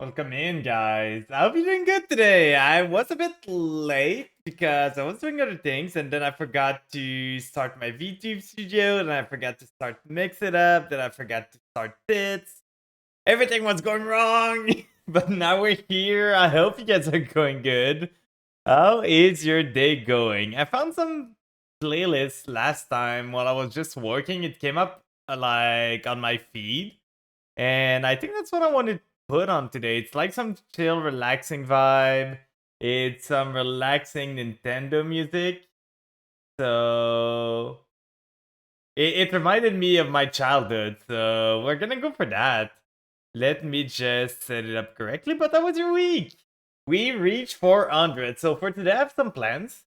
Welcome in, guys. I hope you're doing good today. I was a bit late because I was doing other things, and then I forgot to start my VTube studio, and I forgot to start Mix It Up, then I forgot to start Bits. Everything was going wrong, but now we're here. I hope you guys are going good. How is your day going? I found some playlists last time while I was just working. It came up like on my feed. And I think that's what I want to put on today. It's like some chill, relaxing vibe. It's some relaxing Nintendo music. So it reminded me of my childhood. So we're gonna go for that. Let me just set it up correctly. But that was your week. We reached 400. So for today, I have some plans.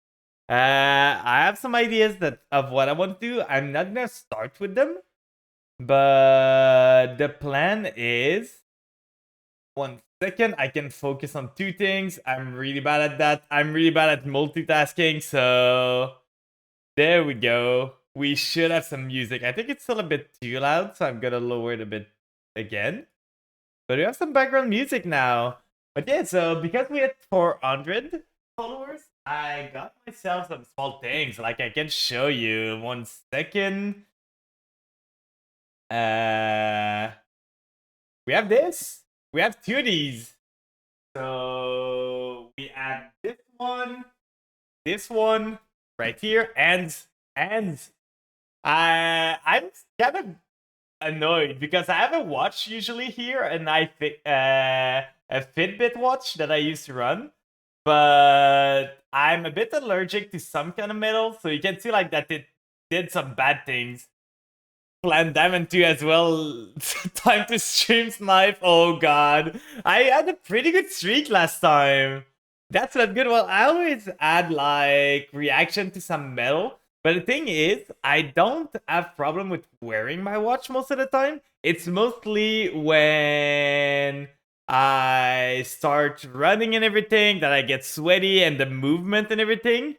I have some ideas of what I want to do. I'm not gonna start with them, but the plan is 1 second. I can focus on two things. I'm really bad at that. I'm really bad at multitasking. So there we go. We should have some music. I think it's still a bit too loud, so I'm gonna lower it a bit again. But we have some background music now. But yeah, so because we had 400 followers, I got myself some small things. Like I can show you 1 second. We have this. We have two of these. So we add this one right here, and I'm kind of annoyed because I have a watch usually here, and a Fitbit watch that I used to run, but I'm a bit allergic to some kind of metal, so you can see like that it did some bad things. Clan Diamond 2 as well. Time to stream snipe. Oh god. I had a pretty good streak last time. That's not good. Well, I always add like reaction to some metal. But the thing is, I don't have problem with wearing my watch most of the time. It's mostly when I start running and everything that I get sweaty, and the movement and everything,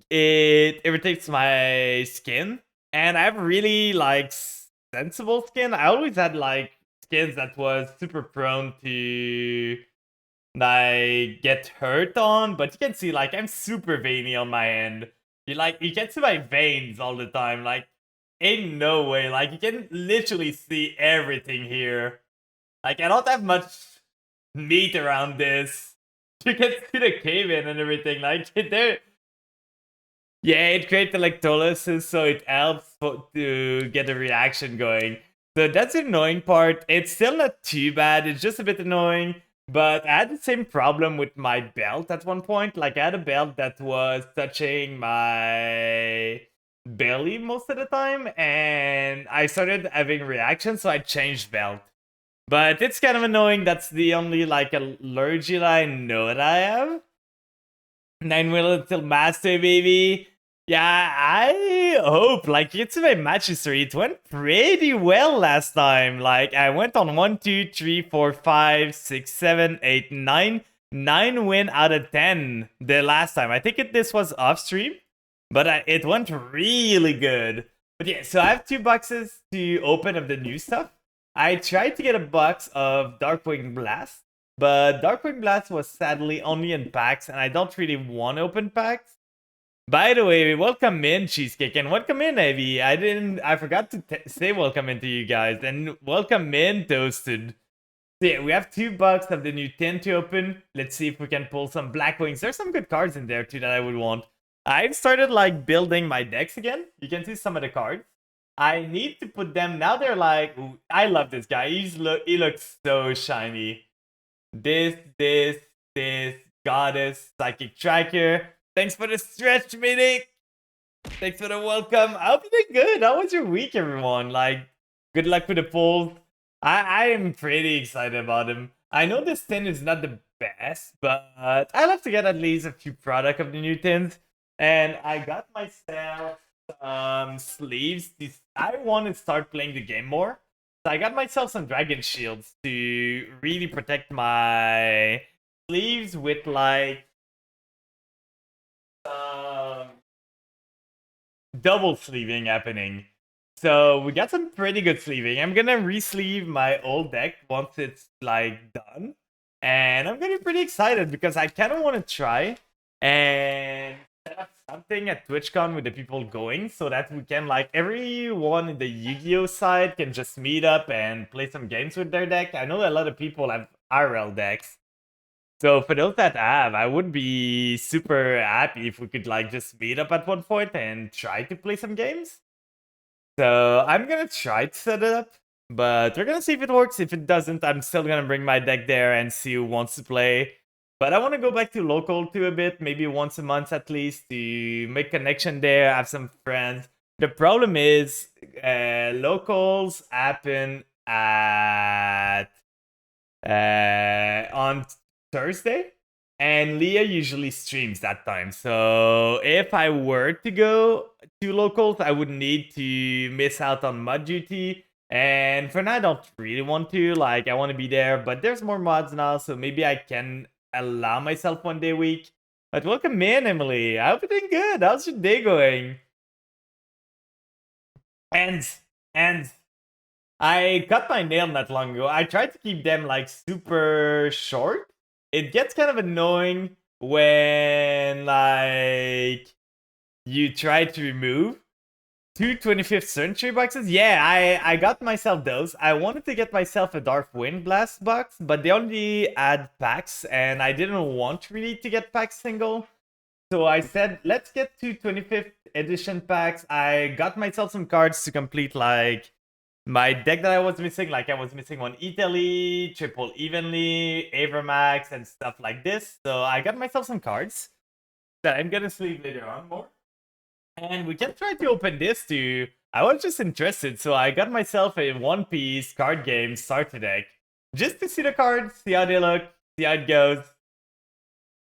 it irritates my skin. And I have really like sensible skin. I always had like skins that was super prone to like get hurt on, but you can see like I'm super veiny on my end. You can see my veins all the time. Like ain't no way. Like you can literally see everything here. Like I don't have much meat around this. You can see the cave in and everything. Like there. Yeah, it creates electrolysis, so it helps to get a reaction going. So that's the annoying part. It's still not too bad. It's just a bit annoying. But I had the same problem with my belt at one point. Like I had a belt that was touching my belly most of the time, and I started having reactions, so I changed belt. But it's kind of annoying. That's the only like allergy that I know that I have. 9 wheel until master, baby. Yeah, I hope. Like, it's my match history. It went pretty well last time. Like, I went on 1, 2, 3, 4, 5, 6, 7, 8, 9. 9 win out of 10 the last time. I think this was off stream, but it went really good. But yeah, so I have 2 boxes to open of the new stuff. I tried to get a box of Darkwing Blast, but Darkwing Blast was sadly only in packs, and I don't really want to open packs. By the way, welcome in, Cheesecake, and welcome in, Abby. I forgot to say welcome in to you guys, and welcome in, Toasted. So yeah, we have 2 bucks of the new tin to open. Let's see if we can pull some Black Wings. There's some good cards in there too that I would want. I've started like building my decks again. You can see some of the cards. I need to put them now. They're like, ooh, I love this guy. He looks so shiny. This, Goddess, Psychic Tracker. Thanks for the stretch, Medic. Thanks for the welcome. I hope you did good. How was your week, everyone? Like, good luck with the polls. I am pretty excited about him. I know this tin is not the best, but I love to get at least a few product of the new tins. And I got myself sleeves. I want to start playing the game more. So I got myself some dragon shields to really protect my sleeves with like double sleeving happening. So we got some pretty good sleeving. I'm gonna re-sleeve my old deck once it's like done. And I'm gonna be pretty excited because I kind of want to try and set up something at TwitchCon with the people going so that we can, like, everyone in the Yu-Gi-Oh side can just meet up and play some games with their deck. I know a lot of people have RL decks. So for those that have, I would be super happy if we could, like, just meet up at one point and try to play some games. So I'm gonna try to set it up, but we're gonna see if it works. If it doesn't, I'm still gonna bring my deck there and see who wants to play. But I want to go back to local too a bit, maybe once a month at least, to make connection there, have some friends. The problem is locals happen at on Thursday, and Leah usually streams that time. So if I were to go to locals, I would need to miss out on mod duty. And for now, I don't really want to. Like, I want to be there, but there's more mods now, so maybe I can allow myself one day a week. But welcome in, Emily. I hope you're doing good. How's your day going? And I cut my nail not long ago. I tried to keep them, like, super short. It gets kind of annoying when, like, you try to remove two 25th Century boxes. Yeah, I got myself those. I wanted to get myself a Dark Wind Blast box, but they only add packs, and I didn't want really to get packs single. So I said, let's get two 25th edition packs. I got myself some cards to complete, like, my deck that I was missing. Like, I was missing one Italy, Triple Evenly, Avermax, and stuff like this. So I got myself some cards that I'm gonna sleeve later on more. And we can try to open this too. I was just interested, so I got myself a One Piece card game starter deck. Just to see the cards, see how they look, see how it goes.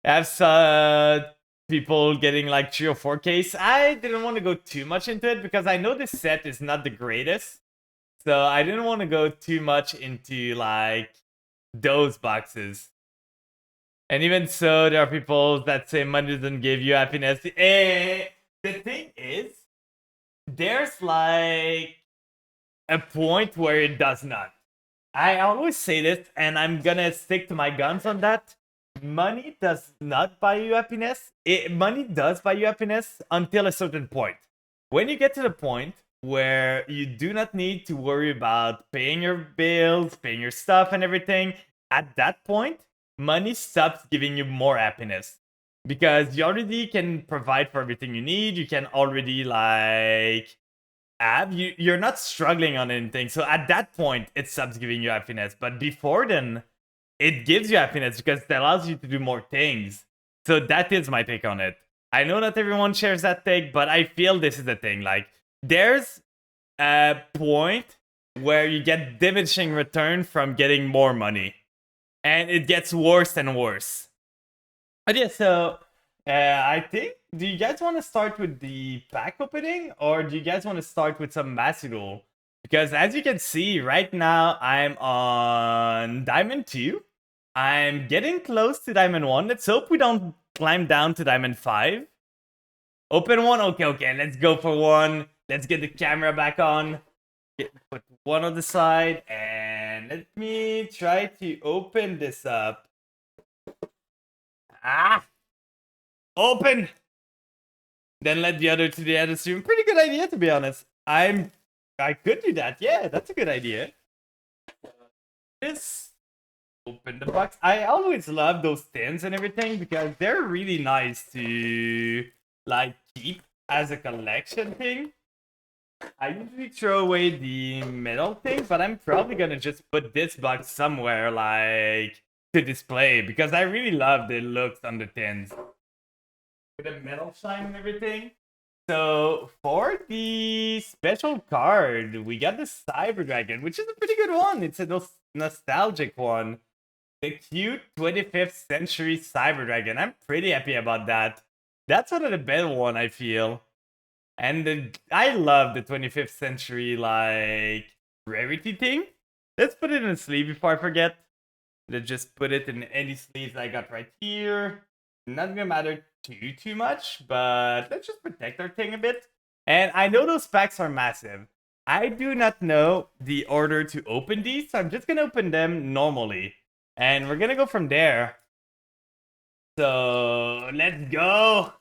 I have some people getting like 3 or 4 case. I didn't want to go too much into it because I know this set is not the greatest. So I didn't want to go too much into, like, those boxes. And even so, there are people that say money doesn't give you happiness. The thing is, there's, like, a point where it does not. I always say this, and I'm gonna stick to my guns on that. Money does not buy you happiness. Money does buy you happiness until a certain point. When you get to the point where you do not need to worry about paying your bills, paying your stuff and everything, at that point, money stops giving you more happiness. Because you already can provide for everything you need. You can already, like, you're not struggling on anything. So at that point, it stops giving you happiness. But before then, it gives you happiness because it allows you to do more things. So that is my take on it. I know not everyone shares that take, but I feel this is the thing. Like, there's a point where you get diminishing return from getting more money. And it gets worse and worse. But yeah, so I think, do you guys want to start with the pack opening, or do you guys want to start with some Macedol? Because as you can see, right now I'm on Diamond 2. I'm getting close to Diamond 1. Let's hope we don't climb down to Diamond 5. Open 1? Okay, let's go for 1. Let's get the camera back on. Put 1 on the side, and let me try to open this up. Open! Then let the other to the other stream. Pretty good idea, to be honest. I could do that. Yeah, that's a good idea. This, open the box. I always love those tins and everything because they're really nice to, like, keep as a collection thing. I usually throw away the metal thing, but I'm probably gonna just put this box somewhere, like, to display because I really love the looks on the tins. With the metal shine and everything. So for the special card, we got the Cyber Dragon, which is a pretty good one. It's a nostalgic one. The cute 25th Century Cyber Dragon. I'm pretty happy about that. That's one of the better one, I feel. And I love the 25th Century, like, rarity thing. Let's put it in a sleeve before I forget. Let's just put it in any sleeves I got right here. Not gonna matter too much, but let's just protect our thing a bit. And I know those packs are massive. I do not know the order to open these, so I'm just gonna open them normally. And we're gonna go from there. So let's go.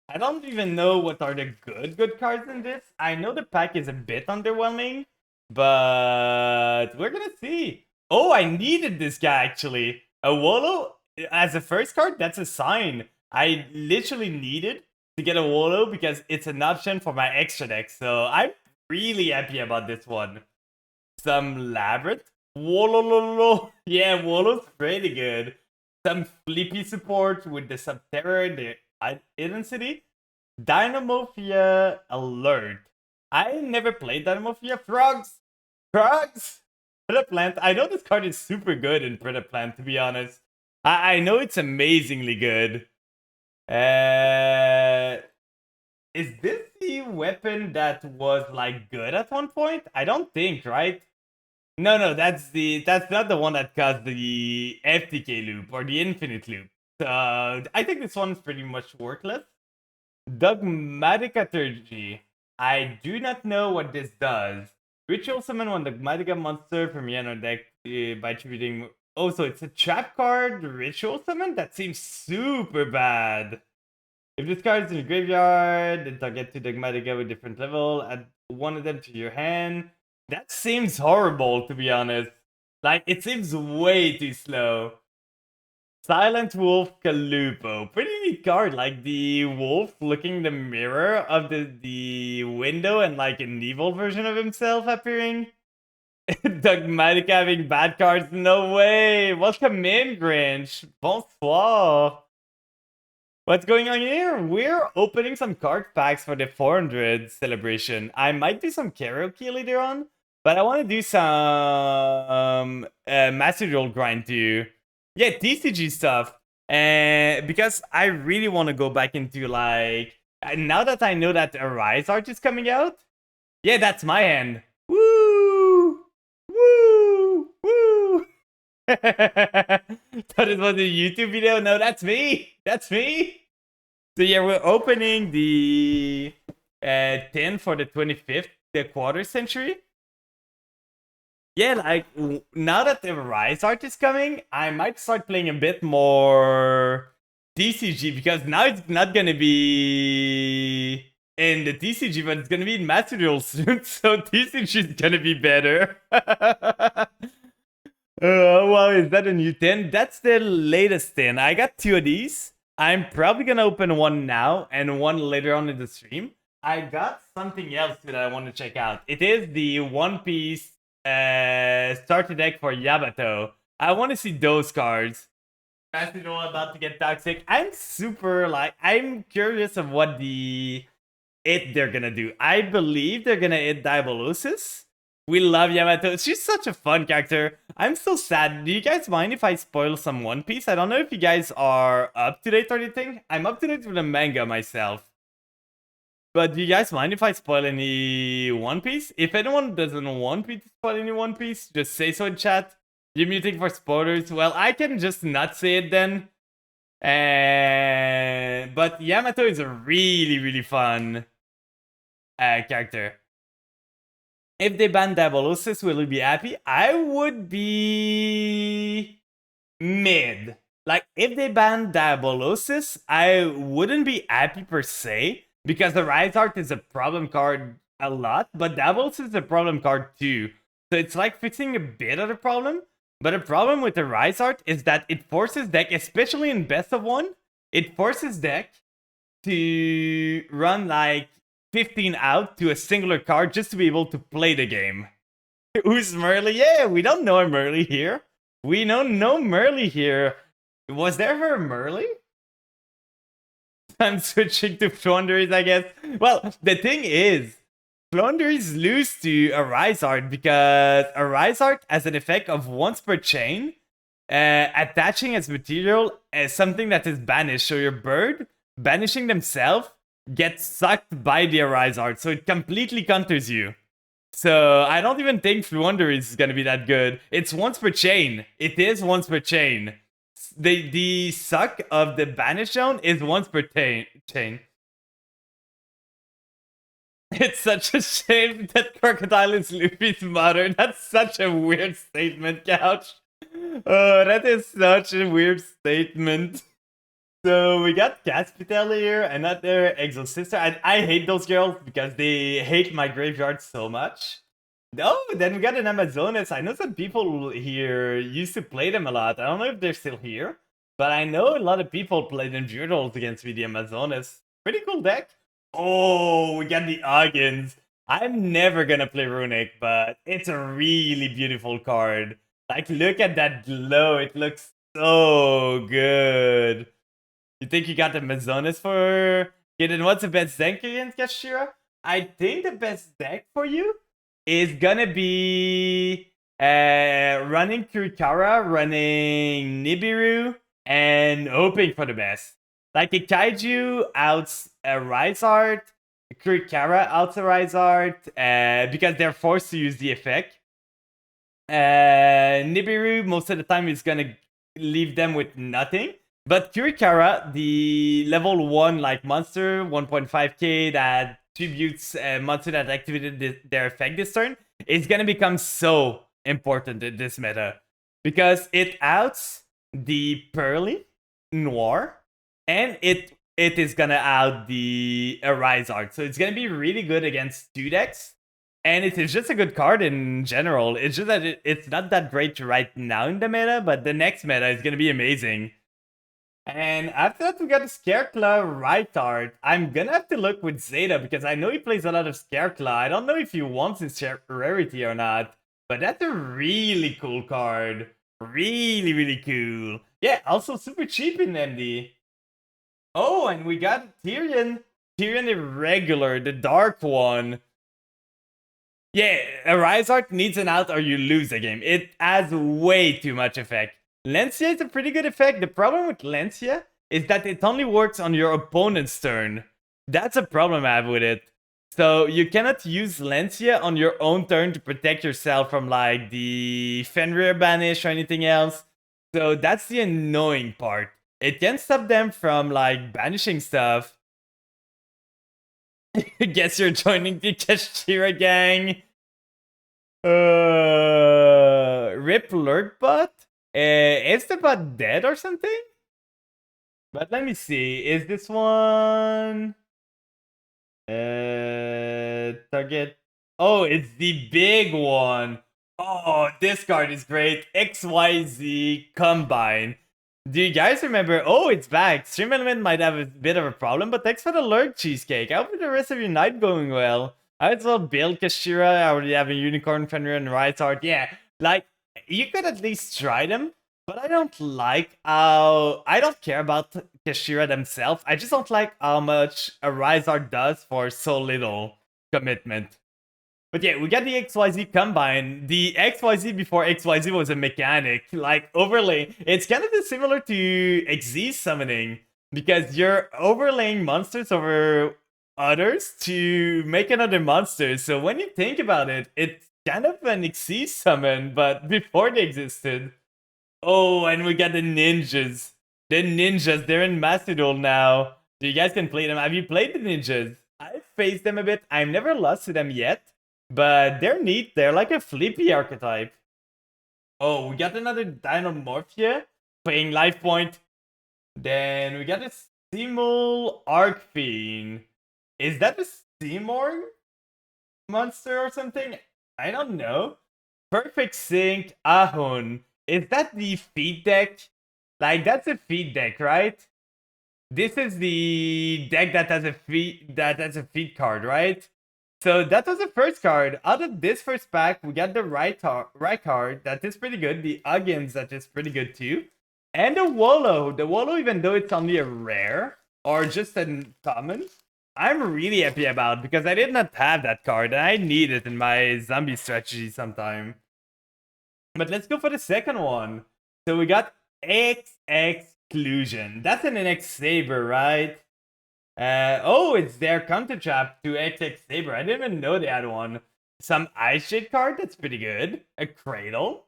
I don't even know what are the good cards in this. I know the pack is a bit underwhelming, but we're gonna see. Oh, I needed this guy actually. A Wolo as a first card, that's a sign. I literally needed to get a Wolo because it's an option for my extra deck. So I'm really happy about this one. Some Labyrinth. Wolololo. Yeah, Wolo's pretty good. Some Flippy support with the Subterror, the Intensity. Dynamorphia Alert. I never played Dynamorphia. Frogs! Frogs! Plant. I know this card is super good in Plant, to be honest. I know it's amazingly good. Is this the weapon that was like good at one point? I don't think, right? No, that's not the one that caused the FTK loop or the infinite loop. I think this one's pretty much worthless. Dogmatic Liturgy. I do not know what this does. Ritual summon one Dogmatica monster from your deck by attributing. Oh, so it's a trap card ritual summon? That seems super bad. If this card is in your graveyard, then target two Dogmatica with different level, add one of them to your hand. That seems horrible, to be honest. Like, it seems way too slow. Silent Wolf Kalupo. Pretty neat card. Like, the wolf looking in the mirror of the window and, like, an evil version of himself appearing. Dogmatic having bad cards? No way. Welcome in, Grinch. Bonsoir. What's going on here? We're opening some card packs for the 400 celebration. I might do some karaoke later on, but I want to do some Master Duel grind too. Yeah, TCG stuff. Because I really want to go back into like now that I know that Arise art is coming out. Yeah, that's my hand. Woo! Woo! Woo! Thought it was a YouTube video. No, that's me. That's me. So yeah, we're opening the 10 for the 25th, the quarter century. Yeah, like now that the Rise art is coming, I might start playing a bit more TCG because now it's not gonna be in the TCG, but it's gonna be in Master Duel soon. So TCG is gonna be better. Well, is that a new 10? That's the latest 10. I got 2 of these. I'm probably gonna open one now and one later on in the stream. I got something else that I want to check out. It is the One Piece starter deck for Yamato. I want to see those cards. Master Duel about to get toxic. I'm curious of what they're gonna do. I believe they're gonna hit Diabolosis. We love Yamato. She's such a fun character. I'm so sad. Do you guys mind if I spoil some One Piece? I don't know if you guys are up to date or anything. I'm up to date with the manga myself. But do you guys mind if I spoil any One Piece? If anyone doesn't want me to spoil any One Piece, just say so in chat. You're muting for spoilers. Well, I can just not say it then. But Yamato is a really, really fun character. If they ban Diabolosis, will you be happy? I would be mid. Like, if they ban Diabolosis, I wouldn't be happy per se, because the Rise art is a problem card a lot, but Diabolosis is a problem card too. So it's like fixing a bit of the problem, but the problem with the Rise art is that it forces deck, especially in Best of 1, it forces deck to run like 15 out to a singular card just to be able to play the game. Who's Merly? Yeah, we don't know a Merly here. We don't know Merly here. Was there ever a Merly? I'm switching to Flounders, I guess. Well, the thing is, Flounders lose to Arise art because Arise art has an effect of once per chain, attaching its material as something that is banished. So your bird banishing themselves gets sucked by the Arise art, so it completely counters you. So I don't even think Flunder is gonna be that good. It's once per chain. It is once per chain. The suck of the banish zone is once per chain. It's such a shame that Crocodile is Luffy's mother. That's such a weird statement, Couch. Oh, that is such a weird statement. So we got Caspitel here, another Exo sister. I hate those girls because they hate my graveyard so much. Oh, then we got an Amazonas. I know some people here used to play them a lot. I don't know if they're still here, but I know a lot of people played Enduros against me, the Amazonas. Pretty cool deck. Oh, we got the Uggins. I'm never gonna play Runic, but it's a really beautiful card. Like, look at that glow. It looks so good. You think you got the Amazonas for... Yeah, then what's the best deck against Kashira? I think the best deck for you is gonna be running Kurikara, running Nibiru, and hoping for the best. Like a Kaiju outs a Rysart, Kurikara outs a Rysart, because they're forced to use the effect. Nibiru, most of the time, is gonna leave them with nothing. But Kurikara, the level 1 like monster, 1.5k that tributes a monster that activated their effect this turn, is gonna become so important in this meta. Because it outs the Pearly, Noir, and it is gonna out the Arise Art. So it's gonna be really good against 2 decks. And it is just a good card in general. It's just that it's not that great right now in the meta, but the next meta is gonna be amazing. And after that, we got the Scareclaw Rhytard. I'm gonna have to look with Zeta because I know he plays a lot of Scareclaw. I don't know if he wants his rarity or not, but that's a really cool card. Really, really cool. Yeah, also super cheap in MD. Oh, and we got Tyrion. Tyrion Irregular, the dark one. Yeah, a Rysart needs an out or you lose the game. It has way too much effect. Lancia is a pretty good effect. The problem with Lancia is that it only works on your opponent's turn. That's a problem I have with it. So you cannot use Lancia on your own turn to protect yourself from like the Fenrir banish or anything else. So that's the annoying part. It can stop them from like banishing stuff. Guess you're joining the Kashira gang. Rip Lurkbot? Is the bot dead or something? But let me see. Is this one? Target. Oh, it's the big one. Oh, this card is great. XYZ Combine. Do you guys remember? Oh, it's back. Stream Element might have a bit of a problem, but thanks for the lurk, Cheesecake. I hope the rest of your night going well. I as well build Kashira. I already have a Unicorn, Fenrir, and Rhytard. Yeah, like, you could at least try them, but I don't like how... I don't care about Kashira themselves. I just don't like how much a Rhytard does for so little commitment. But yeah, we got the XYZ Combine. The XYZ before XYZ was a mechanic, like overlay. It's kind of similar to Xyz summoning, because you're overlaying monsters over others to make another monster. So when you think about it, it's kind of an Xyz summon, but before they existed. Oh, and we got the ninjas. The ninjas, they're in Macedol now. So you guys can play them. Have you played the ninjas? I've faced them a bit. I've never lost to them yet. But they're neat. They're like a flippy archetype. Oh, we got another Dynamorphia playing Life Point. Then we got a Simul Arcfiend. Is that a Seymour monster or something? I don't know. Perfect Sync Ahun. Is that the feed deck? Like, that's a feed deck, right? This is the deck that has a feed card, right? So that was the first card. Out of this first pack, we got the right card. That is pretty good. The Uggins, that is pretty good too. And the Wallow. The Wallow, even though it's only a rare or just a common, I'm really happy about because I did not have that card and I need it in my zombie strategy sometime. But let's go for the second one. So we got X Exclusion. That's an NX Saber, right? Oh, it's their counter trap to XX Saber. I didn't even know they had one. Some Ice Shade card, that's pretty good. A Cradle.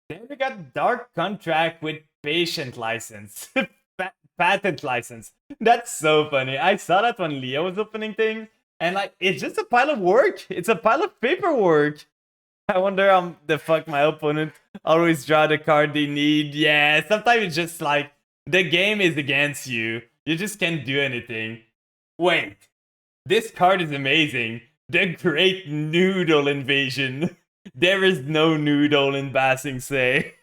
Then we got Dark Contract with Patient License. Patent License. That's so funny. I saw that when Leo was opening things. And like, it's just a pile of work. It's a pile of paperwork. I wonder how the fuck my opponent Always draw the card they need. Yeah, sometimes it's just like the game is against you. You just can't do anything. Wait, this card is amazing. The Great Noodle Invasion. There is no noodle in Ba Sing Se.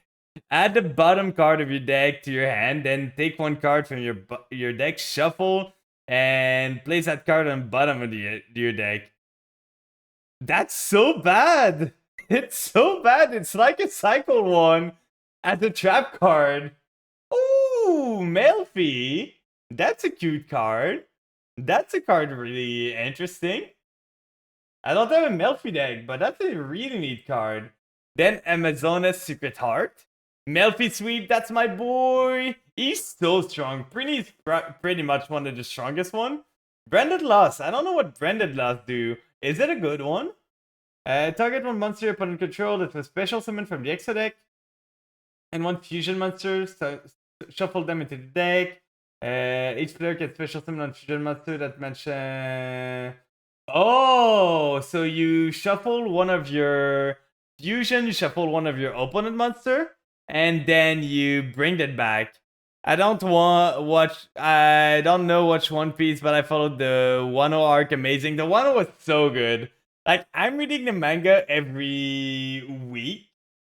Add the bottom card of your deck to your hand, then take one card from your deck, shuffle, and place that card on the bottom of your deck. That's so bad. It's so bad. It's like a cycle one as a trap card. Ooh, Melfi. That's a cute card. That's a card really interesting. I don't have a Melfi deck, but that's a really neat card. Then Amazona's Secret Heart. Melfi Sweep, that's my boy. He's so strong. Pretty much one of the strongest one. Branded Loss. I don't know what Branded Loss do. Is it a good one? Target one monster opponent control that was special summoned from the extra deck. And one fusion monster, so shuffle them into the deck. Each player can special summon on fusion monster that mention. Oh, so you shuffle one of your fusion, you shuffle one of your opponent monster, and then you bring that back. I don't know watch One Piece, but I followed the Wano arc amazing. The Wano was so good. Like, I'm reading the manga every week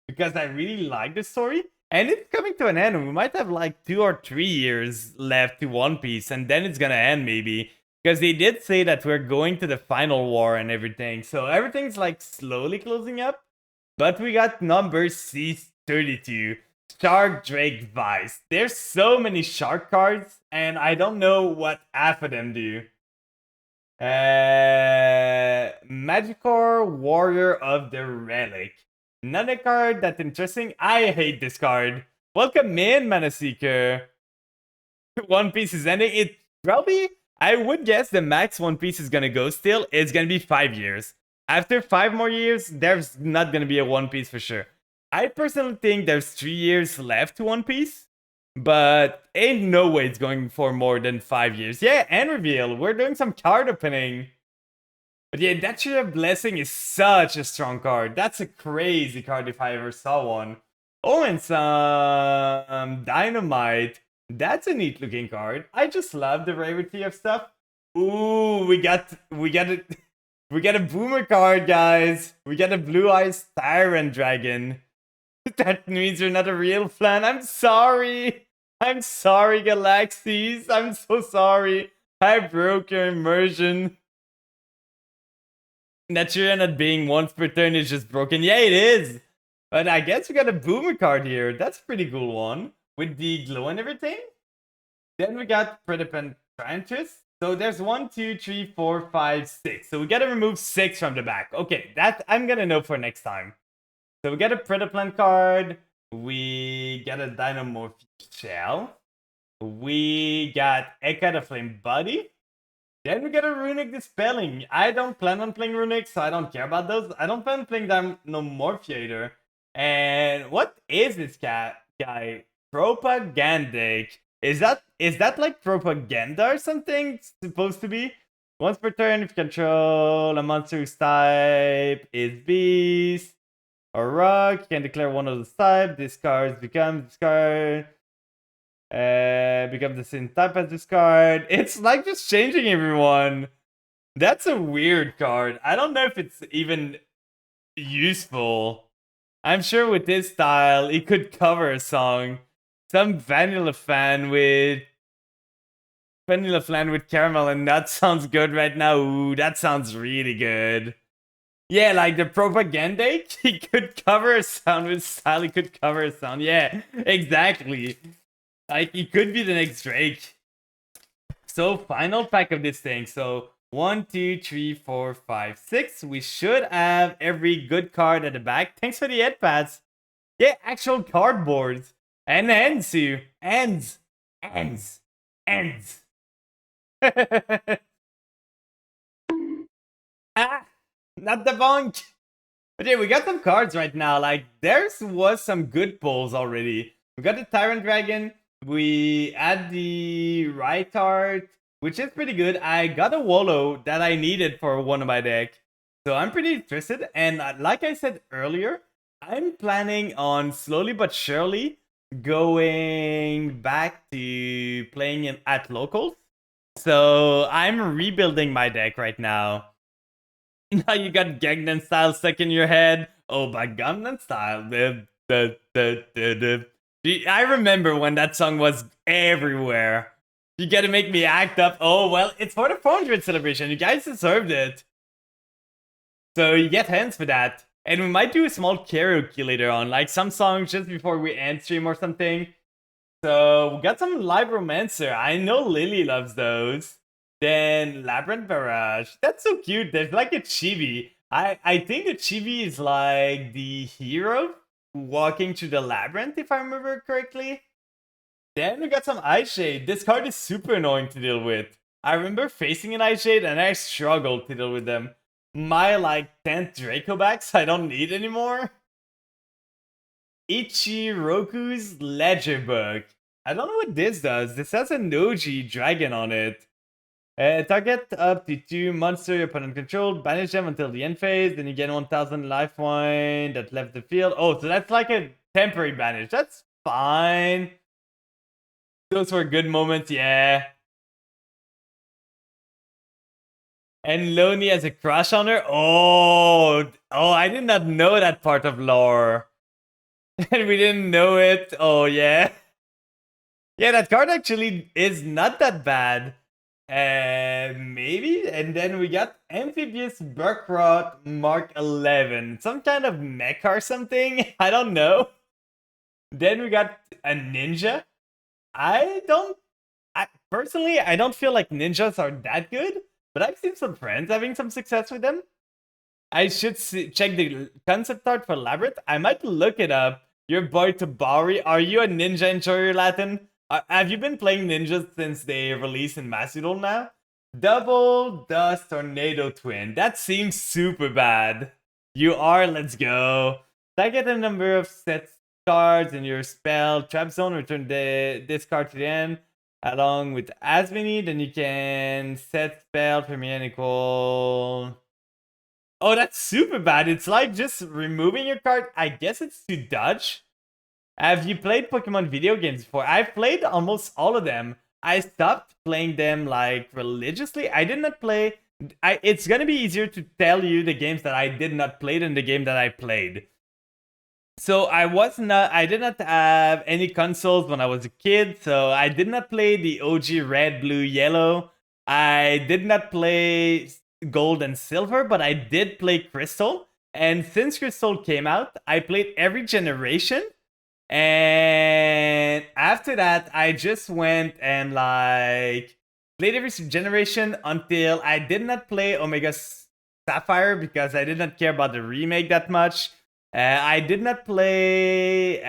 because I really like the story. And it's coming to an end. We might have like 2 or 3 years left to One Piece, and then it's gonna end maybe. Because they did say that we're going to the final war and everything. So everything's like slowly closing up. But we got number C32. Shark Drake Vice. There's so many shark cards, and I don't know what half of them do. Magikarp Warrior of the Relic. Another card that's interesting. I hate this card. Welcome in, Manaseeker. One Piece is ending. It probably, I would guess the max One Piece is gonna go still. It's gonna be 5 years. After 5 more years, there's not gonna be a One Piece for sure. I personally think there's 3 years left to One Piece. But ain't no way it's going for more than 5 years. Yeah, and reveal. We're doing some card opening. But yeah, that Tree of Blessing is such a strong card. That's a crazy card if I ever saw one. Oh, and some Dynamite. That's a neat looking card. I just love the rarity of stuff. Ooh, we got a boomer card, guys. We got a Blue Eyes Tyrant Dragon. That means you're not a real fan. I'm sorry. I'm sorry, Galaxies. I'm so sorry. I broke your immersion. That you're not being once per turn is just broken. Yeah, it is. But I guess we got a boomer card here. That's a pretty cool one. With the glow and everything. Then we got Predapent Scientist. So there's 1, 2, 3, 4, 5, 6. So we gotta remove 6 from the back. Okay, that I'm gonna know for next time. So we got a Predaplant card. We got a Dynamorph Shell. We got Eka the Flame Buddy. Then we got a Runic Dispelling. I don't plan on playing Runic, so I don't care about those. I don't plan on playing Morphiator. And what is this guy? Propagandic. Is that like propaganda or something? It's supposed to be? Once per turn, if you control a monster whose type is Beast or Rock, you can declare one of those type. This card becomes the same type as this card. It's like just changing everyone. That's a weird card. I don't know if it's even useful. I'm sure with this style, it could cover a song. Some Vanilla Flan with caramel, and that sounds good right now. Ooh, that sounds really good. Yeah, like the propaganda, he could cover a sound with style, he could cover a sound. Yeah, exactly. Like, he could be the next Drake. So, final pack of this thing. So, 1, 2, 3, 4, 5, 6. We should have every good card at the back. Thanks for the head pads. Yeah, actual cardboards. And ends you. Ends. Ah, not the bunk. But yeah, we got some cards right now. Like, was some good pulls already. We got the Tyrant Dragon. We add the Rhytart, which is pretty good. I got a Wallow that I needed for one of my deck. So I'm pretty interested. And like I said earlier, I'm planning on slowly but surely going back to playing at locals. So I'm rebuilding my deck right now. Now you got Gangnam Style stuck in your head. Oh, by Gangnam Style. I remember when that song was everywhere. You gotta make me act up. Oh, well, it's for the 400 celebration. You guys deserved it. So you get hands for that. And we might do a small karaoke later on, like some songs just before we end stream or something. So we got some live romancer. I know Lily loves those. Then Labyrinth Barrage. That's so cute. There's like a chibi. I think the chibi is like the hero walking through the labyrinth, if I remember correctly. Then we got some Ice Shade. This card is super annoying to deal with. I remember facing an Ice Shade and I struggled to deal with them. My like 10th Draco backs I don't need anymore. Ichiroku's Ledger Book. I don't know what this does. This has a Noji dragon on it. Target up to 2 monster your opponent controlled. Banish them until the end phase. Then you get 1000 life point that left the field. Oh, so that's like a temporary banish. That's fine. Those were good moments, yeah. And Loni has a crush on her. Oh, I did not know that part of lore. And we didn't know it. Oh, yeah. Yeah, that card actually is not that bad. Maybe. And then we got Amphibious Burkrot Mark 11. Some kind of mech or something. I don't know. Then we got a ninja. Personally, I don't feel like ninjas are that good, but I've seen some friends having some success with them. I should check the concept art for Labyrinth. I might look it up. Your boy Tabari, are you a ninja enjoyer, Latin? Have you been playing ninjas since they released in Macedon now? Double Dust Tornado Twin. That seems super bad. You are, let's go. Target a number of set cards in your spell. Trap Zone, return this card to the end. Along with Asmini, then you can set spell from your equal. Oh, that's super bad. It's like just removing your card. I guess it's to dodge. Have you played Pokemon video games before? I've played almost all of them. I stopped playing them like religiously. I did not play. It's gonna be easier to tell you the games that I did not play than the game that I played. So I did not have any consoles when I was a kid, so I did not play the OG red, blue, yellow. I did not play gold and silver, but I did play crystal. And since crystal came out, I played every generation. And after that, I just went and like played every generation until I did not play Omega Sapphire because I did not care about the remake that much. I did not play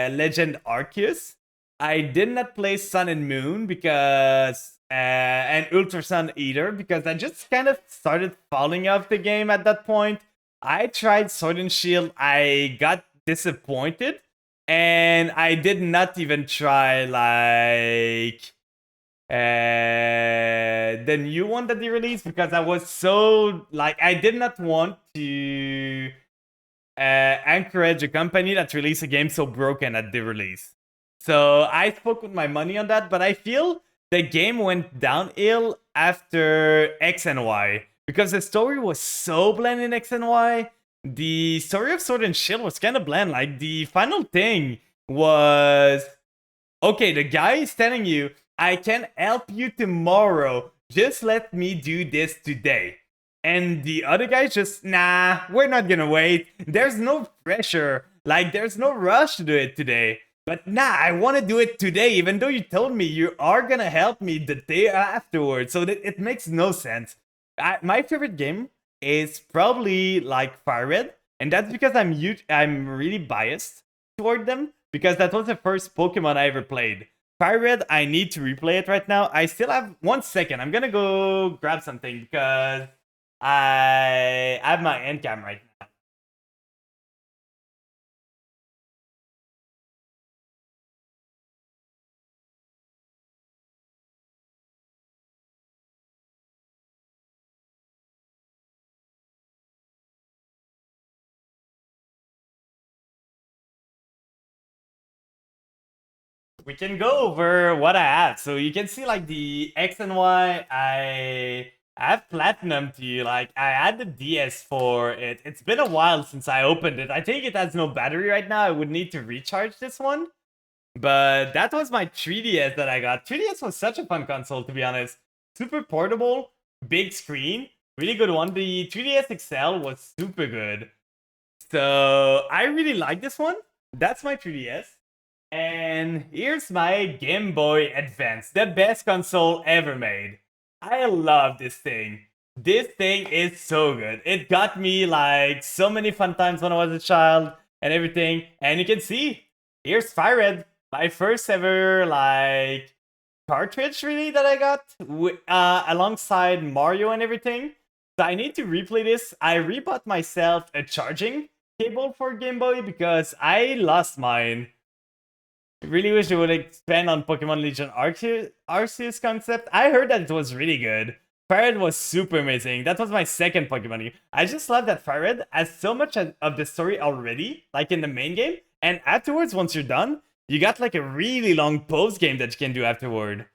Legend Arceus. I did not play Sun and Moon because and Ultra Sun either because I just kind of started falling off the game at that point. I tried Sword and Shield. I got disappointed, and I did not even try like the new one that they released because I was so like I did not want to encourage a company that released a game so broken at the release. So I spoke with my money on that, but I feel the game went downhill after X and Y because the story was so bland in X and Y. The story of Sword and Shield was kind of bland. Like the final thing was okay, the guy is telling you, I can help you tomorrow. Just let me do this today. And the other guy's just, nah, we're not gonna wait. There's no pressure. Like, there's no rush to do it today. But nah, I wanna do it today, even though you told me you are gonna help me the day afterwards. So that it makes no sense. My favorite game is probably like Fire Red. And that's because I'm really biased toward them because that was the first Pokemon I ever played. Fire Red, I need to replay it right now. I still have 1 second. I'm gonna go grab something because I have my end cam right now. we can go over what I have. So you can see like the X and Y. I have platinum to you. Like I had the DS for it. It's been a while since I opened it. I think it has no battery right now. I would need to recharge this one. But that was my 3DS that I got. 3DS was such a fun console, to be honest. Super portable, big screen, really good one. The 3DS XL was super good. So I really like this one. That's my 3DS. And here's my Game Boy Advance, the best console ever made. I love this thing. This thing is so good. It got me like so many fun times when I was a child and everything. And you can see, here's Fire Red, my first ever like cartridge really that I got alongside Mario and everything. So I need to replay this. I rebought myself a charging cable for Game Boy because I lost mine. I really wish they would expand on Pokemon Legion Arceus concept. I heard that it was really good. Fire Red was super amazing. That was my second Pokemon game. I just love that Fire Red has so much of the story already, like in the main game. And afterwards, once you're done, you got like a really long post game that you can do afterward.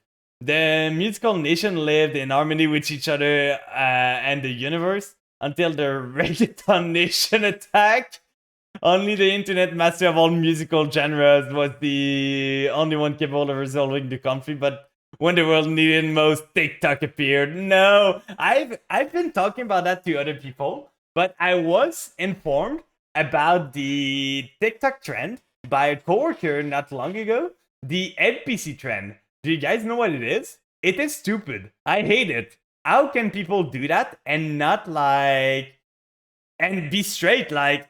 The musical nation lived in harmony with each other and the universe until the reggaeton nation attacked. Only the internet master of all musical genres was the only one capable of resolving the conflict, but when the world needed most, TikTok appeared. No, I've been talking about that to other people, but I was informed about the TikTok trend by a coworker not long ago. The NPC trend. Do you guys know what it is? It is stupid. I hate it. How can people do that and not like and be straight? Like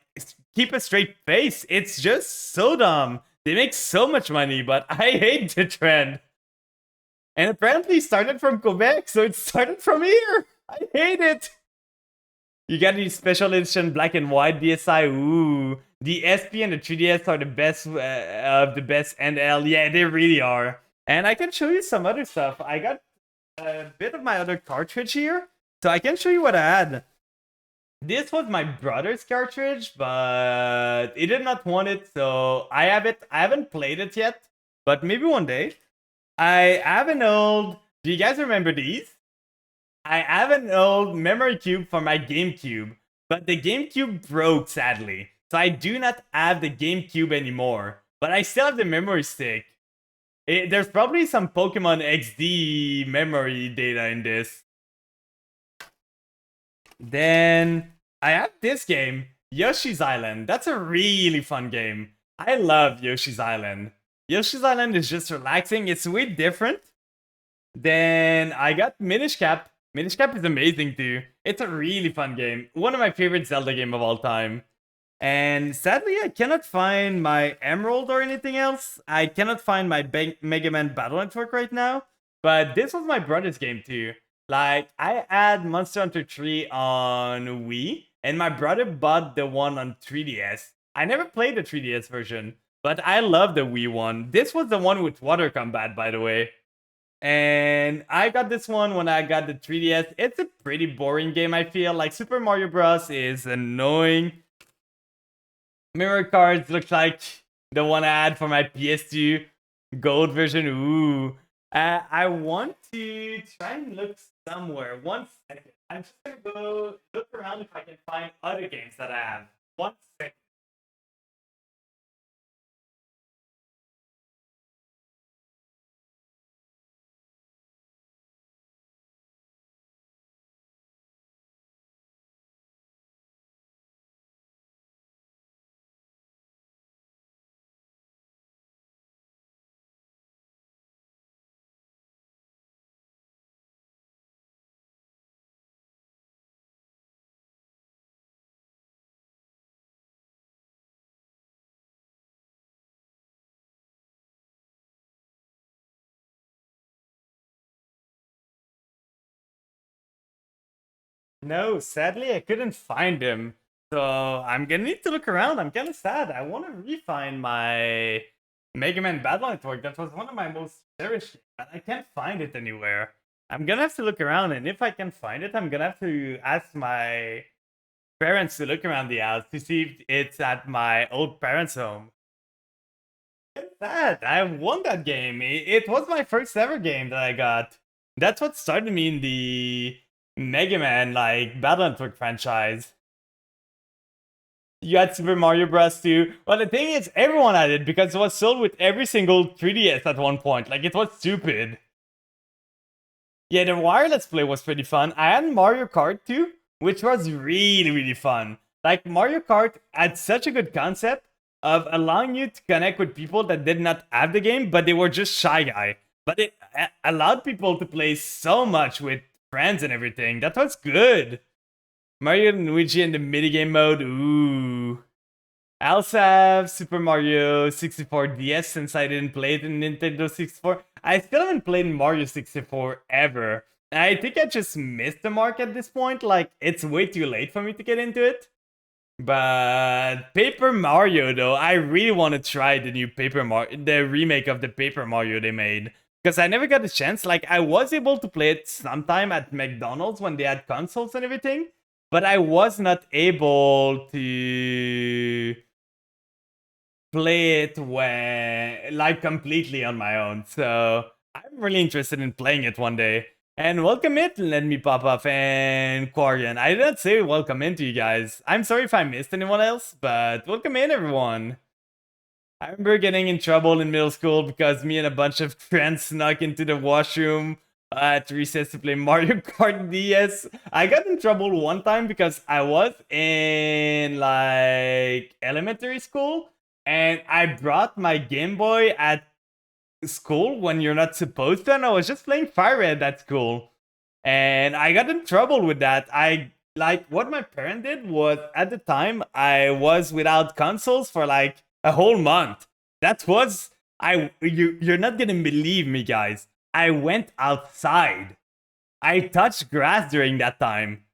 keep a straight face. It's just so dumb. They make so much money, but I hate the trend. And apparently started from Quebec, so it started from here. I hate it. You got the special edition black and white DSi. Ooh, the SP and the 3DS are the best of the best NL. Yeah, they really are. And I can show you some other stuff. I got a bit of my other cartridge here, so I can show you what I had. This was my brother's cartridge, but he did not want it, so I have it. I haven't played it yet, but maybe one day. I have an old. Do you guys remember these? I have an old memory cube for my GameCube, but the GameCube broke sadly, so I do not have the GameCube anymore. But I still have the memory stick. There's probably some Pokemon XD memory data in this. Then I have this game, Yoshi's Island. That's a really fun game. I love Yoshi's Island. Yoshi's Island is just relaxing. It's way different. Then I got Minish Cap. Minish Cap is amazing too. It's a really fun game. One of my favorite Zelda game of all time. And sadly, I cannot find my Emerald or anything else. I cannot find my Mega Man Battle Network right now. But this was my brother's game too. Like, I had Monster Hunter 3 on Wii, and my brother bought the one on 3DS. I never played the 3DS version, but I love the Wii one. This was the one with water combat, by the way. And I got this one when I got the 3DS. It's a pretty boring game, I feel. Like, Super Mario Bros. Is annoying. Mirror cards looks like the one I had for my PS2 gold version. Ooh. I want to try and look somewhere. 1 second. I'm just gonna go look around if I can find other games that I have. 1 second. No, sadly I couldn't find him. So I'm gonna need to look around. I'm kinda sad. I wanna refine my Mega Man Battle Network. That was one of my most cherished, but I can't find it anywhere. I'm gonna have to look around, and if I can find it, I'm gonna have to ask my parents to look around the house to see if it's at my old parents' home. It's sad. I won that game. It was my first ever game that I got. That's what started me in the Mega Man, like, Battle Network franchise. You had Super Mario Bros. 2. Well, the thing is, everyone had it because it was sold with every single 3DS at one point. Like, it was stupid. Yeah, the wireless play was pretty fun. I had Mario Kart 2, which was really, really fun. Like, Mario Kart had such a good concept of allowing you to connect with people that did not have the game, but they were just shy guy. But it allowed people to play so much with friends and everything. That was good. Mario and Luigi in the minigame mode, ooh. I also have Super Mario 64 DS since I didn't play it in Nintendo 64. I still haven't played Mario 64 ever. I think I just missed the mark at this point. Like, it's way too late for me to get into it. But Paper Mario, though, I really want to try the new the remake of the Paper Mario they made. Because I never got a chance. Like, I was able to play it sometime at McDonald's when they had consoles and everything. But I was not able to play it when, like, completely on my own. So I'm really interested in playing it one day. And welcome in, let me pop up, and Quarian. I did not say welcome in to you guys. I'm sorry if I missed anyone else, but welcome in, everyone. I remember getting in trouble in middle school because me and a bunch of friends snuck into the washroom at recess to play Mario Kart DS. I got in trouble one time because I was in, like, elementary school, and I brought my Game Boy at school when you're not supposed to, and I was just playing Fire Red at school. And I got in trouble with that. Like, what my parent did was, at the time, I was without consoles for like a whole month. That was, you're not gonna believe me, guys. I went outside. I touched grass during that time.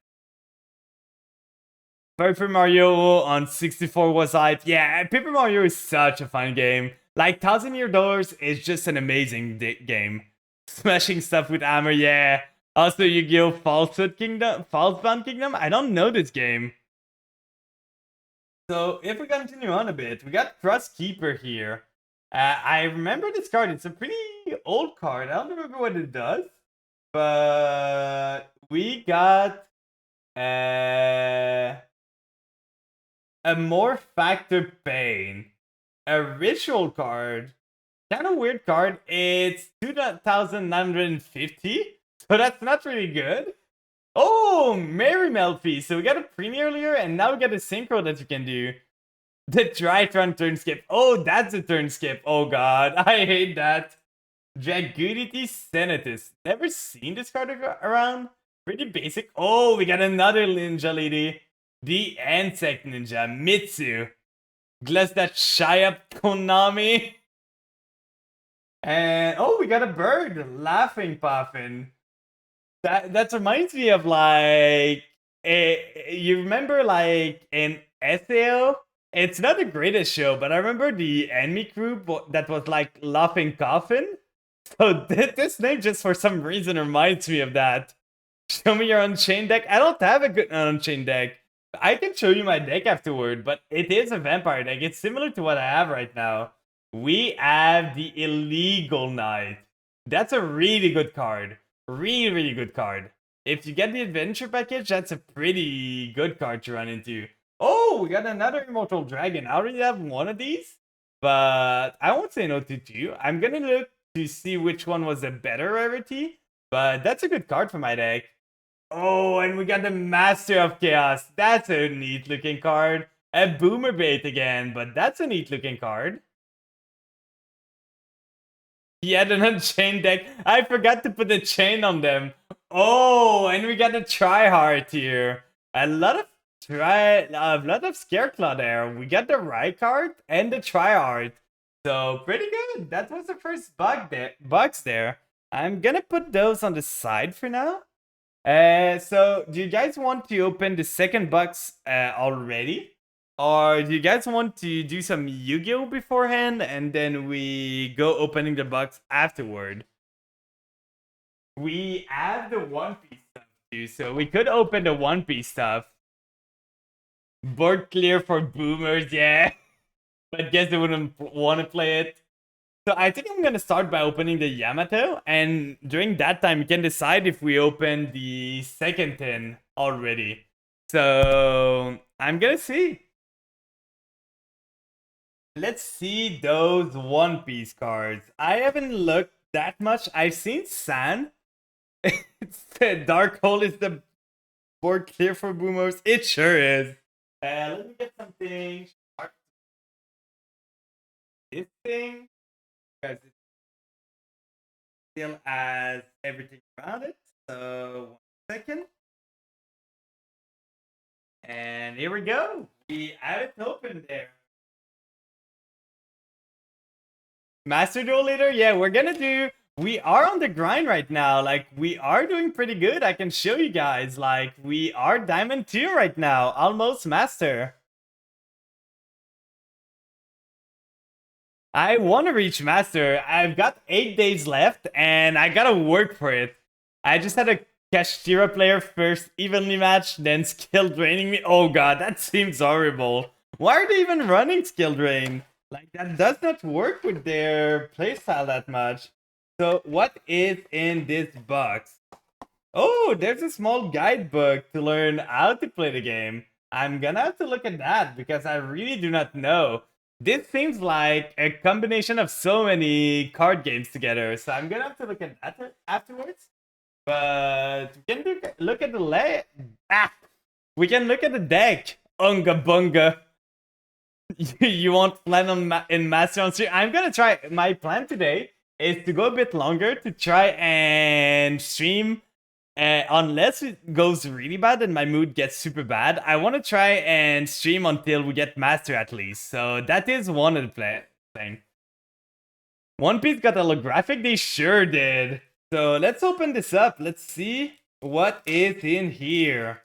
Paper Mario on 64 was hype. Yeah, Paper Mario is such a fun game. Like, Thousand Year Doors is just an amazing game. Smashing stuff with hammer, yeah. Also, Yu-Gi-Oh! Falsebound Kingdom? I don't know this game. So, if we continue on a bit, we got Crust Keeper here. I remember this card. It's a pretty old card. I don't remember what it does. But we got a More Factor Pain. A ritual card. Kind of weird card. It's 2,950. So that's not really good. Oh, Mary Melfi. So we got a Premier earlier, and now we got a synchro that you can do. The Tritron turn skip. Oh, that's a turn skip. Oh god, I hate that. Dragudity Senatus. Never seen this card around. Pretty basic. Oh, we got another ninja lady. The Insect Ninja, Mitsu. Glass that shy up Konami. And oh, we got a bird, Laughing Puffin. That reminds me of, like, you remember, like, in SAO? It's not the greatest show, but I remember the enemy group that was like Laughing Coffin. So this name just for some reason reminds me of that. Show me your Unchained deck. I don't have a good Unchained deck. I can show you my deck afterward, but it is a vampire deck. It's similar to what I have right now. We have the Illegal Knight. That's a really good card. Really, really good card. If you get the adventure package, that's a pretty good card to run into. Oh, we got another Immortal Dragon. I already have one of these, but I won't say no to two. I'm gonna look to see which one was a better rarity, but that's a good card for my deck. Oh, and we got the Master of Chaos. That's a neat looking card. A Boomer Bait again, but that's a neat looking card. Yet an Unchained deck. I forgot to put the chain on them. Oh, and we got a Tryhard here. A lot of Scareclaw there. We got the Rykard and the Tryhard. So pretty good. That was the first bugs there. I'm gonna put those on the side for now. So do you guys want to open the second box already? Or do you guys want to do some Yu-Gi-Oh beforehand and then we go opening the box afterward? We have the One Piece stuff too, so we could open the One Piece stuff. Board clear for boomers, yeah. But guess they wouldn't want to play it. So I think I'm gonna start by opening the Yamato, and during that time we can decide if we open the second tin already. So I'm gonna see. Let's see those One Piece cards. I haven't looked that much. I've seen San. It's Dark Hole is the board clear for boomers. It sure is. Let me get something. This thing, because it still has everything around it. So 1 second. And here we go. We have it open there. Master Duel Leader, yeah, we are on the grind right now. Like, we are doing pretty good. I can show you guys. Like, we are Diamond 2 right now. Almost Master. I want to reach Master. I've got 8 days left, and I gotta work for it. I just had a Kashtira player first evenly matched, then skill draining me. Oh god, that seems horrible. Why are they even running skill drain? Like, that does not work with their playstyle that much. So, what is in this box? Oh, there's a small guidebook to learn how to play the game. I'm gonna have to look at that because I really do not know. This seems like a combination of so many card games together, so I'm gonna have to look at that afterwards. But we can look at the we can look at the deck. Unga bunga. You won't plan on in Master on stream. I'm gonna try. My plan today is to go a bit longer to try and stream. Unless it goes really bad and my mood gets super bad, I want to try and stream until we get Master at least. So that is one of the thing. One Piece got a holographic? They sure did. So let's open this up. Let's see what is in here.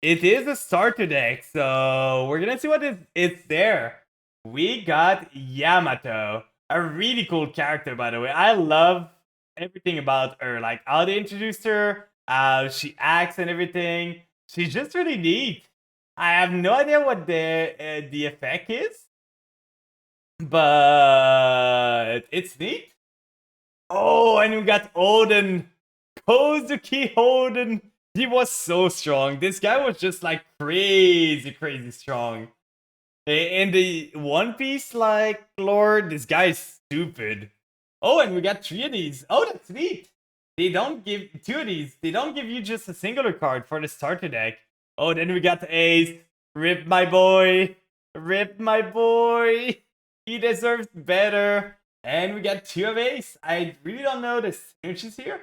It is a starter deck, so we're gonna see what is there. We got Yamato, a really cool character, by the way. I love everything about her, like how they introduced her, how she acts and everything. She's just really neat. I have no idea what the effect is, but it's neat. Oh, and we got Oden, Kozuki Oden. He was so strong. This guy was just like crazy strong. In the One Piece like lore, this guy is stupid. Oh, and we got 3 of these. Oh, that's neat. They don't give 2 of these. They don't give you just a singular card for the starter deck. Oh, then we got Ace. Rip my boy. Rip my boy. He deserves better. And we got 2 of Ace. I really don't know the signatures here.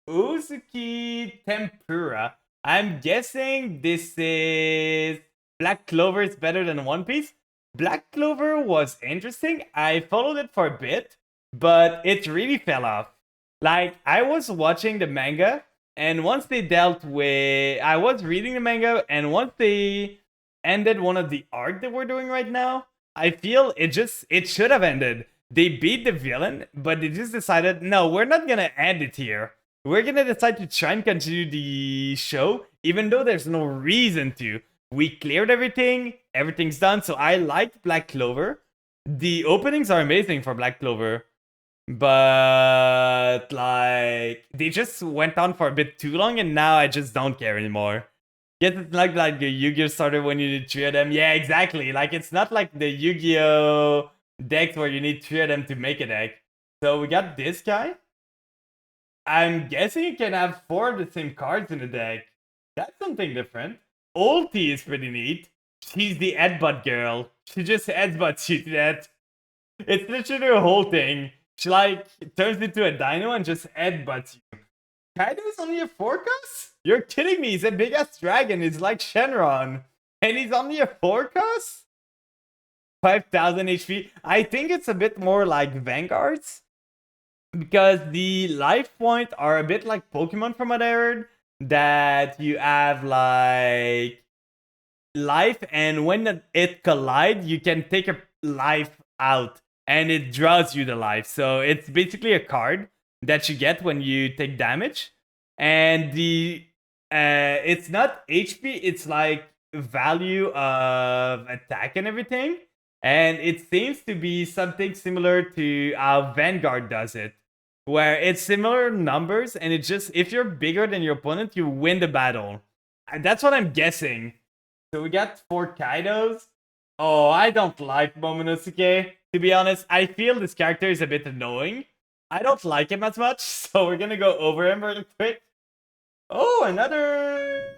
Uzuki Tempura. I'm guessing this is Black Clover is better than One Piece. Black Clover was interesting. I followed it for a bit, but it really fell off. Like, I was watching the manga, and once they dealt with... I was reading the manga, and once they ended one of the arc that we're doing right now, I feel it should have ended. They beat the villain, but they just decided, no, we're not gonna end it here. We're gonna decide to try and continue the show, even though there's no reason to. We cleared everything, everything's done, so I liked Black Clover. The openings are amazing for Black Clover, but like they just went on for a bit too long, and now I just don't care anymore. Yes, it's not like the Yu-Gi-Oh starter when you need 3 of them. Yeah, exactly. Like, it's not like the Yu-Gi-Oh decks where you need 3 of them to make a deck. So we got this guy. I'm guessing you can have 4 of the same cards in the deck. That's something different. Ulti is pretty neat. She's the headbutt girl. She just headbutts you to that. It's literally a whole thing. She like turns into a dino and just headbutts you. Kaido is only a 4-cost? You're kidding me. He's a big ass dragon. He's like Shenron. And he's only a 4-cost? 5,000 HP. I think it's a bit more like Vanguards. Because the life points are a bit like Pokemon from what I heard. That you have like life, and when it collides, you can take a life out and it draws you the life. So it's basically a card that you get when you take damage. And the it's not HP, it's like value of attack and everything. And it seems to be something similar to how Vanguard does it, where it's similar numbers, and it just, if you're bigger than your opponent, you win the battle. And that's what I'm guessing. So we got 4 Kaidos. Oh, I don't like Momonosuke. To be honest, I feel this character is a bit annoying. I don't like him as much, so we're gonna go over him really quick. Oh, another.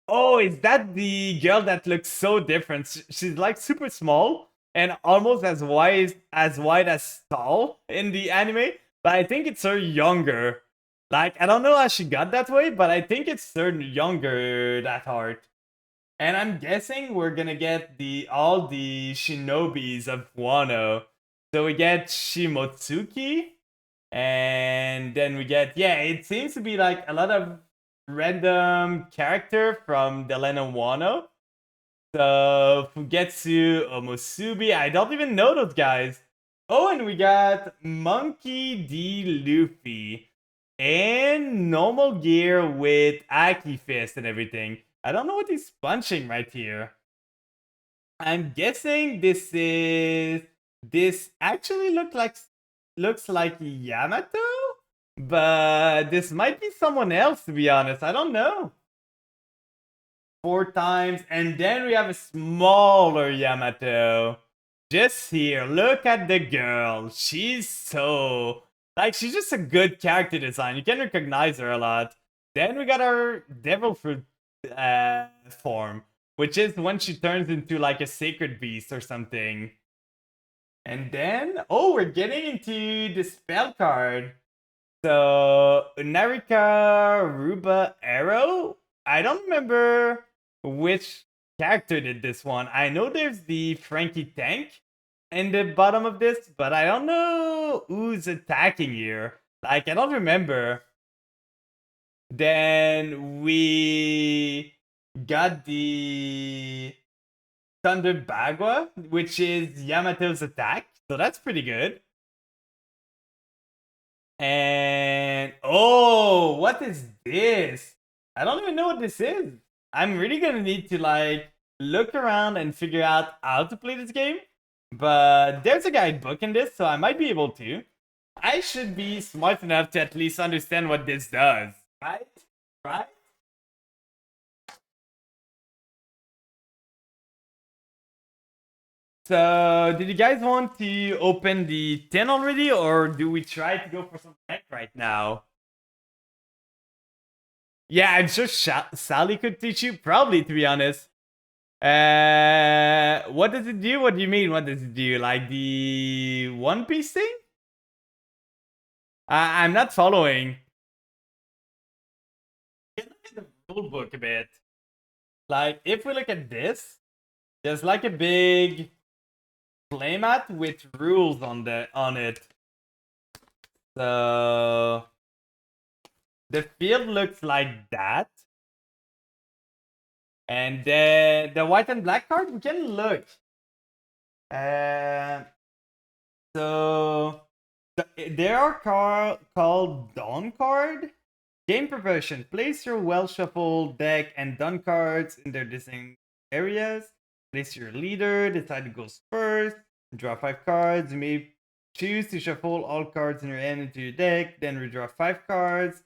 Oh, is that the girl that looks so different? She's like super small and almost as wide as tall in the anime, but I think it's her younger. Like, I don't know how she got that way, but I think it's her younger that heart. And I'm guessing we're gonna get all the shinobis of Wano. So we get Shimotsuki, and then we get, yeah, it seems to be like a lot of random character from the land of Wano. So Fugetsu, Omusubi, I don't even know those guys. Oh, and we got Monkey D. Luffy and normal gear with Aki Fist and everything. I don't know what he's punching right here. I'm guessing this actually looks like Yamato, but this might be someone else, to be honest. I don't know. 4 times, and then we have a smaller Yamato. Just here, look at the girl. She's so like, she's just a good character design. You can recognize her a lot. Then we got our Devil Fruit form, which is when she turns into like a sacred beast or something. And then, oh, we're getting into the spell card. So, Narika Ruba Arrow? I don't remember which character did this one. I know there's the Frankie Tank in the bottom of this, but I don't know who's attacking here. Like, I don't remember. Then we got the Thunder Bagua, which is Yamato's attack. So that's pretty good. And oh, what is this? I don't even know what this is. I'm really gonna need to like look around and figure out how to play this game. But there's a guidebook in this, so I might be able to. I should be smart enough to at least understand what this does. Right? Right? So, did you guys want to open the tin already, or do we try to go for some tech right now? Yeah, I'm sure Sally could teach you, probably, to be honest. What does it do? What do you mean? What does it do? Like the One Piece thing? I'm not following. Look at the rule book a bit. Like, if we look at this, there's like a big playmat with rules on it. So the field looks like that. And the white and black card, we can look. So there are called Dawn card. Game progression. Place your well-shuffled deck and Dawn cards in their designated areas. Place your leader. Decide who goes first. Draw 5 cards. You may choose to shuffle all cards in your hand into your deck. Then redraw 5 cards.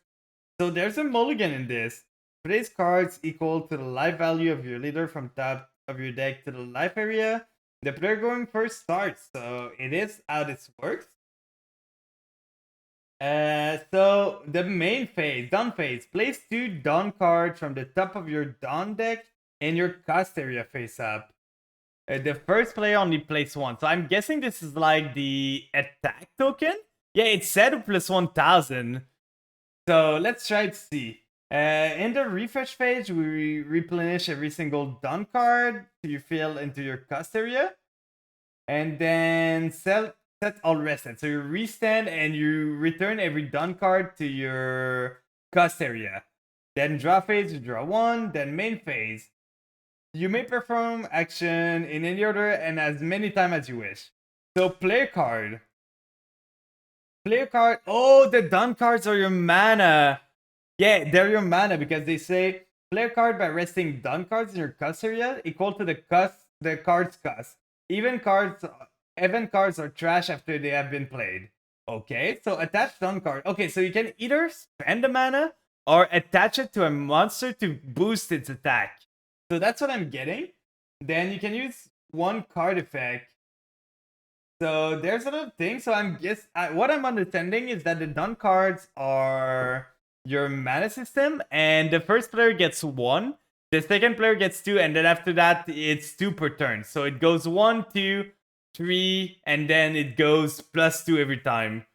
So there's a mulligan in this. Place cards equal to the life value of your leader from top of your deck to the life area. The player going first starts. So it is how this works. So the main phase, Dawn phase, place 2 Dawn cards from the top of your Dawn deck in your cost area face up. The first player only plays 1. So I'm guessing this is like the attack token. Yeah, it's set plus 1000. So let's try to see. In the refresh phase, we replenish every single Dawn card you fill into your cost area. And then set all rested. So you restand and you return every Dawn card to your cost area. Then draw phase, you draw 1. Then main phase. You may perform action in any order and as many times as you wish. So player card. Player card. Oh, the Dawn cards are your mana. Yeah, they're your mana because they say player card by resting Dawn cards in your cost area equal to the card's cost. event cards are trash after they have been played. Okay, so attach stun card. Okay, so you can either spend the mana or attach it to a monster to boost its attack. So that's what I'm getting. Then you can use one card effect. So there's another thing. So what I'm understanding is that the done cards are your mana system, and the first player gets 1, the second player gets 2, and then after that it's 2 per turn. So it goes 1, 2, 3, and then it goes +2 every time.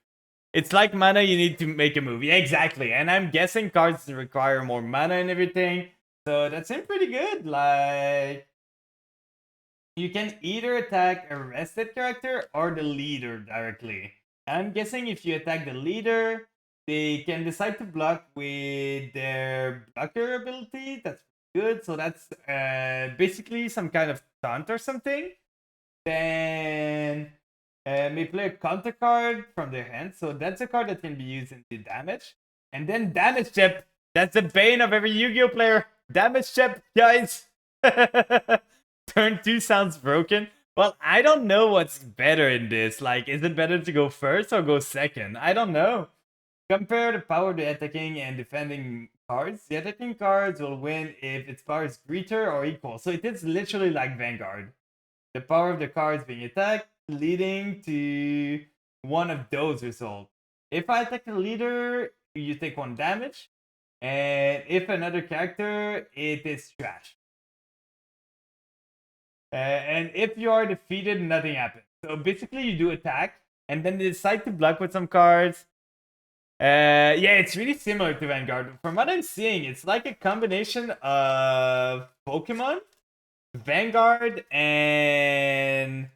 It's like mana you need to make a move. Yeah, exactly. And I'm guessing cards require more mana and everything. So that seems pretty good. Like, you can either attack a rested character or the leader directly. I'm guessing if you attack the leader, they can decide to block with their blocker ability. That's good. So that's basically some kind of taunt or something. Then may play a counter card from their hand. So that's a card that can be used into damage. And then damage chip. That's the bane of every Yu-Gi-Oh player. Damage chip, guys. Turn 2 sounds broken. Well, I don't know what's better in this. Like, is it better to go first or go second? I don't know. Compare the power of the attacking and defending cards. The attacking cards will win if its power is greater or equal. So it is literally like Vanguard. The power of the cards being attacked, leading to one of those results. If I attack the leader, you take 1 damage. And if another character, it is trash. And if you are defeated, nothing happens. So basically, you do attack, and then they decide to block with some cards. Yeah, it's really similar to Vanguard. From what I'm seeing, it's like a combination of Pokemon, Vanguard, and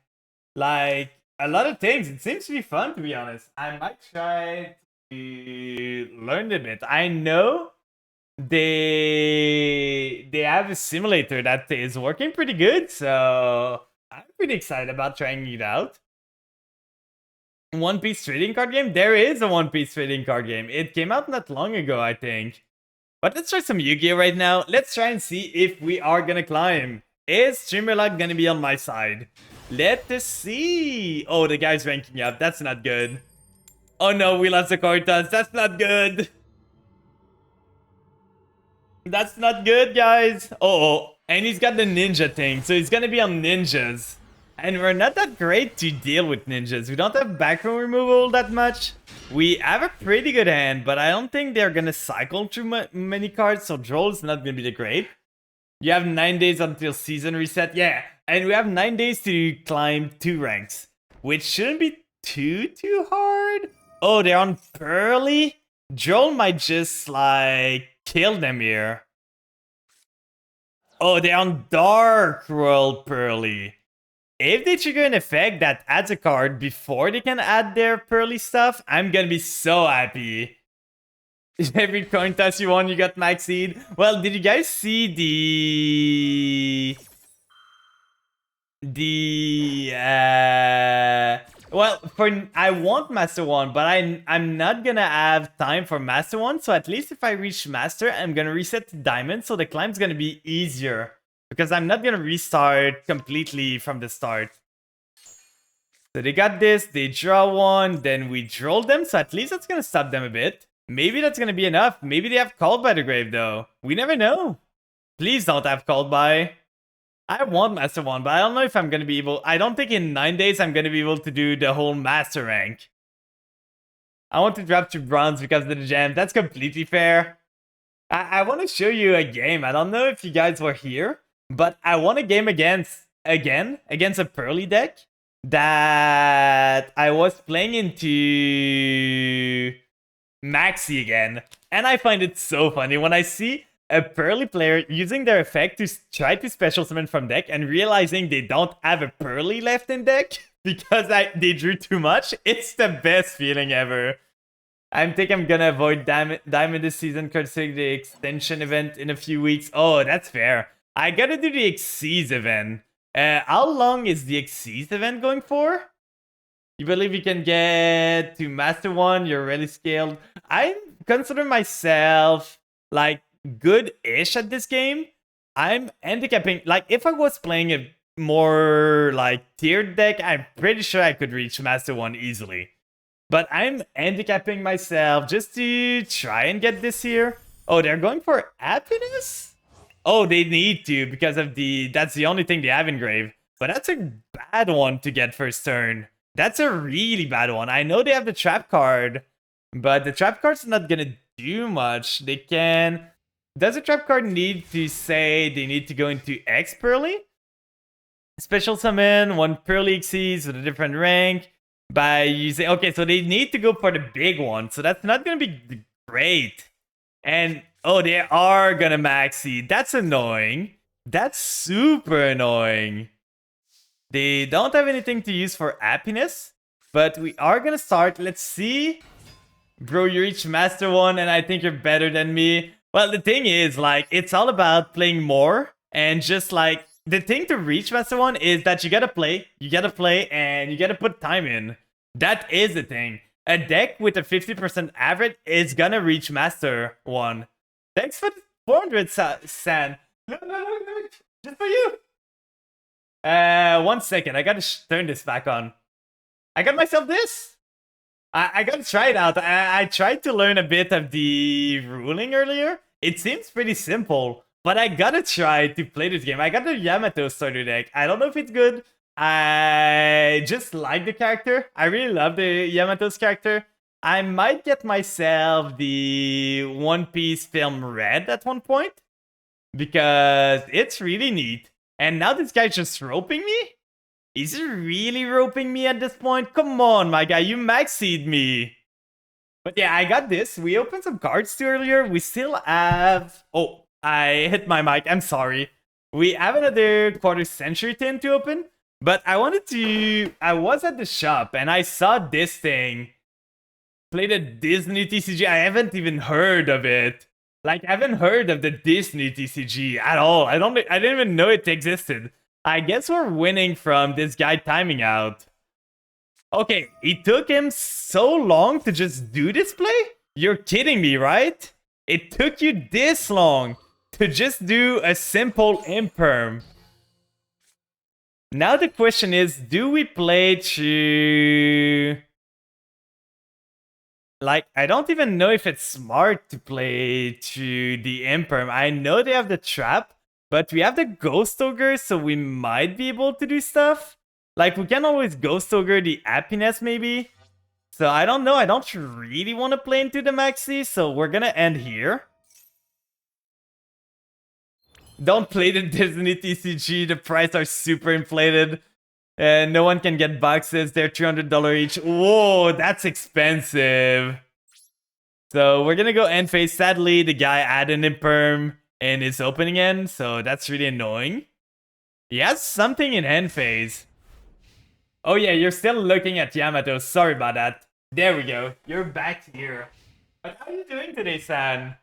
like a lot of things. It seems to be fun, to be honest. I might try to learn a bit. I know they have a simulator that is working pretty good, so I'm pretty excited about trying it out. One Piece trading card game? There is a One Piece trading card game. It came out not long ago, I think. But let's try some Yu-Gi-Oh right now. Let's try and see if we are gonna climb. Is Streamerluck gonna be on my side? Let us see. Oh, the guy's ranking up. That's not good. Oh no, we lost the Cortas. That's not good. That's not good, guys. Oh, and he's got the ninja thing, so he's gonna be on ninjas. And we're not that great to deal with ninjas. We don't have backroom removal that much. We have a pretty good hand, but I don't think they're gonna cycle through many cards, so Droll is not gonna be the great. You have 9 days until season reset. Yeah, and we have 9 days to climb 2 ranks, which shouldn't be too hard. Oh, they're on Pearly? Droll might just, like, kill them here. Oh, they're on Dark Royal Pearly. If they trigger an effect that adds a card before they can add their Pearly stuff, I'm gonna be so happy. Every coin toss you won, you got Max Seed. Well, did you guys see well, I want Master 1, but I'm not gonna have time for Master 1, so at least if I reach Master, I'm gonna reset to Diamond, so the climb's gonna be easier. Because I'm not gonna restart completely from the start. So they got this, they draw 1, then we droll them, so at least that's gonna stop them a bit. Maybe that's gonna be enough. Maybe they have Called by the Grave, though. We never know. Please don't have Called by. I want Master 1, but I don't know if I'm gonna be able... I don't think in 9 days I'm gonna be able to do the whole Master rank. I want to drop to Bronze because of the gem. That's completely fair. I want to show you a game. I don't know if you guys were here, but I won a game against a Pearly deck that I was playing into Maxi again. And I find it so funny when I see a Pearly player using their effect to try to special summon from deck and realizing they don't have a Pearly left in deck because they drew too much. It's the best feeling ever. I think I'm gonna avoid Diamond this season considering the extension event in a few weeks. Oh, that's fair. I gotta do the Xyz event. How long is the Xyz event going for? You believe you can get to Master 1? You're really skilled. I consider myself, like, good-ish at this game. I'm handicapping. Like, if I was playing a more like tiered deck, I'm pretty sure I could reach Master 1 easily. But I'm handicapping myself just to try and get this here. Oh, they're going for happiness? Oh, they need to because of that's the only thing they have engraved. But that's a bad one to get first turn. That's a really bad one. I know they have the trap card, but the trap card's not gonna do much. They can... Does a trap card need to say they need to go into X Pearly? Special summon 1 Pearly Xyz with a different rank by using... Okay, so they need to go for the big one. So that's not gonna be great. And... Oh, they are gonna maxi. That's annoying. That's super annoying. They don't have anything to use for happiness, but we are gonna start. Let's see. Bro, you reached Master 1 and I think you're better than me. Well, the thing is, like, it's all about playing more and just like... The thing to reach Master 1 is that you gotta play, and you gotta put time in. That is the thing. A deck with a 50% average is gonna reach Master 1. Thanks for the 400, San. No, just for you. 1 second. I gotta turn this back on. I got myself this. I gotta try it out. I tried to learn a bit of the ruling earlier. It seems pretty simple, but I gotta try to play this game. I got the Yamato starter deck. I don't know if it's good. I just like the character. I really love the Yamato's character. I might get myself the One Piece film Red at one point, because it's really neat. And now this guy's just roping me? Is he really roping me at this point? Come on, my guy, you maxied me. But yeah, I got this. We opened some cards too earlier. We still have... Oh, I hit my mic. I'm sorry. We have another Quarter Century tin to open. But I wanted to... I was at the shop and I saw this thing. Played a Disney TCG. I haven't even heard of it. Like, I haven't heard of the Disney TCG at all. I didn't even know it existed. I guess we're winning from this guy timing out. Okay, it took him so long to just do this play? You're kidding me, right? It took you this long to just do a simple imperm. Now the question is, do we play to... Like, I don't even know if it's smart to play to the imperm. I know they have the trap, but we have the Ghost Ogre, so we might be able to do stuff. Like, we can always Ghost Ogre the happiness, maybe. So, I don't know. I don't really want to play into the maxi, so we're gonna end here. Don't play the Disney TCG. The prices are super inflated. And no one can get boxes. They're $300 each. Whoa, that's expensive. So we're gonna go end phase. Sadly, the guy added an imperm in his opening end, so that's really annoying. He has something in end phase. Oh yeah, you're still looking at Yamato. Sorry about that. There we go. You're back here. But how are you doing today, San?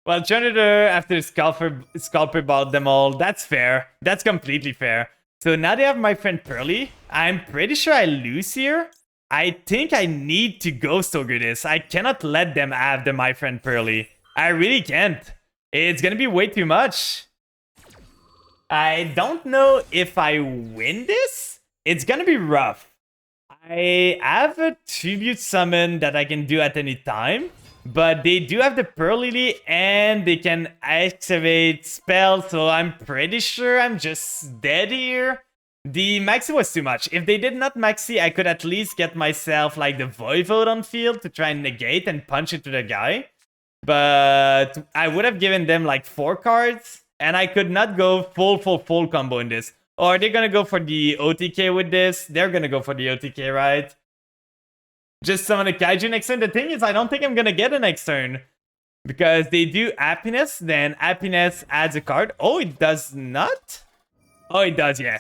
Well, Janitor after Sculptor bought them all. That's fair. That's completely fair. So now they have my friend Pearly. I'm pretty sure I lose here. I think I need to Ghost Ogre this. I cannot let them have the my friend Pearly. I really can't. It's gonna be way too much. I don't know if I win this. It's gonna be rough. I have a tribute summon that I can do at any time. But they do have the Pearly and they can activate spells, so I'm pretty sure I'm just dead here. The maxi was too much. If they did not maxi, I could at least get myself like the Voivode on field to try and negate and punch into the guy. But I would have given them like 4 cards and I could not go full combo in this. Or they're gonna go for the OTK with this. They're gonna go for the OTK, right? Just summon a Kaiju next turn. The thing is, I don't think I'm gonna get a next turn. Because they do Happiness, then Happiness adds a card. Oh, it does not? Oh, it does, yeah.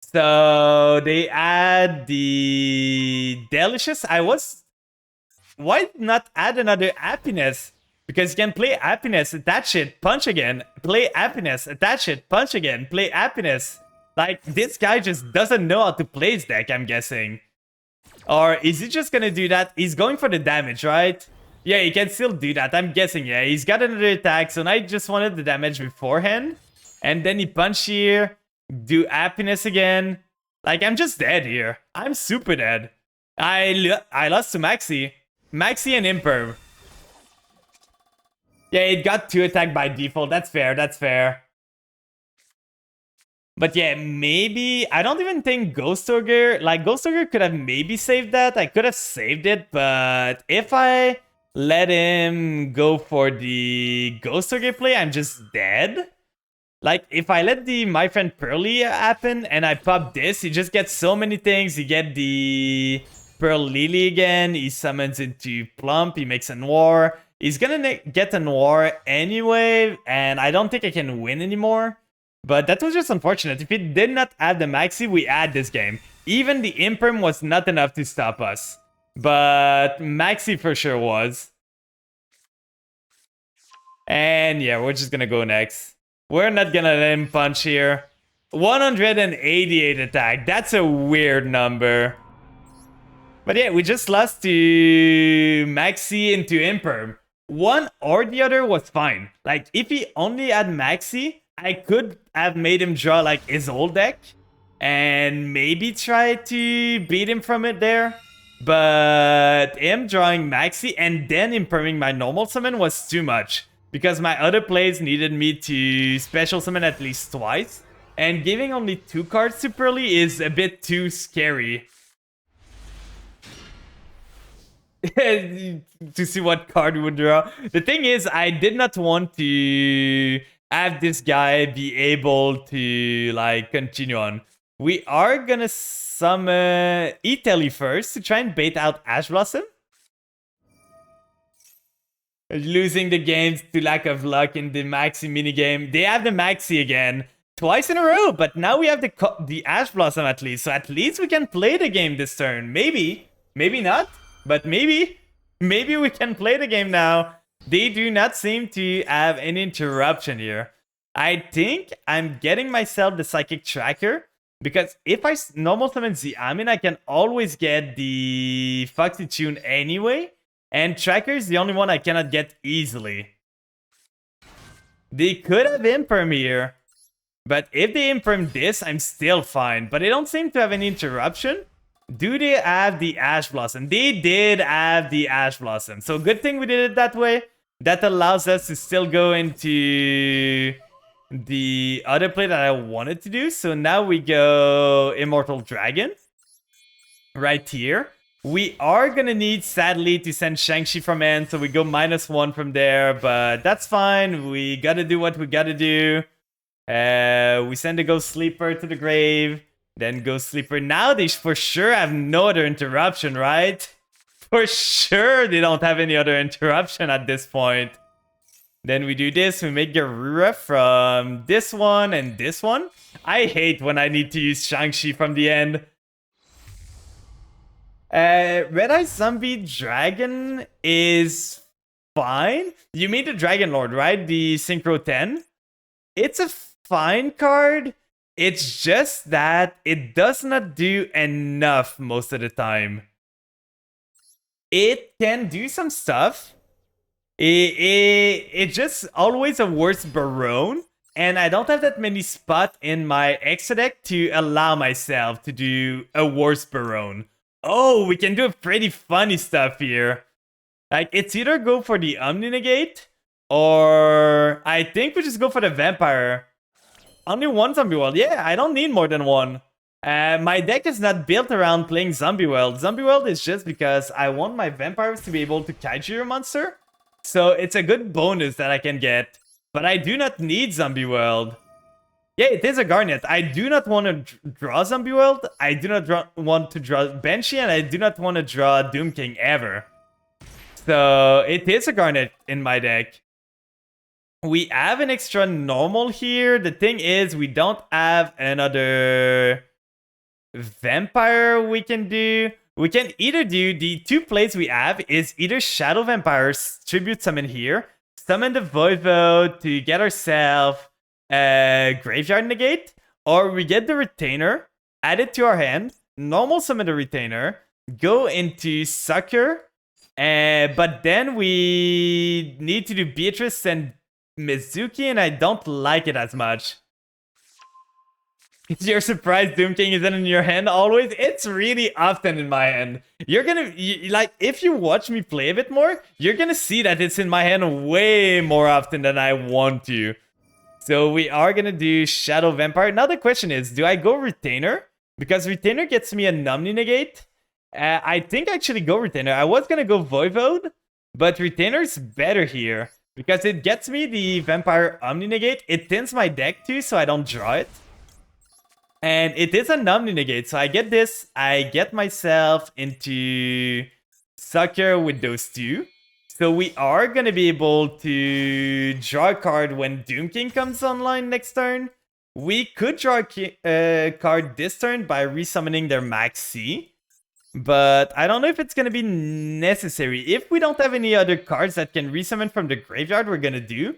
So, they add the Delicious. Why not add another Happiness? Because you can play Happiness, attach it, punch again. Play Happiness, attach it, punch again. Play Happiness. Like, this guy just doesn't know how to play his deck, I'm guessing. Or is he just gonna do that? He's going for the damage, right? Yeah, he can still do that. I'm guessing, yeah. He's got another attack, so I just wanted the damage beforehand. And then he punch here, do happiness again. Like, I'm just dead here. I'm super dead. I lost to Maxi. Maxi and Imperv. Yeah, it got 2 attack by default. That's fair, that's fair. But yeah, maybe... I don't even think Ghost Ogre... Like, Ghost Ogre could have maybe saved that. I could have saved it, but if I let him go for the Ghost Ogre play, I'm just dead. Like, if I let the My Friend Pearly happen and I pop this, he just gets so many things. You get the Pearl Lily again. He summons into Plump. He makes a Noir. He's gonna get a Noir anyway, and I don't think I can win anymore. But that was just unfortunate. If he did not have the Maxi, we had this game. Even the Imperm was not enough to stop us. But Maxi for sure was. And yeah, we're just gonna go next. We're not gonna let him punch here. 188 attack. That's a weird number. But yeah, we just lost to Maxi into Imperm. One or the other was fine. Like, if he only had Maxi, I could have made him draw like his old deck and maybe try to beat him from it there. But him drawing Maxi and then imperming my normal summon was too much, because my other plays needed me to special summon at least twice, and giving only 2 cards to Pearly is a bit too scary. To see what card we would draw. The thing is, I did not want to have this guy be able to like continue on. We are gonna summon Italy first to try and bait out Ash Blossom. Losing the games to lack of luck in the Maxi minigame. They have the Maxi again. Twice in a row, but now we have the Ash Blossom at least. So at least we can play the game this turn. Maybe. Maybe not. But maybe we can play the game now. They do not seem to have any interruption here. I think I'm getting myself the Psychic Tracker, because if I normal summon Xiamin, I can always get the Foxy Tune anyway, and Tracker is the only one I cannot get easily. They could have Imperm here, but if they Imperm this, I'm still fine. But they don't seem to have any interruption. Do they have the Ash Blossom? They did have the Ash Blossom. So good thing we did it that way. That allows us to still go into the other play that I wanted to do. So now we go Immortal Dragon. Right here. We are gonna need, sadly, to send Shang-Chi from end. So we go -1 from there. But that's fine. We gotta do what we gotta do. We send the Ghost Sleeper to the grave. Then Ghost Sleeper. Now they for sure have no other interruption, right? For sure they don't have any other interruption at this point. Then we do this. We make Garura from this one and this one. I hate when I need to use Shang-Chi from the end. Red Eye Zombie Dragon is fine. You mean the Dragon Lord, right? The Synchro 10. It's a fine card. It's just that it does not do enough most of the time. It can do some stuff. It's just always a worse Barone. And I don't have that many spots in my extra deck to allow myself to do a worse Barone. Oh, we can do pretty funny stuff here. Like, it's either go for the Omni Negate, or I think we just go for the Vampire. Only one Zombie World. Yeah, I don't need more than one. My deck is not built around playing Zombie World. Zombie World is just because I want my Vampires to be able to Kaiju your monster. So it's a good bonus that I can get. But I do not need Zombie World. Yeah, it is a Garnet. I do not want to draw Zombie World. I do not want to draw Banshee. And I do not want to draw Doom King ever. So it is a Garnet in my deck. We have an extra normal here. The thing is, we don't have another Vampire we can do. We can either do the 2 plays we have is either Shadow Vampires, Tribute Summon here, summon the Voivode to get ourselves a Graveyard Negate, or we get the Retainer, add it to our hand, normal summon the Retainer, go into Sucker, but then we need to do Beatrice and Mizuki, and I don't like it as much. You're surprised Doom King isn't in your hand always? It's really often in my hand. You're gonna, like, if you watch me play a bit more, you're gonna see that it's in my hand way more often than I want to. So we are gonna do Shadow Vampire. Now the question is, do I go Retainer? Because Retainer gets me a Omni Negate. I think I actually go Retainer. I was gonna go Voivode, but Retainer's better here. Because it gets me the Vampire Omni Negate. It thins my deck too, so I don't draw it. And it is a Omni Negate, so I get this. I get myself into Sucker with those two. So we are going to be able to draw a card when Doom King comes online next turn. We could draw a card this turn by resummoning their Max C. But I don't know if it's going to be necessary. If we don't have any other cards that can resummon from the graveyard, we're going to do.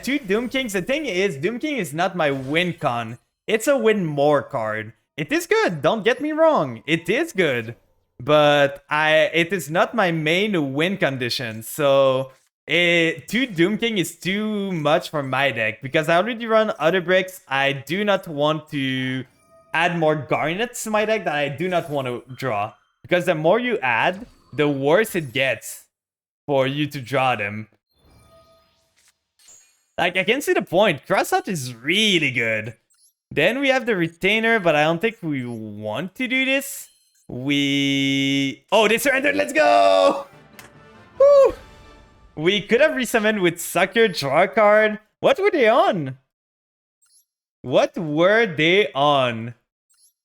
Two Doom Kings. The thing is, Doom King is not my win con. It's a win more card. It is good, don't get me wrong. It is good. But it is not my main win condition. So 2 Doom King is too much for my deck. Because I already run other bricks. I do not want to add more Garnets to my deck that I do not want to draw. Because the more you add, the worse it gets for you to draw them. Like, I can see the point. Crossout is really good. Then we have the Retainer, but I don't think we want to do this. Oh, they surrendered. Let's go! Woo! We could have resummoned with Sucker, draw a card. What were they on? What were they on?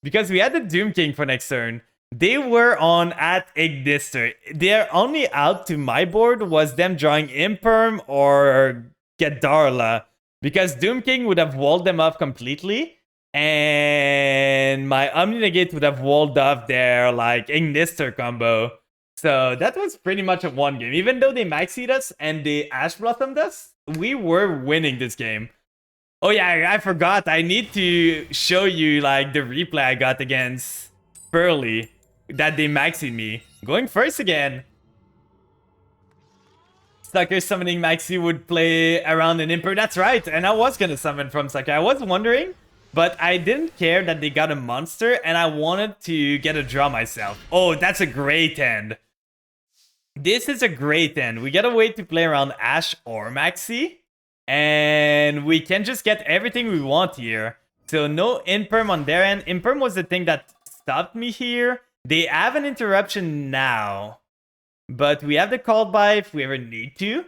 Because we had the Doom King for next turn. They were on at Ignister. Their only out to my board was them drawing Imperm or Gedarla. Because Doom King would have walled them off completely. And my Omni Negate would have walled off their, like, Ignister combo. So that was pretty much a one game. Even though they maxied us and they Ash Blossomed us, we were winning this game. Oh yeah, I forgot. I need to show you, like, the replay I got against Pearly. That they maxied me. Going first again. Sucker summoning Maxi would play around an Imper. That's right. And I was gonna summon from Sucker. I was wondering, but I didn't care that they got a monster, and I wanted to get a draw myself. Oh, that's a great end. This is a great end. We get a way to play around Ash or Maxi, and we can just get everything we want here. So no Imperm on their end. Imperm was the thing that stopped me here. They have an interruption now, but we have the call by if we ever need to.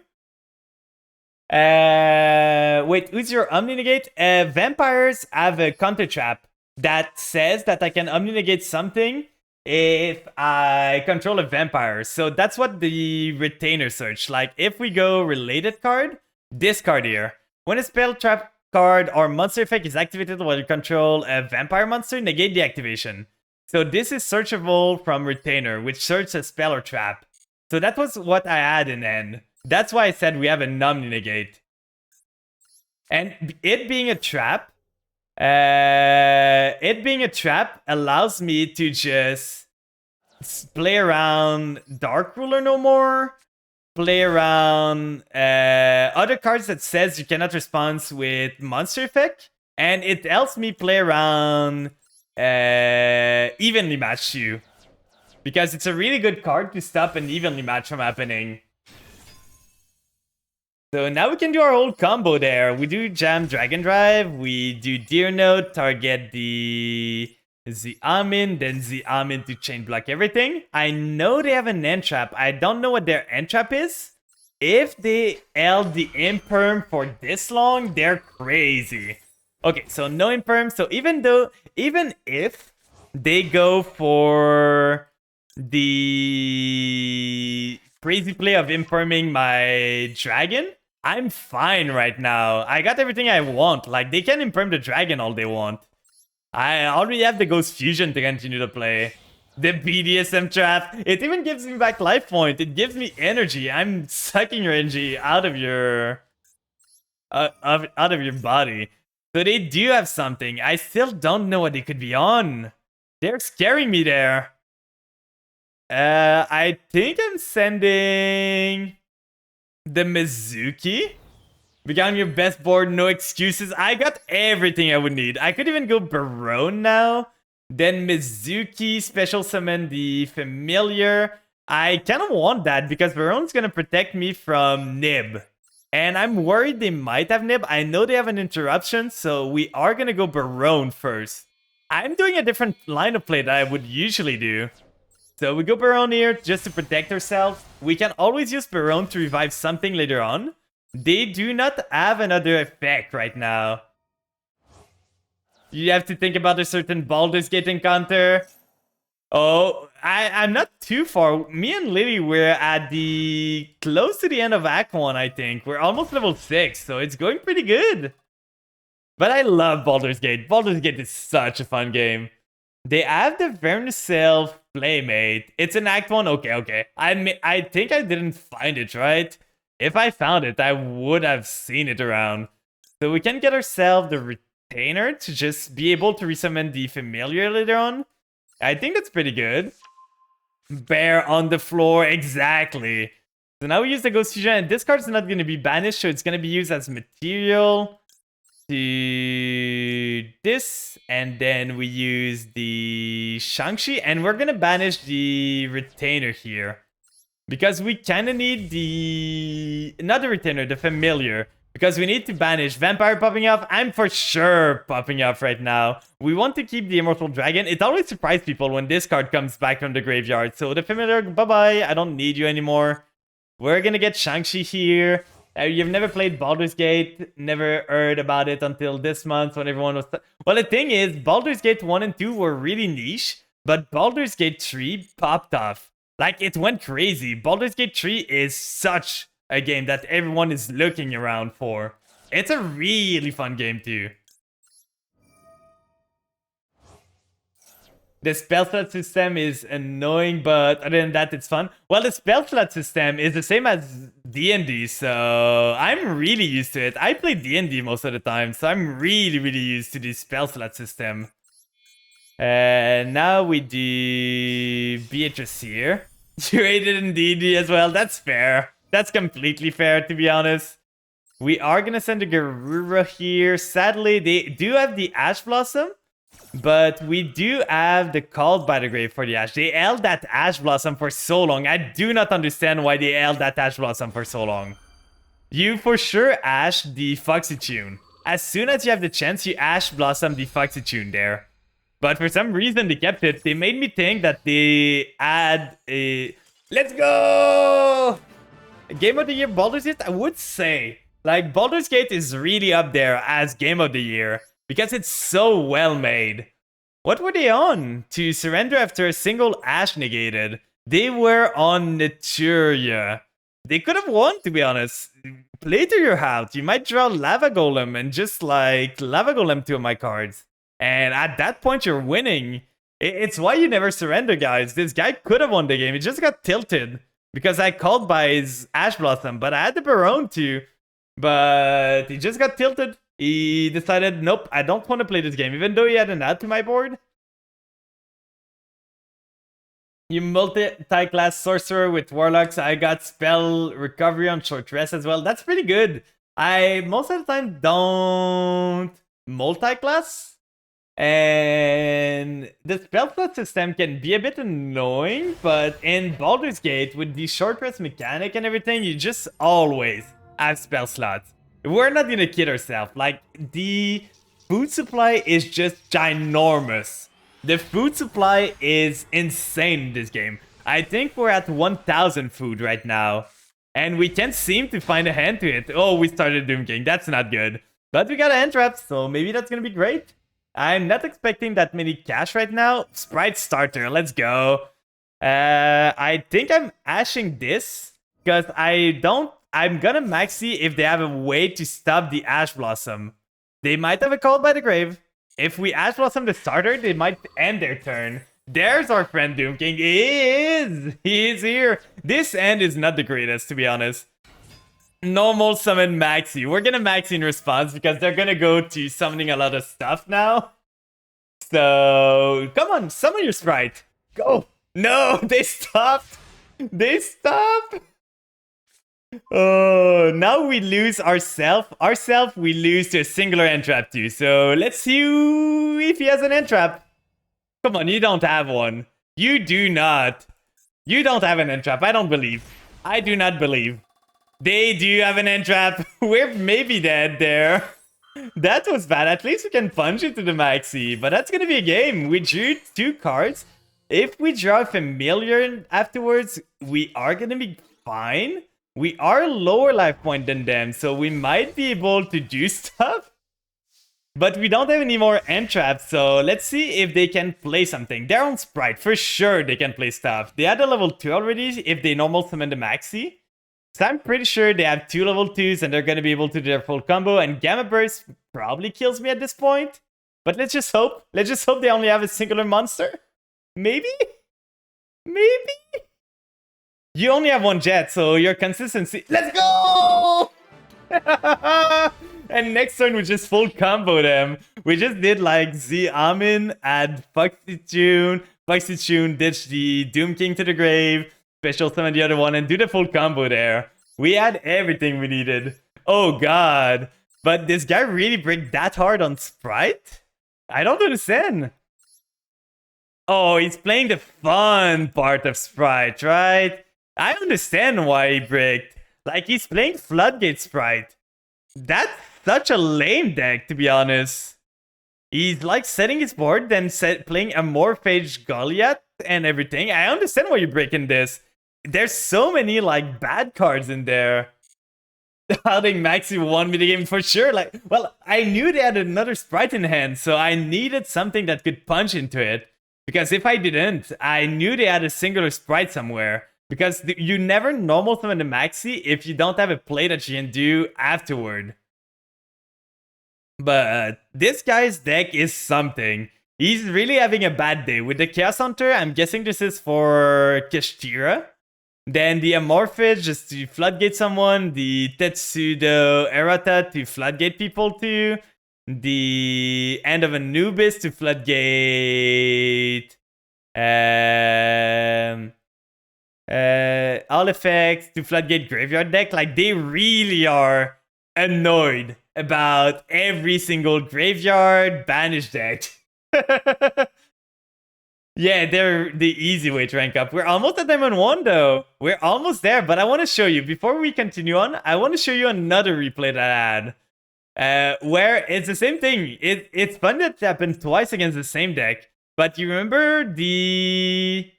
Wait, who's your Omni Negate? Vampires have a counter trap that says that I can Omni Negate something if I control a vampire. So that's what the Retainer search. Like, if we go related card, this card here. When a spell trap card or monster effect is activated while you control a vampire monster, negate the activation. So this is searchable from Retainer, which searches a spell or trap. So that was what I had in end. That's why I said we have a Omni Negate. And it being a trap, allows me to just play around Dark Ruler no more, play around other cards that says you cannot respond with monster effect, and it helps me play around Evenly Match you. Because it's a really good card to stop an Evenly Match from happening. So now we can do our whole combo there. We do Jam Dragon Drive, we do Deer Note, target the Amin, then the Amin to chain block everything. I know they have an end trap. I don't know what their end trap is. If they held the Imperm for this long, they're crazy. Okay, so no Imperm. So even if they go for the crazy play of Imperming my dragon, I'm fine right now. I got everything I want. Like, they can Imperm the dragon all they want. I already have the Ghost Fusion to continue to play. The BDSM trap. It even gives me back life point. It gives me energy. I'm sucking your energy out of your body. So they do have something. I still don't know what they could be on. They're scaring me there. I think I'm sending the Mizuki, Become your best board, no excuses. I got everything I would need. I could even go Barone now. Then Mizuki, special summon the Familiar. I kind of want that because Barone's going to protect me from Nib. And I'm worried they might have Nib. I know they have an interruption, so we are going to go Barone first. I'm doing a different line of play that I would usually do. So we go Barone here just to protect ourselves. We can always use Barone to revive something later on. They do not have another effect right now. You have to think about a certain Baldur's Gate encounter. Oh, I'm not too far. Me and Lily, we're at the close to the end of Act 1, I think. We're almost level 6, so it's going pretty good. But I love Baldur's Gate. Baldur's Gate is such a fun game. They have the Vermicell Playmate. It's in Act 1. Okay. I think I didn't find it, right? If I found it, I would have seen it around. So we can get ourselves the Retainer to just be able to resummon the Familiar later on. I think that's pretty good. Bear on the floor, exactly. So now we use the Ghost Fusion, and this card's not going to be banished, so it's going to be used as material to this, and then we use the Shang-Chi, and we're going to banish the Retainer here. Because we kind of need not the Retainer, the Familiar. Because we need to banish Vampire popping up. I'm for sure popping up right now. We want to keep the Immortal Dragon. It always surprises people when this card comes back from the graveyard. So the Familiar, bye-bye. I don't need you anymore. We're gonna get Shang-Chi here. You've never played Baldur's Gate. Never heard about it until this month when everyone was... Well, the thing is, Baldur's Gate 1 and 2 were really niche. But Baldur's Gate 3 popped off. Like, it went crazy. Baldur's Gate 3 is such a game that everyone is looking around for. It's a really fun game too. The spell slot system is annoying, but other than that, it's fun. Well, the spell slot system is the same as D&D, so I'm really used to it. I play D&D most of the time, so I'm really used to the spell slot system. Now we do Beatrice here. You rated in D&D as well, that's fair. That's completely fair, to be honest. We are going to send a Garura here. Sadly, they do have the Ash Blossom, but we do have the Called by the Grave for the Ash. They held that Ash Blossom for so long. I do not understand why they held that Ash Blossom for so long. You for sure Ash the Foxy Tune. As soon as you have the chance, you Ash Blossom the Foxy Tune there. But for some reason, they kept it. They made me think that they had a... Let's go! Game of the Year Baldur's Gate, I would say. Like, Baldur's Gate is really up there as Game of the Year. Because it's so well made. What were they on? To surrender after a single Ash negated. They were on Naturia. They could have won, to be honest. Play to your house. You might draw Lava Golem and just, like, Lava Golem 2 of my cards. And at that point, you're winning. It's why you never surrender, guys. This guy could have won the game. He just got tilted. Because I called by his Ash Blossom, but I had the Barone too. But he just got tilted. He decided, nope, I don't want to play this game, even though he had an add to my board. You multi-class sorcerer with warlocks. I got spell recovery on short rest as well. That's pretty good. I most of the time don't multi-class. And the spell slot system can be a bit annoying, but in Baldur's Gate, with the short rest mechanic and everything, you just always have spell slots. We're not gonna kid ourselves. Like, the food supply is just ginormous. The food supply is insane in this game. I think we're at 1,000 food right now. And we can't seem to find a hand to it. Oh, we started Doom King. That's not good. But we got a hand trap, so maybe that's gonna be great. I'm not expecting that many cash right now. Sprite starter, let's go. I think I'm ashing this because I'm gonna maxi if they have a way to stop the Ash Blossom. They might have a Call by the Grave. If we Ash Blossom the starter, they might end their turn. There's our friend Doom King. He is here. This end is not the greatest, to be honest. Normal summon maxi. We're gonna maxi in response because they're gonna go to summoning a lot of stuff now. So, come on, summon your sprite. Go. No, they stopped. They stopped. Oh, now we lose ourself. Ourself, we lose to a singular entrap too. So let's see if he has an entrap. Come on, you don't have one. You do not. You don't have an entrap. I don't believe. I do not believe. They do have an entrap. We're maybe dead there. That was bad. At least we can punch into the maxi. But that's gonna be a game. We drew 2 cards. If we draw a familiar afterwards, we are gonna be fine. We are lower life point than them, so we might be able to do stuff. But we don't have any more entraps, so let's see if they can play something. They're on Sprite, for sure they can play stuff. They had a level 2 already if they normal summon the maxi. So I'm pretty sure they have 2 level 2s and they're gonna be able to do their full combo, and Gamma Burst probably kills me at this point. But let's just hope. Let's just hope they only have a singular monster. Maybe? Maybe? You only have 1 jet, so your consistency... Let's go! And next turn we just full combo them. We just did like Z Amin, add Foxy Tune ditch the Doom King to the grave, special summon the other one, and do the full combo there. We had everything we needed. Oh god. But this guy really break that hard on Sprite? I don't understand. Oh, he's playing the fun part of Sprite, right? I understand why he bricked. Like, he's playing Floodgate Sprite. That's such a lame deck, to be honest. He's like setting his board, then playing Amorphage Goliath and everything. I understand why you're breaking this. There's so many like bad cards in there. I think Maxi won me the game for sure. Like, well, I knew they had another Sprite in hand, so I needed something that could punch into it. Because if I didn't, I knew they had a singular Sprite somewhere. Because you never normal summon the Maxi if you don't have a play that you can do afterward. But this guy's deck is something. He's really having a bad day. With the Chaos Hunter, I'm guessing this is for Kashtira. Then the Amorphage just to floodgate someone. The Tetsudo Errata to floodgate people too. The End of Anubis to floodgate... all effects to floodgate graveyard deck. Like, they really are annoyed about every single graveyard banish deck. Yeah, they're the easy way to rank up. We're almost at Diamond 1 though. We're almost there, but I want to show you, before we continue on, I want to show you another replay that I had. Where it's the same thing. It's fun that it happened twice against the same deck. But you remember the...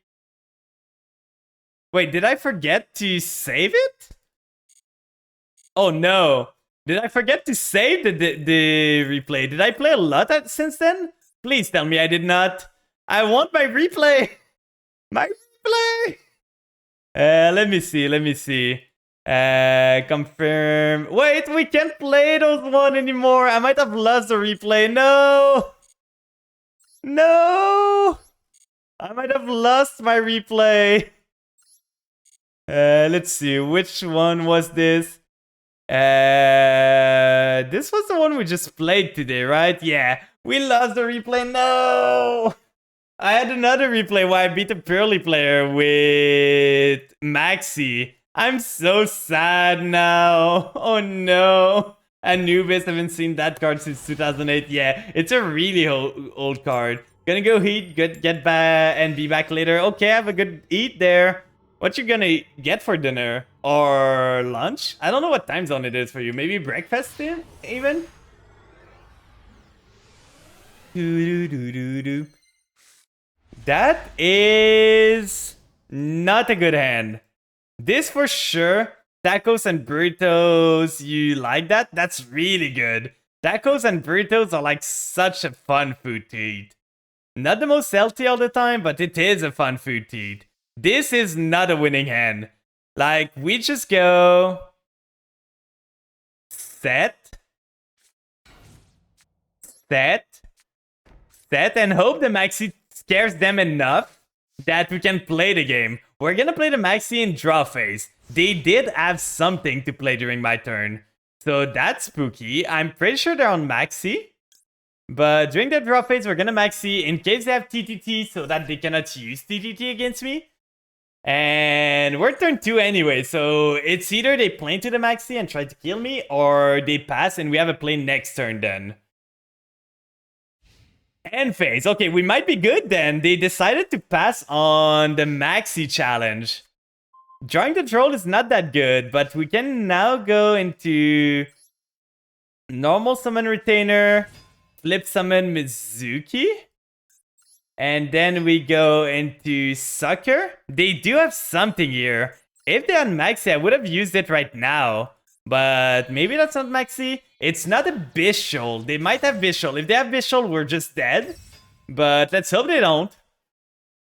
Wait, did I forget to save it? Oh no. Did I forget to save the replay? Did I play a lot since then? Please tell me I did not. I want my replay. My replay. Let me see. Confirm. Wait, we can't play those one anymore. I might have lost the replay. No. No. I might have lost my replay. Let's see. Which one was this? This was the one we just played today, right? Yeah. We lost the replay. No. I had another replay where I beat a Pearly player with Maxi. I'm so sad now. Oh no. Anubis, haven't seen that card since 2008. Yeah, it's a really old card. Gonna go eat, get back and be back later. Okay, have a good eat there. What you gonna get for dinner? Or lunch? I don't know what time zone it is for you. Maybe breakfast even? That is not a good hand. This for sure. Tacos and burritos, you like that? That's really good. Tacos and burritos are like such a fun food to eat. Not the most healthy all the time, but it is a fun food to eat. This is not a winning hand. Like, we just go... Set, and hope the Maxi scares them enough that we can play the game. We're gonna play the Maxi in draw phase. They did have something to play during my turn. So that's spooky. I'm pretty sure they're on Maxi. But during the draw phase, we're gonna Maxi in case they have TTT so that they cannot use TTT against me. And we're turn 2 anyway, so it's either they play into the Maxi and try to kill me, or they pass and we have a play next turn then. End phase. Okay, we might be good then. They decided to pass on the Maxi challenge. Drawing the troll is not that good, but we can now go into normal summon Retainer, flip summon Mizuki, and then we go into Sucker. They do have something here. If they had Maxi, I would have used it right now. But maybe that's not Maxi. It's not a Bishul. They might have Bishul. If they have Bishul, we're just dead. But let's hope they don't.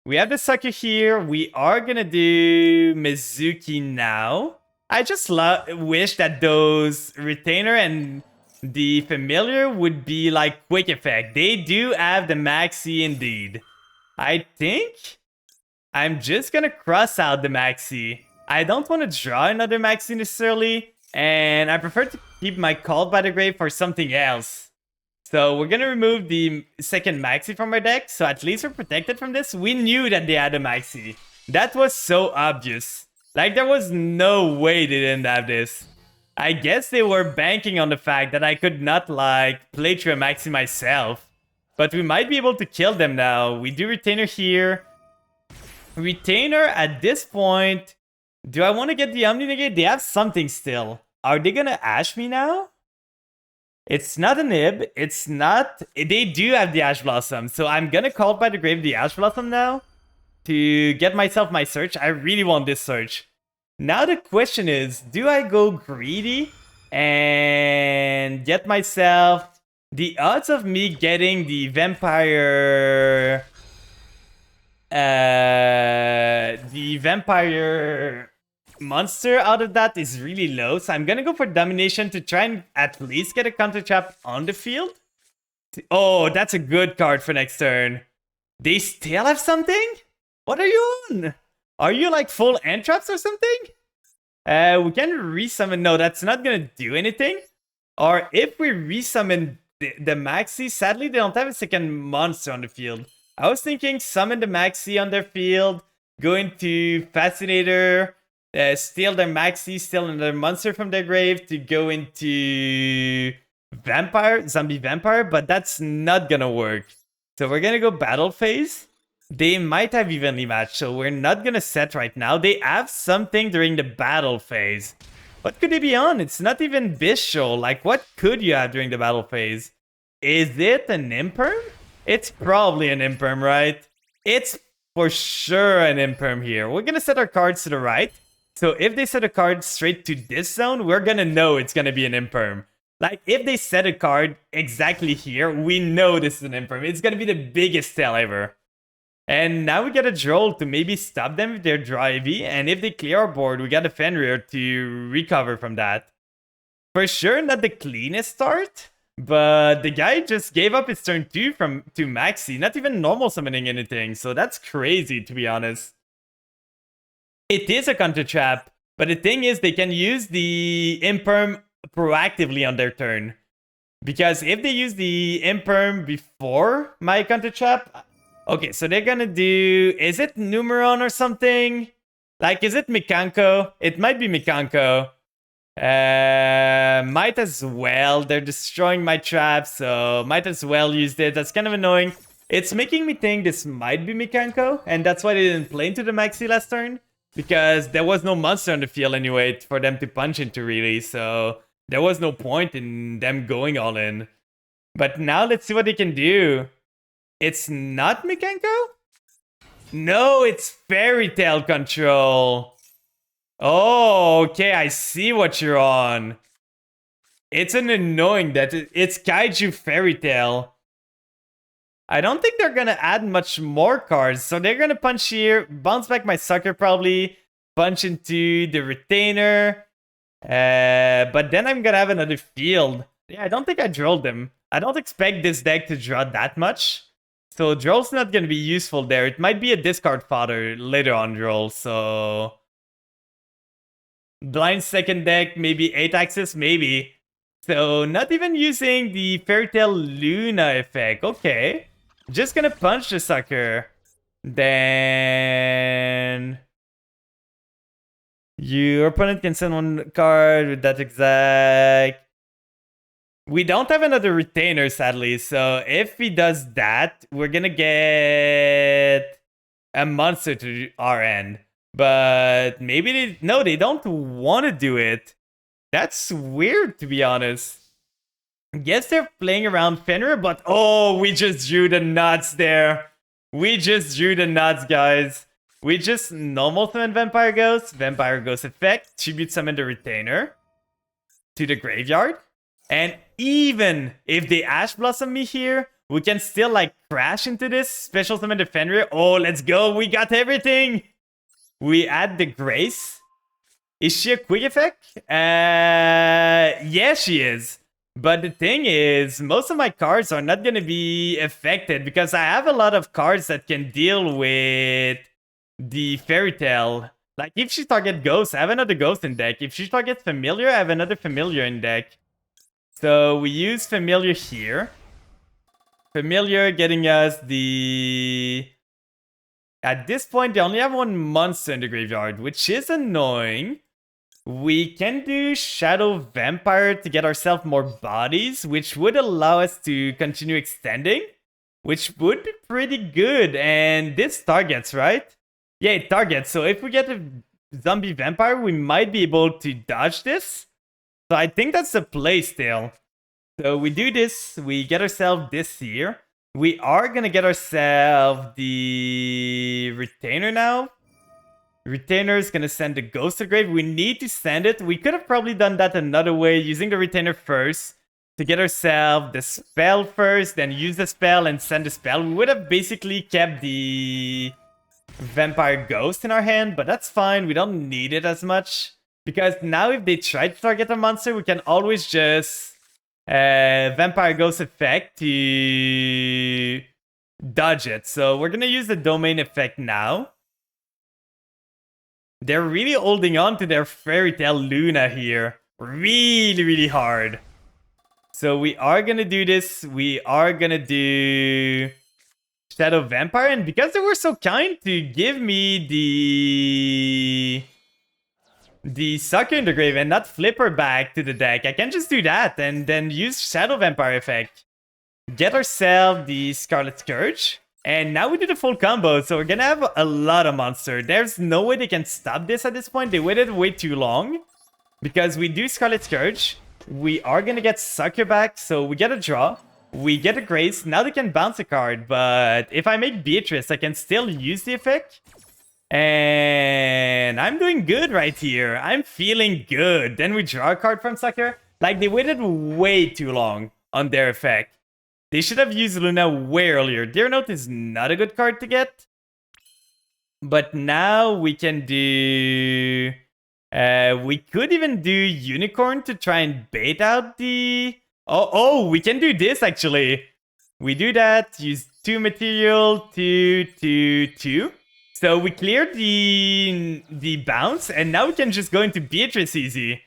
We have the Sucker here. We are gonna do Mizuki now. I just wish that those Retainer and the Familiar would be like quick effect. They do have the Maxi indeed. I think I'm just gonna cross out the Maxi. I don't want to draw another Maxi necessarily, and I prefer to keep my Called by the Grave for something else. So we're gonna remove the second Maxi from our deck, so at least we're protected from this. We knew that they had a Maxi. That was so obvious. Like, there was no way they didn't have this. I guess they were banking on the fact that I could not, like, play through a Maxi myself. But we might be able to kill them now. We do Retainer here. Retainer at this point. Do I want to get the Omni Negate? They have something still. Are they gonna Ash me now? It's not a nib. It's not. They do have the Ash Blossom. So I'm gonna call by the grave the Ash Blossom now to get myself my search. I really want this search. Now the question is, do I go greedy and get myself... The odds of me getting the vampire... the vampire monster out of that is really low. So I'm gonna go for Domination to try and at least get a counter trap on the field. Oh, that's a good card for next turn. They still have something? What are you on? Are you like full end traps or something? We can resummon. No, that's not gonna do anything. Or if we resummon the Maxi, sadly they don't have a second monster on the field. I was thinking summon the Maxi on their field, go into Fascinator, steal their Maxi, steal another monster from their grave to go into Zombie Vampire, but that's not gonna work. So we're gonna go battle phase. They might have evenly matched, so we're not gonna set right now. They have something during the battle phase. What could they be on? It's not even Bishul. Like, what could you have during the battle phase? Is it an Imperm? It's probably an Imperm, right? It's for sure an Imperm here. We're gonna set our cards to the right. So if they set a card straight to this zone, we're gonna know it's gonna be an Imperm. Like, if they set a card exactly here, we know this is an Imperm. It's gonna be the biggest tell ever. And now we get a Droll to maybe stop them if they're draw heavy. And if they clear our board, we got a Fenrir to recover from that. For sure, not the cleanest start. But the guy just gave up his turn 2 to Maxi. Not even normal summoning anything. So that's crazy, to be honest. It is a counter trap. But the thing is, they can use the Imperm proactively on their turn. Because if they use the Imperm before my counter trap... Okay, so they're gonna do... Is it Numeron or something? Like, is it Mikanko? It might be Mikanko. Might as well. They're destroying my trap, so might as well use it. That's kind of annoying. It's making me think this might be Mikanko, and that's why they didn't play into the Maxi last turn. Because there was no monster on the field anyway for them to punch into, really. So there was no point in them going all in. But now let's see what they can do. It's not Mikanko? No, it's Fairy Tail control. Oh, okay, I see what you're on. It's an annoying that it's Kaiju Fairy Tail. I don't think they're gonna add much more cards. So they're gonna punch here, bounce back my Sucker probably, punch into the Retainer. But then I'm gonna have another field. Yeah, I don't think I drilled them. I don't expect this deck to draw that much. So Droll's not going to be useful there. It might be a discard fodder later on Droll, so... Blind second deck, maybe 8 axis, maybe. So not even using the Fairy Tail Luna effect. Okay. Just gonna punch the Sucker. Then... Your opponent can send one card with that exact. We don't have another retainer, sadly. So if he does that, we're gonna get a monster to our end. But maybe they don't want to do it. That's weird, to be honest. Guess they're playing around Fenrir, but oh, we just drew the nuts there. We just drew the nuts, guys. We just normal summon Vampire Ghost effect, tribute summon the retainer to the graveyard. And even if they Ash Blossom me here, we can still like crash into this special summon the Fenrir. Oh, let's go. We got everything. We add the Grace. Is she a quick effect? Yeah, she is. But the thing is, most of my cards are not going to be affected because I have a lot of cards that can deal with the Fairy Tale. Like, if she target Ghost, I have another Ghost in deck. If she targets Familiar, I have another Familiar in deck. So we use Familiar here. Familiar getting us the... At this point, they only have one monster in the graveyard, which is annoying. We can do Shadow Vampire to get ourselves more bodies, which would allow us to continue extending, which would be pretty good. And this targets, right? Yeah, it targets. So if we get a zombie vampire, we might be able to dodge this. So I think that's the play still. So we do this, we get ourselves this here. We are gonna get ourselves the retainer now. Retainer is gonna send the ghost to grave. We need to send it. We could have probably done that another way, using the retainer first to get ourselves the spell first, then use the spell and send the spell. We would have basically kept the vampire ghost in our hand, but that's fine. We don't need it as much because now if they try to target a monster, we can always just vampire ghost effect to dodge it. So we're gonna use the domain effect now. They're really holding on to their Fairy Tale Luna here. Really hard. So we are gonna do this. We are gonna do Shadow Vampire. And because they were so kind to give me the Sucker in the Grave and not flip her back to the deck, I can just do that and then use Shadow Vampire effect. Get ourselves the Scarlet Scourge. And now we do the full combo, so we're gonna have a lot of monster. There's no way they can stop this at this point. They waited way too long. Because we do Scarlet Scourge. We are gonna get Sucker back, so we get a draw. We get a Grace. Now they can bounce a card, but if I make Beatrice, I can still use the effect. And I'm doing good right here. I'm feeling good. Then we draw a card from Sucker. Like, they waited way too long on their effect. They should have used Luna way earlier. Dear Note is not a good card to get. But now we can do... we could even do Unicorn to try and bait out the... Oh, we can do this actually. We do that, use 2 material, 2. So we cleared the bounce, and now we can just go into Beatrice easy.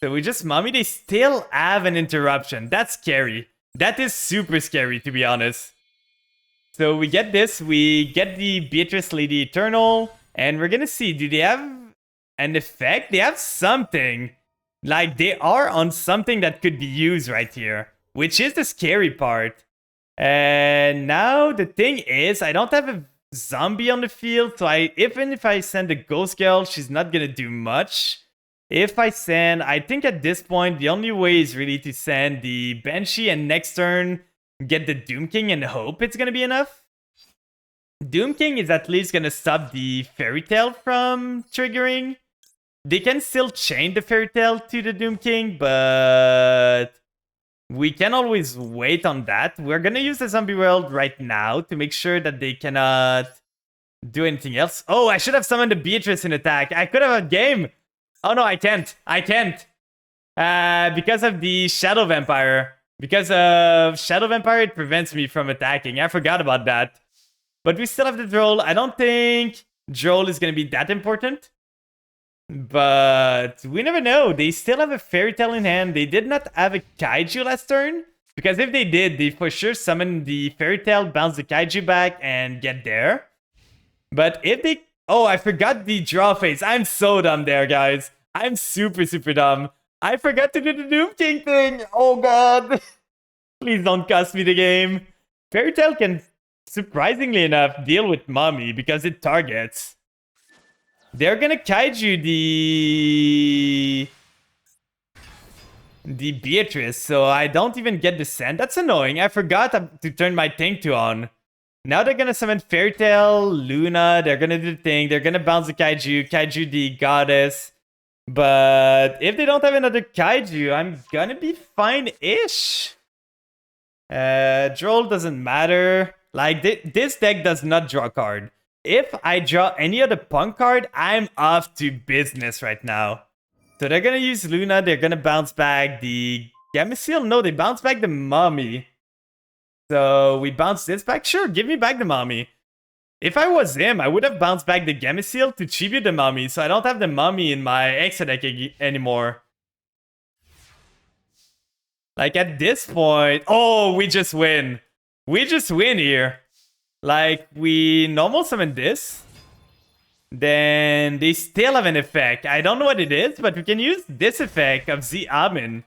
So we just Mummy, they still have an interruption. That's scary. That is super scary, to be honest. So we get this, we get the Beatrice Lady Eternal, and we're gonna see, do they have an effect? They have something. Like, they are on something that could be used right here, which is the scary part. And now the thing is, I don't have a zombie on the field, so even if I send a Ghost Girl, she's not gonna do much. If I send, I think at this point, the only way is really to send the Banshee and next turn get the Doom King and hope it's gonna be enough. Doom King is at least gonna stop the Fairy Tale from triggering. They can still chain the Fairy Tale to the Doom King, but we can always wait on that. We're gonna use the Zombie World right now to make sure that they cannot do anything else. Oh, I should have summoned the Beatrice in attack. I could have a game. Oh no, I can't. Because of the Shadow Vampire. Because of Shadow Vampire, it prevents me from attacking. I forgot about that. But we still have the Droll. I don't think Droll is going to be that important. But we never know. They still have a Fairy Tale in hand. They did not have a Kaiju last turn. Because if they did, they for sure summon the Fairy Tale, bounce the Kaiju back, and get there. But if they Oh, I forgot the draw phase. I'm so dumb there, guys. I'm super, super dumb. I forgot to do the Doom King thing. Oh, God. Please don't cost me the game. Fairy Tail can, surprisingly enough, deal with Mommy because it targets. They're gonna kaiju the Beatrice, so I don't even get the send. That's annoying. I forgot to turn my thing to on. Now they're gonna summon Fairy Tail, Luna. They're gonna do the thing. They're gonna bounce the kaiju the goddess. But if they don't have another kaiju, I'm gonna be fine-ish. Droll doesn't matter. Like, this deck does not draw a card. If I draw any other punk card, I'm off to business right now. So they're gonna use Luna, they're gonna bounce back the Gameciel? No, they bounce back the Mommy. So we bounce this back? Sure, give me back the Mommy. If I was him, I would have bounced back the Gameciel to tribute the Mommy, so I don't have the Mommy in my extra deck anymore. Like, at this point... Oh, we just win. We just win here. Like, we normal summon this. Then they still have an effect. I don't know what it is, but we can use this effect of Z Amin.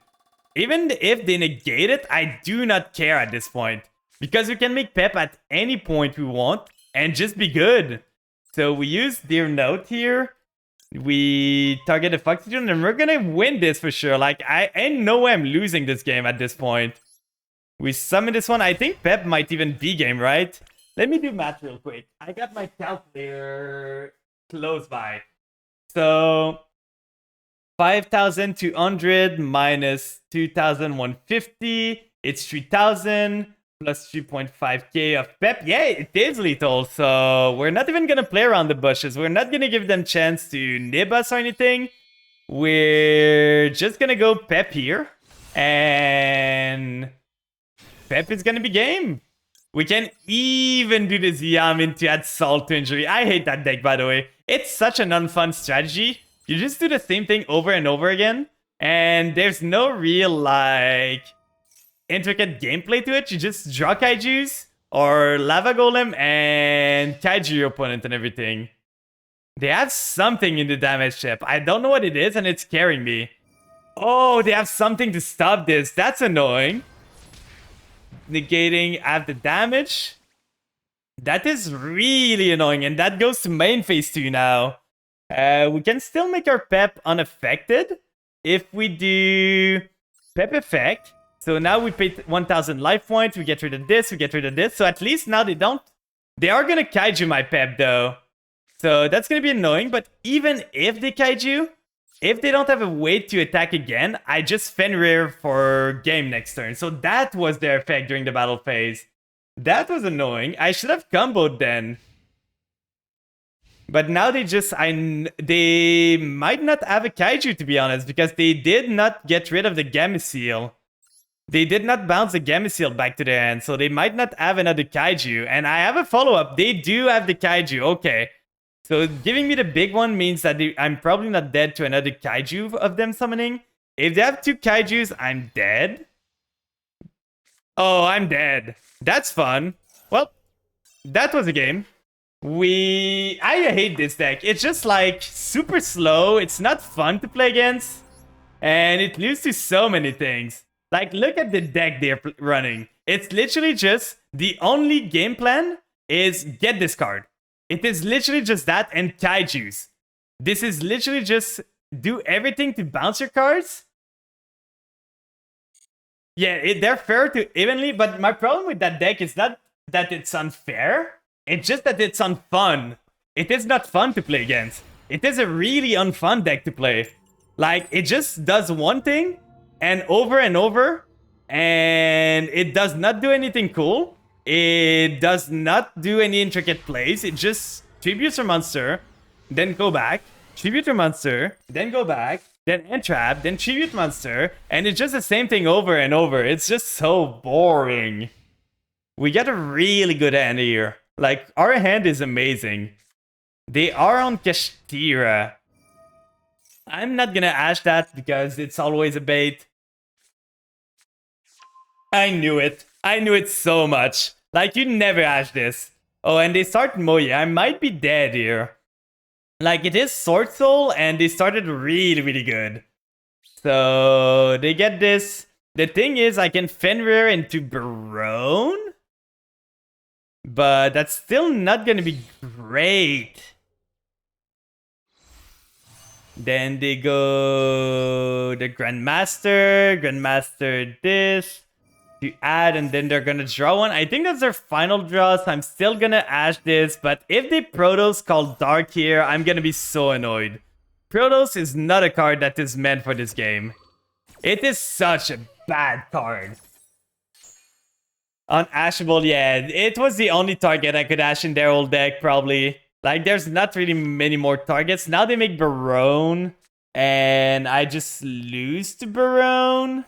Even if they negate it, I do not care at this point. Because we can make Pep at any point we want and just be good. So we use Dear Note here. We target the Foxygen and we're gonna win this for sure. Like, I ain't no way I'm losing this game at this point. We summon this one. I think Pep might even be game, right? Let me do math real quick. I got my calculator close by. So 5,200 minus 2,150. It's 3,000 plus 3.5k of Pep. Yeah, it is lethal. So we're not even gonna play around the bushes. We're not gonna give them chance to nib us or anything. We're just gonna go Pep here. And Pep is gonna be game. We can even do the Ziamin to add salt to injury. I hate that deck, by the way. It's such an unfun strategy. You just do the same thing over and over again. And there's no real, like, intricate gameplay to it. You just draw kaijus or lava golem and kaiju your opponent and everything. They have something in the damage chip. I don't know what it is and it's scaring me. Oh, they have something to stop this. That's annoying. Negating at the damage. That is really annoying, and that goes to main phase 2 now. We can still make our Pep unaffected if we do Pep effect. So now we pay 1,000 life points, we get rid of this, we get rid of this. So at least now they don't... They are gonna kaiju my Pep though. So that's gonna be annoying, but even if they kaiju, if they don't have a way to attack again, I just Fenrir for game next turn. So that was their effect during the battle phase. That was annoying. I should have comboed then. But now they just... they might not have a kaiju, to be honest, because they did not get rid of the Gameciel. They did not bounce the Gameciel back to their hand, so they might not have another kaiju. And I have a follow-up. They do have the kaiju. Okay. So giving me the big one means that I'm probably not dead to another kaiju of them summoning. If they have 2 kaijus, I'm dead. Oh, I'm dead. That's fun. Well, that was a game. I hate this deck. It's just like super slow. It's not fun to play against. And it leads to so many things. Like, look at the deck they're running. It's literally just the only game plan is get this card. It is literally just that and kaijus. This is literally just do everything to bounce your cards. Yeah, they're fair to evenly, but my problem with that deck is not that it's unfair. It's just that it's unfun. It is not fun to play against. It is a really unfun deck to play. Like, it just does one thing and over, and it does not do anything cool. It does not do any intricate plays. It just tributes your monster, then go back, tribute your monster, then go back, then entrap, then tribute monster, and it's just the same thing over and over. It's just so boring. We got a really good hand here. Like, our hand is amazing. They are on Kashtira. I'm not gonna ash that because it's always a bait. I knew it. I knew it so much. Like, you never ash this. Oh, and they start Moya. I might be dead here. Like, it is Sword Soul, and they started really, really good. So, they get this. The thing is, I can Fenrir into Barone, but that's still not gonna be great. Then they go the Grandmaster this to add, and then they're gonna draw one. I think that's their final draw, so I'm still gonna Ash this, but if they Protos call Dark here, I'm gonna be so annoyed. Protos is not a card that is meant for this game. It is such a bad card. Unashable, yeah, it was the only target I could Ash in their old deck, probably. Like, there's not really many more targets. Now they make Barone, and I just lose to Barone.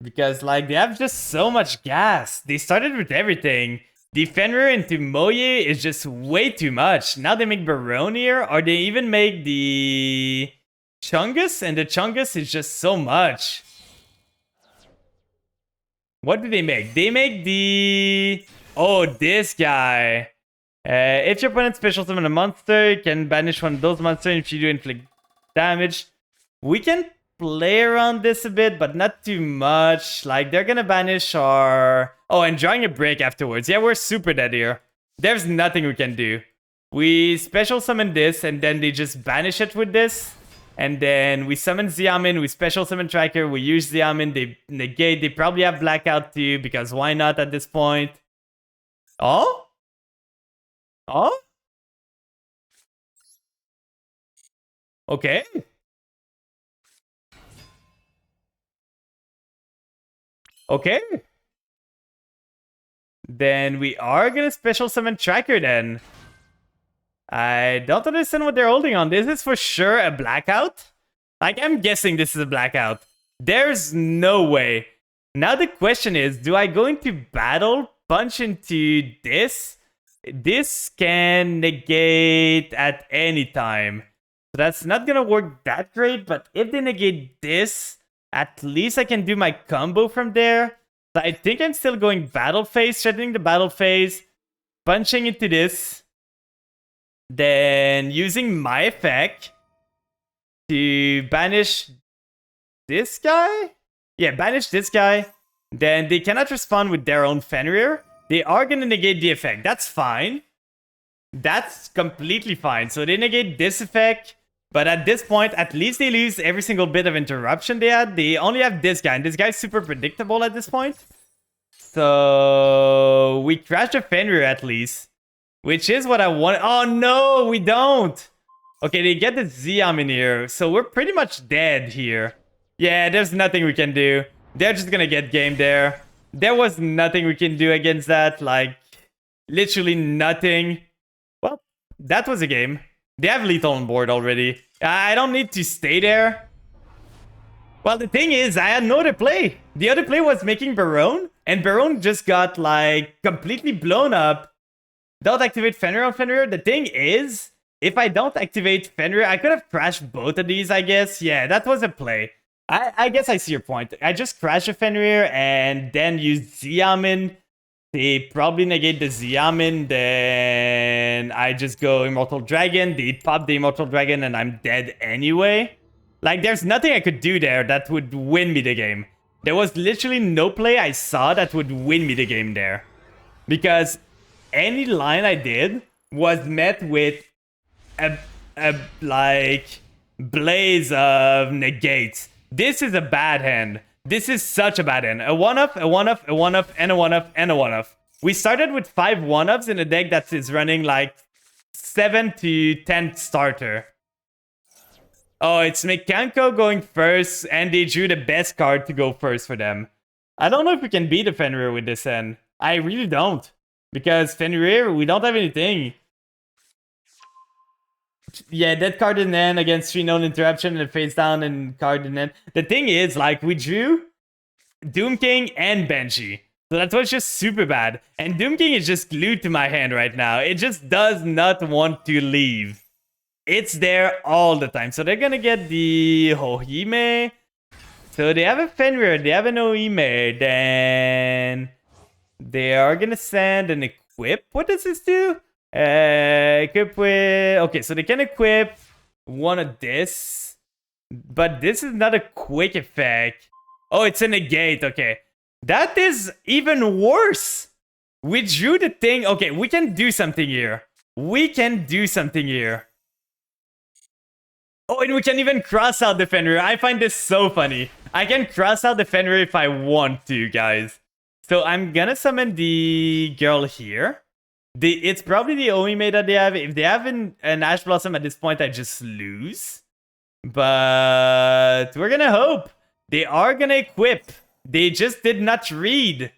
Because, like, they have just so much gas. They started with everything. The Fenrir into Moye is just way too much. Now they make Barone here, or they even make the Chungus, and the Chungus is just so much. What do they make? They make the... Oh, this guy. If your opponent special summon a monster, you can banish one of those monsters if you do inflict damage. We can play around this a bit, but not too much. Like, they're gonna banish our... Oh, and drawing a break afterwards. Yeah, we're super dead here. There's nothing we can do. We special summon this, and then they just banish it with this. And then we summon Xiamin, we special summon Tracker, we use Xiamin, they negate, they probably have Blackout too, because why not at this point? Oh? Oh? Okay. Okay. Then we are gonna special summon Tracker then. I don't understand what they're holding on. This is for sure a Blackout. Like, I'm guessing this is a Blackout. There's no way. Now the question is, do I go into battle, punch into this? This can negate at any time. So that's not gonna work that great, but if they negate this, at least I can do my combo from there. So I think I'm still going battle phase, threatening the battle phase, punching into this, then using my effect to banish this guy? Yeah, banish this guy. Then they cannot respond with their own Fenrir. They are gonna negate the effect. That's fine. That's completely fine. So they negate this effect. But at this point, at least they lose every single bit of interruption they had. They only have this guy, and this guy's super predictable at this point. So we crash the Fenrir at least, which is what I want. Oh no, we don't. Okay, they get the Xiamin here, so we're pretty much dead here. Yeah, there's nothing we can do. They're just gonna get game there. There was nothing we can do against that. Like, literally nothing. Well, that was a game. They have lethal on board already. I don't need to stay there. Well, the thing is, I had no other play. The other play was making Barone, and Barone just got, like, completely blown up. Don't activate Fenrir on Fenrir. The thing is, if I don't activate Fenrir, I could have crashed both of these, I guess. Yeah, that was a play. I guess I see your point. I just crash a Fenrir and then use Xiamin. They probably negate the Xiamin, then I just go Immortal Dragon. They pop the Immortal Dragon and I'm dead anyway. Like, there's nothing I could do there that would win me the game. There was literally no play I saw that would win me the game there. Because any line I did was met with a like, blaze of negates. This is a bad hand. This is such a bad hand. A 1-up, a 1-up, a 1-up, and a 1-up, and a 1-up. We started with 5 1-ups in a deck that is running like 7 to 10 starter. Oh, it's Mekanko going first, and they drew the best card to go first for them. I don't know if we can beat the Fenrir with this hand. I really don't. Because Fenrir, we don't have anything. Yeah, that card in end against 3 known interruption and face down and card in end. The thing is, like, we drew Doom King and Banshee. So that was just super bad. And Doom King is just glued to my hand right now. It just does not want to leave. It's there all the time. So they're gonna get the Hohime. So they have a Fenrir, they have an Hohime. Then they are gonna send an equip. What does this do? Equip with... Okay, so they can equip one of this. But this is not a quick effect. Oh, it's a negate. Okay. That is even worse. We drew the thing. Okay, we can do something here. We can do something here. Oh, and we can even cross out the Fenrir. I find this so funny. I can cross out the Fenrir if I want to, guys. So I'm gonna summon the girl here. It's probably the only mate that they have. If they have an Ash Blossom at this point, I just lose. But we're gonna hope. They are gonna equip. They just did not read.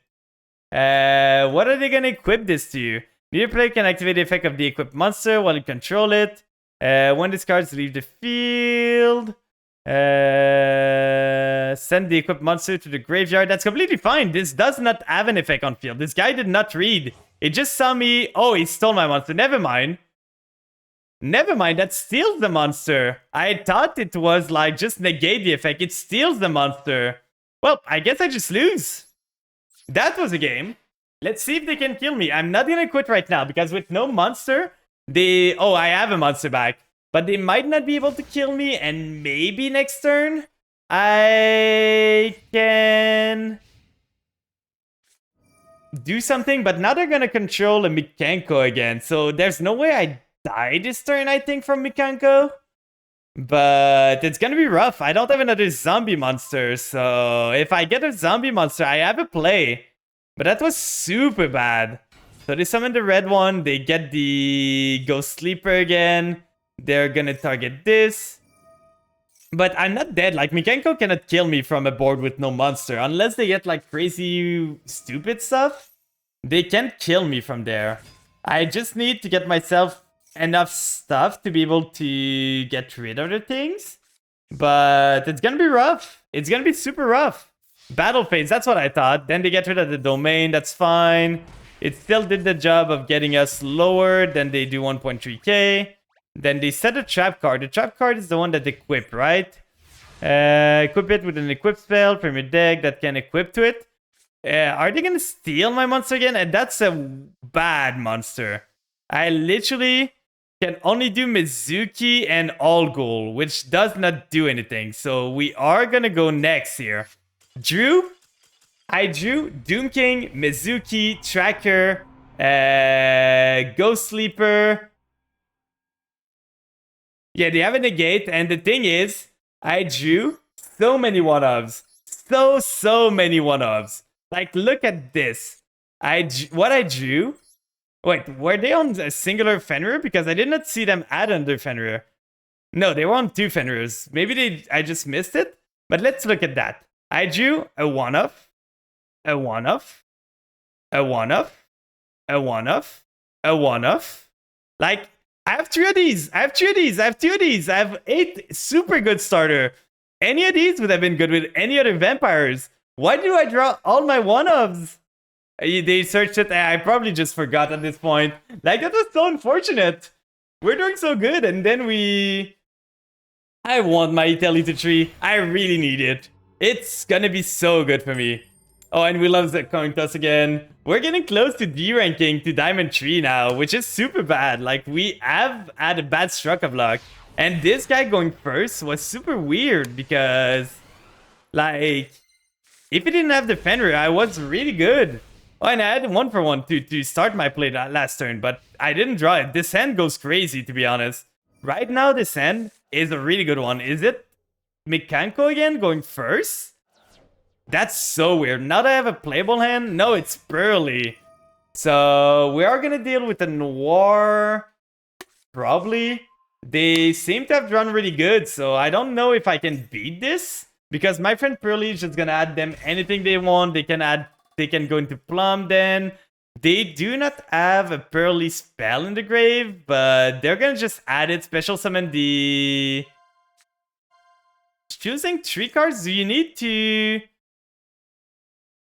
What are they gonna equip this to? Neither player can activate the effect of the equipped monster while you control it. When these cards leave the field, send the equipped monster to the graveyard. That's completely fine. This does not have an effect on field. This guy did not read. It just saw me. Oh, he stole my monster. Never mind. Never mind. That steals the monster. I thought it was like just negate the effect. It steals the monster. Well, I guess I just lose. That was a game. Let's see if they can kill me. I'm not gonna quit right now because with no monster, they... Oh, I have a monster back. But they might not be able to kill me, and maybe next turn I can do something, but now they're gonna control a Mikanko again. So there's no way I die this turn, I think, from Mikanko. But it's gonna be rough. I don't have another zombie monster, so if I get a zombie monster, I have a play. But that was super bad. So they summon the red one, they get the Ghost Sleeper again. They're gonna target this. But I'm not dead. Like, Mikanko cannot kill me from a board with no monster. Unless they get, like, crazy, stupid stuff. They can't kill me from there. I just need to get myself enough stuff to be able to get rid of the things. But it's gonna be rough. It's gonna be super rough. Battle phase, that's what I thought. Then they get rid of the domain, that's fine. It still did the job of getting us lower. Then they do 1.3k. Then they set a trap card. The trap card is the one that equip, right? Equip it with an equip spell from your deck that can equip to it. Are they gonna steal my monster again? And that's a bad monster. I literally can only do Mizuki and All-Ghoul, which does not do anything. So we are gonna go next here. I drew Doom King, Mizuki, Tracker, Ghost Sleeper. Yeah, they have a negate, and the thing is, I drew so many one-ofs. So many one-ofs. Like, look at this. What I drew... Wait, were they on a singular Fenrir? Because I did not see them add under Fenrir. No, they were on two Fenrirs. Maybe I just missed it. But let's look at that. I drew a one-off, a one-off, a one-off, a one-off, a one-off. Like... I have 3 of these. I have 2 of these. I have 2 of these. I have 8 super good starter. Any of these would have been good with any other vampires. Why do I draw all my one-ofs? They searched it. I probably just forgot at this point. Like, that was so unfortunate. We're doing so good. And then I want my Elite 3. I really need it. It's gonna be so good for me. Oh, and we love the coin toss again. We're getting close to D-ranking to Diamond 3 now, which is super bad. Like, we have had a bad stroke of luck. And this guy going first was super weird because, like, if he didn't have the Fenrir, I was really good. Oh, and I had 1-for-1 to start my play last turn, but I didn't draw it. This hand goes crazy, to be honest. Right now, this hand is a really good one. Is it Mikanko again going first? That's so weird. Now that I have a playable hand? No, it's Pearly. So, we are gonna deal with the Noir. Probably. They seem to have drawn really good, so I don't know if I can beat this. Because my friend Pearly is just gonna add them anything they want. They can go into Plum then. They do not have a Pearly spell in the grave, but they're gonna just add it. Special summon the... Choosing 3 cards? Do you need to...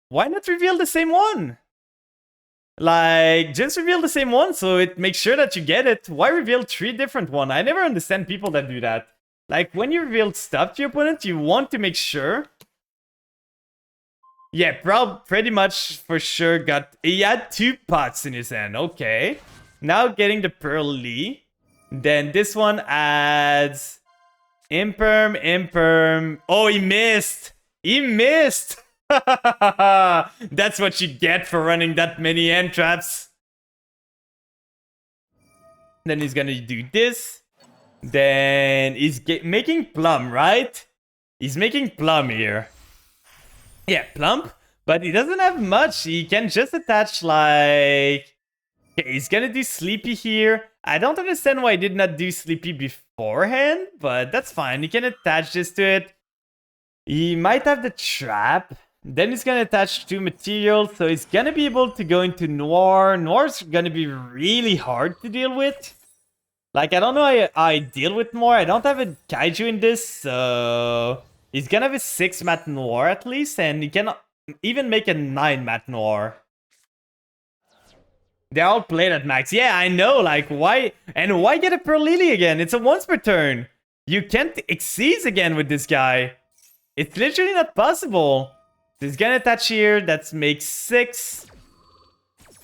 Why not reveal the same one? Like, just reveal the same one so it makes sure that you get it. Why reveal 3 different ones? I never understand people that do that. Like, when you reveal stuff to your opponent, you want to make sure. Yeah, pretty much for sure got... He had 2 pots in his hand. Okay. Now getting the Pearl Lee. Then this one adds Imperm. Oh, he missed. He missed. That's what you get for running that many end traps. Then he's gonna do this. Then he's making Plum, right? He's making Plum here. Yeah, Plump. But he doesn't have much. He can just attach like... Okay, he's gonna do Sleepy here. I don't understand why he did not do Sleepy beforehand, but that's fine. He can attach this to it. He might have the Trap. Then he's gonna attach 2 materials, so he's gonna be able to go into Noir. Noir's gonna be really hard to deal with. Like, I don't know how I deal with Noir. I don't have a Kaiju in this, so... He's gonna have a 6 Mat Noir at least, and he can even make a 9 Mat Noir. They're all played at max. Yeah, I know, like, why? And why get a Pearl Lily again? It's a once per turn. You can't Xyz again with this guy. It's literally not possible. He's gonna attach here, that makes 6.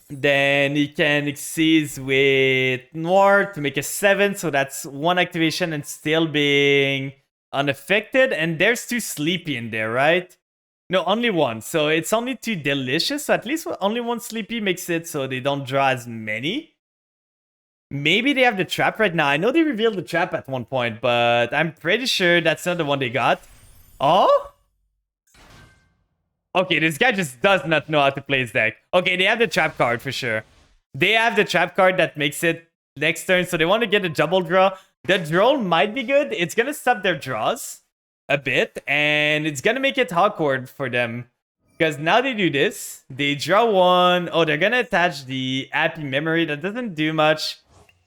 Then he can Xyz with Noir to make a 7, so that's 1 activation and still being unaffected. And there's 2 Sleepy in there, right? No, only 1. So it's only 2 Delicious. So at least only 1 Sleepy makes it so they don't draw as many. Maybe they have the Trap right now. I know they revealed the Trap at one point, but I'm pretty sure that's not the one they got. Oh? Okay, this guy just does not know how to play his deck. Okay, they have the Trap card for sure. They have the Trap card that makes it next turn, so they want to get a double draw. The draw might be good. It's going to stop their draws a bit, and it's gonna make it awkward for them because now they do this, they draw 1. Oh, they're gonna attach the Happy Memory. That doesn't do much.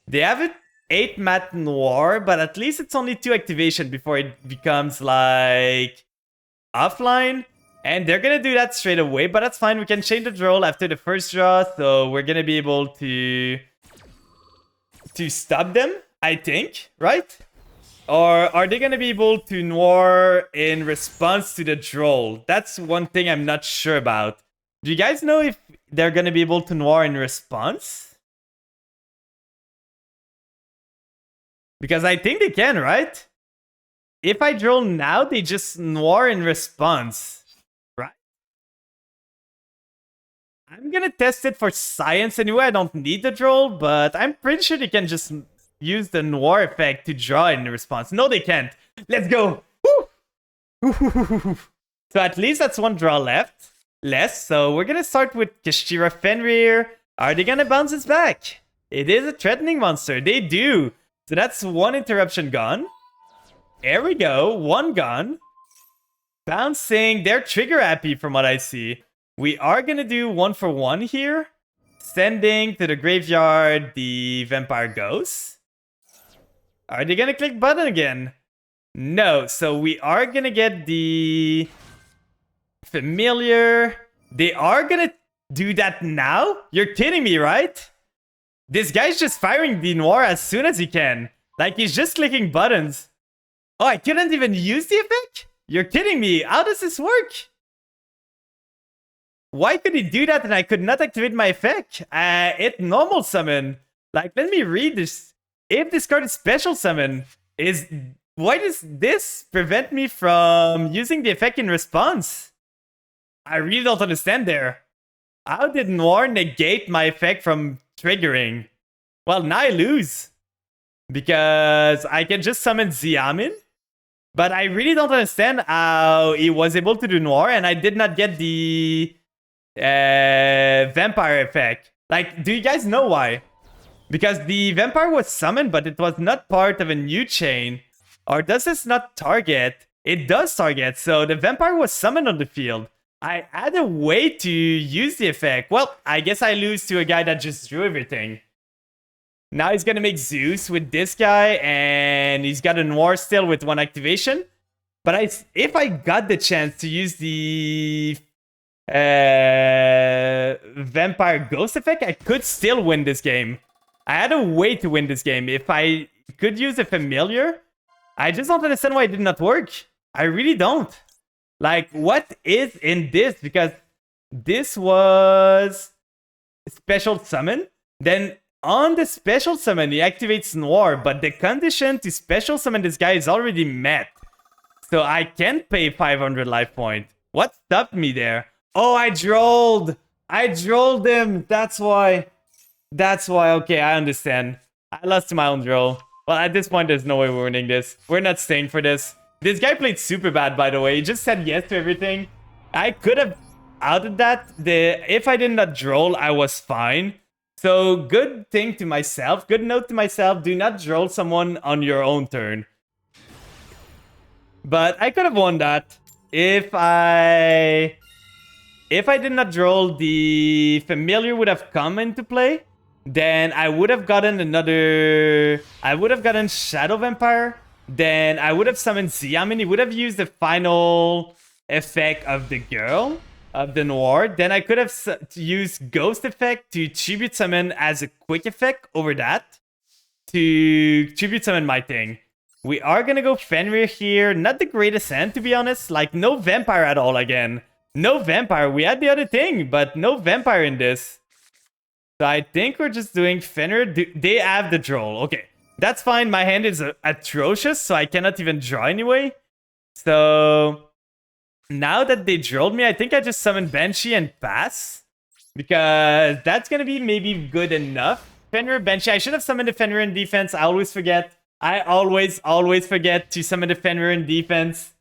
They have it 8 Mat Noir, but at least it's only 2 activation before it becomes like offline, and they're gonna do that straight away, but that's fine. We can change the draw after the first draw, so we're gonna be able to stop them, I think, right? Or are they going to be able to Noir in response to the Droll? That's one thing I'm not sure about. Do you guys know if they're going to be able to Noir in response? Because I think they can, right? If I Droll now, they just Noir in response, right? I'm going to test it for science anyway. I don't need the Droll, but I'm pretty sure they can just... use the Noir effect to draw in response. No, they can't. Let's go. Woo! So at least that's 1 draw less. So we're gonna start with Kashtira Fenrir. Are they gonna bounce us back? It is a threatening monster. They do. So that's 1 interruption gone. There we go. 1 gone. Bouncing. They're trigger happy from what I see. We are gonna do 1 for 1 here. Sending to the graveyard the Vampire Ghost. Are they gonna click button again? No, so we are gonna get the Familiar. They are gonna do that now? You're kidding me, right? This guy's just firing the Noir as soon as he can. Like, he's just clicking buttons. Oh, I couldn't even use the effect? You're kidding me. How does this work? Why could he do that and I could not activate my effect? It normal summon. Like, let me read this. If this card is special summon, why does this prevent me from using the effect in response? I really don't understand there. How did Noir negate my effect from triggering? Well, now I lose. Because I can just summon Xiamin. But I really don't understand how he was able to do Noir and I did not get the vampire effect. Like, do you guys know why? Because the vampire was summoned, but it was not part of a new chain. Or does this not target? It does target, so the vampire was summoned on the field. I had a way to use the effect. Well, I guess I lose to a guy that just drew everything. Now he's gonna make Zeus with this guy, and he's got a Noir still with 1 activation. But if I got the chance to use the Vampire Ghost effect, I could still win this game. I had a way to win this game. If I could use a Familiar, I just don't understand why it did not work. I really don't. Like, what is in this? Because this was special summon. Then on the special summon, he activates Noir, but the condition to special summon this guy is already met. So I can't pay 500 life point. What stopped me there? Oh, I drolled. I drolled him. That's why. That's why. Okay, I understand. I lost to my own droll. Well, at this point, there's no way we're winning this. We're not staying for this. This guy played super bad, by the way. He just said yes to everything. I could have outed that. If I did not droll, I was fine. So, good thing to myself. Good note to myself. Do not droll someone on your own turn. But I could have won that. If I did not droll, the familiar would have come into play. Then I would have gotten another... I would have gotten Shadow Vampire. Then I would have summoned Xiamen. He would have used the final effect of the girl, of the Noir. Then I could have used Ghost effect to tribute summon as a quick effect over that. To tribute summon my thing. We are gonna go Fenrir here. Not the greatest hand, to be honest. Like, no Vampire at all again. No Vampire. We had the other thing, but no Vampire in this. So I think we're just doing Fenrir. They have the droll. Okay, that's fine. My hand is atrocious, so I cannot even draw anyway. So now that they drolled me, I think I just summon Banshee and pass. Because that's going to be maybe good enough. Fenrir, Banshee. I should have summoned the Fenrir in defense. I always forget. I always forget to summon the Fenrir in defense.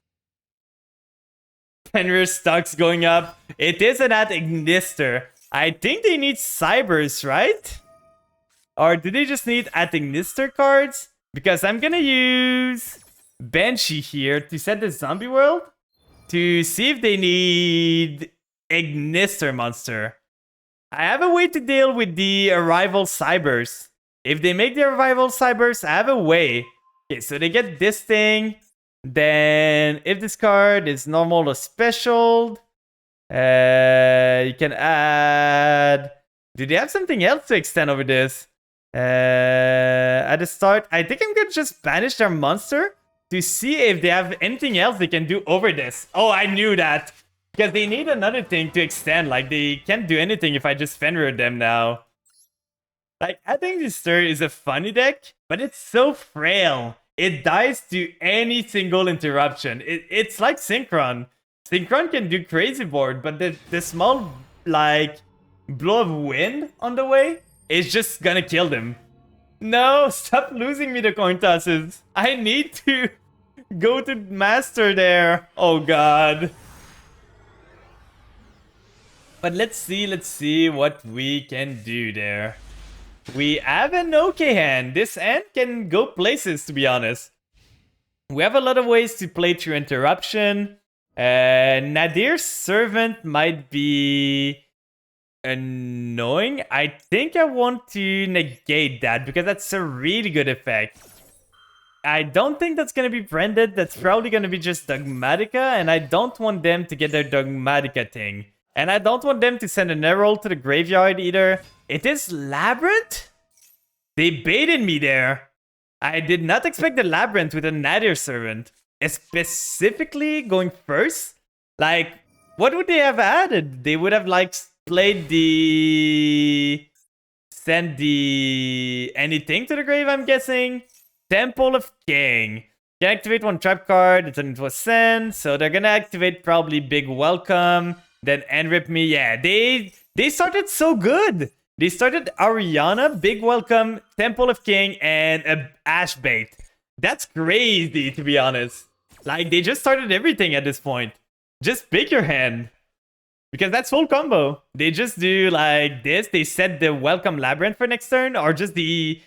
Fenrir stocks going up. It isn't at Ignister. I think they need Cybers, right? Or do they just need at Ignister cards? Because I'm gonna use Banshee here to set the zombie world to see if they need Ignister monster. I have a way to deal with the Arrival Cybers. If they make the Arrival Cybers, I have a way. Okay, so they get this thing. Then if this card is normal or special, you can add... Do they have something else to extend over this? At the start, I think I'm gonna just banish their monster to see if they have anything else they can do over this. Oh, I knew that. Because they need another thing to extend. Like, they can't do anything if I just Fenrir them now. Like, I think this turn is a funny deck, but it's so frail. It dies to any single interruption. It's like Synchron. Synchron can do crazy board, but the small, like, blow of wind on the way is just gonna kill them. No, stop losing me the coin tosses. I need to go to master there. Oh god. But let's see what we can do there. We have an okay hand. This hand can go places, to be honest. We have a lot of ways to play through interruption. Nadir's Servant might be annoying. I think I want to negate that because that's a really good effect. I don't think that's going to be branded. That's probably going to be just Dogmatica, and I don't want them to get their Dogmatica thing. And I don't want them to send an Herald to the graveyard either. It is Labyrinth? They baited me there. I did not expect the Labyrinth with a Nadir Servant. Specifically going first? Like, what would they have added? They would have, like, played the... Send the... anything to the grave, I'm guessing? Temple of King. Can activate one trap card, then it was sent. So they're gonna activate probably Big Welcome. Then Enrip me. Yeah, they started so good. They started Ariana, Big Welcome, Temple of King, and a Ash Bait. That's crazy, to be honest. Like, they just started everything at this point. Just pick your hand. Because that's full combo. They just do like this. They set the Welcome Labyrinth for next turn, or just the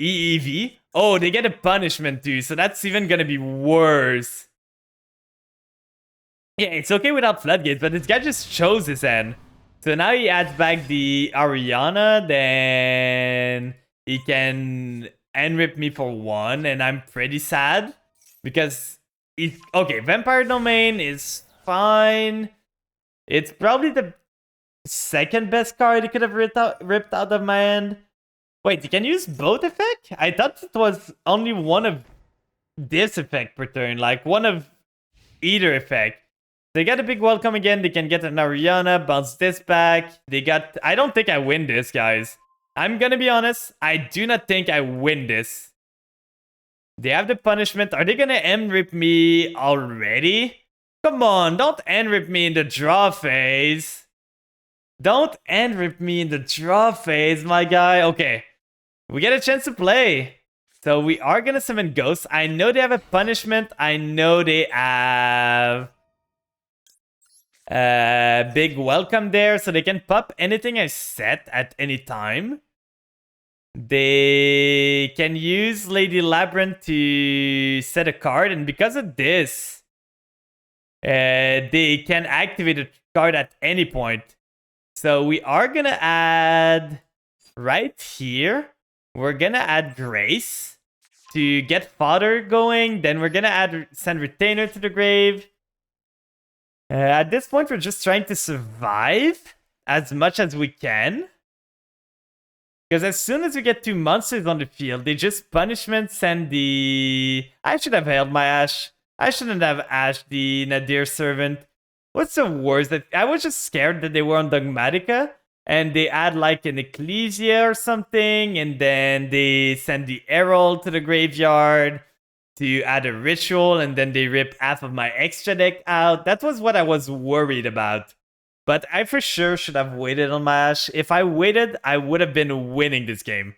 EEV. Oh, they get a punishment too, so that's even gonna be worse. Yeah, it's okay without Floodgates, but this guy just chose his hand. So now he adds back the Ariana, then he can Enrip me for 1, and I'm pretty sad. Because, okay, Vampire Domain is fine. It's probably the second best card he could have ripped out of my hand. Wait, you can use both effect? I thought it was only one of this effect per turn, like one of either effect. They got a Big Welcome again. They can get an Ariana, bounce this back. They got... I don't think I win this, guys. I'm gonna be honest, I do not think I win this. They have the punishment. Are they gonna end rip me already? Come on, don't end rip me in the draw phase. Don't end rip me in the draw phase, my guy. Okay, we get a chance to play. So we are gonna summon ghosts. I know they have a punishment. I know they have big welcome there, so they can pop anything I set at any time. They can use Lady Labyrinth to set a card, and because of this, they can activate a card at any point. So we are gonna add right here. We're gonna add Grace to get Father going. Then we're gonna send Retainer to the grave. At this point, we're just trying to survive as much as we can. Because as soon as we get 2 monsters on the field, they just punishment send the... I should have held my Ash. I shouldn't have Ash the Nadir Servant. What's the worst? I was just scared that they were on Dogmatica, and they add like an Ecclesia or something, and then they send the Herald to the graveyard to add a ritual, and then they rip half of my extra deck out. That was what I was worried about. But I for sure should have waited on my Ash. If I waited, I would have been winning this game.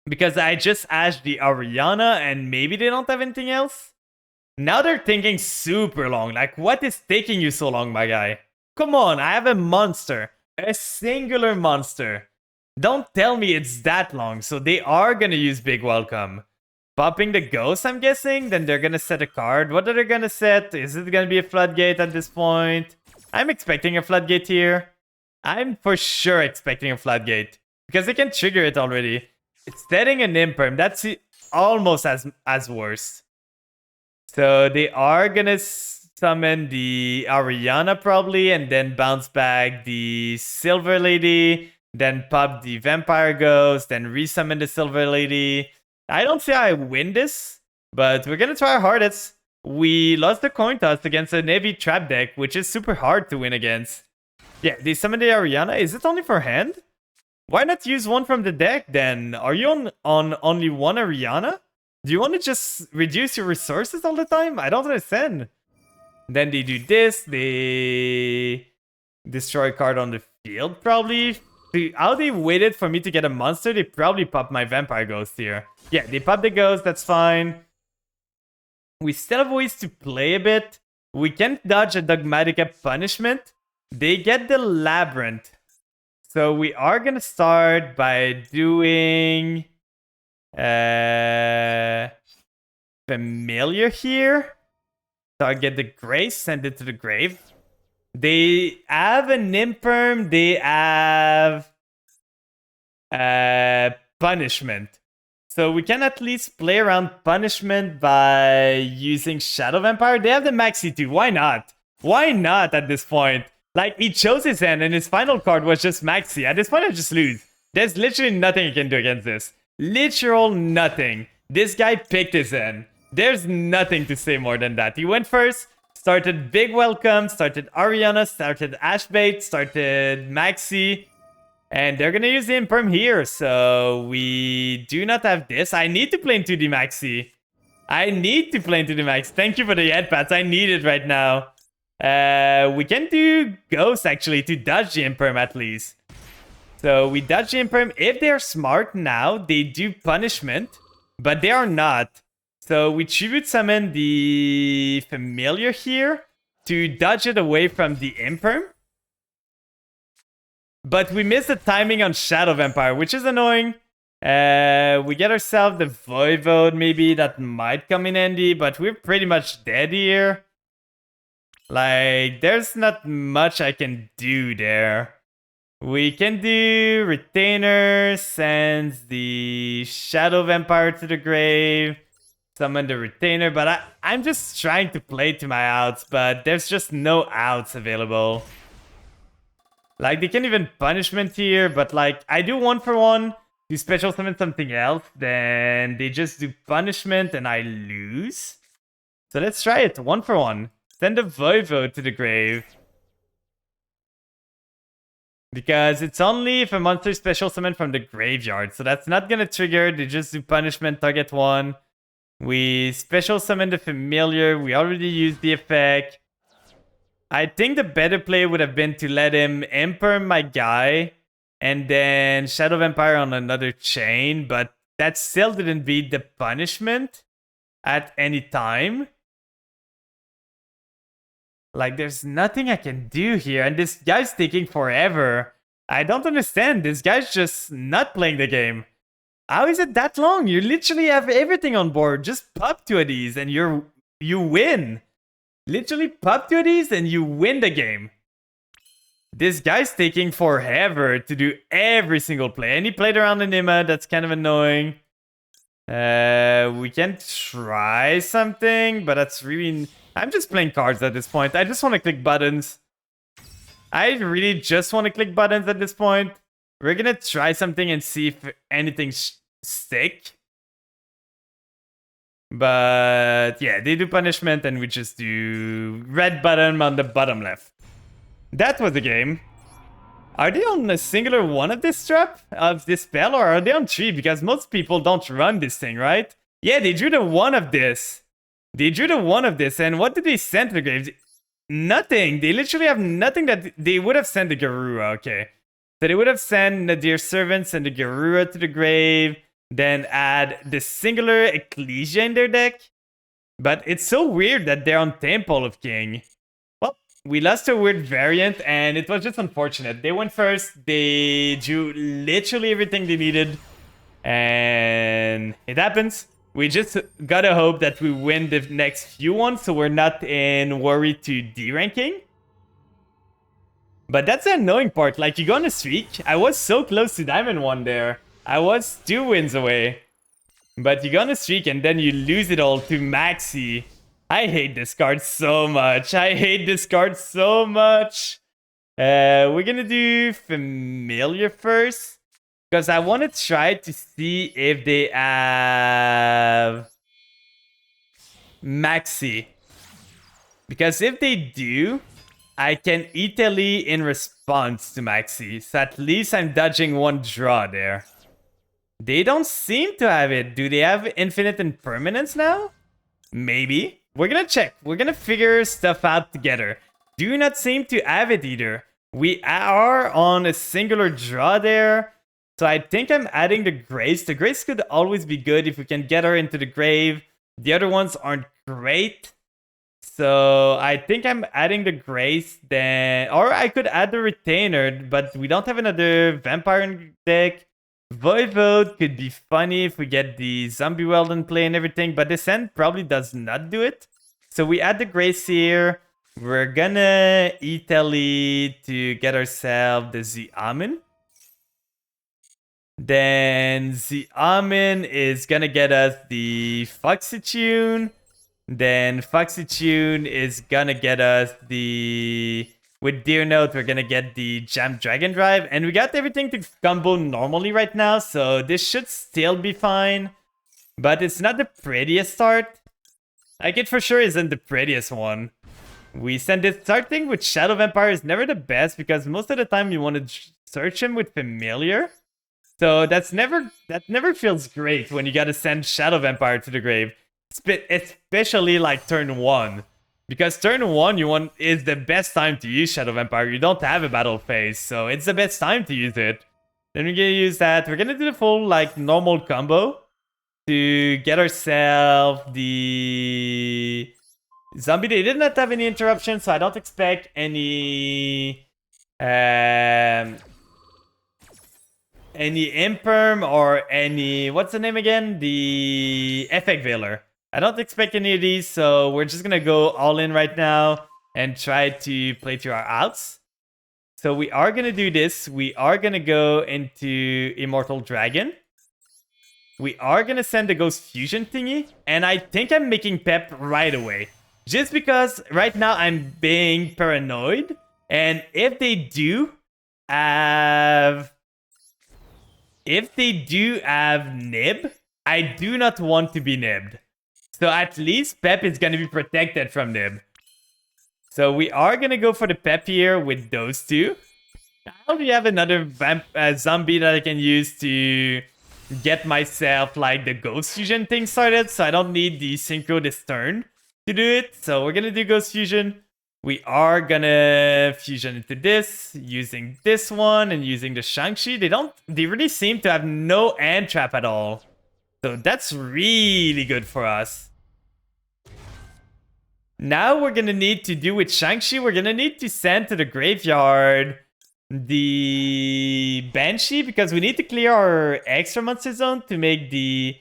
Because I just ashed the Ariana and maybe they don't have anything else. Now they're thinking super long. Like, what is taking you so long, my guy? Come on, I have a monster. A singular monster. Don't tell me it's that long. So they are gonna use Big Welcome. Popping the ghost, I'm guessing. Then they're gonna set a card. What are they gonna set? Is it gonna be a Floodgate at this point? I'm expecting a Floodgate here. I'm for sure expecting a Floodgate. Because they can trigger it already. It's setting an Imperm. That's almost as worse. So they are gonna summon the Ariana probably. And then bounce back the Silver Lady. Then pop the Vampire Ghost. Then resummon the Silver Lady. I don't see how I win this. But we're gonna try our hardest. We lost the coin toss against a Navy trap deck, which is super hard to win against. Yeah, they summoned the Ariana. Is it only for hand? Why not use one from the deck then? Are you on only one Ariana? Do you want to just reduce your resources all the time? I don't understand. Then they do this. They destroy a card on the field, probably. How they waited for me to get a monster, they probably popped my Vampire Ghost here. Yeah, they popped the Ghost. That's fine. We still have ways to play a bit. We can dodge a Dogmatica punishment. They get the Labyrinth. So we are going to start by doing... Familiar here. Target the Grace, send it to the grave. They have an Imperm. They have... Punishment. So we can at least play around punishment by using Shadow Vampire. They have the Maxi too. Why not? Why not at this point? Like, he chose his hand and his final card was just Maxi. At this point, I just lose. There's literally nothing you can do against this. Literal nothing. This guy picked his hand. There's nothing to say more than that. He went first, started Big Welcome, started Ariana, started Ashbait, started Maxi. And they're gonna use the Imperm here, so we do not have this. I need to play into the Maxi. I need to play into the Max. Thank you for the headpads. I need it right now. We can do Ghost, actually, to dodge the Imperm at least. So we dodge the Imperm. If they're smart now, they do Punishment, but they are not. So we Tribute Summon the Familiar here to dodge it away from the Imperm. But we miss the timing on Shadow Vampire, which is annoying. We get ourselves the Voivode, maybe. That might come in handy, but we're pretty much dead here. Like, there's not much I can do there. We can do Retainer, sends the Shadow Vampire to the grave. Summon the Retainer, but I'm just trying to play to my outs, but there's just no outs available. Like, they can even punishment here, but like, I do 1-for-1, do special summon something else, then they just do punishment and I lose. So let's try it, 1-for-1. Send a Voivode to the grave. Because it's only if a monster is special summoned from the graveyard. So that's not gonna trigger. They just do punishment target 1. We special summon the familiar. We already used the effect. I think the better play would have been to let him Imperm my guy and then Shadow Vampire on another chain, but that still didn't beat the punishment at any time. Like, there's nothing I can do here, and this guy's taking forever. I don't understand. This guy's just not playing the game. How is it that long? You literally have everything on board. Just pop 2 of these and you win. Literally pop 2 of these and you win the game. This guy's taking forever to do every single play. And he played around Anima. That's kind of annoying. We can try something, but that's really... I'm just playing cards at this point. I just want to click buttons. I really just want to click buttons at this point. We're gonna try something and see if anything stick. But yeah, they do punishment and we just do red button on the bottom left. That was the game. Are they on a singular one of this trap, of this spell, or are they on 3? Because most people don't run this thing, right? Yeah, they drew the 1 of this. They drew the 1 of this, and what did they send to the graves? Nothing. They literally have nothing that they would have sent the Garura, okay. So they would have sent Nadir Servants and the Garura to the grave, then add the singular Ecclesia in their deck. But it's so weird that they're on Temple of King. Well, we lost a weird variant, and it was just unfortunate. They went first, they drew literally everything they needed, and it happens. We just gotta hope that we win the next few ones, so we're not in worry to D-ranking. But that's the annoying part. Like, you go on a streak. I was so close to Diamond 1 there. I was 2 wins away. But you go on a streak and then you lose it all to Maxi. I hate this card so much. I hate this card so much. We're gonna do Familiar first. Because I want to try to see if they have Maxi. Because if they do, I can Italy in response to Maxi. So at least I'm dodging 1 draw there. They don't seem to have it. Do they have Infinite Impermanence now? Maybe. We're gonna check. We're gonna figure stuff out together. Do not seem to have it either. We are on a singular draw there. So I think I'm adding the Grace. The Grace could always be good if we can get her into the grave. The other ones aren't great. So I think I'm adding the Grace then. Or I could add the Retainer, but we don't have another Vampire in deck. Voivode could be funny if we get the Zombie Weld in play and everything, but Descent probably does not do it. So we add the Grace here. We're gonna Italy to get ourselves the Xiamen. Then Xiamen is gonna get us the Foxy Tune. Then Foxy Tune is gonna get us the... With Deer Note, we're gonna get the Jam Dragon Drive. And we got everything to combo normally right now, so this should still be fine. But it's not the prettiest start. Like, it for sure isn't the prettiest one. We send it starting with Shadow Vampire is never the best, because most of the time you want to search him with Familiar. So that never feels great when you gotta send Shadow Vampire to the grave. Especially like turn 1. Because turn 1 is the best time to use Shadow Vampire. You don't have a battle phase, so it's the best time to use it. Then we're gonna use that. We're gonna do the full like normal combo to get ourselves the zombie. They did not have any interruptions, so I don't expect any Imperm or any... What's the name again? The Effect Veiler. I don't expect any of these, so we're just gonna go all in right now and try to play through our outs. So we are gonna do this. We are gonna go into Immortal Dragon. We are gonna send the Ghost Fusion thingy. And I think I'm making Pep right away. Just because right now I'm being paranoid. And if they do have... If they do have Nib, I do not want to be nibbed. So at least Pep is going to be protected from Nib. So we are going to go for the Pep here with those two. I already have another zombie that I can use to get myself like the Ghost Fusion thing started, so I don't need the Synchro this turn to do it. So we're gonna do Ghost Fusion. We are gonna fusion into this, using this one and using the Shang-Chi. They really seem to have no end trap at all. So that's really good for us. Now we're gonna need to do with Shang-Chi, we're gonna need to send to the graveyard the Banshee because we need to clear our extra monster zone to make the...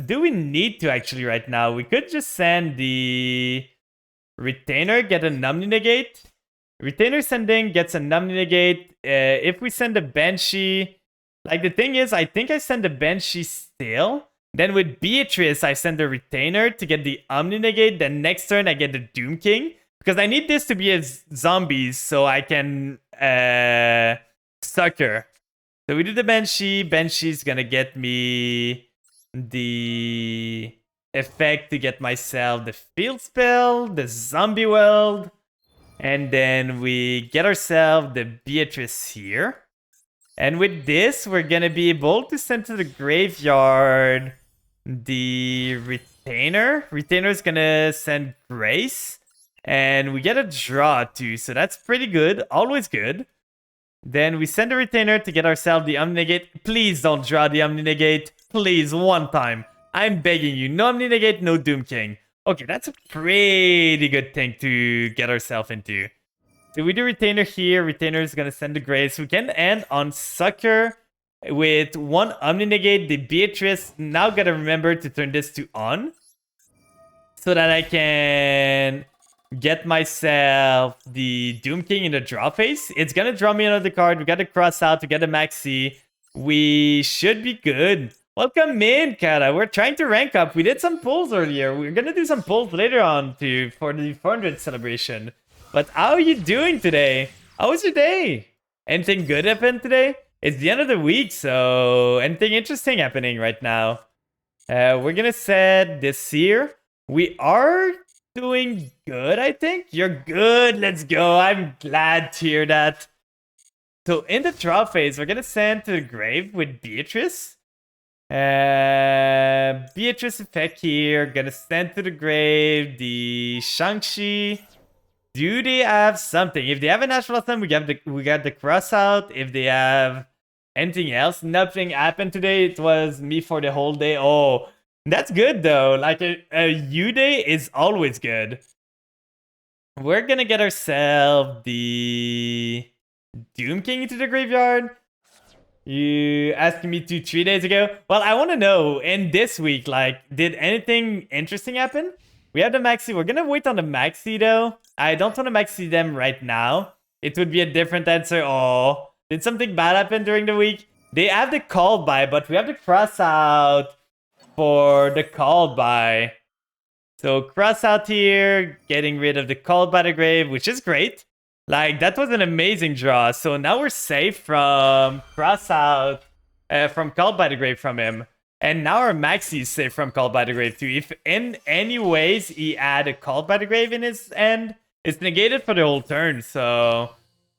do we need to actually right now? We could just send the Retainer, get a Numbing Negate. Retainer sending gets a Numbing Negate. If we send a Banshee... Like, the thing is, I think I send a Banshee still. Then with Beatrice, I send a Retainer to get the Omni Negate. Then next turn, I get the Doom King. Because I need this to be as zombies so I can sucker. So we do the Banshee. Banshee's gonna get me the effect to get myself the Field Spell, the Zombie Weld. And then we get ourselves the Beatrice here. And with this, we're gonna be able to send to the graveyard the Retainer. Retainer's gonna send Grace. And we get a draw too, so that's pretty good. Always good. Then we send a Retainer to get ourselves the Omni Negate. Please don't draw the Omni Negate. Please, one time. I'm begging you. No Omni Negate, no Doom King. Okay, that's a pretty good thing to get ourselves into. So we do Retainer here. Retainer is going to send the Grace. We can end on Sucker with one Omni Negate. The Beatrice. Now got to remember to turn this to on. So that I can get myself the Doom King in the draw phase. It's going to draw me another card. We got to cross out to get a Maxi. We should be good. Welcome in, Kara. We're trying to rank up. We did some pulls earlier. We're going to do some pulls later on for the 400 celebration. But how are you doing today? How was your day? Anything good happened today? It's the end of the week, so anything interesting happening right now? We're going to set this here. We are doing good, I think. You're good. Let's go. I'm glad to hear that. So in the draw phase, we're going to send to the grave with Beatrice. Beatrice effect here. Gonna send to the grave the Shang-Chi. Do they have something? If they have a natural thumb, we got the cross out. If they have anything else, nothing happened today. It was me for the whole day. Oh, that's good though. Like a U day is always good. We're gonna get ourselves the Doom King into the graveyard. You asked me to 3 days ago. Well, I want to know in this week, like, did anything interesting happen? We have the Maxi. We're gonna wait on the Maxi though. I don't want to Maxi them right now. It would be a different answer. Oh, did something bad happen during the week? They have the called by, but we have the cross out for the called by. So cross out here, getting rid of the called by the grave, which is great. Like, that was an amazing draw. So now we're safe from cross out, from called by the grave from him. And now our Maxi is safe from called by the grave too. If in any ways he had a called by the grave in his end, it's negated for the whole turn. So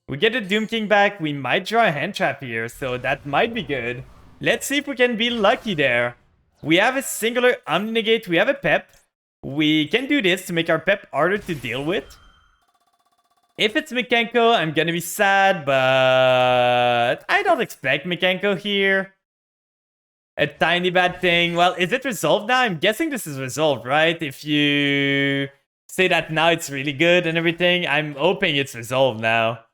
we get the Doom King back. We might draw a hand trap here. So that might be good. Let's see if we can be lucky there. We have a singular Omni Negate. We have a Pep. We can do this to make our Pep harder to deal with. If it's Mekenko, I'm gonna be sad, but I don't expect Mekenko here. A tiny bad thing. Well, is it resolved now? I'm guessing this is resolved, right? If you say that now it's really good and everything, I'm hoping it's resolved now.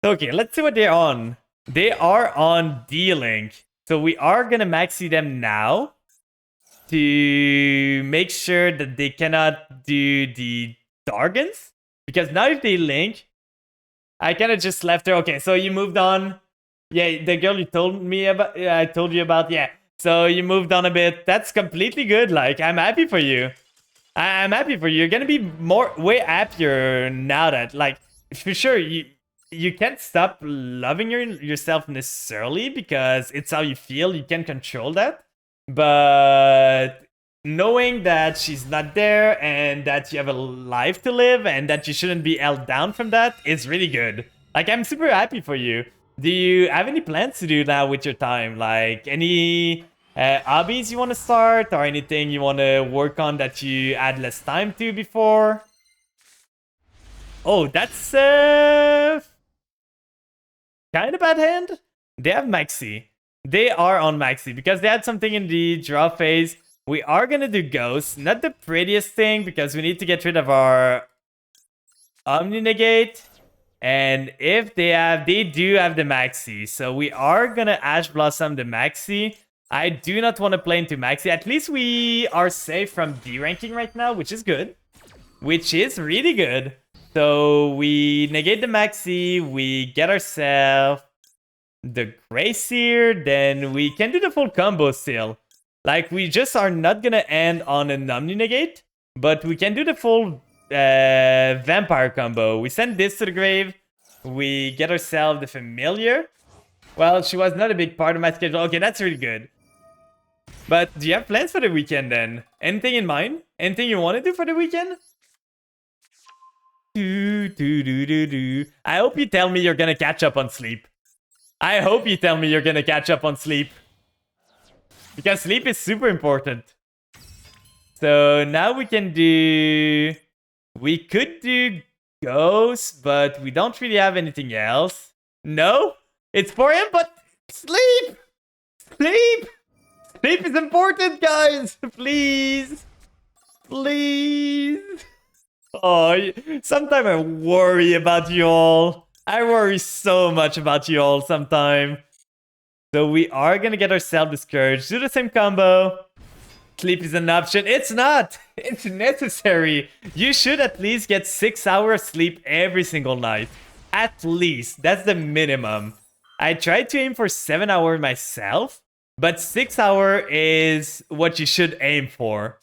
Okay, let's see what they're on. They are on D-Link. So we are gonna maxi them now to make sure that they cannot do the Dargans. Because now if they link, I kind of just left her. Okay, so you moved on. Yeah, the girl you told me about, I told you about, yeah. So you moved on a bit. That's completely good. Like, I'm happy for you. I'm happy for you. You're gonna be way happier now that, like, for sure, you can't stop loving yourself necessarily because it's how you feel. You can't control that. But knowing that she's not there and that you have a life to live and that you shouldn't be held down from that is really good. Like, I'm super happy for you. Do you have any plans to do now with your time? Like, any hobbies you want to start or anything you want to work on that you had less time to before? Oh, that's kind of bad hand. They have Maxi. They are on Maxi because they had something in the draw phase. We are gonna do Ghost. Not the prettiest thing because we need to get rid of our Omni Negate. And if they do have the Maxi. So we are gonna Ash Blossom the Maxi. I do not want to play into Maxi. At least we are safe from D-ranking right now, which is good. Which is really good. So we negate the Maxi, we get ourselves the Grace here, then we can do the full combo still. Like, we just are not gonna end on an Omni Negate, but we can do the full Vampire combo. We send this to the grave, we get ourselves the Familiar. Well, she was not a big part of my schedule. Okay, that's really good. But do you have plans for the weekend then? Anything in mind? Anything you want to do for the weekend? I hope you tell me you're gonna catch up on sleep. I hope you tell me you're gonna catch up on sleep. Because sleep is super important. So now we can do... We could do Ghost, but we don't really have anything else. No? It's for him, but... Sleep! Sleep! Sleep is important, guys! Please! Please! Oh, sometimes I worry about you all. I worry so much about you all sometimes. So we are gonna get ourselves discouraged. Do the same combo. Sleep is an option. It's not. It's necessary. You should at least get 6 hours of sleep every single night. At least. That's the minimum. I tried to aim for 7 hours myself, but 6 hours is what you should aim for.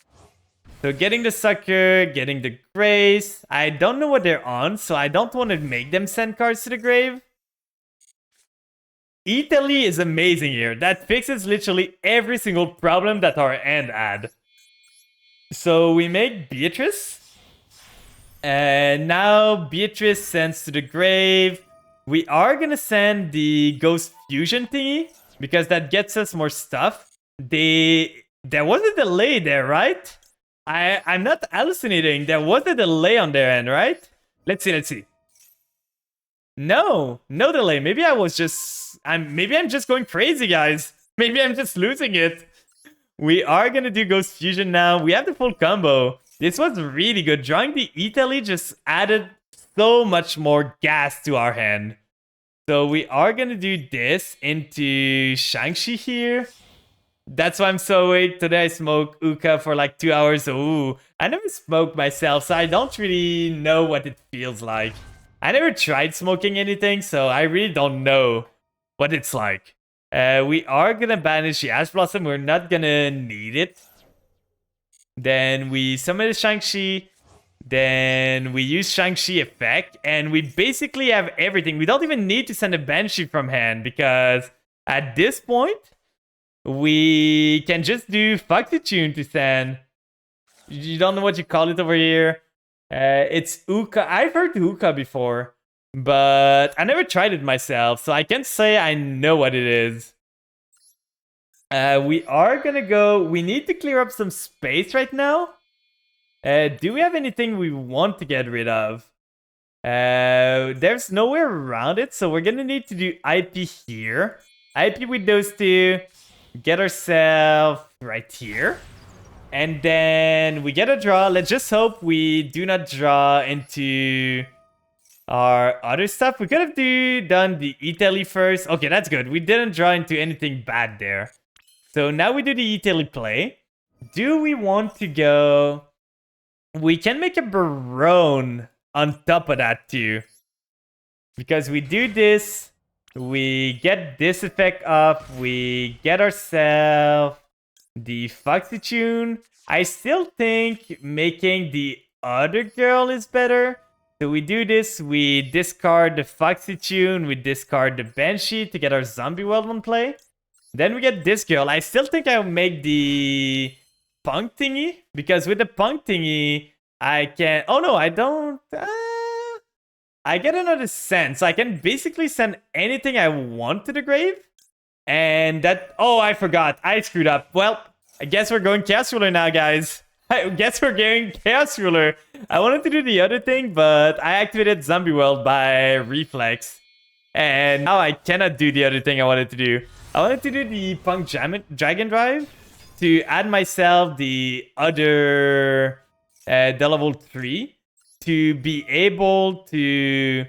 So getting the Sucker, getting the Grace. I don't know what they're on, so I don't want to make them send cards to the grave. Italy is amazing here. That fixes literally every single problem that our end had. So we make Beatrice. And now Beatrice sends to the grave. We are going to send the Ghost Fusion thingy because that gets us more stuff. There was a delay there, right? I'm not hallucinating. There was a delay on their end, right? Let's see. No delay. Maybe I was just... maybe I'm just going crazy, guys. Maybe I'm just losing it. We are gonna do Ghost Fusion now. We have the full combo. This was really good. Drawing the Italy just added so much more gas to our hand. So we are gonna do this into Shang-Chi here. That's why I'm so awake. Today I smoked Uka for like 2 hours. Ooh, I never smoked myself, so I don't really know what it feels like. I never tried smoking anything, so I really don't know what it's like. We are gonna banish the Ash Blossom. We're not gonna need it. Then we summon the Shang-Chi. Then we use Shang-Chi effect. And we basically have everything. We don't even need to send a Banshee from hand because at this point, we can just do Foxy Tune to send. You don't know what you call it over here. It's Uka. I've heard Uka before, but I never tried it myself, so I can't say I know what it is. We are gonna go... We need to clear up some space right now. Do we have anything we want to get rid of? There's nowhere around it, so we're gonna need to do IP here. IP with those two. Get ourselves right here. And then we get a draw. Let's just hope we do not draw into our other stuff. We could have done the Italy first. Okay, that's good. We didn't draw into anything bad there. So now we do the Italy play. Do we want to go... We can make a Barone on top of that too. Because we do this... We get this effect up. We get ourselves the Foxy Tune. I still think making the other girl is better. So we do this. We discard the Foxy Tune. We discard the Banshee to get our Zombie World on play. Then we get this girl. I still think I'll make the punk thingy, because with the punk thingy, I can... Oh no, I don't... I get another send, so I can basically send anything I want to the grave. And that... Oh, I forgot. I screwed up. Well, I guess we're going Chaos Ruler now, guys. I guess we're going Chaos Ruler. I wanted to do the other thing, but I activated Zombie World by reflex. And now I cannot do the other thing I wanted to do. I wanted to do the Punk Dragon Drive to add myself the other the level 3 to be able to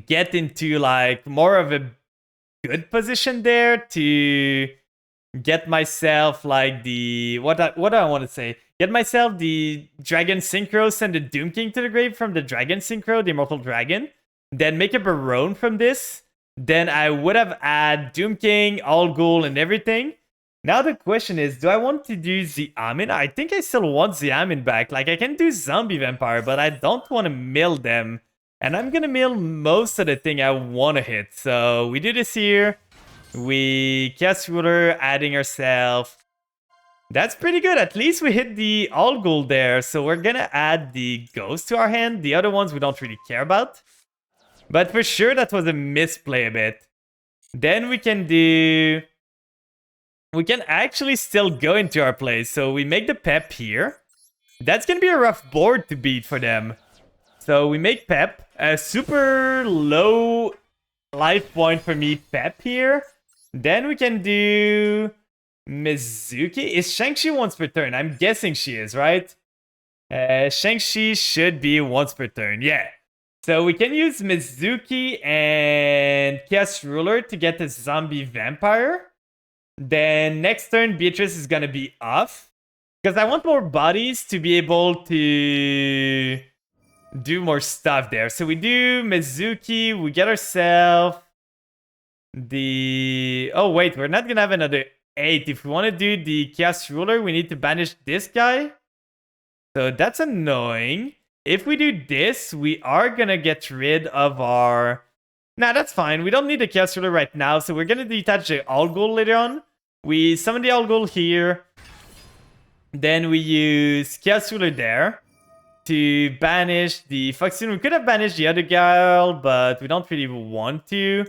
get into like more of a good position there to get myself like the what do I want to say? Get myself the Dragon Synchro, send the Doom King to the grave from the Dragon Synchro, the Immortal Dragon, then make a Baronne from this. Then I would have add Doom King, All Ghoul, and everything. Now the question is, do I want to do Xiamin? I think I still want Xiamin back. Like, I can do Zombie Vampire, but I don't want to mill them. And I'm gonna mill most of the thing I want to hit. So we do this here. We Chaos Ruler, adding ourselves. That's pretty good. At least we hit the All Ghoul there. So we're gonna add the Ghost to our hand. The other ones we don't really care about. But for sure, that was a misplay a bit. Then we can do... We can actually still go into our place. So we make the Pep here. That's going to be a rough board to beat for them. So we make Pep. A super low life point for me, Pep here. Then we can do Mizuki. Is Shang-Chi once per turn? I'm guessing she is, right? Shang-Chi should be once per turn. Yeah. So we can use Mizuki and Chaos Ruler to get the Zombie Vampire. Then next turn, Beatrice is gonna be off. Because I want more bodies to be able to do more stuff there. So we do Mizuki, we get ourselves the... Oh wait, we're not gonna have another 8. If we want to do the Chaos Ruler, we need to banish this guy. So that's annoying. If we do this, we are gonna get rid of our... Nah, that's fine. We don't need the Chaos Ruler right now, so we're gonna detach the All Ghoul later on. We summon the All Ghoul here. Then we use Chaos Ruler there to banish the Foxune. We could have banished the other girl, but we don't really want to.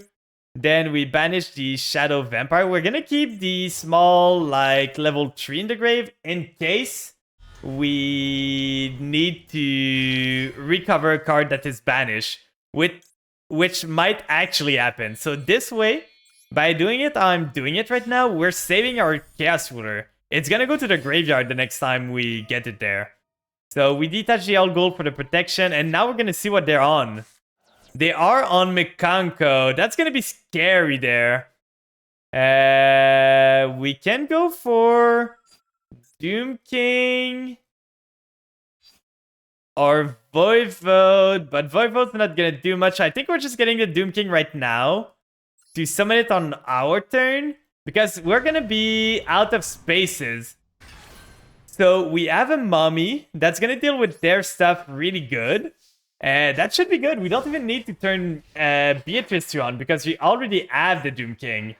Then we banish the Shadow Vampire. We're gonna keep the small, like, level 3 in the grave in case we need to recover a card that is banished, which might actually happen. So this way, by doing it, I'm doing it right now, we're saving our Chaos Ruler. It's gonna go to the graveyard the next time we get it there. So we detach the All Ghoul for the protection, and now we're gonna see what they're on. They are on Mikanko. That's gonna be scary there. We can go for Doom King or Voivode, but Voivode's not gonna do much. I think we're just getting the Doom King right now to summon it on our turn, because we're gonna be out of spaces. So we have a Mummy that's gonna deal with their stuff really good. That should be good. We don't even need to turn Beatrice on, because we already have the Doom King.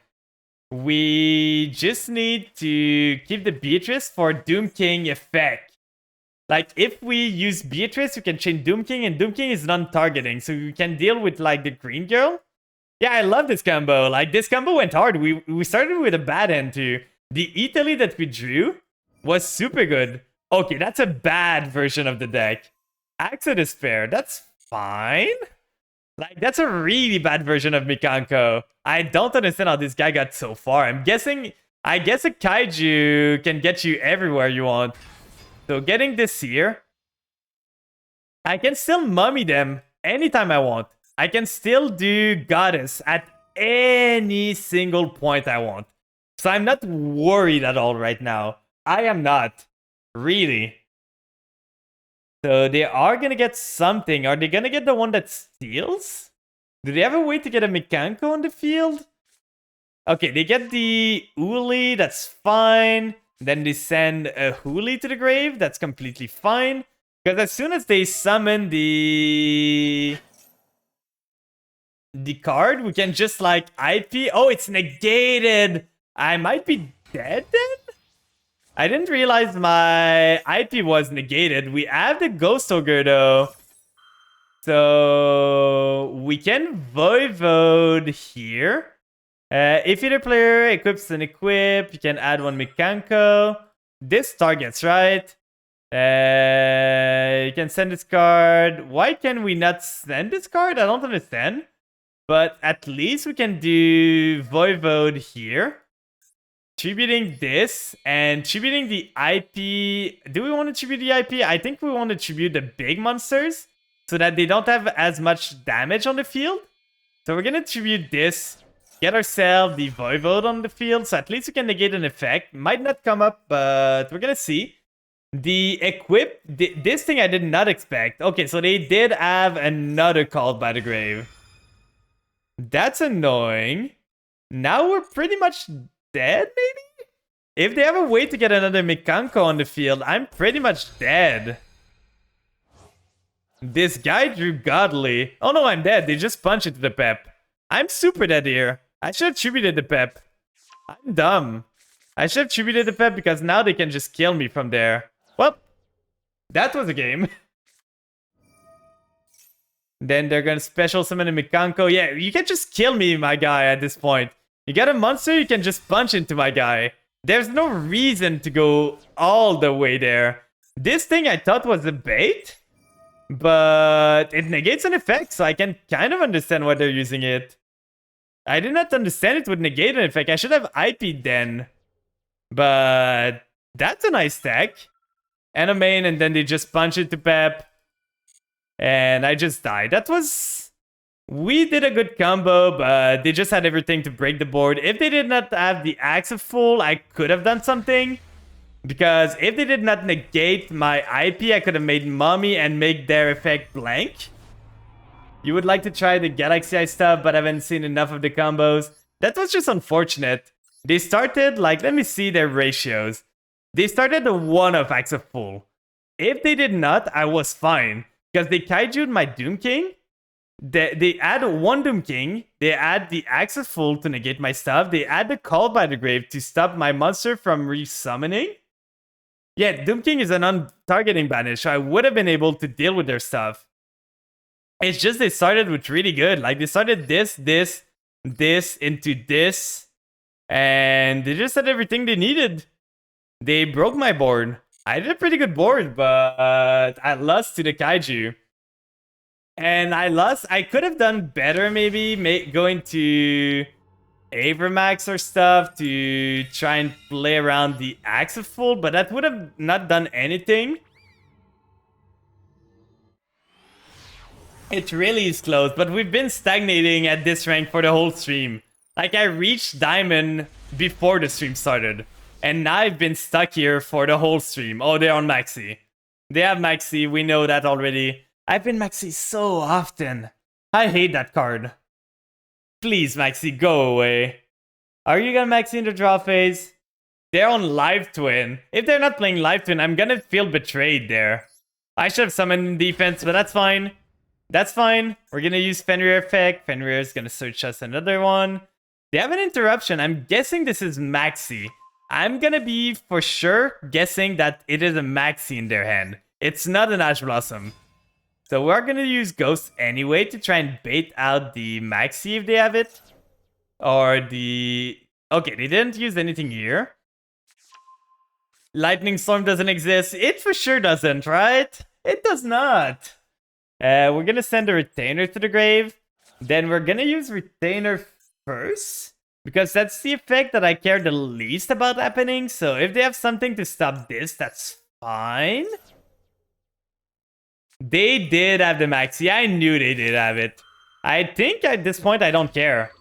We just need to keep the Beatrice for Doom King effect. Like, if we use Beatrice, we can chain Doom King, and Doom King is non-targeting, so we can deal with, like, the green girl. Yeah, I love this combo. Like, this combo went hard. We started with a bad end, too. The Italy that we drew was super good. Okay, that's a bad version of the deck. Axe of Despair, that's fine. Like, that's a really bad version of Mikanko. I don't understand how this guy got so far. I guess a Kaiju can get you everywhere you want. So getting this here, I can still mummy them anytime I want. I can still do Goddess at any single point I want. So I'm not worried at all right now. I am not. Really. So they are gonna get something. Are they gonna get the one that steals? Do they have a way to get a Mikanko on the field? Okay, they get the Uli, that's fine. Then they send a Huli to the grave, that's completely fine. Because as soon as they summon the card, we can just like IP. Oh, it's negated. I might be dead then? I didn't realize my IP was negated. We have the Ghost Ogre though. So we can Voivode here. If either player equips an equip, you can add one Mikanko. This targets, right? You can send this card. Why can we not send this card? I don't understand. But at least we can do Voivode here. Tributing this and tributing the IP. Do we want to tribute the IP? I think we want to tribute the big monsters so that they don't have as much damage on the field. So we're going to tribute this. Get ourselves the Voivode on the field. So at least we can negate an effect. Might not come up, but we're going to see. The equip. This thing I did not expect. Okay, so they did have another Called by the Grave. That's annoying. Now we're pretty much dead, maybe? If they have a way to get another Mikanko on the field, I'm pretty much dead. This guy drew Godly. Oh no, I'm dead. They just punched into the Pep. I'm super dead here. I should have tributed the Pep. I'm dumb. I should have tributed the Pep because now they can just kill me from there. Well, that was a game. Then they're gonna special summon a Mikanko. Yeah, you can just kill me, my guy, at this point. You got a monster, you can just punch into my guy. There's no reason to go all the way there. This thing I thought was a bait, but it negates an effect, so I can kind of understand why they're using it. I did not understand it would negate an effect. I should have IP'd then. But that's a nice stack. And a main, and then they just punch it to Pep. And I just died. That was... We did a good combo, but they just had everything to break the board. If they did not have the Axe of Fool, I could have done something. Because if they did not negate my IP, I could have made Mummy and make their effect blank. You would like to try the Galaxy Eye stuff, but I haven't seen enough of the combos. That was just unfortunate. They started, like, let me see their ratios. They started the 1 of Axe of Fool. If they did not, I was fine. Because they kaiju'd my Doom King. They add 1 Doom King. They add the Axe of Fool to negate my stuff. They add the Call by the Grave to stop my monster from resummoning. Yeah, Doom King is a non-targeting banish, so I would have been able to deal with their stuff. It's just they started with really good. Like, they started this into this. And they just had everything they needed. They broke my board. I did a pretty good board, but I lost to the Kaiju. And I lost. I could have done better, maybe, going to Avramax or stuff to try and play around the Axe of Fool, but that would have not done anything. It really is close, but we've been stagnating at this rank for the whole stream. Like, I reached Diamond before the stream started. And now I've been stuck here for the whole stream. Oh, they're on Maxi. They have Maxi, we know that already. I've been Maxi so often. I hate that card. Please, Maxi, go away. Are you gonna Maxi in the draw phase? They're on Live Twin. If they're not playing Live Twin, I'm gonna feel betrayed there. I should have summoned in defense, but that's fine. That's fine. We're gonna use Fenrir effect. Fenrir is gonna search us another one. They have an interruption. I'm guessing this is Maxi. I'm gonna be for sure guessing that it is a Maxi in their hand. It's not an Ash Blossom. So we're gonna use Ghost anyway to try and bait out the Maxi if they have it. Or the... Okay, they didn't use anything here. Lightning Storm doesn't exist. It for sure doesn't, right? It does not. We're gonna send a Retainer to the grave. Then we're gonna use Retainer first. Because that's the effect that I care the least about happening. So if they have something to stop this, that's fine. They did have the Maxi. I knew they did have it. I think at this point I don't care.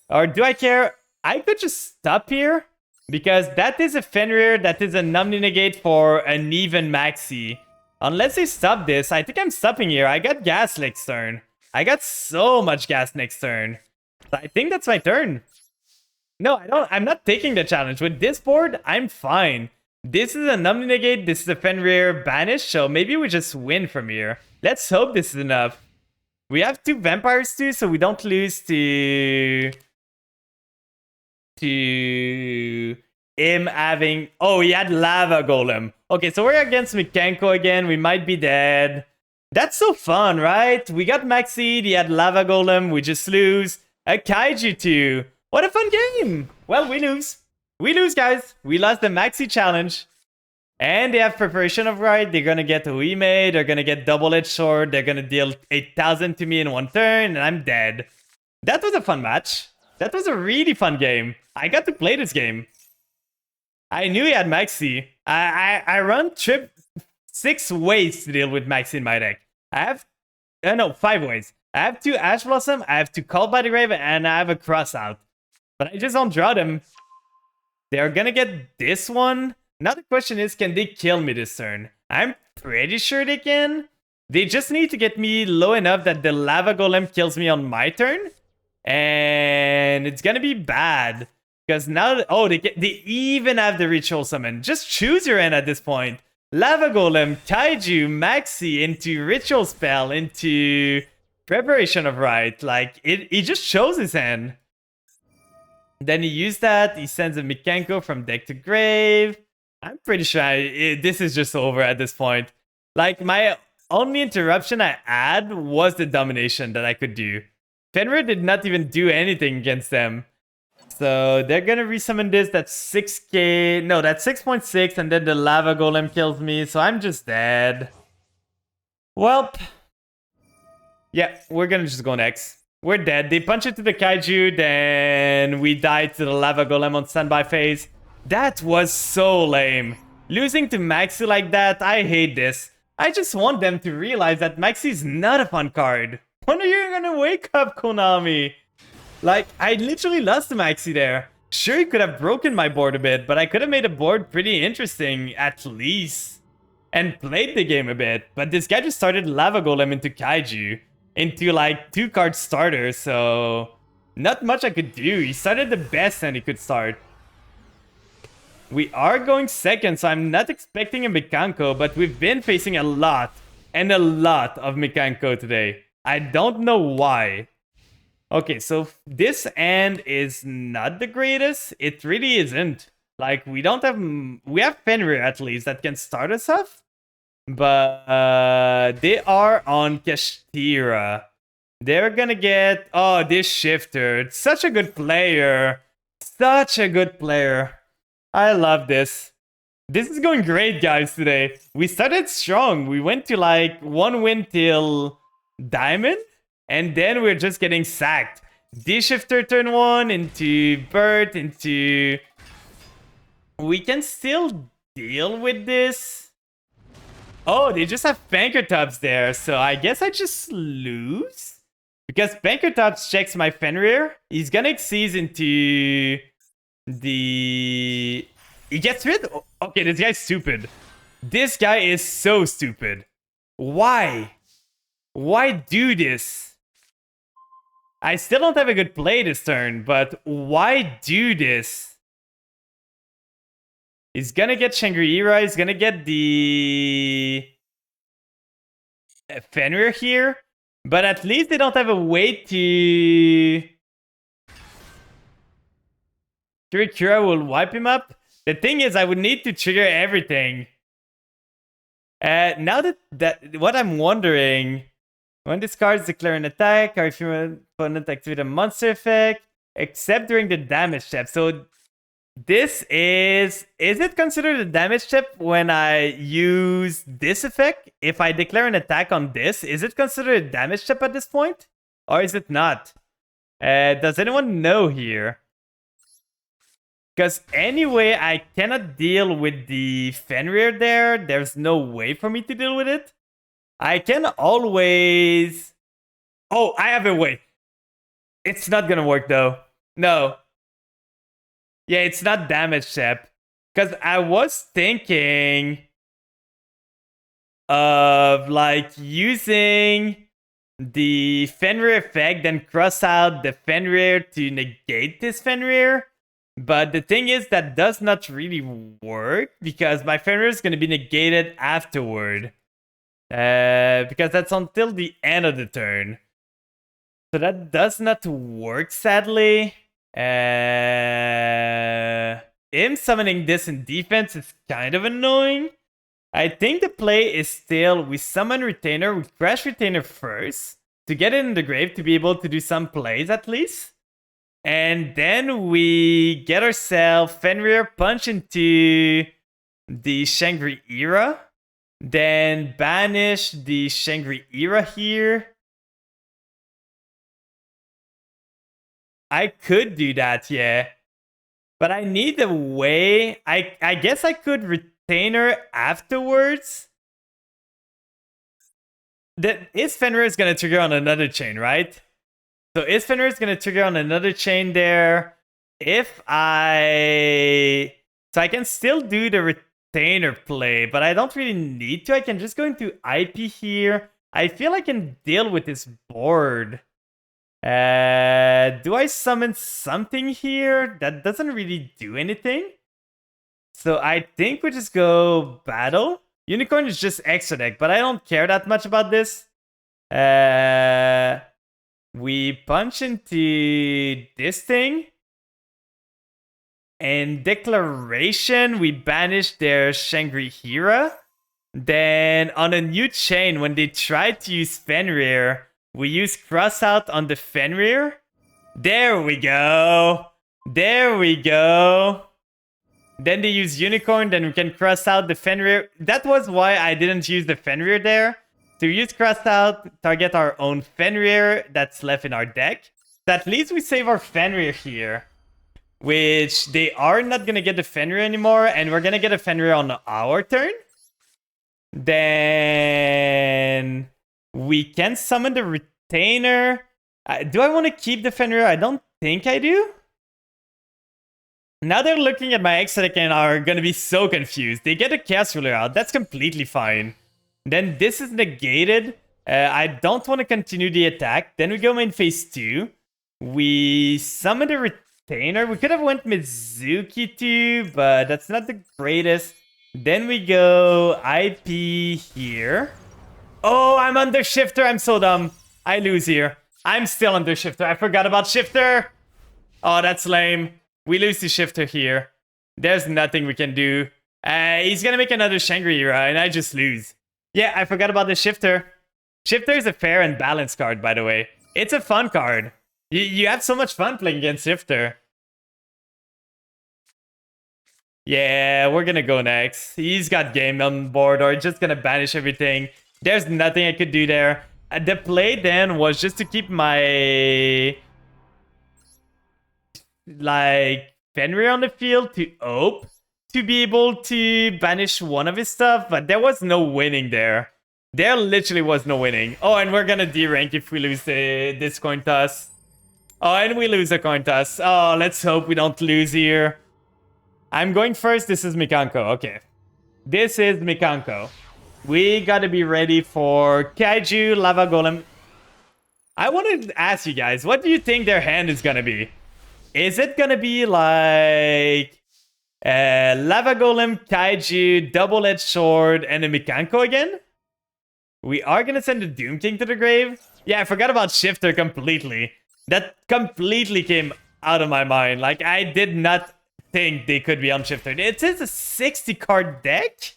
Or do I care? I could just stop here. Because that is a Fenrir, that is a Numbing Negate for an even Maxi. Unless they stop this, I think I'm stopping here. I got gas next turn. I got so much gas next turn. So I think that's my turn. No, I don't. I'm not taking the challenge. With this board, I'm fine. This is a Numbing Negate. This is a Fenrir Banish. So maybe we just win from here. Let's hope this is enough. We have 2 vampires too, so we don't lose to him having... Oh, he had Lava Golem. Okay, so we're against Mikanko again. We might be dead. That's so fun, right? We got Maxi, he had Lava Golem. We just lose. A Kaiju 2. What a fun game. Well, we lose. We lose, guys. We lost the Maxi challenge. And they have Preparation of Right. They're gonna get Uime. They're gonna get Double-Edged Sword. They're gonna deal 8,000 to me in one turn, and I'm dead. That was a fun match. That was a really fun game. I got to play this game. I knew he had Maxi. I run 6 ways to deal with Maxi in my deck. I have... no, 5 ways. I have 2 Ash Blossom, I have 2 Called by the Grave, and I have a Cross Out. But I just don't draw them. They're gonna get this one. Now the question is, can they kill me this turn? I'm pretty sure they can. They just need to get me low enough that the Lava Golem kills me on my turn. And it's gonna be bad. Because now... Oh, they even have the Ritual Summon. Just choose your end at this point. Lava Golem, Kaiju, Maxi into Ritual Spell, into Preparation of Right. Like, he just chose his hand. Then he used that. He sends a Mikanko from deck to grave. I'm pretty sure this is just over at this point. Like, my only interruption I had was the domination that I could do. Fenrir did not even do anything against them. So they're gonna resummon this. That's 6k. No, that's 6.6, and then the Lava Golem kills me. So I'm just dead. Welp. Yeah, we're gonna just go next. We're dead. They punch it to the Kaiju, then we die to the Lava Golem on standby phase. That was so lame. Losing to Maxi like that, I hate this. I just want them to realize that Maxi's not a fun card. When are you gonna wake up, Konami? Like, I literally lost to Maxi there. Sure, he could have broken my board a bit, but I could have made a board pretty interesting, at least. And played the game a bit. But this guy just started Lava Golem into Kaiju. Into, like, 2-card starter, so... Not much I could do. He started the best and he could start. We are going second, so I'm not expecting a Mikanko, but we've been facing a lot and a lot of Mikanko today. I don't know why. Okay, so this end is not the greatest. It really isn't. Like, we don't have... We have Fenrir, at least, that can start us off. But they are on Kashtira. They're gonna get... Oh, this Shifter. Such a good player. Such a good player. I love this. This is going great, guys, today. We started strong. We went to, like, 1 win till Diamond. And then we're just getting sacked. D-Shifter turn 1 into Bert, into... We can still deal with this. Oh, they just have Pankratops there. So I guess I just lose? Because Pankratops checks my Fenrir. He's gonna Xyz into... the... He gets rid... Okay, this guy's stupid. This guy is so stupid. Why? Why do this? I still don't have a good play this turn, but why do this? He's gonna get Shangri-Ira. He's gonna get the... Fenrir here. But at least they don't have a way to... Kirikura will wipe him up. The thing is, I would need to trigger everything. Now that what I'm wondering... When this card declare an attack, or if your opponent activate a monster effect, except during the damage step. So this is it considered a damage step when I use this effect? If I declare an attack on this, is it considered a damage step at this point? Or is it not? Does anyone know here? Because anyway, I cannot deal with the Fenrir there. There's no way for me to deal with it. I can always... Oh, I have a way. It's not gonna work though. No. Yeah, it's not damage step. Because I was thinking of like using the Fenrir effect, then cross out the Fenrir to negate this Fenrir. But the thing is that does not really work because my Fenrir is going to be negated afterward. Because that's until the end of the turn. So that does not work, sadly. him summoning this in defense is kind of annoying. I think the play is still we summon Retainer, we crash Retainer first to get it in the grave to be able to do some plays at least. And then we get ourselves Fenrir, punch into the Shangri-Ira. Then banish the Shangri-Ira here. I could do that, yeah. But I need a way. I guess I could Retainer afterwards. Is Fenrir is going to trigger on another chain, right? So is Fenrir is going to trigger on another chain there. If I... So I can still do the Retainer play, but I don't really need to. I can just go into IP here. I feel I can deal with this board. Do I summon something here? That doesn't really do anything. So I think we just go battle. Unicorn is just extra deck, but I don't care that much about this. We punch into this thing. And Declaration, we banish their Shangri-Ira. Then on a new chain, when they try to use Fenrir, we use Crossout on the Fenrir. There we go. There we go. Then they use Unicorn, then we can cross out the Fenrir. That was why I didn't use the Fenrir there. To use Crossout, target our own Fenrir that's left in our deck. So at least we save our Fenrir here. Which they are not going to get the Fenrir anymore. And we're going to get a Fenrir on our turn. Then we can summon the Retainer. Do I want to keep the Fenrir? I don't think I do. Now they're looking at my extra deck and are going to be so confused. They get a Chaos Ruler out. That's completely fine. Then this is negated. I don't want to continue the attack. Then we go in phase 2. We summon the Retainer. We could have went Mizuki too, but that's not the greatest. Then we go IP here. Oh, I'm under Shifter. I'm so dumb. I lose here. I'm still under Shifter. I forgot about Shifter. Oh, that's lame. We lose to Shifter here. There's nothing we can do. He's gonna make another Shangri-Ira, and I just lose. Yeah, I forgot about the Shifter. Shifter is a fair and balanced card, by the way. It's a fun card. You have so much fun playing against Shifter. Yeah, we're gonna go next. He's got game on board, or just gonna banish everything. There's nothing I could do there. The play then was just to keep my... like, Fenrir on the field to Ope. To be able to banish one of his stuff, but there was no winning there. There literally was no winning. Oh, and we're gonna D-rank if we lose this coin toss. Oh, and we lose a coin toss. Oh, let's hope we don't lose here. I'm going first. This is Mikanko. Okay. This is Mikanko. We gotta be ready for Kaiju, Lava Golem. I wanted to ask you guys, what do you think their hand is gonna be? Is it gonna be like... Lava Golem, Kaiju, Double-Edged Sword, and a Mikanko again? We are gonna send the Doom King to the grave? Yeah, I forgot about Shifter completely. That completely came out of my mind. Like, I did not think they could be on Shifter. It is a 60-card deck?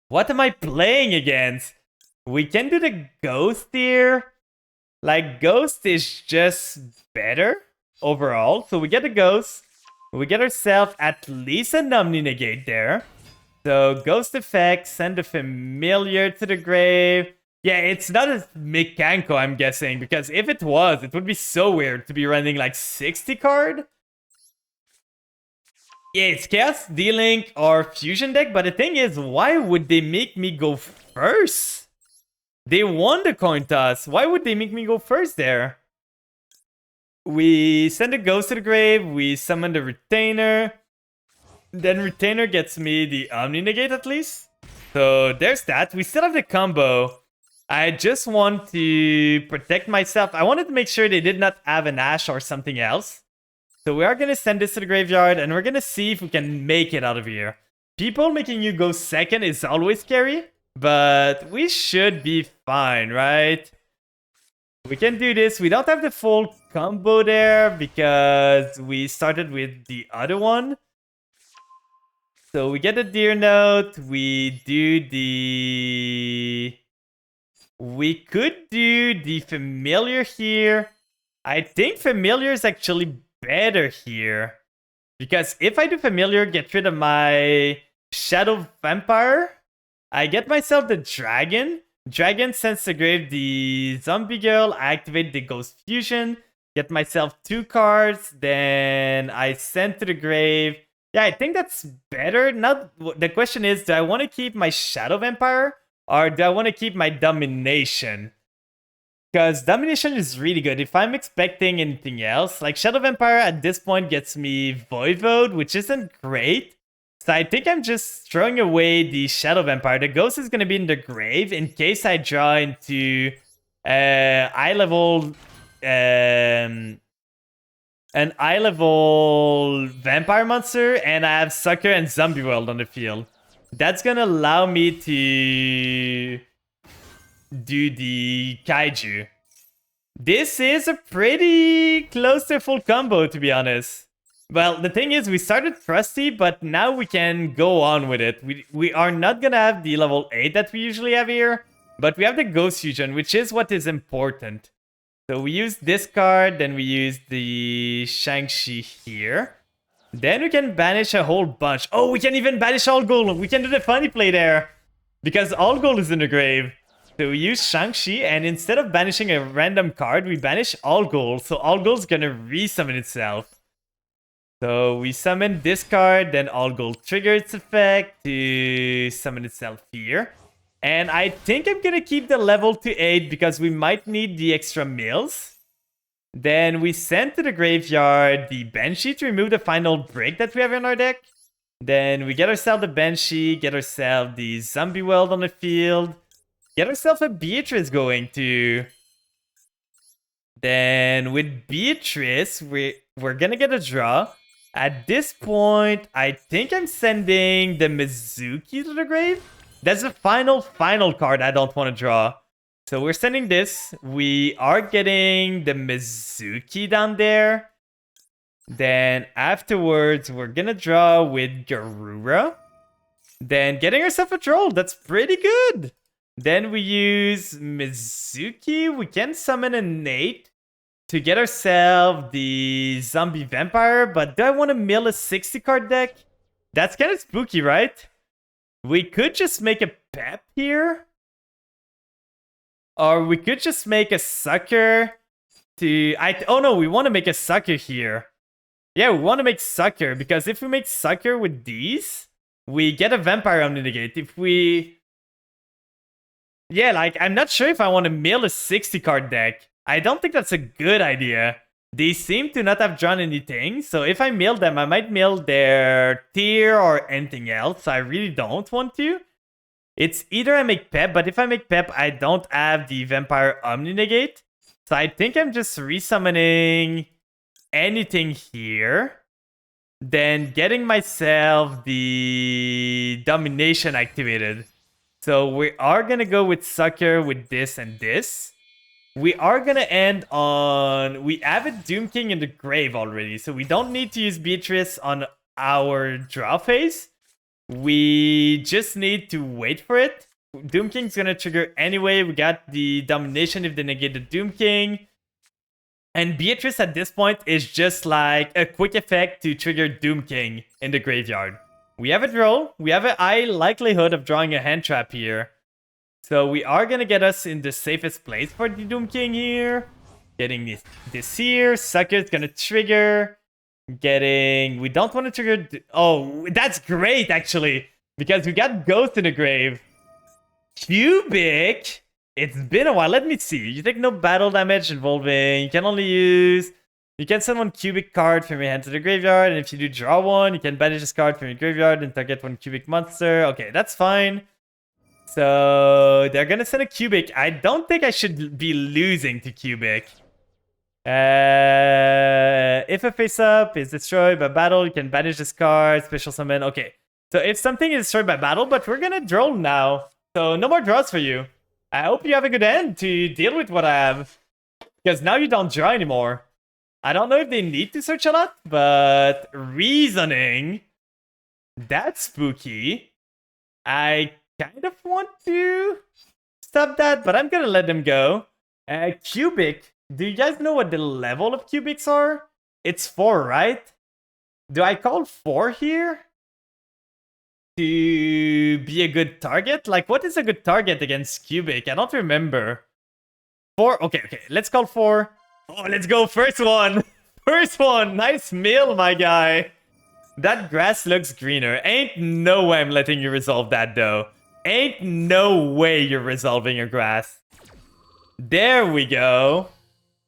What am I playing against? We can do the Ghost here. Like, Ghost is just better overall. So we get the Ghost. We get ourselves at least an Omni Negate there. So, Ghost effect, send a Familiar to the grave. Yeah, it's not a Mikanko, I'm guessing, because if it was, it would be so weird to be running like 60 card. Yeah, it's Chaos, D-Link, or Fusion deck, but the thing is, why would they make me go first? They won the coin toss. Why would they make me go first there? We send a Ghost to the grave, we summon the Retainer. Then Retainer gets me the Omni Negate at least. So there's that. We still have the combo. I just want to protect myself. I wanted to make sure they did not have an Ash or something else. So we are going to send this to the graveyard and we're going to see if we can make it out of here. People making you go second is always scary, but we should be fine, right? We can do this. We don't have the full combo there because we started with the other one. So we get the Deer Note, we do the... We could do the Familiar here. I think Familiar is actually better here. Because if I do Familiar, get rid of my Shadow Vampire, I get myself the Dragon. Dragon sends to grave the Zombie Girl, I activate the Ghost Fusion, get myself 2 cards, then I send to the grave. Yeah, I think that's better. Now, the question is, do I want to keep my Shadow Vampire? Or do I want to keep my Domination? Because Domination is really good. If I'm expecting anything else, like Shadow Vampire at this point gets me Voivode, which isn't great. So I think I'm just throwing away the Shadow Vampire. The Ghost is going to be in the grave in case I draw into eye level... an eye level vampire monster, and I have Sucker and Zombie World on the field. That's gonna allow me to do the Kaiju. This is a pretty close to full combo, to be honest. Well, the thing is, we started trusty, but now we can go on with it. We are not gonna have the level 8 that we usually have here, but we have the Ghost Fusion, which is what is important. So we use this card, then we use the Shang-Chi here. Then we can banish a whole bunch. Oh, we can even banish All Gold. We can do the funny play there. Because All Gold is in the grave. So we use Shang-Chi, and instead of banishing a random card, we banish All Gold. So All Gold's gonna resummon itself. So we summon this card, then All Gold triggers its effect to summon itself here. And I think I'm gonna keep the level to 8 because we might need the extra mills. Then we send to the graveyard the Banshee to remove the final brick that we have in our deck. Then we get ourselves the Banshee, get ourselves the Zombie World on the field. Get ourselves a Beatrice going too. Then with Beatrice, we're gonna get a draw. At this point, I think I'm sending the Mizuki to the grave. That's the final card I don't want to draw. So we're sending this. We are getting the Mizuki down there. Then afterwards, we're gonna draw with Garura. Then getting ourselves a troll. That's pretty good. Then we use Mizuki. We can summon a Nate to get ourselves the Zombie Vampire. But do I want to mill a 60 card deck? That's kind of spooky, right? We could just make a Pep here. Or we could just make a Sucker to... Oh no, we want to make a Sucker here. Yeah, we want to make Sucker, because if we make Sucker with these, we get a Vampire Omnigate. If we... Yeah, like, I'm not sure if I want to mill a 60 card deck. I don't think that's a good idea. They seem to not have drawn anything, so if I mill them, I might mill their tier or anything else, so I really don't want to. It's either I make Pep, but if I make Pep, I don't have the Vampire Omni-Negate. So I think I'm just resummoning anything here. Then getting myself the Domination activated. So we are going to go with Sucker with this and this. We are going to end on... We have a Doom King in the grave already, so we don't need to use Beatrice on our draw phase. We just need to wait for it. Doom King's going to trigger anyway. We got the Domination if they negate the Doom King. And Beatrice at this point is just like a quick effect to trigger Doom King in the graveyard. We have a draw. We have a high likelihood of drawing a hand trap here. So we are going to get us in the safest place for the Doom King here. Getting this here. Sucker's going to trigger. We don't want to trigger... Oh, that's great, actually. Because we got Ghost in the grave. Cubic. It's been a while. Let me see. You take no battle damage involving... You can only use... You can send one Cubic card from your hand to the graveyard. And if you do draw one, you can banish this card from your graveyard and target one Cubic monster. Okay, that's fine. So they're going to send a Cubic. I don't think I should be losing to Cubic. If a face-up is destroyed by battle, you can banish this card, special summon. Okay, so if something is destroyed by battle, but we're gonna draw now. So no more draws for you. I hope you have a good end to deal with what I have. Because now you don't draw anymore. I don't know if they need to search a lot, but reasoning, that's spooky. I kind of want to stop that, but I'm gonna let them go. Cubic, do you guys know what the level of cubics are? It's 4, right? Do I call 4 here to be a good target? Like, what is a good target against cubic? I don't remember. 4? Okay, let's call 4. Oh, let's go, first one! First one! Nice meal, my guy! That grass looks greener. Ain't no way I'm letting you resolve that, though. Ain't no way you're resolving your grass. There we go.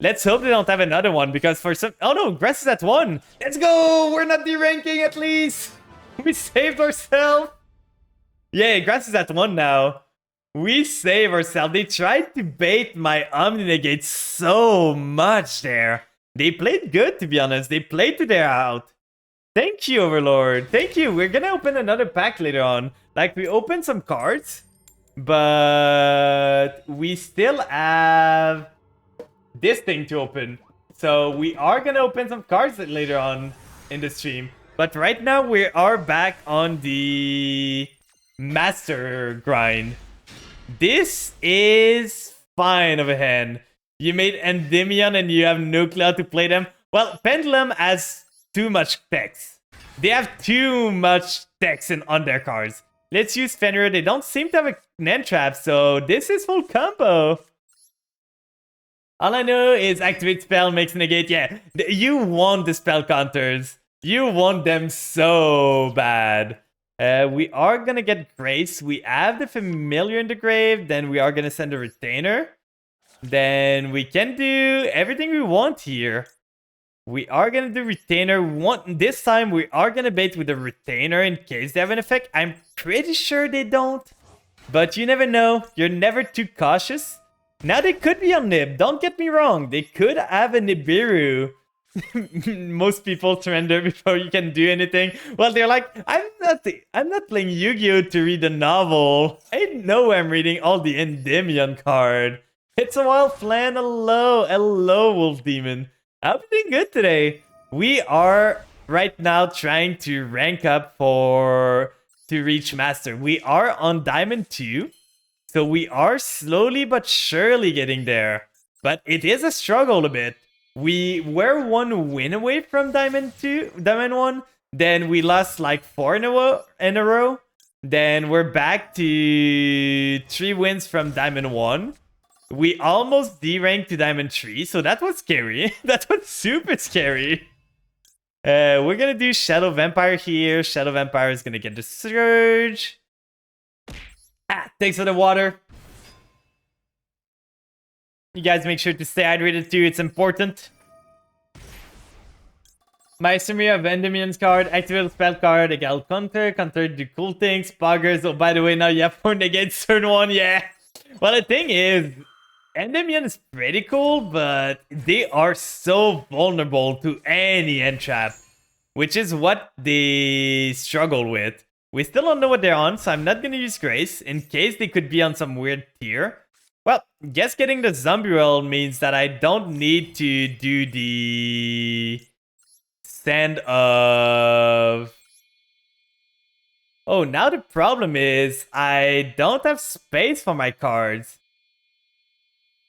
Let's hope they don't have another one, because for some... Oh no, grass is at 1. Let's go! We're not deranking at least. We saved ourselves. Yay, grass is at 1 now. We save ourselves. They tried to bait my Omni Negate so much there. They played good, to be honest. They played to their out. Thank you, Overlord. Thank you. We're gonna open another pack later on. Like, we opened some cards, but we still have this thing to open. So we are gonna open some cards later on in the stream. But right now, we are back on the master grind. This is fine of a hand. You made Endymion and you have no clue how to play them. Well, Pendulum has too much text. They have too much text on their cards. Let's use Fenrir. They don't seem to have an end trap, so this is full combo. All I know is activate spell, makes negate. Yeah, you want the spell counters. You want them so bad. We are gonna get Grace. We have the Familiar in the grave. Then we are gonna send a Retainer. Then we can do everything we want here. We are gonna do Retainer. This time we are gonna bait with a Retainer in case they have an effect. I'm pretty sure they don't, but you never know. You're never too cautious. Now they could be on Nib. Don't get me wrong. They could have a Nibiru. Most people surrender before you can do anything. Well, they're like, I'm not playing Yu-Gi-Oh to read the novel. I know I'm reading all the Endymion card. It's a wild flan. Hello, Wolf Demon. I'm doing good today. We are right now trying to rank up to reach Master. We are on Diamond 2. So we are slowly but surely getting there. But it is a struggle a bit. We were 1 win away from Diamond 1. Then we lost like 4 in a row. Then we're back to 3 wins from Diamond 1. We almost deranked to Diamond 3, so that was scary. That was super scary. We're gonna do Shadow Vampire here. Shadow Vampire is gonna get the Surge. Thanks for the water. You guys make sure to stay hydrated too, it's important. My Sumeria of Endymion's card, activate a spell card, Egal Counter, do cool things, Poggers. Oh, by the way, now you have 4 against turn 1, yeah. Well, the thing is, Endymion is pretty cool, but they are so vulnerable to any end trap, which is what they struggle with. We still don't know what they're on, so I'm not gonna use Grace in case they could be on some weird tier. Well, guess getting the Zombie Roll means that I don't need to do the Sand of... Oh, now the problem is I don't have space for my cards.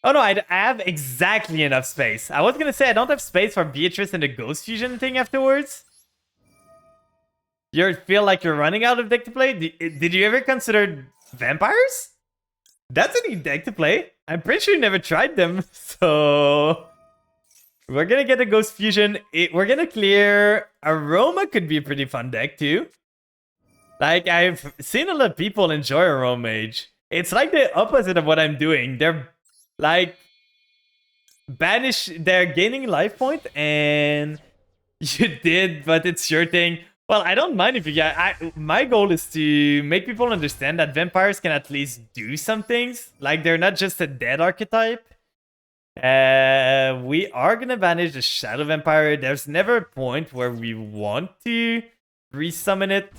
Oh no, I have exactly enough space. I was gonna say I don't have space for Beatrice and the Ghost Fusion thing afterwards. You feel like you're running out of deck to play? Did you ever consider vampires? That's a neat deck to play. I'm pretty sure you never tried them, so... We're gonna get a Ghost Fusion. We're gonna clear... Aroma could be a pretty fun deck too. Like, I've seen a lot of people enjoy Aroma Mage. It's like the opposite of what I'm doing. They're like... They're gaining life point and... You did, but it's your thing. Well, I don't mind if you guys... My goal is to make people understand that vampires can at least do some things. Like, they're not just a dead archetype. We are gonna banish the Shadow Vampire. There's never a point where we want to resummon it.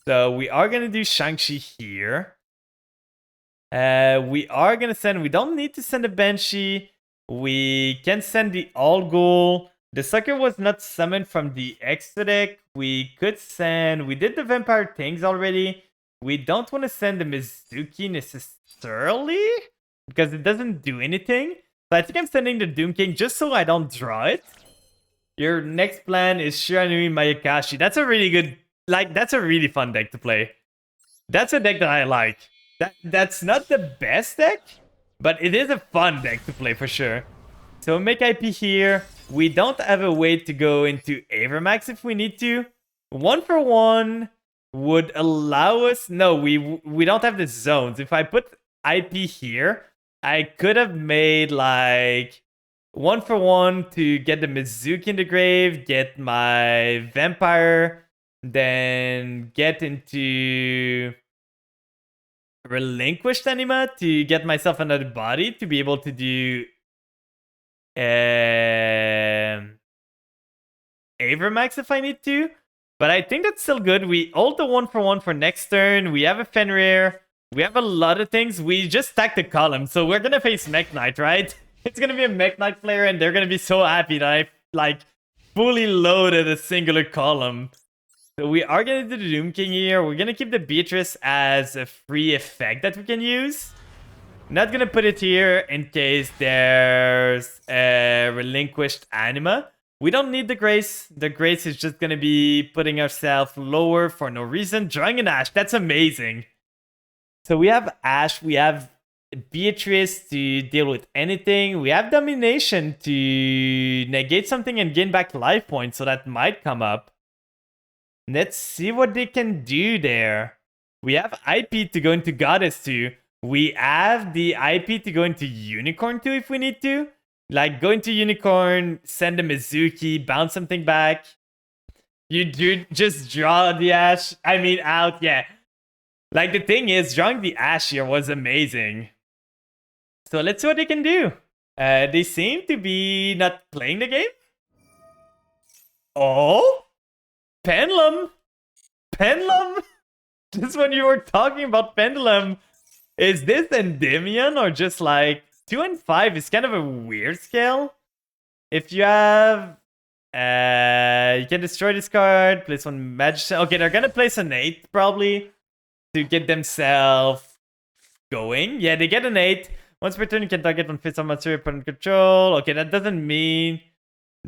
So we are gonna do Shang-Chi here. We are gonna send... We don't need to send a Banshee. We can send the All-Ghoul. The Sucker was not summoned from the extra deck. We could send... We did the Vampire things already. We don't want to send the Mizuki necessarily, because it doesn't do anything. So I think I'm sending the Doom King just so I don't draw it. Your next plan is Shiranui Mayakashi. That's a really good... Like, that's a really fun deck to play. That's a deck that I like. That's not the best deck, but it is a fun deck to play for sure. So make IP here. We don't have a way to go into Avermax if we need to. 1-for-1 would allow us... No, we don't have the zones. If I put IP here, I could have made like 1-for-1 to get the Mizuki in the grave, get my Vampire, then get into Relinquished Anima to get myself another body to be able to do Avermax if I need to. But I think that's still good. We ult the 1-for-1 for next turn. We have a Fenrir. We have a lot of things. We just stacked the column. So we're going to face Mech Knight, right? It's going to be a Mech Knight player and they're going to be so happy that I like fully loaded a singular column. So we are going to do the Doom King here. We're going to keep the Beatrice as a free effect that we can use. Not going to put it here in case there's a Relinquished Anima. We don't need the Grace. The Grace is just going to be putting ourselves lower for no reason. Drawing an Ash, that's amazing. So we have Ash, we have Beatrice to deal with anything. We have Domination to negate something and gain back life points, so that might come up. Let's see what they can do there. We have IP to go into Goddess 2. We have the IP to go into Unicorn 2 if we need to. Like, go into Unicorn, send a Mizuki, bounce something back. You do just draw the Ash. I mean, out, yeah. Like, the thing is, drawing the Ash here was amazing. So let's see what they can do. They seem to be not playing the game. Oh? Pendulum? Pendulum? Just when you were talking about Pendulum, is this Endymion or just like 2 and 5 is kind of a weird scale? If you have... you can destroy this card, place one Magician. Okay, they're gonna place an 8 probably to get themselves going. Yeah, they get an 8. Once per turn, you can target one face of material opponent control. Okay, that doesn't mean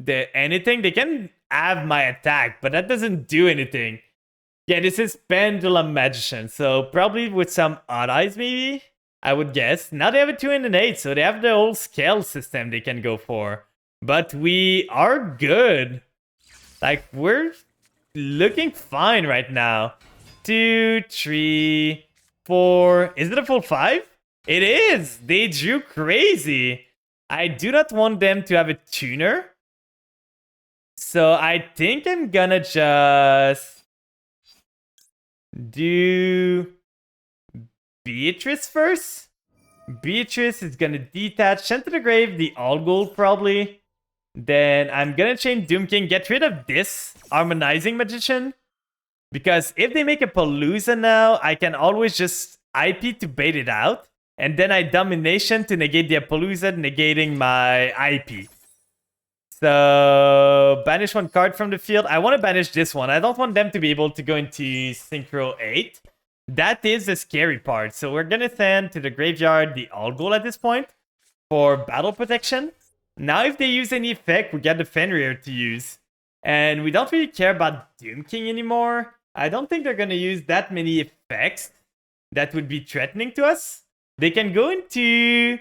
anything. They can have my attack, but that doesn't do anything. Yeah, this is Pendulum Magician, so probably with some odd eyes maybe, I would guess. Now they have a 2 and an 8, so they have the whole scale system they can go for. But we are good. Like, we're looking fine right now. 2, 3, 4. Is it a full 5? It is! They drew crazy. I do not want them to have a tuner. So I think I'm gonna just do Beatrice first. Beatrice is gonna detach, send to the grave, the All-Ghoul probably. Then I'm gonna chain Doom King, get rid of this Harmonizing Magician. Because if they make a Palooza now, I can always just IP to bait it out. And then I Domination to negate the Palooza, negating my IP. So, banish one card from the field. I want to banish this one. I don't want them to be able to go into Synchro 8. That is the scary part. So we're going to send to the graveyard the All-Ghoul at this point for battle protection. Now if they use any effect, we get the Fenrir to use. And we don't really care about Doom King anymore. I don't think they're going to use that many effects that would be threatening to us. They can go into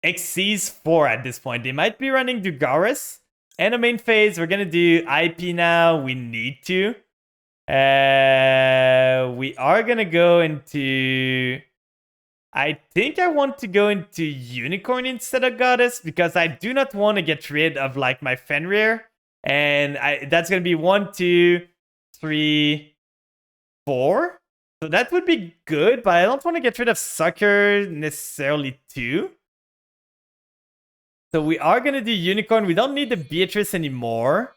Xyz 4 at this point. They might be running Dugaris. And the main phase, we're going to do IP now. We need to. We are going to go into... I think I want to go into Unicorn instead of Goddess because I do not want to get rid of like my Fenrir. And that's going to be 1, 2, 3, 4. So that would be good, but I don't want to get rid of Sucker necessarily too. So we are going to do Unicorn. We don't need the Beatrice anymore.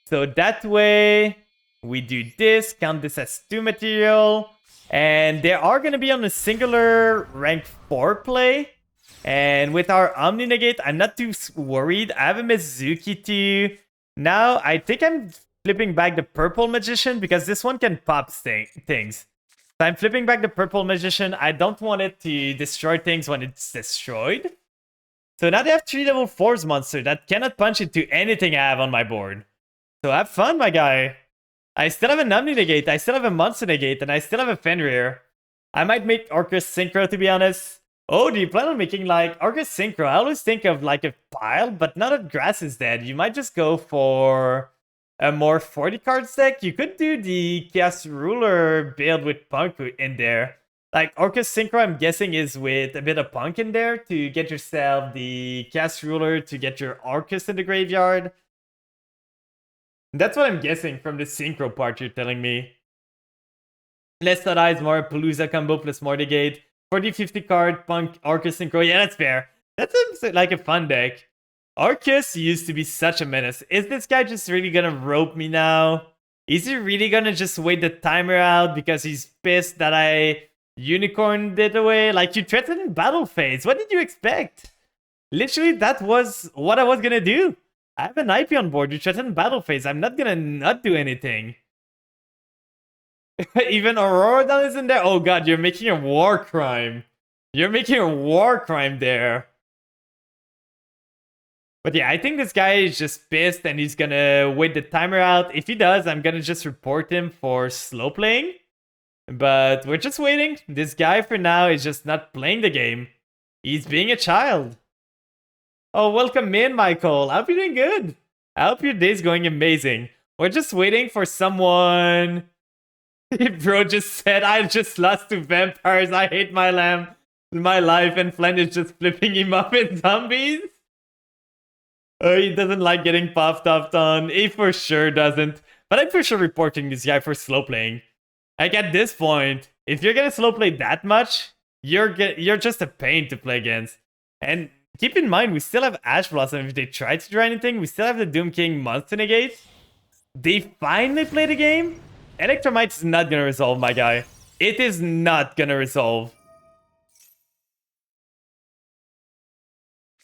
So that way, we do this, count this as 2 material. And they are going to be on a singular rank 4 play. And with our Omni Negate, I'm not too worried. I have a Mizuki too. Now, I think I'm flipping back the Purple Magician because this one can pop things. So I'm flipping back the Purple Magician. I don't want it to destroy things when it's destroyed. So now they have 3 level 4s monster that cannot punch into anything I have on my board. So have fun, my guy. I still have an Omni Negate, I still have a Monster Negate, and I still have a Fenrir. I might make Orcus Synchro, to be honest. Oh, do you plan on making, like, Orcus Synchro? I always think of, like, a pile, but now that Grass is dead, you might just go for a more 40 cards deck. You could do the Chaos Ruler build with Punk in there. Like, Orcus Synchro, I'm guessing, is with a bit of Punk in there to get yourself the Chaos Ruler to get your Orcus in the graveyard. That's what I'm guessing from the Synchro part you're telling me. Less Thought Eyes, more Palooza combo plus Mortigate. 40-50 card, Punk, Arcus, Synchro. Yeah, that's fair. That seems like a fun deck. Arcus used to be such a menace. Is this guy just really gonna rope me now? Is he really gonna just wait the timer out because he's pissed that I unicorned it away? Like, you threatened battle phase. What did you expect? Literally, that was what I was gonna do. I have an IP on board. You threatened battle phase. I'm not gonna not do anything. Even Aurora is in there? Oh god, you're making a war crime. You're making a war crime there. But yeah, I think this guy is just pissed and he's gonna wait the timer out. If he does, I'm gonna just report him for slow playing. But we're just waiting. This guy for now is just not playing the game. He's being a child. Oh, welcome in, Michael. I hope you're doing good. I hope your day's going amazing. We're just waiting for someone. Bro just said, I just lost to vampires. I hate my life, and Flynn is just flipping him up in zombies. Oh, he doesn't like getting puffed up on. He for sure doesn't. But I'm for sure reporting this guy for slow playing. Like at this point, if you're gonna slow play that much, you're just a pain to play against. And keep in mind, we still have Ash Blossom. If they try to do anything, we still have the Doom King Monster Negate. They finally play the game. Electromite is not gonna resolve, my guy. It is not gonna resolve.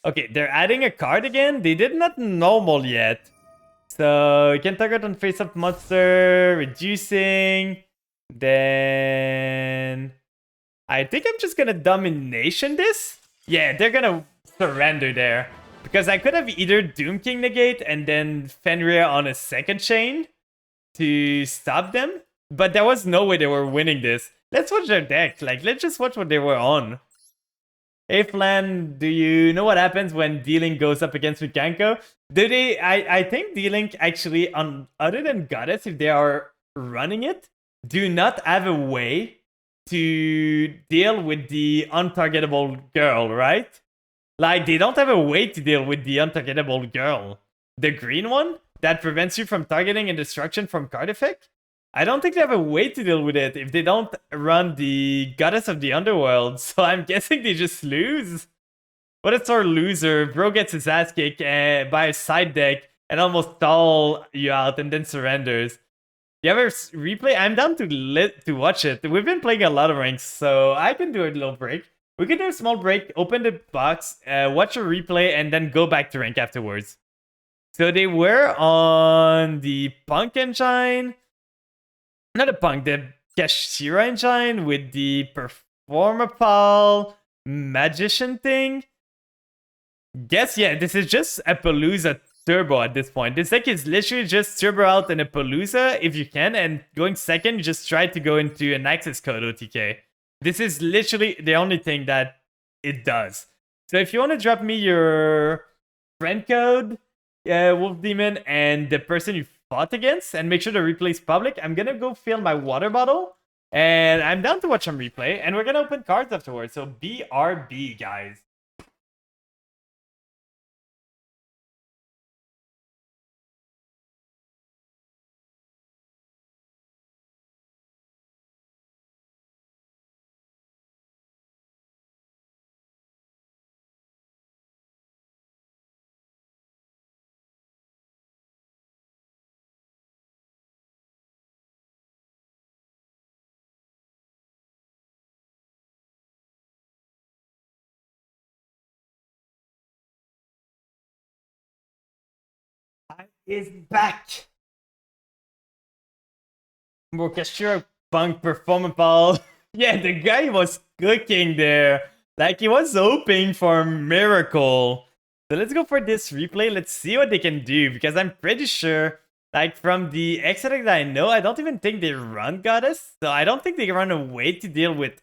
Okay, they're adding a card again. They did not normal yet. So you can target on face-up monster, reducing. Then I think I'm just gonna domination this. Yeah, they're gonna surrender there. Because I could have either Doom King negate and then Fenrir on a second chain to stop them, but there was no way they were winning this. Let's watch their deck. Like, let's just watch what they were on. Hey Flan, do you know what happens when D-Link goes up against Mikanko? Do they? I think D-Link actually, on other than Goddess, if they are running it, do not have a way to deal with the untargetable girl, right? Like, they don't have a way to deal with the untargetable girl. The green one that prevents you from targeting and destruction from card effect? I don't think they have a way to deal with it if they don't run the Goddess of the Underworld, so I'm guessing they just lose. What a sore loser. Bro gets his ass kicked by a side deck and almost stall you out and then surrenders. You ever replay? I'm down to watch it. We've been playing a lot of ranks, so I can do a little break. We can do a small break, open the box, watch a replay, and then go back to rank afterwards. So they were on the Punk engine. Not the Punk, the Kashira engine with the Performapal Magician thing. Guess, yeah, this is just a Palooza Turbo at this point. This deck is literally just Turbo out and a Palooza if you can, and going second, you just try to go into an access code OTK. This is literally the only thing that it does. So if you want to drop me your friend code, Wolf Demon, and the person you fought against, and make sure the replay is public, I'm gonna go fill my water bottle, and I'm down to watch some replay, and we're gonna open cards afterwards. So BRB, guys. is back. Orchestra Punk Performance Ball. Yeah, the guy was cooking there. Like, he was hoping for a miracle. So let's go for this replay. Let's see what they can do. Because I'm pretty sure, like, from the exotic that I know, I don't even think they run Goddess. So I don't think they run away to deal with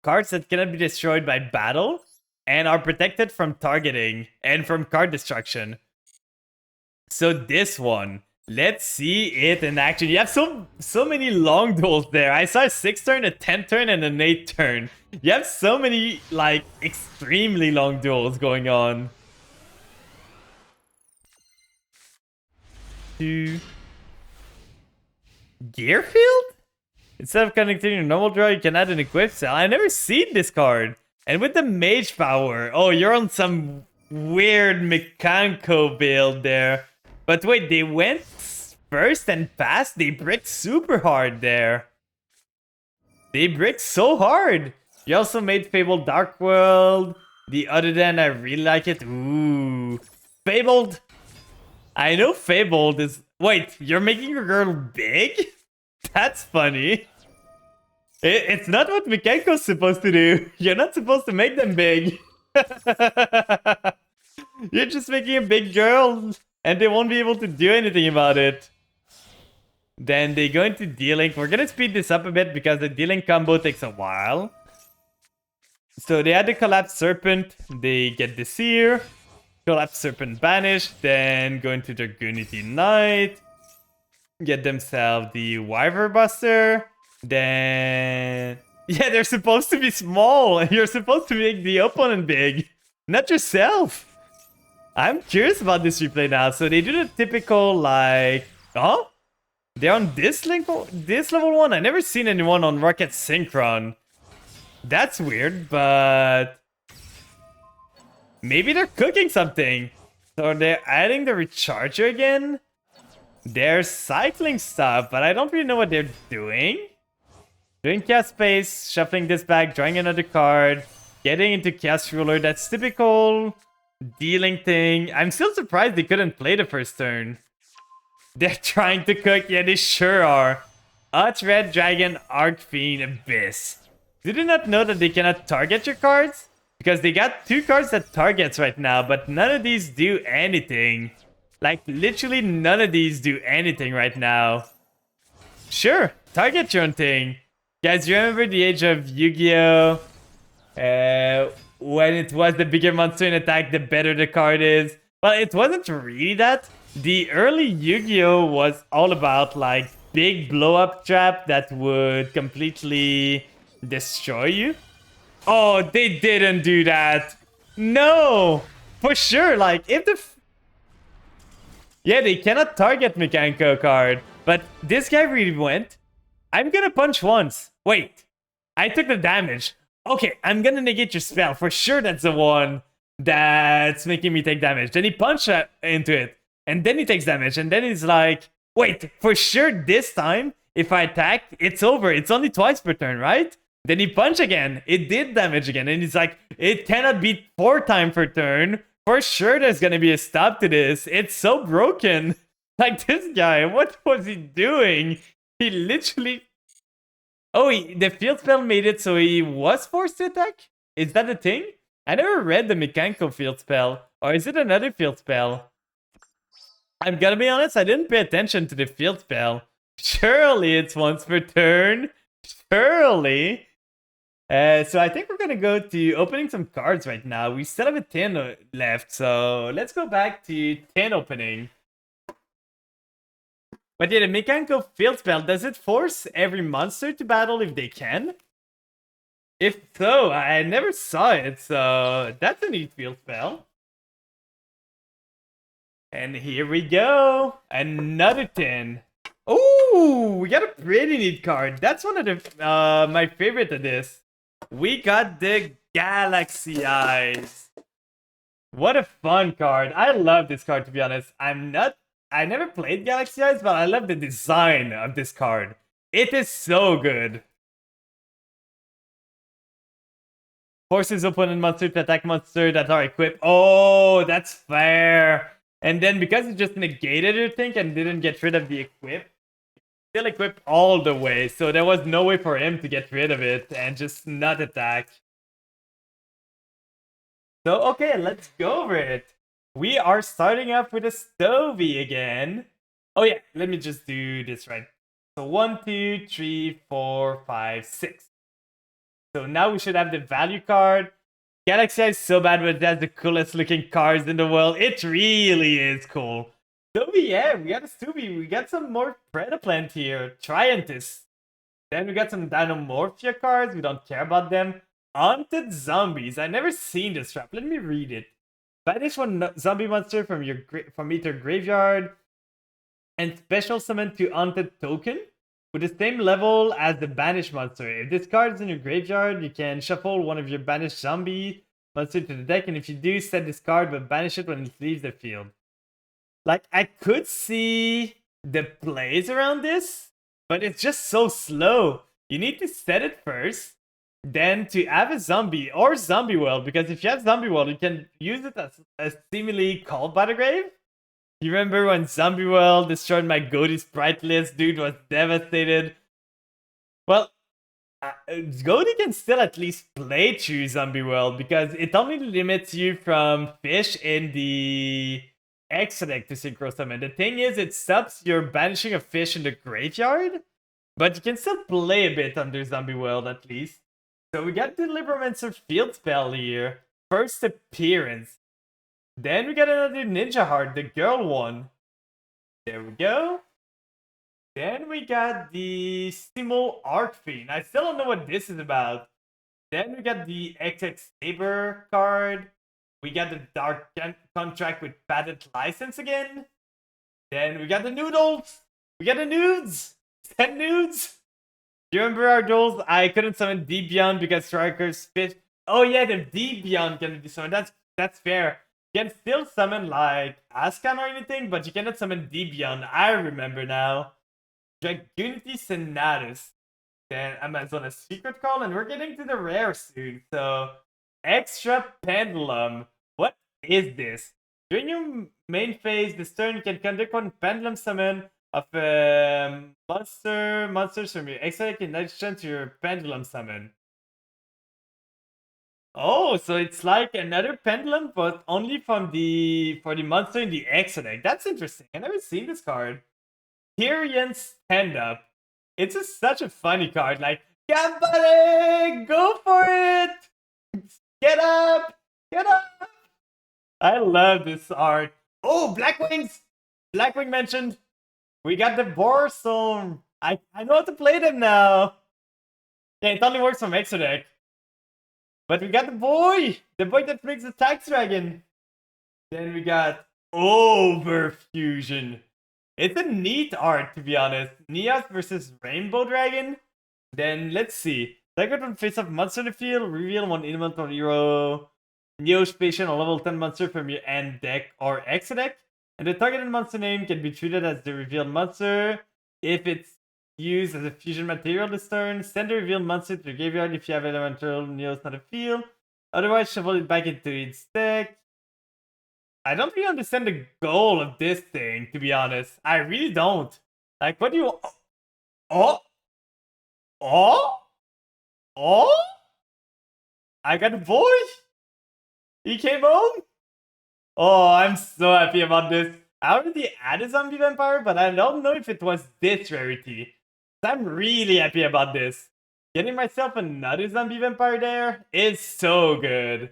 cards that cannot be destroyed by battle and are protected from targeting and from card destruction. So this one, let's see it in action. You have so many long duels there. I saw a 6 turn, a 10 turn, and an 8 turn. You have so many, like, extremely long duels going on. 2. Gearfield? Instead of connecting your normal draw, you can add an equip cell. I never seen this card. And with the mage power, oh, you're on some weird Mekanko build there. But wait, they went first and fast? They bricked super hard there. They bricked so hard. You also made Fabled Dark World. The other than, I really like it. Ooh. Fabled. I know Fabled is... Wait, you're making your girl big? That's funny. It's not what Mekanko's supposed to do. You're not supposed to make them big. You're just making a big girl, and they won't be able to do anything about it. Then they go into D-Link. We're gonna speed this up a bit because the D-Link combo takes a while. So they had the Collapsed Serpent. They get the Seer. Collapsed Serpent banished. Then go into Dragoonity Knight. Get themselves the Wyvern Buster. Then... Yeah, they're supposed to be small. You're supposed to make the opponent big. Not yourself. I'm curious about this replay now. So they do the typical, like... Oh? They're on this level 1? I never seen anyone on Rocket Synchron. That's weird, but... Maybe they're cooking something. So they're adding the Recharger again? They're cycling stuff, but I don't really know what they're doing. Doing Chaos Space, shuffling this back, drawing another card, getting into Chaos Ruler. That's typical dealing thing. I'm still surprised they couldn't play the first turn. They're trying to cook. Yeah, they sure are. Arch Red Dragon, Arcfiend, Abyss. Did you not know that they cannot target your cards? Because they got 2 cards that targets right now, but none of these do anything. Like, literally none of these do anything right now. Sure, target your own thing. Guys, you remember the age of Yu-Gi-Oh? When it was the bigger monster in attack, the better the card is. Well, it wasn't really that. The early Yu-Gi-Oh was all about, like, big blow-up trap that would completely destroy you. Oh, they didn't do that. No! For sure, like, if the... Yeah, they cannot target Mekanko card. But this guy really went. I'm gonna punch once. Wait. I took the damage. Okay, I'm gonna negate your spell. For sure that's the one that's making me take damage. Then he punched into it. And then he takes damage. And then he's like, wait, for sure this time, if I attack, it's over. It's only twice per turn, right? Then he punched again. It did damage again. And he's like, it cannot be 4 times per turn. For sure there's gonna be a stop to this. It's so broken. Like, this guy, what was he doing? He literally... Oh, the field spell made it so he was forced to attack? Is that a thing? I never read the Mekanko field spell. Or is it another field spell? I'm gonna be honest, I didn't pay attention to the field spell. Surely it's once per turn. Surely. So I think we're gonna go to opening some cards right now. We still have a 10 left, so let's go back to 10 opening. But yeah, the Mekanko field spell, does it force every monster to battle if they can? If so, I never saw it, so that's a neat field spell. And here we go, another 10. Ooh, we got a pretty neat card. That's one of the my favorite of this. We got the Galaxy Eyes. What a fun card. I love this card, to be honest. I never played Galaxy Eyes, but I love the design of this card. It is so good. Forces opponent monster to attack monster that are equipped. Oh, that's fair. And then because it just negated it, I think, and didn't get rid of the equip, still equipped all the way, so there was no way for him to get rid of it and just not attack. So, okay, let's go over it. We are starting off with a Stovey again. Oh yeah, let me just do this right. So 1, 2, 3, 4, 5, 6. So now we should have the value card. Galaxy is so bad, but that's the coolest looking cards in the world. It really is cool. Stovey, yeah, we got a Stovey. We got some more Predaplant here. Triantis. Then we got some Dinomorphia cards. We don't care about them. Haunted Zombies. I never seen this trap. Let me read it. Banish one zombie monster from your either graveyard and special summon to Haunted Token with the same level as the banished monster. If this card is in your graveyard, you can shuffle one of your banished zombie monster to the deck, and if you do, set this card but banish it when it leaves the field. Like, I could see the plays around this, but it's just so slow. You need to set it first, then to have a zombie or zombie world, because if you have zombie world, you can use it as a seemingly called by the grave. You remember when Zombie World destroyed my Goaty Sprite list? Dude was devastated. Well, Goaty can still at least play through Zombie World because it only limits you from fish in the Exodec to Synchro Summon. The thing is, it stops your banishing a fish in the graveyard, but you can still play a bit under Zombie World at least. So we got the Liberamancer Field Spell here. First appearance. Then we got another Ninja Heart, the girl one. There we go. Then we got the Simo Arc Fiend. I still don't know what this is about. Then we got the XX Saber card. We got the Dark Contract with Patent License again. Then we got the Noodles. We got the Nudes. 10 Nudes. Do you remember our duels? I couldn't summon Deep Beyond because Strikers fit. Oh yeah, the Deep Beyond can be summoned. That's fair. You can still summon like Ascan or anything, but you cannot summon Deep Beyond. I remember now. Dragunity Senatus. Then Amazona's Secret Call, and we're getting to the rare soon. So, Extra Pendulum. What is this? During your main phase, this turn you can conduct one Pendulum summon of monsters from your exile in addition to your Pendulum summon. Oh, so it's like another pendulum, but only for the monster in the Exodec. That's interesting. I never seen this card. Tyrian Stand Up. It's such a funny card. Like, yeah, buddy, go for it. Get up, get up. I love this art. Oh, Blackwings. Blackwing mentioned. We got the Borstorm. I know how to play them now. Yeah, it only works from Exodec. But we got the boy that makes the Tax Dragon. Then we got Overfusion. It's a neat art, to be honest. Neos versus Rainbow Dragon. Then let's see. Target one face up monster in the field. Reveal one elemental hero. Neospatial, a level 10 monster from your end deck or Exodec. And the targeted monster name can be treated as the revealed monster. If it's used as a fusion material this turn, send the revealed monster to the graveyard if you have elemental Neos not a field. Otherwise, shuffle it back into its deck. I don't really understand the goal of this thing, to be honest. I really don't. Like, what do you... Oh? Oh? Oh? I got a boy? He came home? Oh, I'm so happy about this. I already had a zombie vampire, but I don't know if it was this rarity. I'm really happy about this. Getting myself another zombie vampire there is so good.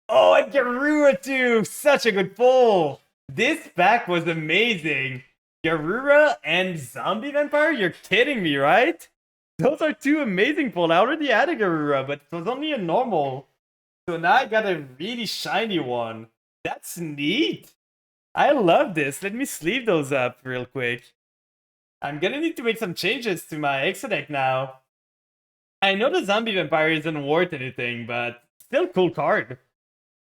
Oh, and Garura too! Such a good pull! This pack was amazing. Garura and zombie vampire? You're kidding me, right? Those are two amazing pulls. I already had a Garura, but it was only a normal. So now I got a really shiny one. That's neat. I love this. Let me sleeve those up real quick. I'm gonna need to make some changes to my Exodec now. I know the zombie vampire isn't worth anything, but still cool card.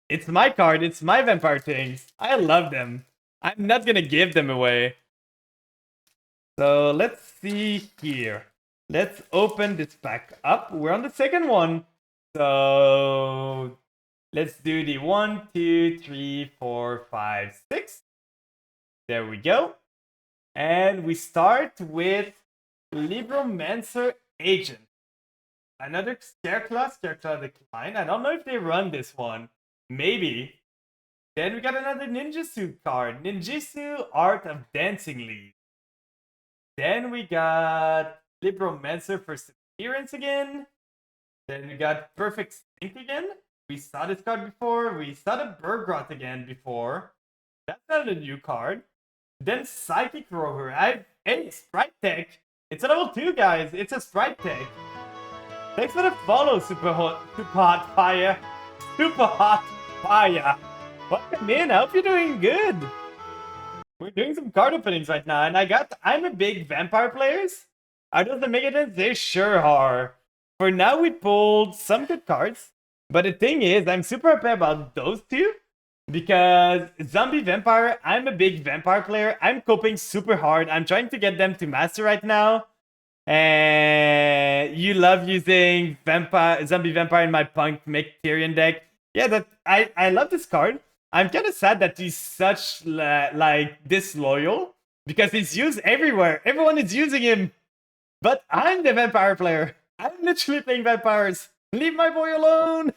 It's my card, it's my vampire things. I love them. I'm not gonna give them away. So let's see here. Let's open this pack up. We're on the second one. So let's do the 1, 2, 3, 4, 5, 6. There we go. And we start with Libromancer Agent. Another Scareclaw decline. I don't know if they run this one. Maybe. Then we got another Ninjutsu card. Ninjutsu Art of Dancing Leaves. Then we got Libromancer Perseverance again. Then we got Perfect Sync again. We saw this card before. We saw the Bergrot again before. That's not a new card. Then Psychic Rover. Hey, Sprite Tech. It's a level 2, guys. It's a Sprite Tech. Thanks for the follow, Super Hot Fire. Super Hot Fire. Welcome in. I hope you're doing good. We're doing some card openings right now, and I'm a big vampire players. Are those the Megadens? They sure are. For now, we pulled some good cards, but the thing is, I'm super happy about those two because Zombie Vampire, I'm a big vampire player. I'm coping super hard. I'm trying to get them to master right now. And you love using Zombie Vampire in my Punk Tyrion deck. Yeah, I love this card. I'm kind of sad that he's such like disloyal because he's used everywhere. Everyone is using him, but I'm the vampire player. I'm literally playing vampires. Leave my boy alone.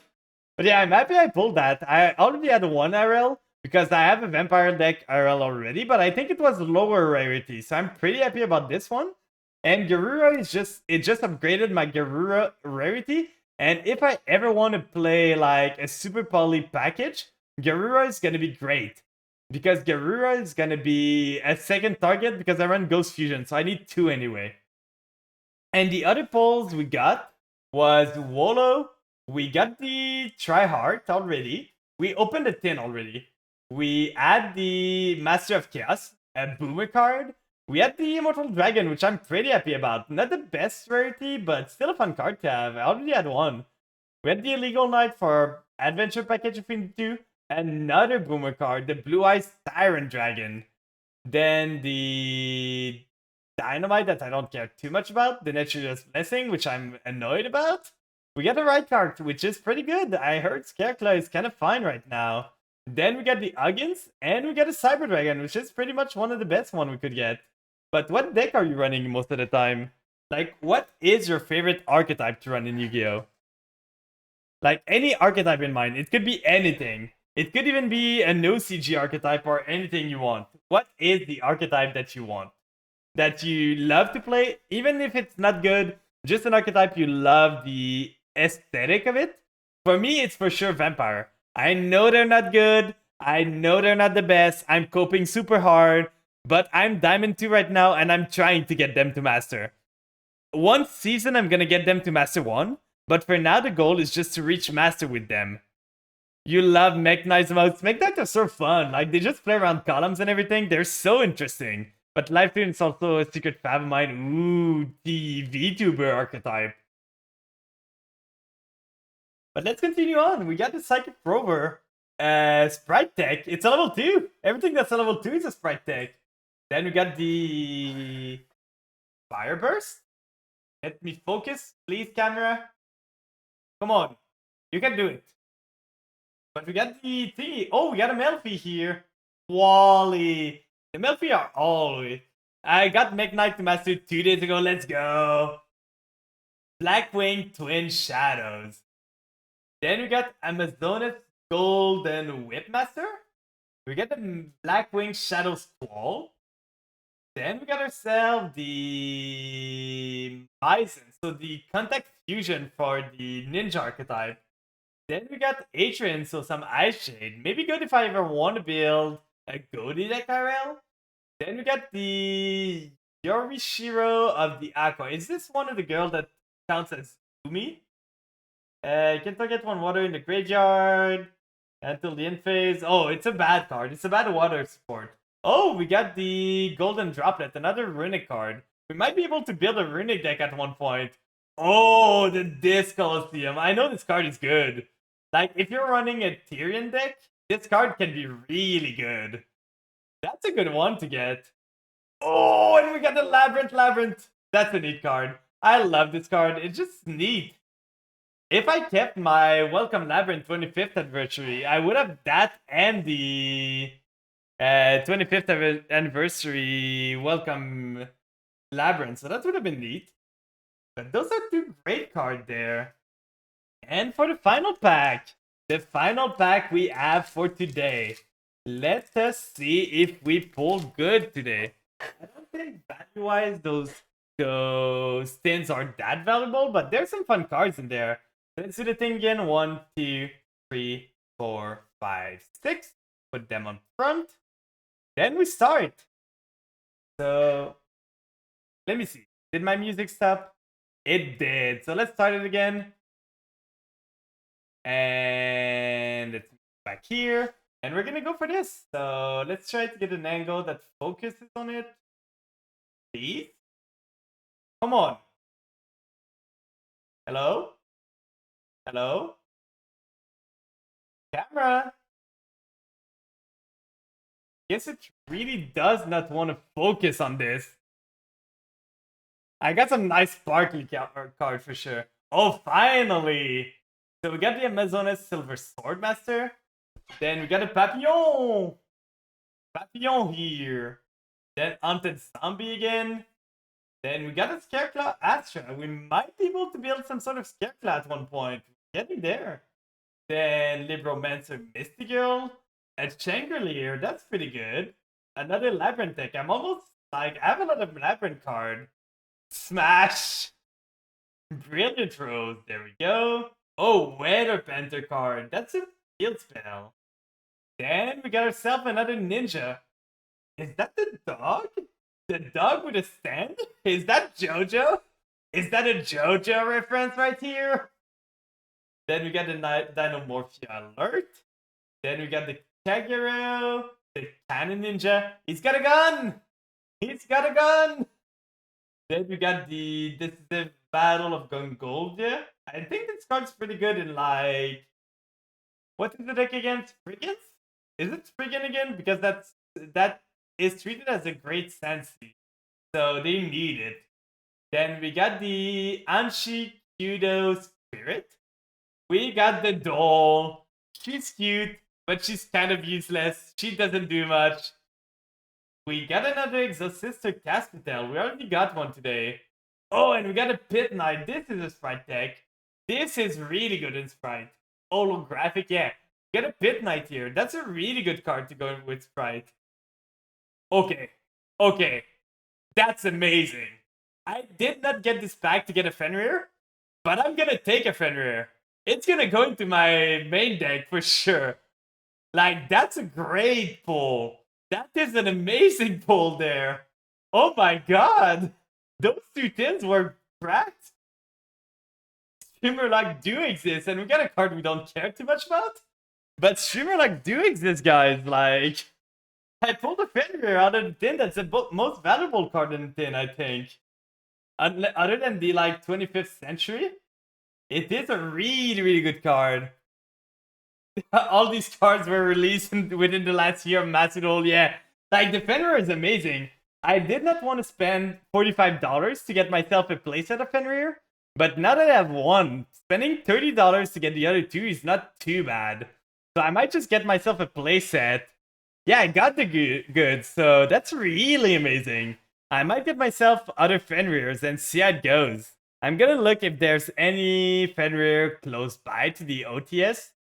But yeah, I'm happy I pulled that. I already had one RL because I have a vampire deck RL already, but I think it was lower rarity, so I'm pretty happy about this one. And Garura it just upgraded my Garura rarity. And if I ever want to play like a super poly package, Garura is gonna be great. Because Garura is gonna be a second target because I run Ghost Fusion, so I need 2 anyway. And the other pulls we got was Wolo. We got the Tryhard already. We opened the tin already. We add the Master of Chaos, a Boomer card. We had the Immortal Dragon, which I'm pretty happy about. Not the best rarity, but still a fun card to have. I already had one. We had the Illegal Knight for Adventure Package between the two. Another Boomer card, the Blue Eyes Tyrant Dragon. Then the Dynamite that I don't care too much about. The Nature's Blessing, which I'm annoyed about. We got the right card, which is pretty good. I heard Scareclaw is kind of fine right now. Then we got the Uggins, and we got a Cyber Dragon, which is pretty much one of the best one we could get. But what deck are you running most of the time? Like, what is your favorite archetype to run in Yu-Gi-Oh? Like, any archetype in mind. It could be anything. It could even be a no CG archetype or anything you want. What is the archetype that you want? That you love to play, even if it's not good, just an archetype you love the aesthetic of it? For me, it's for sure Vampire. I know they're not good. I know they're not the best. I'm coping super hard. But I'm Diamond 2 right now, and I'm trying to get them to Master. One season, I'm gonna get them to Master 1. But for now, the goal is just to reach Master with them. You love Mech Knights modes. Mech Knights are so fun. Like, they just play around columns and everything. They're so interesting. But Life Tune is also a secret fab of mine. Ooh, the VTuber archetype. But let's continue on. We got the Psychic Rover. Sprite Tech. It's a level 2. Everything that's a level 2 is a Sprite Tech. Then we got the Fire Burst. Let me focus, please, camera. Come on. You can do it. But we got the thingy. Oh, we got a Melfi here. Wally. The Melfi are always. I got Mech Knight to Master 2 days ago. Let's go. Blackwing Twin Shadows. Then we got Amazonas Golden Whipmaster. We got the Blackwing Shadow Squall. Then we got ourselves the Bison, so the Contact Fusion for the Ninja archetype. Then we got Atrian, so some Ice Shade. Maybe good if I ever want to build a Goldie deck RL. Then we got the Yorishiro of the Aqua. Is this one of the girls that counts as Umi? You can target 1 water in the graveyard until the end phase. Oh, it's a bad card. It's a bad water support. Oh, we got the Golden Droplet, another Runic card. We might be able to build a Runic deck at one point. Oh, the Disc Colosseum. I know this card is good. Like, if you're running a Tyrion deck, this card can be really good. That's a good one to get. Oh, and we got the Labyrinth. That's a neat card. I love this card. It's just neat. If I kept my Welcome Labyrinth 25th anniversary, I would have that and the 25th anniversary welcome Labyrinth. So that would have been neat. But those are two great cards there. And for the final pack we have for today. Let us see if we pull good today. I don't think value-wise those tins are that valuable, but there's some fun cards in there. Let's do the thing again. 1, 2, 3, 4, 5, 6. Put them on front. Then we start. So let me see. Did my music stop? It did. So let's start it again. And it's back here. And we're gonna go for this. So let's try to get an angle that focuses on it. Please? Come on. Hello? Hello? Camera? Guess it really does not want to focus on this. I got some nice sparkly card for sure. Oh, finally! So we got the Amazonas Silver Swordmaster. Then we got a Papillon! Papillon here. Then Haunted Zombie again. Then we got a Scareclaw Astra. We might be able to build some sort of Scareclaw at one point. Getting there. Then Libromancer Misty Girl. A Chandelier. That's pretty good. Another Labyrinth deck. I'm almost like, I have a lot of Labyrinth card. Smash! Brilliant Rose. There we go. Oh, Weather Panther card. That's a field spell. Then we got ourselves another ninja. Is that the dog? The dog with a stand? Is that JoJo? Is that a JoJo reference right here? Then we got the Dinomorphia Alert. Then we got the Kagero, the Cannon Ninja. He's got a gun! He's got a gun! Then we got this is the Battle of Gongoldia. I think this card's pretty good in like... What is the deck again? Spriggans? Is it Spriggan again? Because that is treated as a great Sensi. So they need it. Then we got the Anshi Kudo Spirit. We got the doll. She's cute, but she's kind of useless. She doesn't do much. We got another Exosister Caspitel. We already got one today. Oh, and we got a Pit Knight. This is a Sprite deck. This is really good in Sprite. Holographic, yeah. We got a Pit Knight here. That's a really good card to go with Sprite. Okay. Okay. That's amazing. I did not get this pack to get a Fenrir, but I'm gonna take a Fenrir. It's gonna go into my main deck for sure. Like, that's a great pull. That is an amazing pull there. Oh my god. Those two tins were cracked. Streamer Luck do exist, and we got a card we don't care too much about. But Streamer Luck do exist, guys. Like, I pulled a Fenrir out of the tin. That's the most valuable card in the tin, I think. Other than the, like, 25th century. It is a really, really good card. All these cards were released within the last year of Macedol, yeah. Like, the Fenrir is amazing. I did not want to spend $45 to get myself a playset of Fenrir. But now that I have one, spending $30 to get the other two is not too bad. So I might just get myself a playset. Yeah, I got the goods, so that's really amazing. I might get myself other Fenrirs and see how it goes. I'm gonna look if there's any Fenrir close by to the OTS.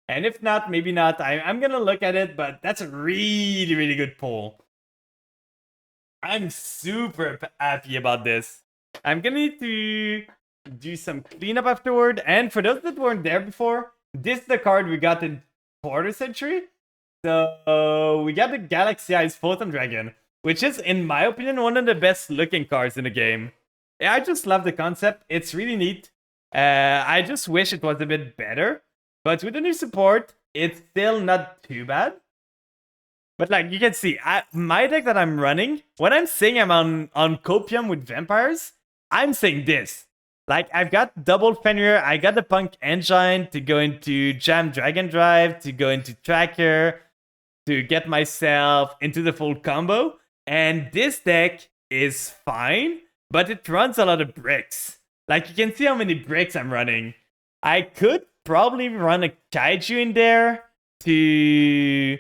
And if not, maybe not. I'm gonna look at it, but that's a really, really good pull. I'm super happy about this. I'm gonna need to do some cleanup afterward. And for those that weren't there before, this is the card we got in quarter century. So we got the Galaxy Eyes Photon Dragon, which is, in my opinion, one of the best looking cards in the game. Yeah, I just love the concept. It's really neat. I just wish it was a bit better. But with the new support, it's still not too bad. But like you can see, my deck that I'm running, when I'm saying I'm on Copium with vampires, I'm saying this. Like, I've got double Fenrir, I got the Punk Engine to go into Jam Dragon Drive, to go into Tracker, to get myself into the full combo. And this deck is fine, but it runs a lot of bricks. Like, you can see how many bricks I'm running. I could probably run a Kaiju in there to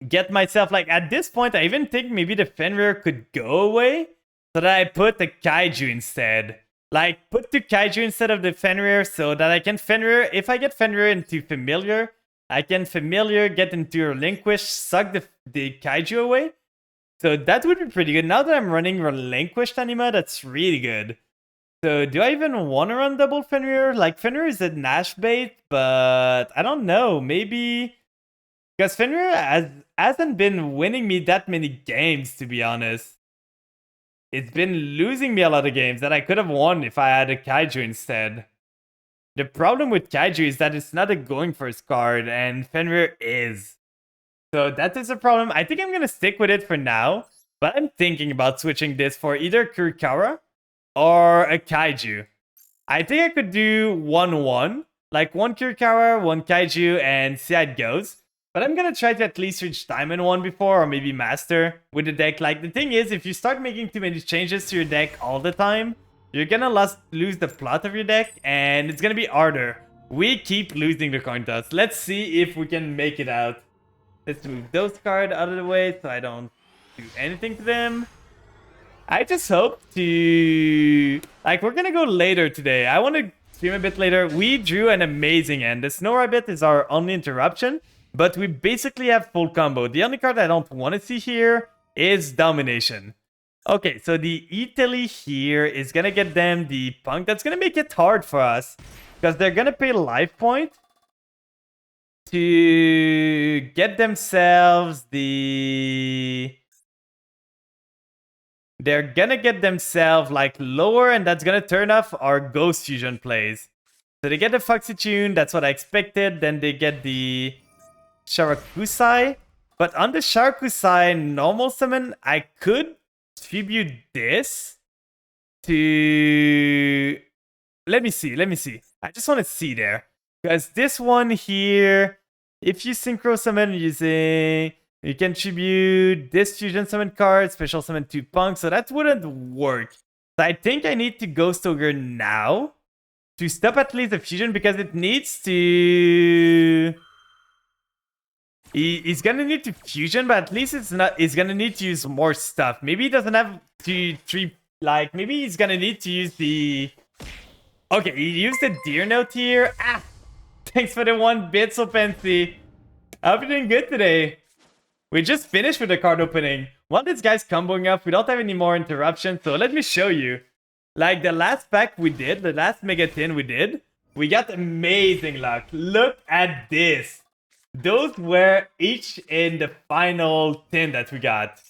get myself, like, at this point, I even think maybe the Fenrir could go away so that I put the Kaiju instead. Like, put the Kaiju instead of the Fenrir so that I can Fenrir. If I get Fenrir into Familiar, I can Familiar, get into Relinquish, suck the Kaiju away. So that would be pretty good. Now that I'm running Relinquished Anima, that's really good. So do I even want to run double Fenrir? Like, Fenrir is a Nash bait, but I don't know. Maybe... Because Fenrir hasn't been winning me that many games, to be honest. It's been losing me a lot of games that I could have won if I had a Kaiju instead. The problem with Kaiju is that it's not a going first card, and Fenrir is. So that is a problem. I think I'm going to stick with it for now, but I'm thinking about switching this for either Kurikawa or a Kaiju. I think I could do 1-1, like one Kurikawa, one Kaiju, and see how it goes. But I'm gonna try to at least reach Diamond 1 before, or maybe Master with the deck. Like, the thing is, if you start making too many changes to your deck all the time, you're gonna lose the plot of your deck, and it's gonna be harder. We keep losing the coin toss. Let's see if we can make it out. Let's move those cards out of the way so I don't do anything to them. I just hope to... Like, we're gonna go later today. I want to stream a bit later. We drew an amazing end. The Snow Rabbit is our only interruption. But we basically have full combo. The only card I don't want to see here is Domination. Okay, so the Italy here is going to get them the Punk. That's going to make it hard for us. Because they're going to pay life point to get themselves the... They're going to get themselves like lower, and that's going to turn off our Ghost Fusion plays. So they get the Foxy Tune. That's what I expected. Then they get the... Sharakusai, but on the Sharakusai normal summon, I could tribute this to... Let me see. I just want to see there. Because this one here, if you synchro summon using... You can tribute this fusion summon card, special summon 2 Punk, so that wouldn't work. So I think I need to Ghost Ogre now to stop at least the fusion, because it needs to... He's gonna need to fusion, but at least it's not. He's gonna need to use more stuff. Maybe he doesn't have to like. Maybe he's gonna need to use the. Okay, he used the Deer Note here. Ah, thanks for the 1 bit, so fancy. I hope you're doing good today. We just finished with the card opening. While this guy's comboing up, we don't have any more interruptions, so let me show you. Like the last pack we did, the last Mega Tin we did, we got amazing luck. Look at this. Those were each in the final 10 that we got.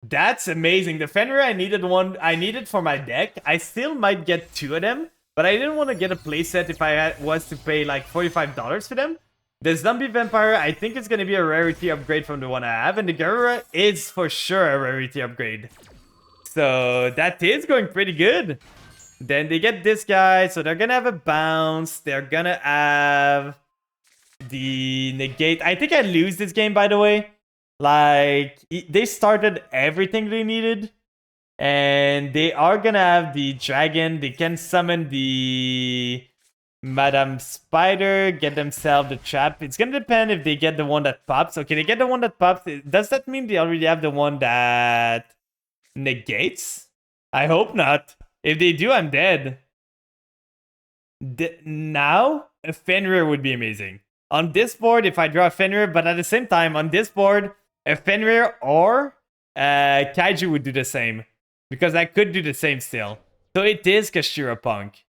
That's amazing. The Fenrir, I needed for my deck. I still might get 2 of them, but I didn't want to get a playset if I was to pay like $45 for them. The Zombie Vampire, I think it's going to be a rarity upgrade from the one I have, and the Garura is for sure a rarity upgrade. So that is going pretty good. Then they get this guy, so they're going to have a bounce. They're going to have... the negate. I think I lose this game, by the way. Like, they started everything they needed, and they are gonna have the dragon. They can summon the Madame Spider, get themselves the trap. It's gonna depend if they get the one that pops. Okay, they get the one that pops. Does that mean they already have the one that negates? I hope not. If they do, I'm dead. Now, a Fenrir would be amazing. On this board, if I draw a Fenrir, but at the same time, on this board, a Fenrir or Kaiju would do the same. Because I could do the same still. So it is Kashira Punk.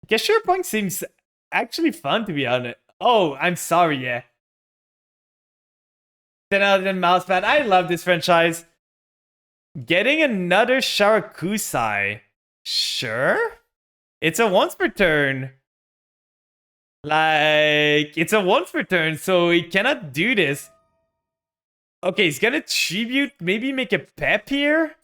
Kashira Punk seems actually fun, to be honest. Oh, I'm sorry, yeah. 10 out of 10 mousepad. I love this franchise. Getting another Sharakusai. Sure? It's a once per turn. Like, it's a once per turn, so he cannot do this. Okay, he's gonna tribute, maybe make a pep here.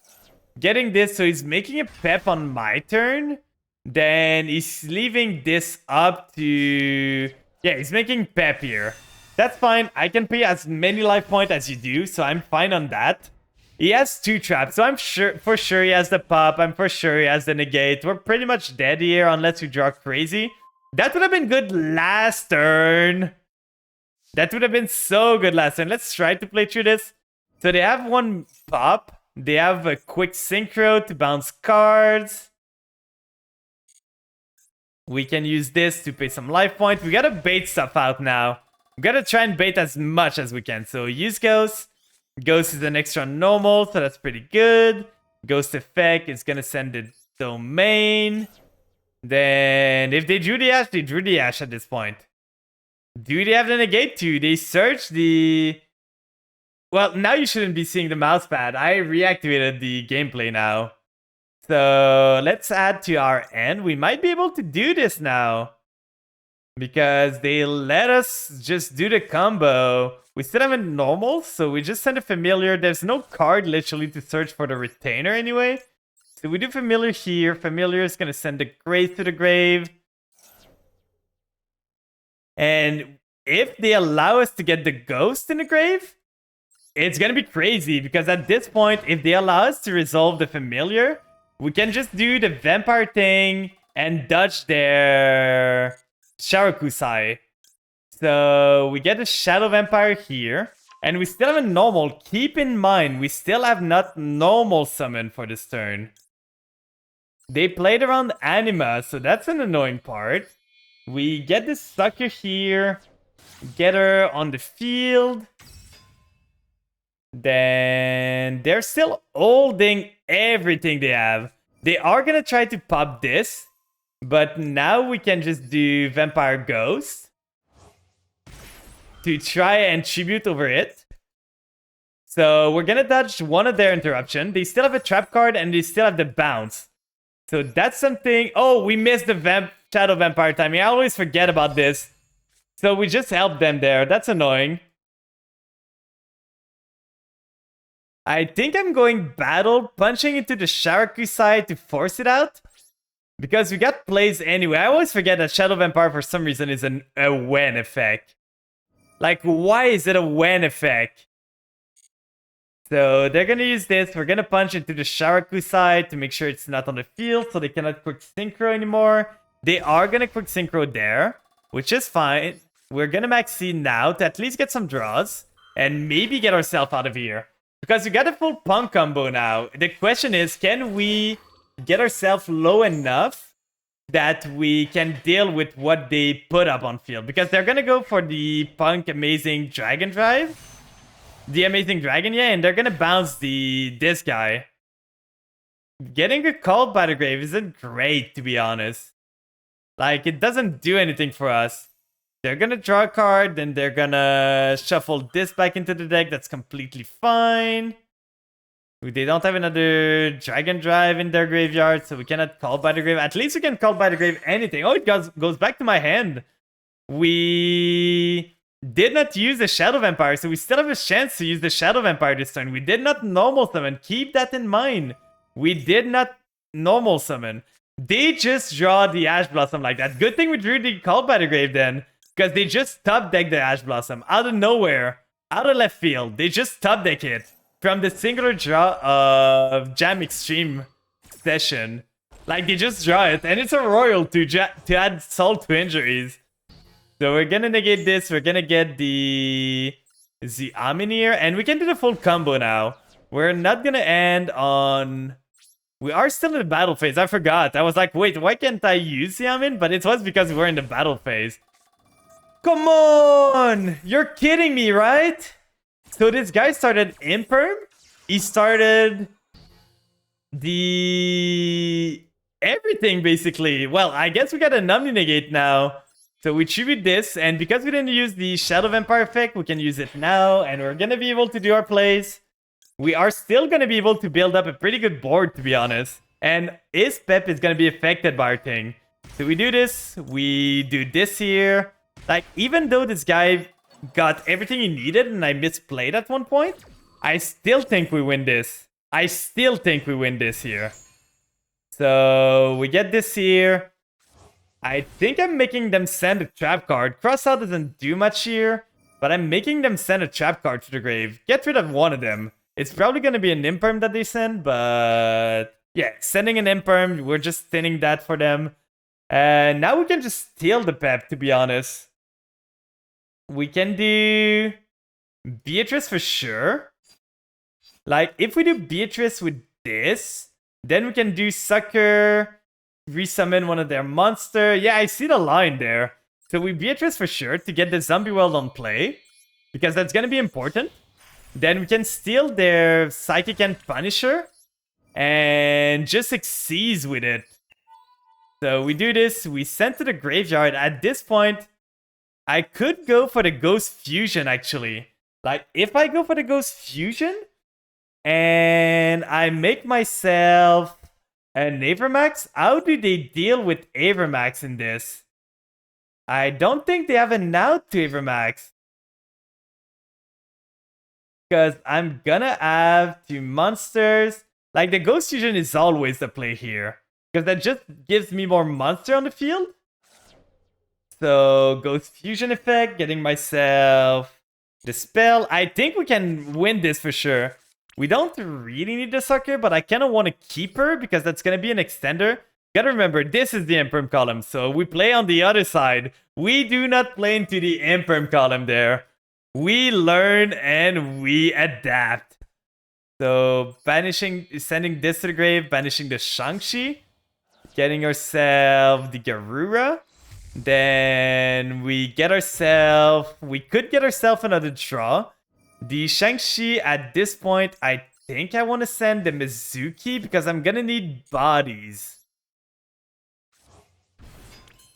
Getting this, so he's making a pep on my turn. Then he's leaving this up to... Yeah, he's making pep here. That's fine. I can pay as many life points as you do, so I'm fine on that. He has 2 traps, so I'm for sure he has the pop. I'm for sure he has the negate. We're pretty much dead here unless we draw crazy. That would have been good last turn. That would have been so good last time. Let's try to play through this. So they have one pop. They have a quick synchro to bounce cards. We can use this to pay some life points. We gotta bait stuff out now. We gotta try and bait as much as we can. So use Ghost. Ghost is an extra normal, so that's pretty good. Ghost effect is gonna send the domain. Then if they drew the Ash, they drew the Ash at this point. Do they have the negate too? They search the... Well, now you shouldn't be seeing the mouse pad. I reactivated the gameplay now. So let's add to our end. We might be able to do this now. Because they let us just do the combo. We still have a normal, so we just send a familiar. There's no card literally to search for the retainer anyway. So we do familiar here. Familiar is going to send the grave to the grave. And if they allow us to get the ghost in the grave, it's going to be crazy. Because at this point, if they allow us to resolve the familiar, we can just do the vampire thing and dodge their Sharakusai. So we get a Shadow Vampire here. And we still have a normal. Keep in mind, we still have not normal summon for this turn. They played around Anima, so that's an annoying part. We get this sucker here. Get her on the field. Then they're still holding everything they have. They are going to try to pop this. But now we can just do Vampire Ghost to try and tribute over it. So we're going to dodge one of their interruption. They still have a trap card and they still have the bounce. So that's something... Oh, we missed the Shadow Vampire timing. I always forget about this. So we just helped them there. That's annoying. I think I'm going battle, punching into the Sharakusai to force it out. Because we got plays anyway. I always forget that Shadow Vampire for some reason is a when effect. Like, why is it a when effect? So they're gonna use this. We're gonna punch into the Sharakusai to make sure it's not on the field, so they cannot quick synchro anymore. They are gonna quick synchro there, which is fine. We're gonna max C now to at least get some draws and maybe get ourselves out of here. Because we got a full punk combo now. The question is, can we get ourselves low enough that we can deal with what they put up on field? Because they're gonna go for the punk amazing dragon drive. The amazing dragon, yeah, and they're gonna bounce this guy. Getting a called by the grave isn't great, to be honest. Like, it doesn't do anything for us. They're gonna draw a card, then they're gonna shuffle this back into the deck. That's completely fine. They don't have another dragon drive in their graveyard, so we cannot call by the grave. At least we can call by the grave anything. Oh, it goes back to my hand. We did not use the Shadow Vampire, so we still have a chance to use the Shadow Vampire this turn. We did not normal summon. Keep that in mind. We did not normal summon. They just draw the Ash Blossom like that. Good thing we drew the Call by the Grave then, because they just top deck the Ash Blossom out of nowhere, out of left field. They just top deck it from the singular draw of Jam Extreme session. Like, they just draw it, and it's a royal to add salt to injuries. So we're gonna negate this. We're gonna get the Aminir, and we can do the full combo now. We're not gonna end on... We are still in the battle phase. I forgot. I was like, wait, why can't I use Yamin? But it was because we're in the battle phase. Come on! You're kidding me, right? So this guy started Imperm. He started the... everything, basically. Well, I guess we got a Nummy Negate now. So we tribute this, and because we didn't use the Shadow Vampire effect, we can use it now, and we're gonna be able to do our plays. We are still gonna be able to build up a pretty good board, to be honest. And his Pep is gonna be affected by our thing. So we do this, we do this here. Like, even though this guy got everything he needed and I misplayed at one point, I still think we win this. I still think we win this here. So we get this here. I think I'm making them send a trap card. Crossout doesn't do much here, but I'm making them send a trap card to the grave. Get rid of one of them. It's probably going to be an Imperm that they send, but yeah, sending an Imperm, we're just thinning that for them. And now we can just steal the Pep, to be honest. We can do Beatrice for sure. Like, if we do Beatrice with this, then we can do Sucker, resummon one of their monster. Yeah, I see the line there. So we Beatrice for sure to get the zombie world on play, because that's gonna be important. Then we can steal their Psychic and Punisher and just Xyz with it. So we do this, we send to the graveyard. At this point, I could go for the Ghost Fusion actually. Like, if I go for the Ghost Fusion and I make myself an Avermax, how do they deal with Avermax in this? I don't think they have an out to Avermax. Because I'm gonna have 2 monsters. Like, the Ghost Fusion is always the play here. Because that just gives me more monster on the field. So, Ghost Fusion effect, getting myself the spell. I think we can win this for sure. We don't really need the Sucker, but I kind of want to keep her because that's going to be an extender. Gotta remember, this is the Imperm column, so we play on the other side. We do not play into the Imperm column there. We learn and we adapt. So, sending this to the grave, banishing the Shang-Chi. Getting ourselves the Garura. Then we get ourselves... We could get ourselves another draw. The Shang-Chi, at this point, I think I want to send the Mizuki because I'm gonna need bodies.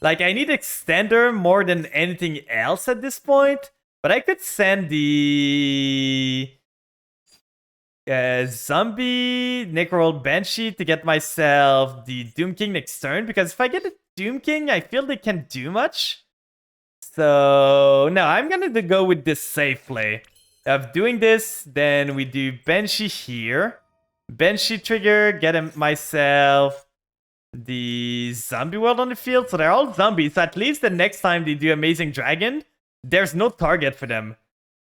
Like, I need Extender more than anything else at this point. But I could send the... Zombie Necroworld Banshee to get myself the Doom King next turn. Because if I get the Doom King, I feel they can't do much. So, no, I'm gonna go with this safe play. Of doing this, then we do Banshee here. Banshee trigger, get myself the zombie world on the field. So they're all zombies. So at least the next time they do Amazing Dragon, there's no target for them.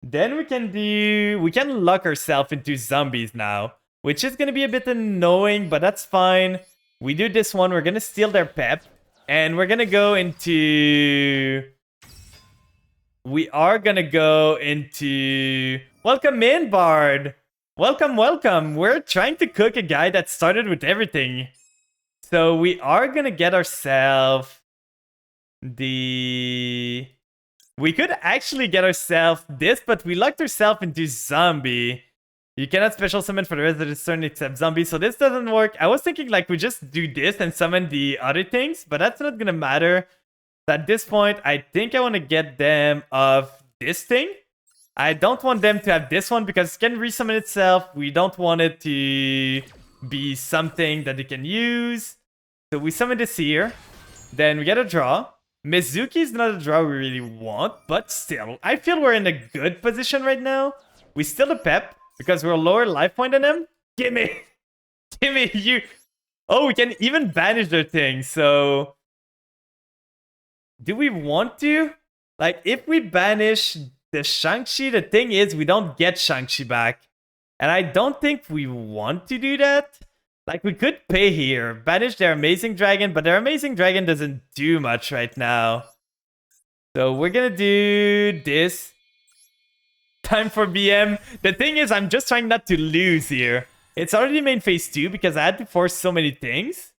Then we can lock ourselves into zombies now, which is going to be a bit annoying, but that's fine. We do this one. We're going to steal their pep, and we're going to go into... We are going to go into... Welcome in, Bard! Welcome, welcome! We're trying to cook a guy that started with everything. So we are going to get ourselves the... We could actually get ourselves this, but we locked ourselves into zombie. You cannot special summon for the rest of the turn except zombie, so this doesn't work. I was thinking like we just do this and summon the other things, but that's not gonna matter. At this point, I think I want to get them of this thing. I don't want them to have this one because it can resummon itself. We don't want it to be something that they can use. So we summon this here. Then we get a draw. Mizuki is not a draw we really want, but still, I feel we're in a good position right now. We still the pep, because we're a lower life point than them. Gimme! Gimme, you... Oh, we can even banish their thing, so... Do we want to? Like, if we banish the Shang-Chi, the thing is, we don't get Shang-Chi back. And I don't think we want to do that. Like, we could pay here, banish their Amazing Dragon, but their Amazing Dragon doesn't do much right now. So we're gonna do this. Time for BM. The thing is, I'm just trying not to lose here. It's already main phase 2 because I had to force so many things.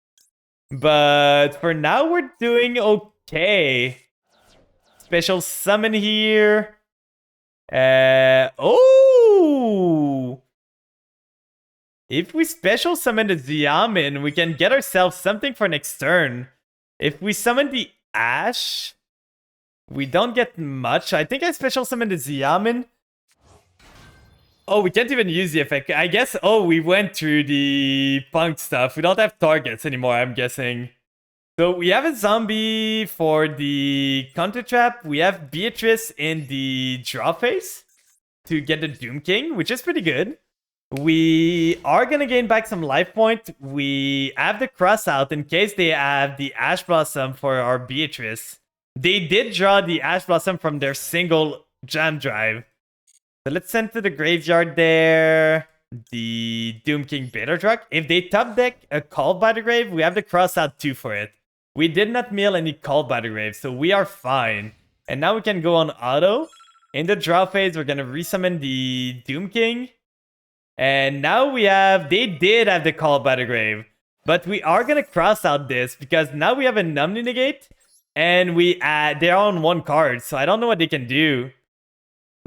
But for now, we're doing okay. Special summon here. Oh! If we special summon the Xiamen, we can get ourselves something for next turn. If we summon the Ash, we don't get much. I think I special summon the Xiamen. Oh, we can't even use the effect. I guess, oh, we went through the punk stuff. We don't have targets anymore, I'm guessing. So we have a zombie for the counter trap. We have Beatrice in the draw phase to get the Doom King, which is pretty good. We are going to gain back some life point. We have the cross out in case they have the Ash Blossom for our Beatrice. They did draw the Ash Blossom from their single jam drive. So let's send to the graveyard there the Doom King Beta Truck. If they top deck a Called by the Grave, we have the cross out 2 for it. We did not mill any Called by the Grave, so we are fine. And now we can go on auto. In the draw phase, we're gonna resummon the Doom King. And now we have... They did have the Call by the Grave. But we are gonna cross out this because now we have a Omni Negate. And they're on one card, so I don't know what they can do.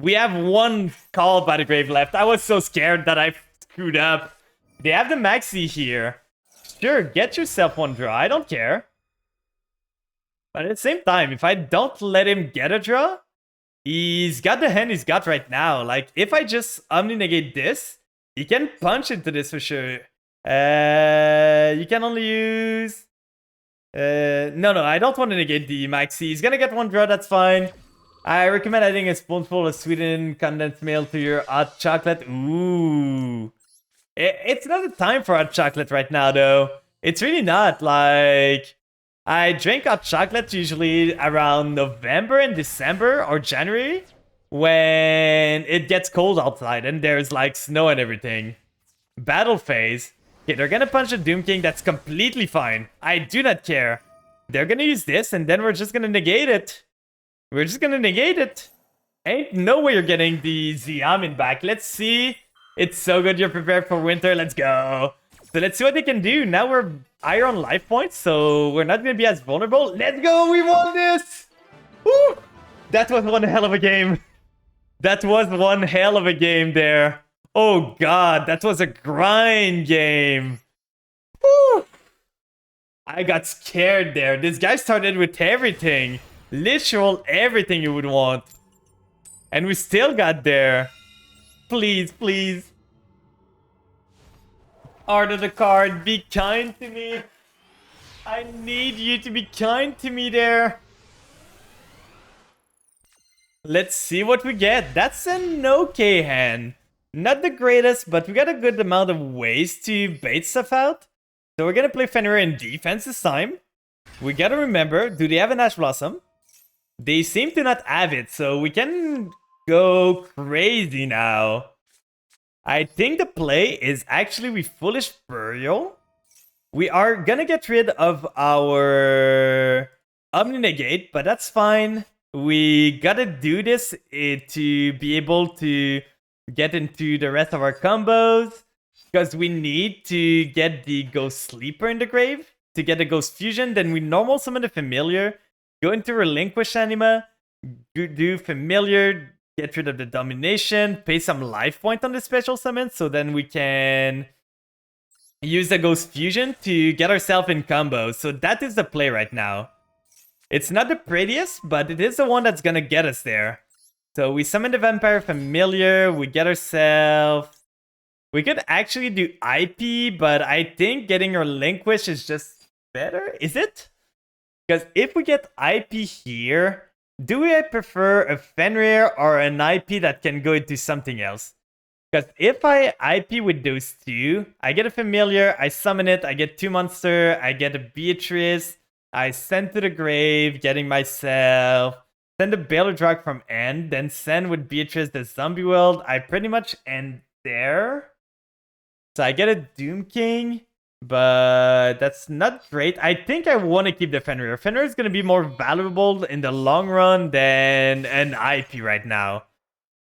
We have one Call by the Grave left. I was so scared that I screwed up. They have the Maxi here. Sure, get yourself one draw. I don't care. But at the same time, if I don't let him get a draw, he's got the hand he's got right now. Like, if I just Omni Negate this, he can punch into this for sure. You can only use... No, I don't want to negate the Maxi. He's gonna get one draw, that's fine. I recommend adding a spoonful of sweetened condensed milk to your hot chocolate. Ooh. It's not the time for hot chocolate right now, though. It's really not. Like, I drink hot chocolate usually around November and December or January when it gets cold outside and there's like snow and everything. Battle phase. Okay, they're gonna punch the Doom King. That's completely fine. I do not care. They're gonna use this and then we're just gonna negate it. We're just gonna negate it. Ain't no way you're getting the Xiaomin back. Let's see. It's so good you're prepared for winter. Let's go. So let's see what they can do. Now we're higher on life points, so we're not gonna be as vulnerable. Let's go. We won this. Woo! That was one hell of a game. That was one hell of a game there. Oh god, that was a grind game. Woo! I got scared there. This guy started with everything. Literal everything you would want. And we still got there. Please, please. Art of the card, be kind to me. I need you to be kind to me there. Let's see what we get. That's an okay hand. Not the greatest, but we got a good amount of ways to bait stuff out. So we're gonna play Fenrir in defense this time. We gotta remember, do they have an Ash Blossom? They seem to not have it, so we can go crazy now. I think the play is actually we Foolish Burial. We are gonna get rid of our Omni Negate, but that's fine. We gotta do this to be able to get into the rest of our combos. Because we need to get the Ghost Sleeper in the grave. To get the Ghost Fusion, then we normal summon the Familiar. Go into Relinquish Anima, do Familiar, get rid of the Domination, pay some life point on the special summon, so then we can use the Ghost Fusion to get ourselves in combos. So that is the play right now. It's not the prettiest, but it is the one that's gonna get us there. So we summon the Vampire Familiar, we get ourselves... We could actually do IP, but I think getting Relinquish is just better, is it? Because if we get IP here, do I prefer a Fenrir or an IP that can go into something else? Because if I IP with those two, I get a Familiar, I summon it, I get 2 monster, I get a Beatrice, I send to the grave, getting myself, send the Balerdrog from end, then send with Beatrice the Zombie World. I pretty much end there. So I get a Doom King. But that's not great. I think I want to keep the Fenrir. Fenrir is going to be more valuable in the long run than an IP right now.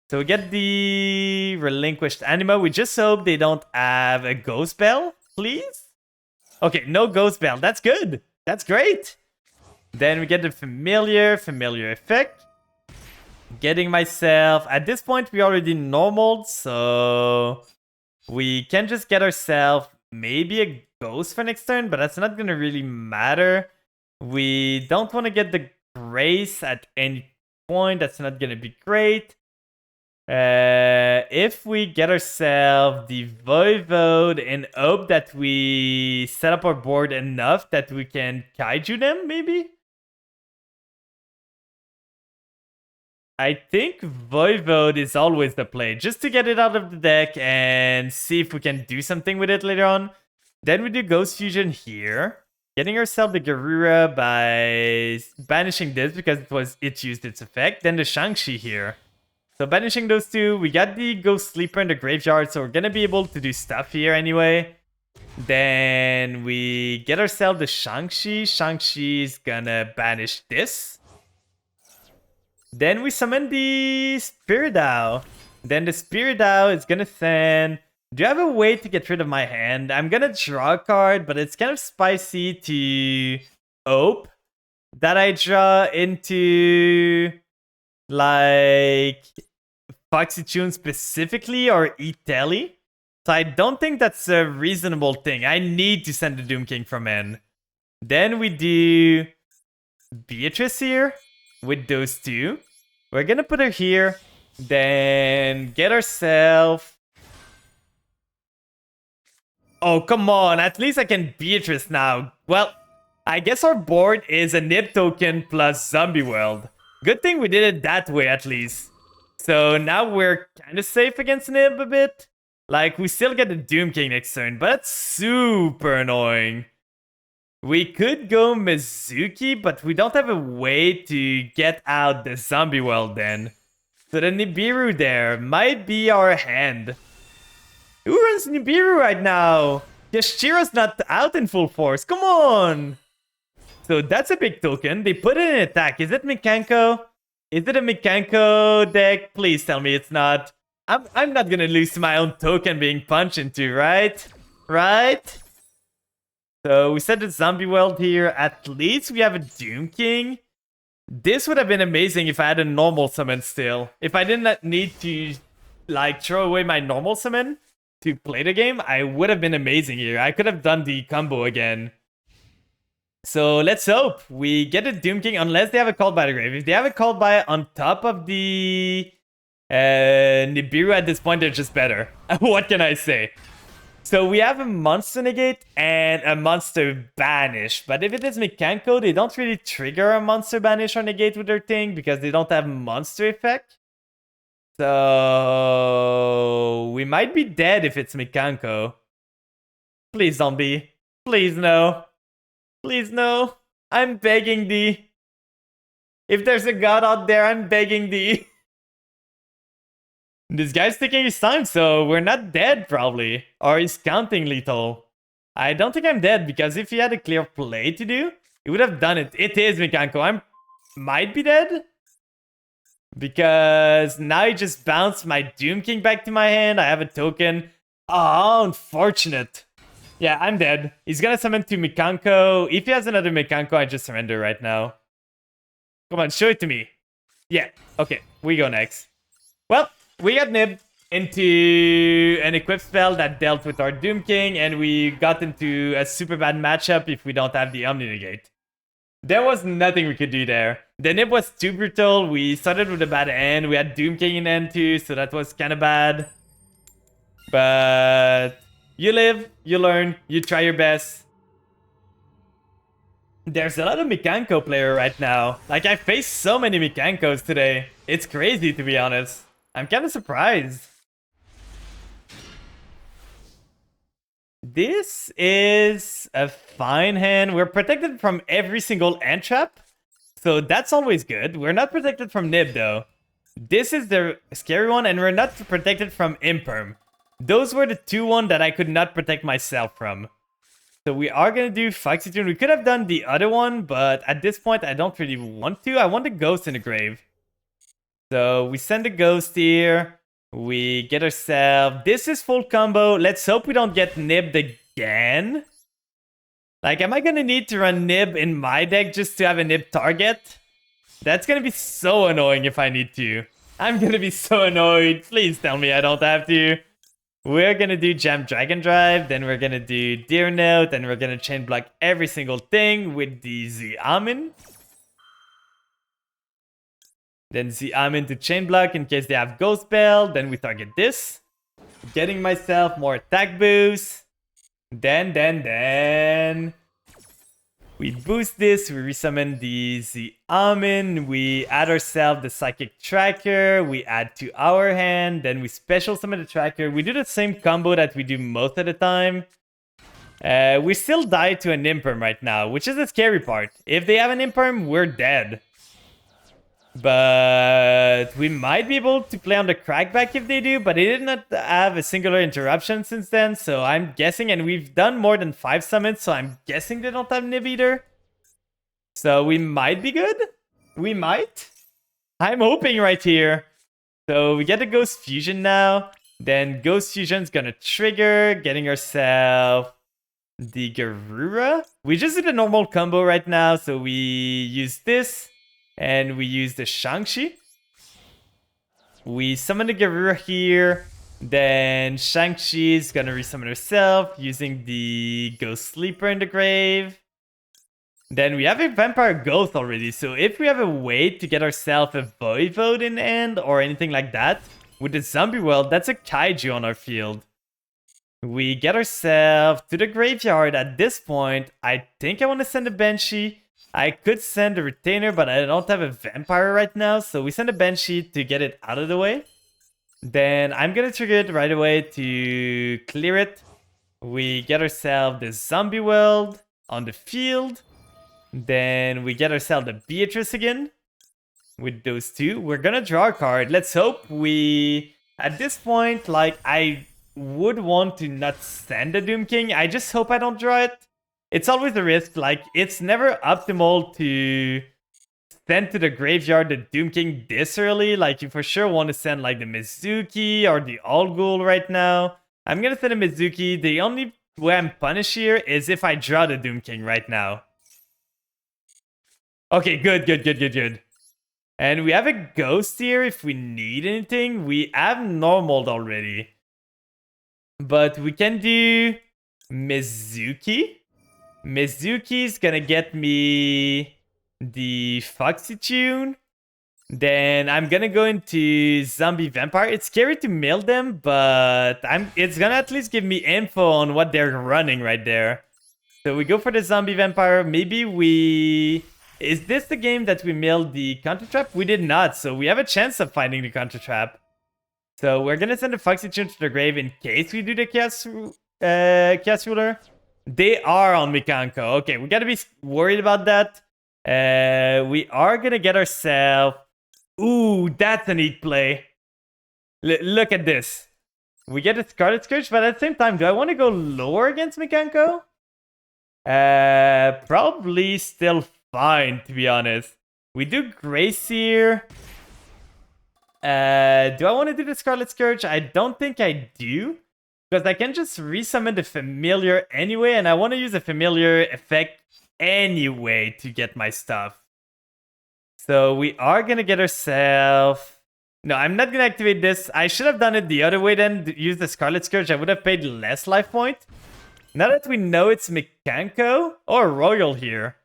So we get the Relinquished Anima. We just hope they don't have a Ghost Bell, please. Okay, no Ghost Bell. That's good. That's great. Then we get the Familiar effect. Getting myself... At this point, we already normaled, so... We can just get ourselves... Maybe a Ghost for next turn, but that's not gonna really matter. We don't want to get the Grace at any point. That's not gonna be great. If we get ourselves the Voivode and hope that we set up our board enough that we can Kaiju them, maybe? I think Voivode is always the play, just to get it out of the deck and see if we can do something with it later on. Then we do Ghost Fusion here, getting ourselves the Garura by banishing this because it used its effect. Then the Shang-Chi here. So banishing those two, we got the Ghost Sleeper in the graveyard, so we're gonna be able to do stuff here anyway. Then we get ourselves the Shang-Chi. Shang-Chi is gonna banish this. Then we summon the Spiridow. Then the Spiridow is gonna send... Do you have a way to get rid of my hand? I'm gonna draw a card, but it's kind of spicy to hope that I draw into like Foxy Tune specifically or Italy. So I don't think that's a reasonable thing. I need to send the Doom King from in. Then we do Beatrice here with those two. We're gonna put her here. Then get ourselves... Oh, come on. At least I can Beatrice now. Well, I guess our board is a Nib token plus Zombie World. Good thing we did it that way at least. So now we're kind of safe against Nib a bit. Like, we still get the Doom King next turn, but that's super annoying. We could go Mizuki, but we don't have a way to get out the Zombie World then. So the Nibiru there might be our hand. Who runs Nibiru right now? Yashiro's not out in full force. Come on! So that's a big token. They put it in attack. Is it Mikanko? Is it a Mikanko deck? Please tell me it's not. I'm not gonna lose to my own token being punched into, right? Right? So we set the Zombie World here. At least we have a Doom King. This would have been amazing if I had a normal summon still. If I didn't need to like throw away my normal summon to play the game, I would have been amazing here. I could have done the combo again. So let's hope we get a Doom King unless they have a Called by the Grave. If they have a Called by on top of the Nibiru at this point, they're just better. What can I say? So we have a Monster Negate and a Monster Banish. But if it is Mikanko, they don't really trigger a Monster Banish or Negate with their thing because they don't have Monster Effect. So we might be dead if it's Mikanko. Please don't be. Please no. Please no. I'm begging thee. If there's a god out there, I'm begging thee. This guy's taking his time, so we're not dead probably. Or he's counting lethal. I don't think I'm dead because if he had a clear play to do, he would have done it. It is Mikanko. I might be dead. Because now he just bounced my Doom King back to my hand. I have a token. Oh, unfortunate. Yeah, I'm dead. He's gonna summon to Mikanko. If he has another Mikanko, I just surrender right now. Come on, show it to me. Yeah, okay, we go next. Well, we got Nib into an equip spell that dealt with our Doom King, and we got into a super bad matchup if we don't have the Omni Negate. There was nothing we could do there. The Nib was too brutal. We started with a bad end. We had Doom King in end too, so that was kind of bad. But you live, you learn, you try your best. There's a lot of Mikanko player right now. Like, I faced so many Mikankos today. It's crazy, to be honest. I'm kind of surprised. This is a fine hand. We're protected from every single end trap. So that's always good. We're not protected from Nib, though. This is the scary one, and we're not protected from Imperm. Those were the two ones that I could not protect myself from. So we are going to do Foxy Tune. We could have done the other one, but at this point, I don't really want to. I want the Ghost in the grave. So we send the Ghost here. We get ourselves... This is full combo. Let's hope we don't get nibbed again. Like, am I going to need to run Nib in my deck just to have a Nib target? That's going to be so annoying if I need to. I'm going to be so annoyed. Please tell me I don't have to. We're going to do Jam Dragon Drive. Then we're going to do Deer Note. And we're going to chain block every single thing with the Xiamen. Then Xiamen to chain block in case they have Ghost Bell. Then we target this. Getting myself more attack boost. Then we boost this. We resummon the Xiamen. We add ourselves the Psychic Tracker. We add to our hand. Then we special summon the Tracker. We do the same combo that we do most of the time. We still die to an Imperm right now, which is the scary part. If they have an Imperm, we're dead. But we might be able to play on the Crackback if they do, but they did not have a singular interruption since then, so I'm guessing, and we've done more than 5 summons, so I'm guessing they don't have Nib either. So we might be good. We might. I'm hoping right here. So we get the Ghost Fusion now. Then Ghost Fusion's gonna trigger, getting ourselves the Garura. We just did a normal combo right now, so we use this, and we use the Shang-Chi. We summon the Garura here, then Shang-Chi is gonna resummon herself using the Ghost Sleeper in the grave. Then we have a Vampire Ghost already, so if we have a way to get ourselves a Voivode in the end or anything like that, with the Zombie World, that's a Kaiju on our field. We get ourselves to the graveyard at this point. I think I want to send a Banshee. I could send a Retainer, but I don't have a Vampire right now, so we send a Banshee to get it out of the way. Then I'm gonna trigger it right away to clear it. We get ourselves the Zombie World on the field. Then we get ourselves the Beatrice again. With those two, we're gonna draw a card. Let's hope we... At this point, like, I would want to not send the Doom King. I just hope I don't draw it. It's always a risk. Like, it's never optimal to send to the graveyard the Doom King this early. Like, you for sure want to send, like, the Mizuki or the All Ghoul right now. I'm gonna send a Mizuki. The only way I'm punished here is if I draw the Doom King right now. Okay, good. And we have a Ghost here if we need anything. We have Normaled already. But we can do Mizuki. Mizuki's gonna get me the Foxy Tune. Then I'm gonna go into Zombie Vampire. It's scary to mail them, but it's gonna at least give me info on what they're running right there. So we go for the Zombie Vampire. Maybe we... Is this the game that we mailed the Counter Trap? We did not, so we have a chance of finding the Counter Trap. So we're gonna send the Foxy Tune to the grave in case we do the Chaos Ruler. They are on Mikanko. Okay, we gotta be worried about that. We are gonna get ourselves... Ooh, that's a neat play. Look at this. We get a Scarlet Scourge, but at the same time, do I want to go lower against Mikanko? Probably still fine, to be honest. We do Grace here. Do I want to do the Scarlet Scourge? I don't think I do. Because I can just resummon the Familiar anyway, and I want to use a Familiar effect anyway to get my stuff. So we are going to get ourselves... No, I'm not going to activate this. I should have done it the other way then, use the Scarlet Scourge. I would have paid less life point. Now that we know it's Mikanko or Royal here,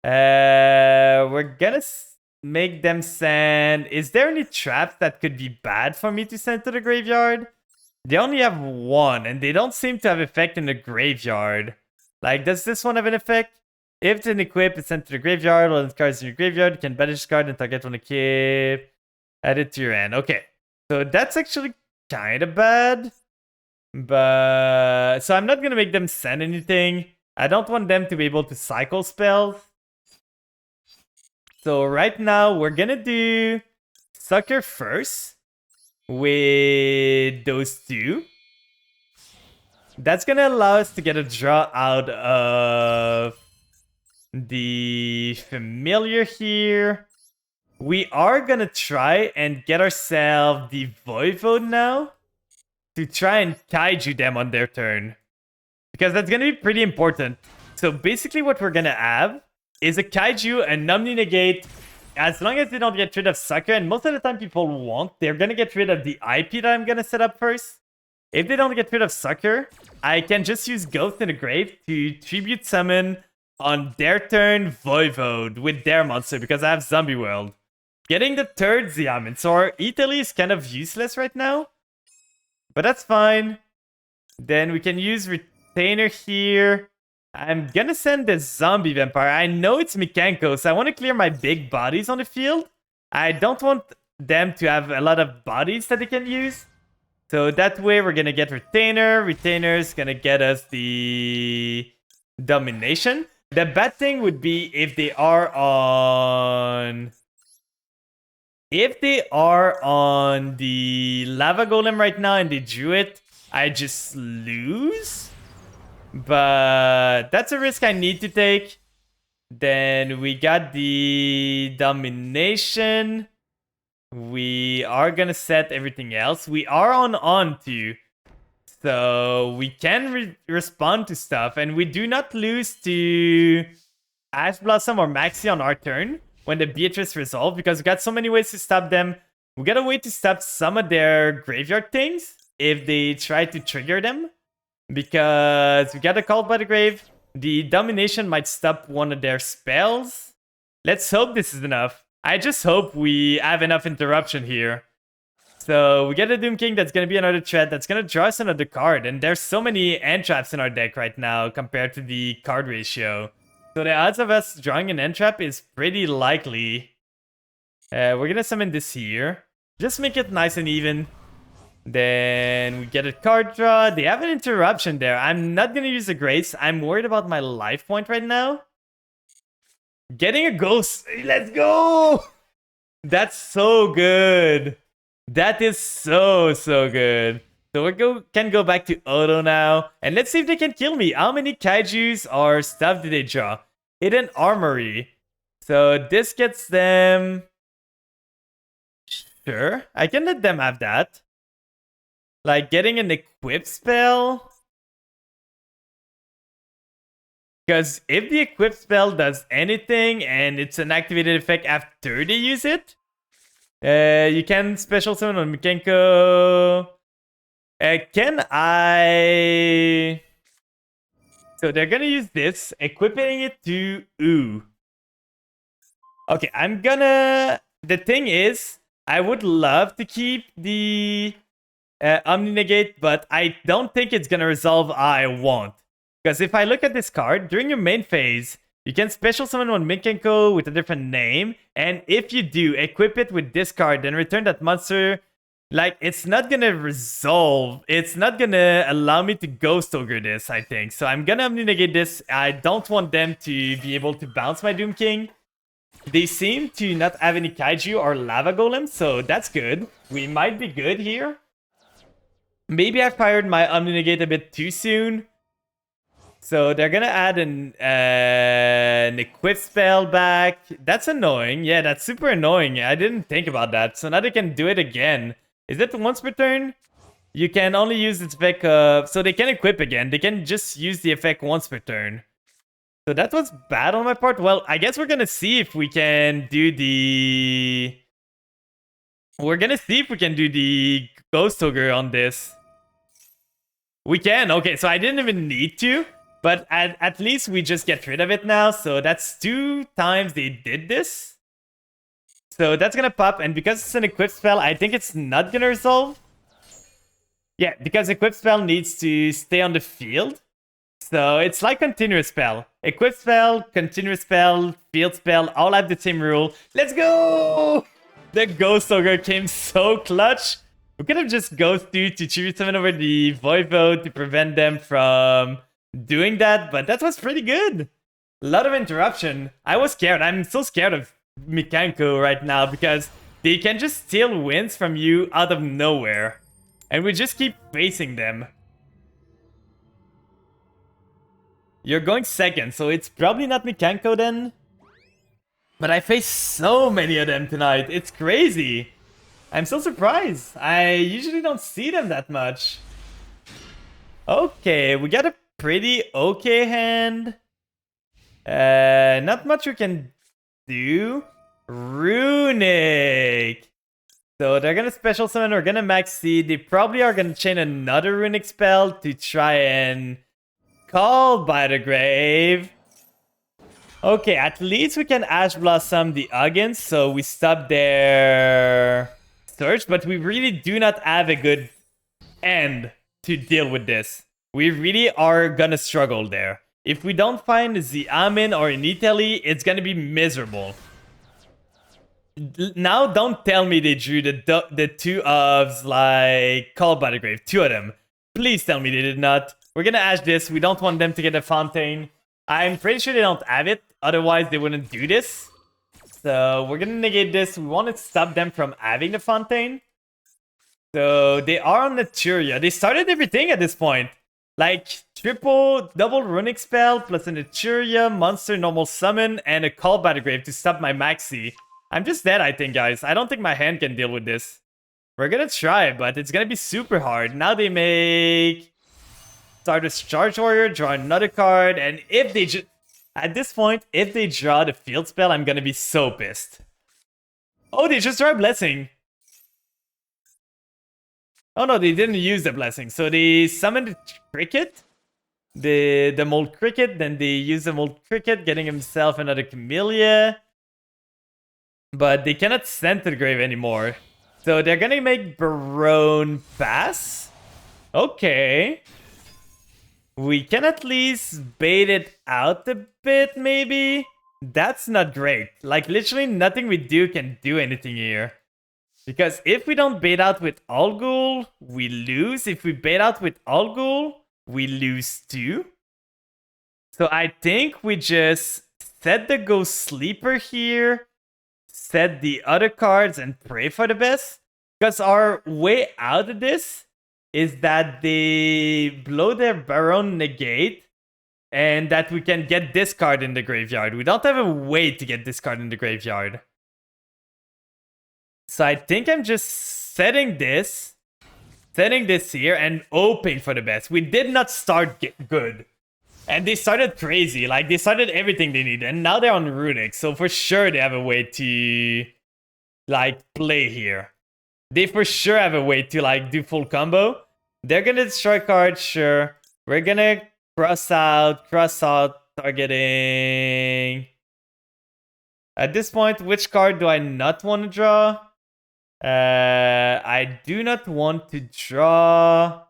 we're going to make them send... Is there any traps that could be bad for me to send to the graveyard? They only have one, and they don't seem to have effect in the graveyard. Like, does this one have an effect? If it's an equip, it's sent to the graveyard. While the card is in your graveyard, you can banish this card and target one equip. Add it to your hand. Okay. So that's actually kind of bad. But... So I'm not going to make them send anything. I don't want them to be able to cycle spells. So right now, we're going to do Sucker first. With those two. That's going to allow us to get a draw out of... the Familiar here. We are gonna try and get ourselves the Voivode now to try and kaiju them on their turn, because that's gonna be pretty important. So basically what we're gonna have is a kaiju and Numbly Negate. As long as they don't get rid of Sucker, and most of the time people won't, they're gonna get rid of the IP that I'm gonna set up first. If they don't get rid of Sucker, I can just use Ghost in the Grave to Tribute Summon on their turn Voivode with their monster, because I have Zombie World. Getting the third Xiamen, so our Italy is kind of useless right now. But that's fine. Then we can use Retainer here. I'm gonna send the Zombie Vampire. I know it's Mikanko, so I want to clear my big bodies on the field. I don't want them to have a lot of bodies that they can use. So that way we're gonna get Retainer. Retainer is gonna get us the Domination. The bad thing would be if they are on... If they are on the Lava Golem right now and they drew it, I just lose. But that's a risk I need to take. Then we got the Domination. We are gonna set everything else. We are on too. So we can respond to stuff, and we do not lose to Ash Blossom or Maxi on our turn when the Beatrice resolve, because we got so many ways to stop them. We got a way to stop some of their graveyard things if they try to trigger them, because we got a Call by the Grave. The Domination might stop one of their spells. Let's hope this is enough. I just hope we have enough interruption here. So we get a Doom King that's going to be another threat that's going to draw us another card. And there's so many end traps in our deck right now compared to the card ratio. So the odds of us drawing an end trap is pretty likely. We're going to summon this here. Just make it nice and even. Then we get a card draw. They have an interruption there. I'm not going to use a Grace. I'm worried about my life point right now. Getting a Ghost. Let's go! That's so good. That is so good. So we can go back to Odo now. And let's see if they can kill me. How many Kaijus or stuff did they draw? Hidden Armory. So this gets them... Sure, I can let them have that. Like getting an equip spell. Because if the equip spell does anything and it's an activated effect after they use it, you can special summon on Mikenko. Can I... So they're gonna use this, equipping it to Ooh. Okay, I'm gonna... The thing is, I would love to keep the Omni Negate, but I don't think it's gonna resolve I want. Because if I look at this card, during your main phase, you can special summon one Mikenko with a different name, and if you do, equip it with this card, then return that monster. Like, it's not gonna resolve. It's not gonna allow me to Ghost Ogre this, I think. So I'm gonna Omni Negate this. I don't want them to be able to bounce my Doom King. They seem to not have any Kaiju or Lava Golem, so that's good. We might be good here. Maybe I fired my Omni Negate a bit too soon. So they're gonna add an equip spell back. That's annoying. Yeah, that's super annoying. I didn't think about that. So now they can do it again. Is it once per turn? You can only use its effect. So they can equip again. They can just use the effect once per turn. So that was bad on my part. Well, I guess we're gonna see if we can do the... We're gonna see if we can do the Ghost Ogre on this. We can. Okay, so I didn't even need to. But at least we just get rid of it now. So that's 2 times they did this. So that's gonna pop. And because it's an equip spell, I think it's not gonna resolve. Yeah, because equip spell needs to stay on the field. So it's like continuous spell. Equip spell, continuous spell, field spell, all have the same rule. Let's go! The Ghost Ogre came so clutch. We could have just Ghost to choose someone over the Voivode to prevent them from doing that, but that was pretty good. A lot of interruption. I was scared. I'm so scared of Mikenko right now because they can just steal wins from you out of nowhere. And we just keep facing them. You're going second, so it's probably not Mikenko then. But I faced so many of them tonight. It's crazy. I'm so surprised. I usually don't see them that much. Okay, we got a pretty okay hand. Not much we can do. Runic. So they're gonna special summon, we're gonna max seed. They probably are gonna chain another runic spell to try and Call by the Grave. Okay, at least we can Ash Blossom the Uggins, so we stop their search, but we really do not have a good end to deal with this. We really are gonna struggle there. If we don't find the Amin or in Italy, it's gonna be miserable. Now, don't tell me they drew the 2 ofs like Call by the Grave. 2 of them. Please tell me they did not. We're gonna Ash this. We don't want them to get a Fontaine. I'm pretty sure they don't have it. Otherwise, they wouldn't do this. So we're gonna negate this. We want to stop them from having the Fontaine. So they are on Naturia. They started everything at this point. Like double runic spell plus a Naturia, monster normal summon, and a Call by the Grave to stop my Maxi. I'm just dead, I think, guys. I don't think my hand can deal with this. We're gonna try, but it's gonna be super hard. Now they make Stardust Charge Warrior, draw another card, and if they just... At this point, if they draw the field spell, I'm gonna be so pissed. Oh, they just draw a Blessing. Oh no, they didn't use the Blessing. So they summoned the Cricket. The Mold Cricket, then they use the Mold Cricket, getting himself another Camellia. But they cannot send to the grave anymore. So they're gonna make Barone pass. Okay. We can at least bait it out a bit, maybe? That's not great. Like, literally nothing we do can do anything here. Because if we don't bait out with Algul, we lose. If we bait out with Algul, we lose too. So I think we just set the Ghost Sleeper here, set the other cards, and pray for the best. Because our way out of this is that they blow their Baron Negate, and that we can get this card in the graveyard. We don't have a way to get this card in the graveyard. So I think I'm just setting this here, and hoping for the best. We did not start good. And they started crazy. Like, they started everything they need. And now they're on Runic. So for sure they have a way to, like, play here. They for sure have a way to, like, do full combo. They're gonna destroy cards, sure. We're gonna cross out, targeting. At this point, which card do I not want to draw? I do not want to draw.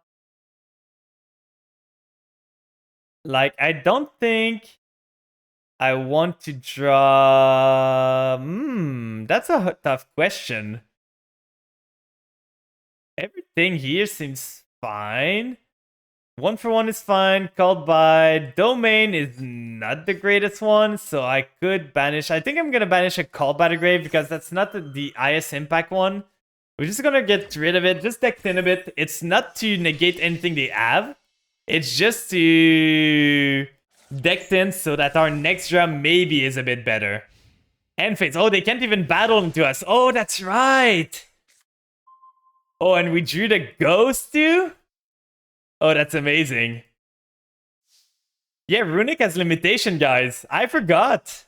Like, I don't think I want to draw. That's a tough question. Everything here seems fine. 1-for-1 is fine. Called by Domain is not the greatest one, so I could banish. I think I'm gonna banish a Called by the Grave because that's not the IS Impact one. We're just gonna get rid of it, just deck in a bit. It's not to negate anything they have. It's just to deck in so that our next draw maybe is a bit better. End phase. Oh, they can't even battle into us. Oh, that's right. Oh, and we drew the Ghost too? Oh, that's amazing. Yeah, Runic has limitation, guys. I forgot.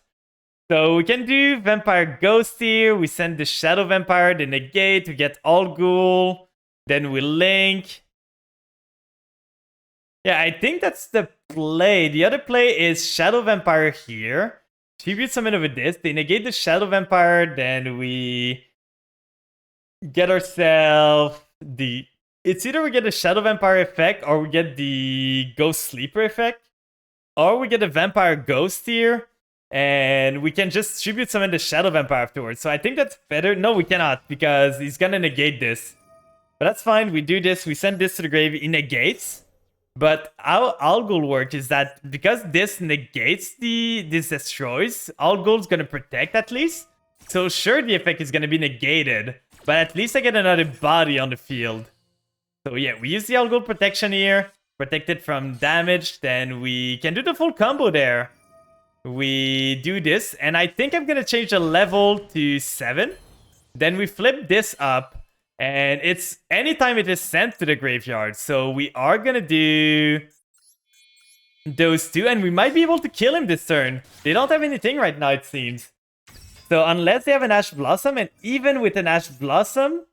So we can do Vampire Ghost here. We send the Shadow Vampire, the negate. We get Algul. Then we link. Yeah, I think that's the play. The other play is Shadow Vampire here. Tribute summon over this. They negate the Shadow Vampire. Then we get ourselves the... It's either we get a Shadow Vampire effect or we get the Ghost Sleeper effect. Or we get a Vampire Ghost here. And we can just tribute summon the Shadow Vampire afterwards. So I think that's better. No, we cannot because he's gonna negate this. But that's fine. We do this. We send this to the grave. He negates. But how Algul works is that because this negates this destroys, Algul's gonna protect at least. So sure, the effect is gonna be negated. But at least I get another body on the field. So yeah, we use the Algul protection here. Protect it from damage. Then we can do the full combo there. We do this. And I think I'm gonna change the level to 7. Then we flip this up. And it's anytime it is sent to the graveyard. So we are gonna do those two. And we might be able to kill him this turn. They don't have anything right now, it seems. So unless they have an Ash Blossom, and even with an Ash Blossom,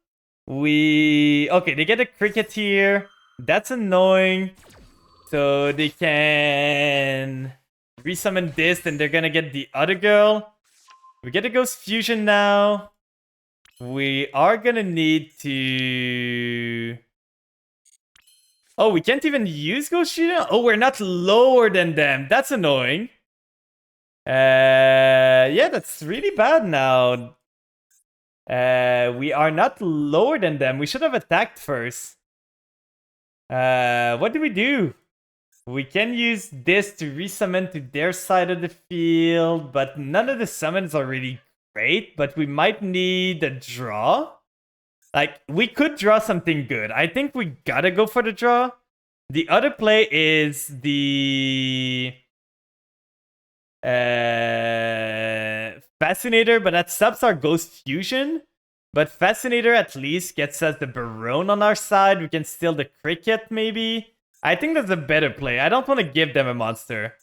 okay, they get a Cricket here. That's annoying. So they can resummon this, then they're gonna get the other girl. We get a Ghost Fusion now. We are gonna need to... Oh, we can't even use Ghost Fusion? Oh, we're not lower than them. That's annoying. Yeah, that's really bad now. We are not lower than them. We should have attacked first. What do we do? We can use this to resummon to their side of the field, but none of the summons are really great, but we might need a draw. Like, we could draw something good. I think we gotta go for the draw. The other play is the Fascinator, but that stops our Ghost Fusion. But Fascinator at least gets us the Baronne on our side. We can steal the Cricket, maybe. I think that's a better play. I don't want to give them a monster.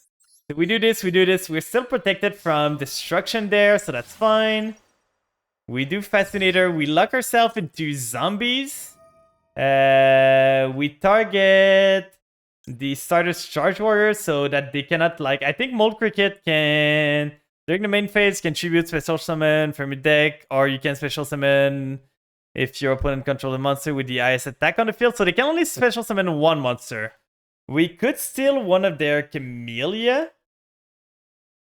So we do this, we do this. We're still protected from destruction there, so that's fine. We do Fascinator. We lock ourselves into zombies. We target the starter's Charge Warrior so that they cannot, like... I think Mold Cricket can... During the main phase, contribute special summon from your deck, or you can special summon if your opponent controls a monster with the highest attack on the field. So they can only special summon one monster. We could steal one of their Camellia.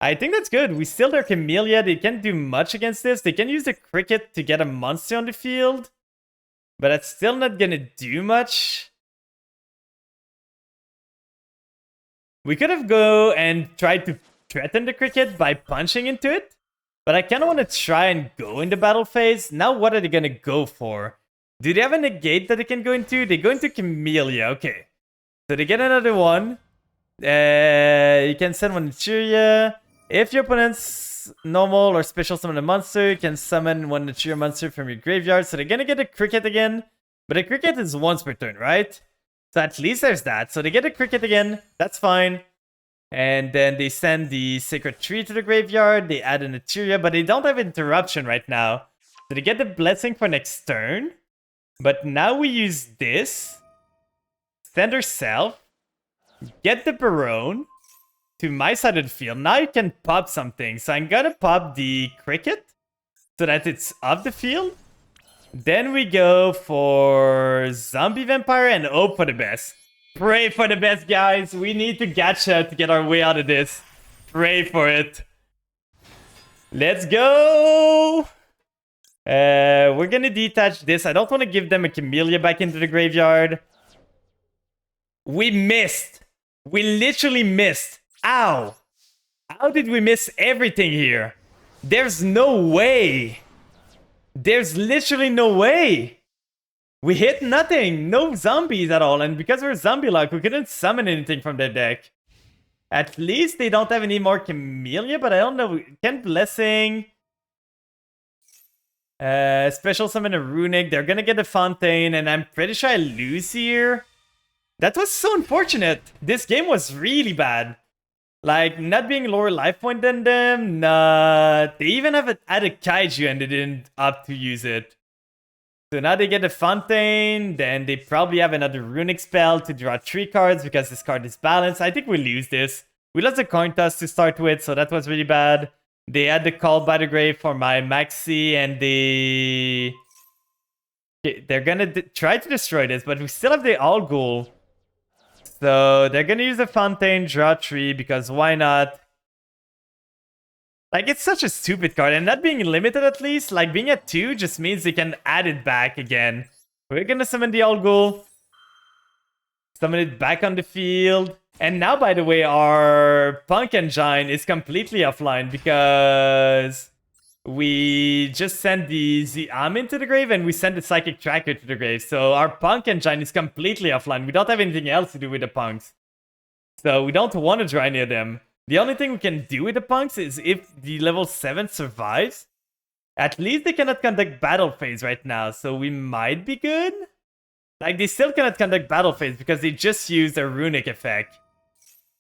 I think that's good. We steal their Camellia. They can't do much against this. They can use the Cricket to get a monster on the field. But that's still not gonna do much. We could have go and tried to threaten the Cricket by punching into it. But I kind of want to try and go in the battle phase. Now what are they gonna go for? Do they have a negate that they can go into? They go into Camellia. Okay. So they get another one. You can send one to Churia. If your opponent's normal or special summon a monster, you can summon one Naturia monster from your graveyard. So they're gonna get a Cricket again. But a Cricket is once per turn, right? So at least there's that. So they get a Cricket again. That's fine. And then they send the Sacred Tree to the graveyard. They add a Naturia, but they don't have interruption right now. So they get the Blessing for next turn. But now we use this. Send herself. Get the Baronne to my side of the field. Now you can pop something. So I'm gonna pop the Cricket so that it's off the field. Then we go for Zombie Vampire and hope for the best. Pray for the best, guys. We need to gacha to get our way out of this. Pray for it. Let's go. We're gonna detach this. I don't want to give them a Camellia back into the graveyard. We missed. We literally missed. Ow! How did we miss everything here? There's no way. There's literally no way. We hit nothing. No zombies at all. And because we're zombie luck, we couldn't summon anything from their deck. At least they don't have any more Camellia, but I don't know. Can Blessing. Special summon a Runic. They're gonna get a Fontaine, and I'm pretty sure I lose here. That was so unfortunate. This game was really bad. Like, not being lower life point than them, nah. They even have had a Kaiju and they didn't opt to use it. So now they get a Fontaine, then they probably have another Runic spell to draw 3 cards because this card is balanced. I think we lose this. We lost a coin toss to start with, so that was really bad. They had the Call by the Grave for my Maxi, and they're gonna try to destroy this, but we still have the All Ghoul. So they're gonna use a Fontaine, draw 3, because why not? Like, it's such a stupid card, and not being limited at least, like being at 2 just means they can add it back again. We're gonna summon the All Ghoul. Summon it back on the field. And now, by the way, our Punk Engine is completely offline because we just sent the Ziam into the grave and we sent the Psychic Tracker to the grave. So our Punk Engine is completely offline. We don't have anything else to do with the Punks. So we don't want to draw any of them. The only thing we can do with the Punks is if the level 7 survives. At least they cannot conduct battle phase right now. So we might be good. Like, they still cannot conduct battle phase because they just used a Runic effect.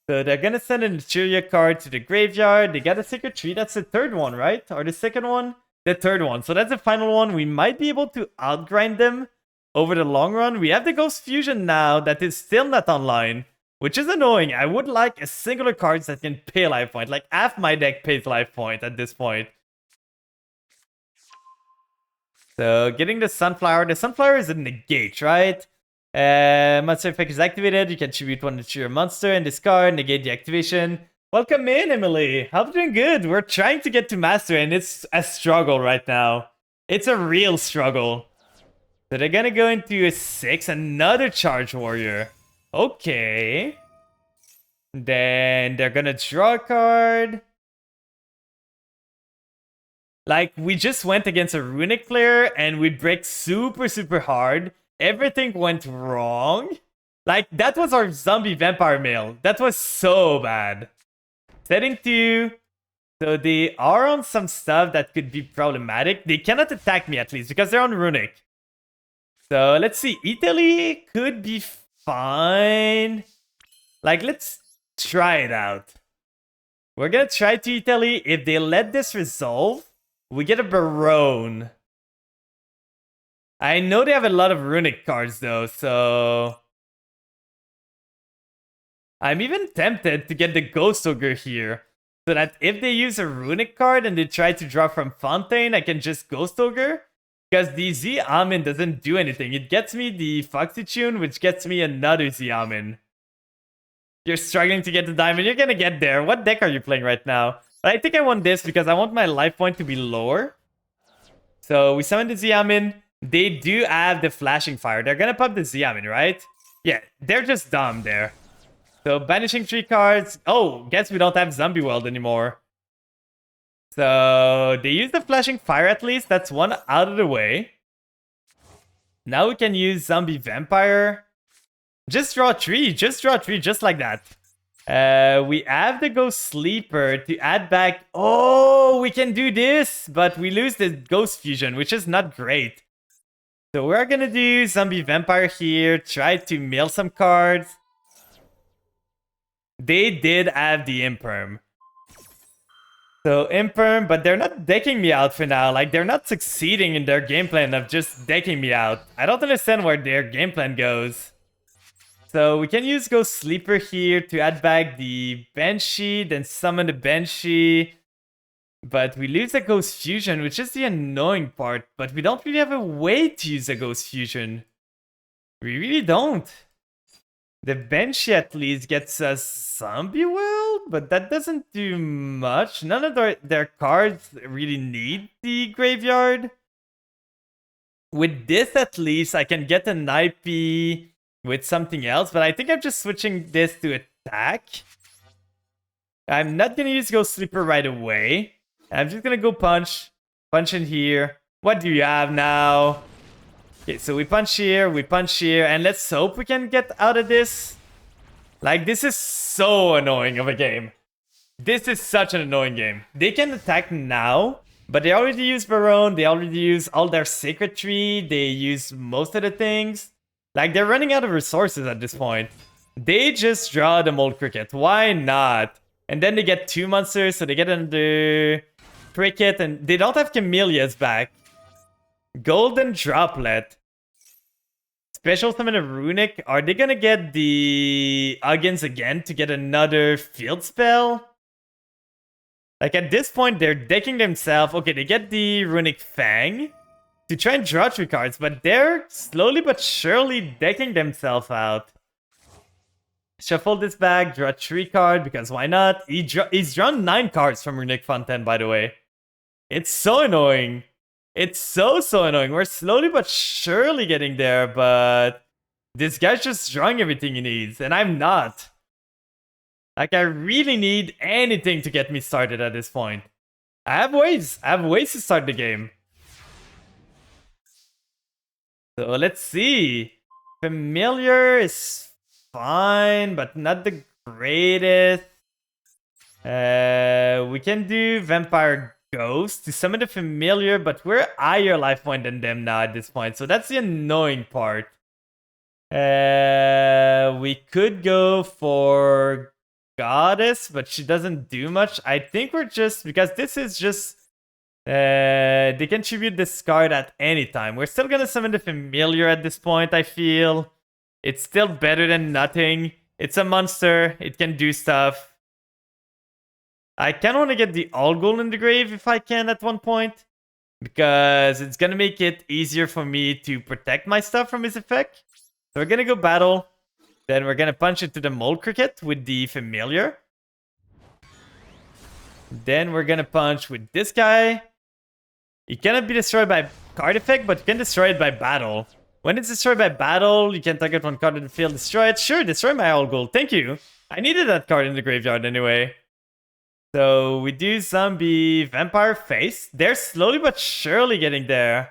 So they're gonna send an Naturia card to the graveyard. They got a Sacred Tree. That's the third one, right? Or the second one? The third one. So that's the final one. We might be able to outgrind them over the long run. We have the Ghost Fusion now that is still not online, which is annoying. I would like a singular card that can pay life point. Like, half my deck pays life point at this point. So getting the Sunflower. The Sunflower is a negate, right? Monster effect is activated. You can tribute one to your monster and discard, negate the activation. Welcome in, Emily. Hope you're doing good. We're trying to get to master, and it's a struggle right now. It's a real struggle. So they're gonna go into a 6, another Charge Warrior. Okay. Then they're gonna draw a card. Like, we just went against a Runic player, and we break super, super hard. Everything went wrong. Like, that was our Zombie Vampire Male. That was so bad. Setting 2. So they are on some stuff that could be problematic. They cannot attack me at least because they're on Runic. So let's see. Italy could be fine. Like, let's try it out. We're gonna try to Italy. If they let this resolve, we get a Barone. I know they have a lot of Runic cards though, so... I'm even tempted to get the Ghost Ogre here. So that if they use a Runic card and they try to draw from Fontaine, I can just Ghost Ogre. Because the Z-Amin doesn't do anything. It gets me the Foxy Tune, which gets me another Z-Amin. You're struggling to get the diamond. You're gonna get there. What deck are you playing right now? But I think I want this because I want my life point to be lower. So we summon the Z-Amin. They do have the Flashing Fire. They're gonna pop the Z-Amin, right? Yeah, they're just dumb there. So banishing 3 cards. Oh, guess we don't have Zombie World anymore. So they use the Flashing Fire at least. That's one out of the way. Now we can use Zombie Vampire. Just draw 3. Just draw 3, just like that. We have the Ghost Sleeper to add back. Oh, we can do this, but we lose the Ghost Fusion, which is not great. So we're gonna do Zombie Vampire here. Try to mill some cards. They did have the Imperm. So Imperm, but they're not decking me out for now. Like, they're not succeeding in their game plan of just decking me out. I don't understand where their game plan goes. So we can use Ghost Sleeper here to add back the Banshee, then summon the Banshee. But we lose the Ghost Fusion, which is the annoying part. But we don't really have a way to use a Ghost Fusion. We really don't. The Banshee at least gets us Zombie World, but that doesn't do much. None of their cards really need the graveyard. With this at least, I can get an IP with something else, but I think I'm just switching this to attack. I'm not gonna use Ghost Sleeper right away. I'm just gonna go punch. Punch in here. What do you have now? Okay, so we punch here, and let's hope we can get out of this. Like, this is so annoying of a game. This is such an annoying game. They can attack now, but they already use Barone, they already use all their Sacred Tree, they use most of the things. Like, they're running out of resources at this point. They just draw the Mold Cricket. Why not? And then they get 2 monsters, so they get another Cricket, and they don't have Camellias back. Golden Droplet. Special summon a Runic. Are they gonna get the Uggins again to get another field spell? Like, at this point, they're decking themselves. Okay, they get the Runic Fang to try and draw 3 cards, but they're slowly but surely decking themselves out. Shuffle this back, draw 3 cards, because why not? He's drawn 9 cards from Runic Fontaine, by the way. It's so annoying. It's so annoying. We're slowly but surely getting there, but this guy's just drawing everything he needs, and I'm not. Like, I really need anything to get me started at this point. I have ways to start the game. So let's see. Familiar is fine, but not the greatest. We can do Vampire Ghost to summon the Familiar, but we're higher life point than them now at this point, so that's the annoying part. We could go for Goddess, but she doesn't do much. I think we're just, because this is just they can tribute this card at any time. We're still gonna summon the Familiar at this point, I feel. It's still better than nothing. It's a monster, it can do stuff. I kind of want to get the Algol in the grave if I can at one point, because it's going to make it easier for me to protect my stuff from his effect. So we're going to go battle. Then we're going to punch into the Mold Cricket with the Familiar. Then we're going to punch with this guy. He cannot be destroyed by card effect, but you can destroy it by battle. When it's destroyed by battle, you can target one card in the field, destroy it. Sure, destroy my Algol. Thank you. I needed that card in the graveyard anyway. So we do Zombie Vampire Face. They're slowly but surely getting there.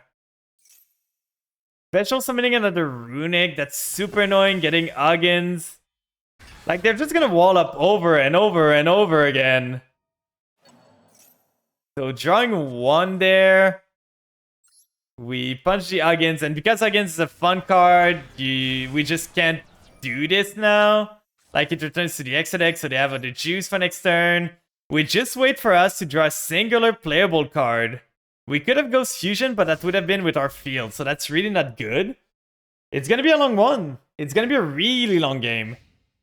Special summoning another Runic. That's super annoying. Getting Uggins. Like, they're just gonna wall up over and over and over again. So drawing 1 there. We punch the Huggins, and because Huggins is a fun card, we just can't do this now. Like, it returns to the extra deck, so they have the juice for next turn. We just wait for us to draw a singular playable card. We could have Ghost Fusion, but that would have been with our field, so that's really not good. It's gonna be a long one. It's gonna be a really long game.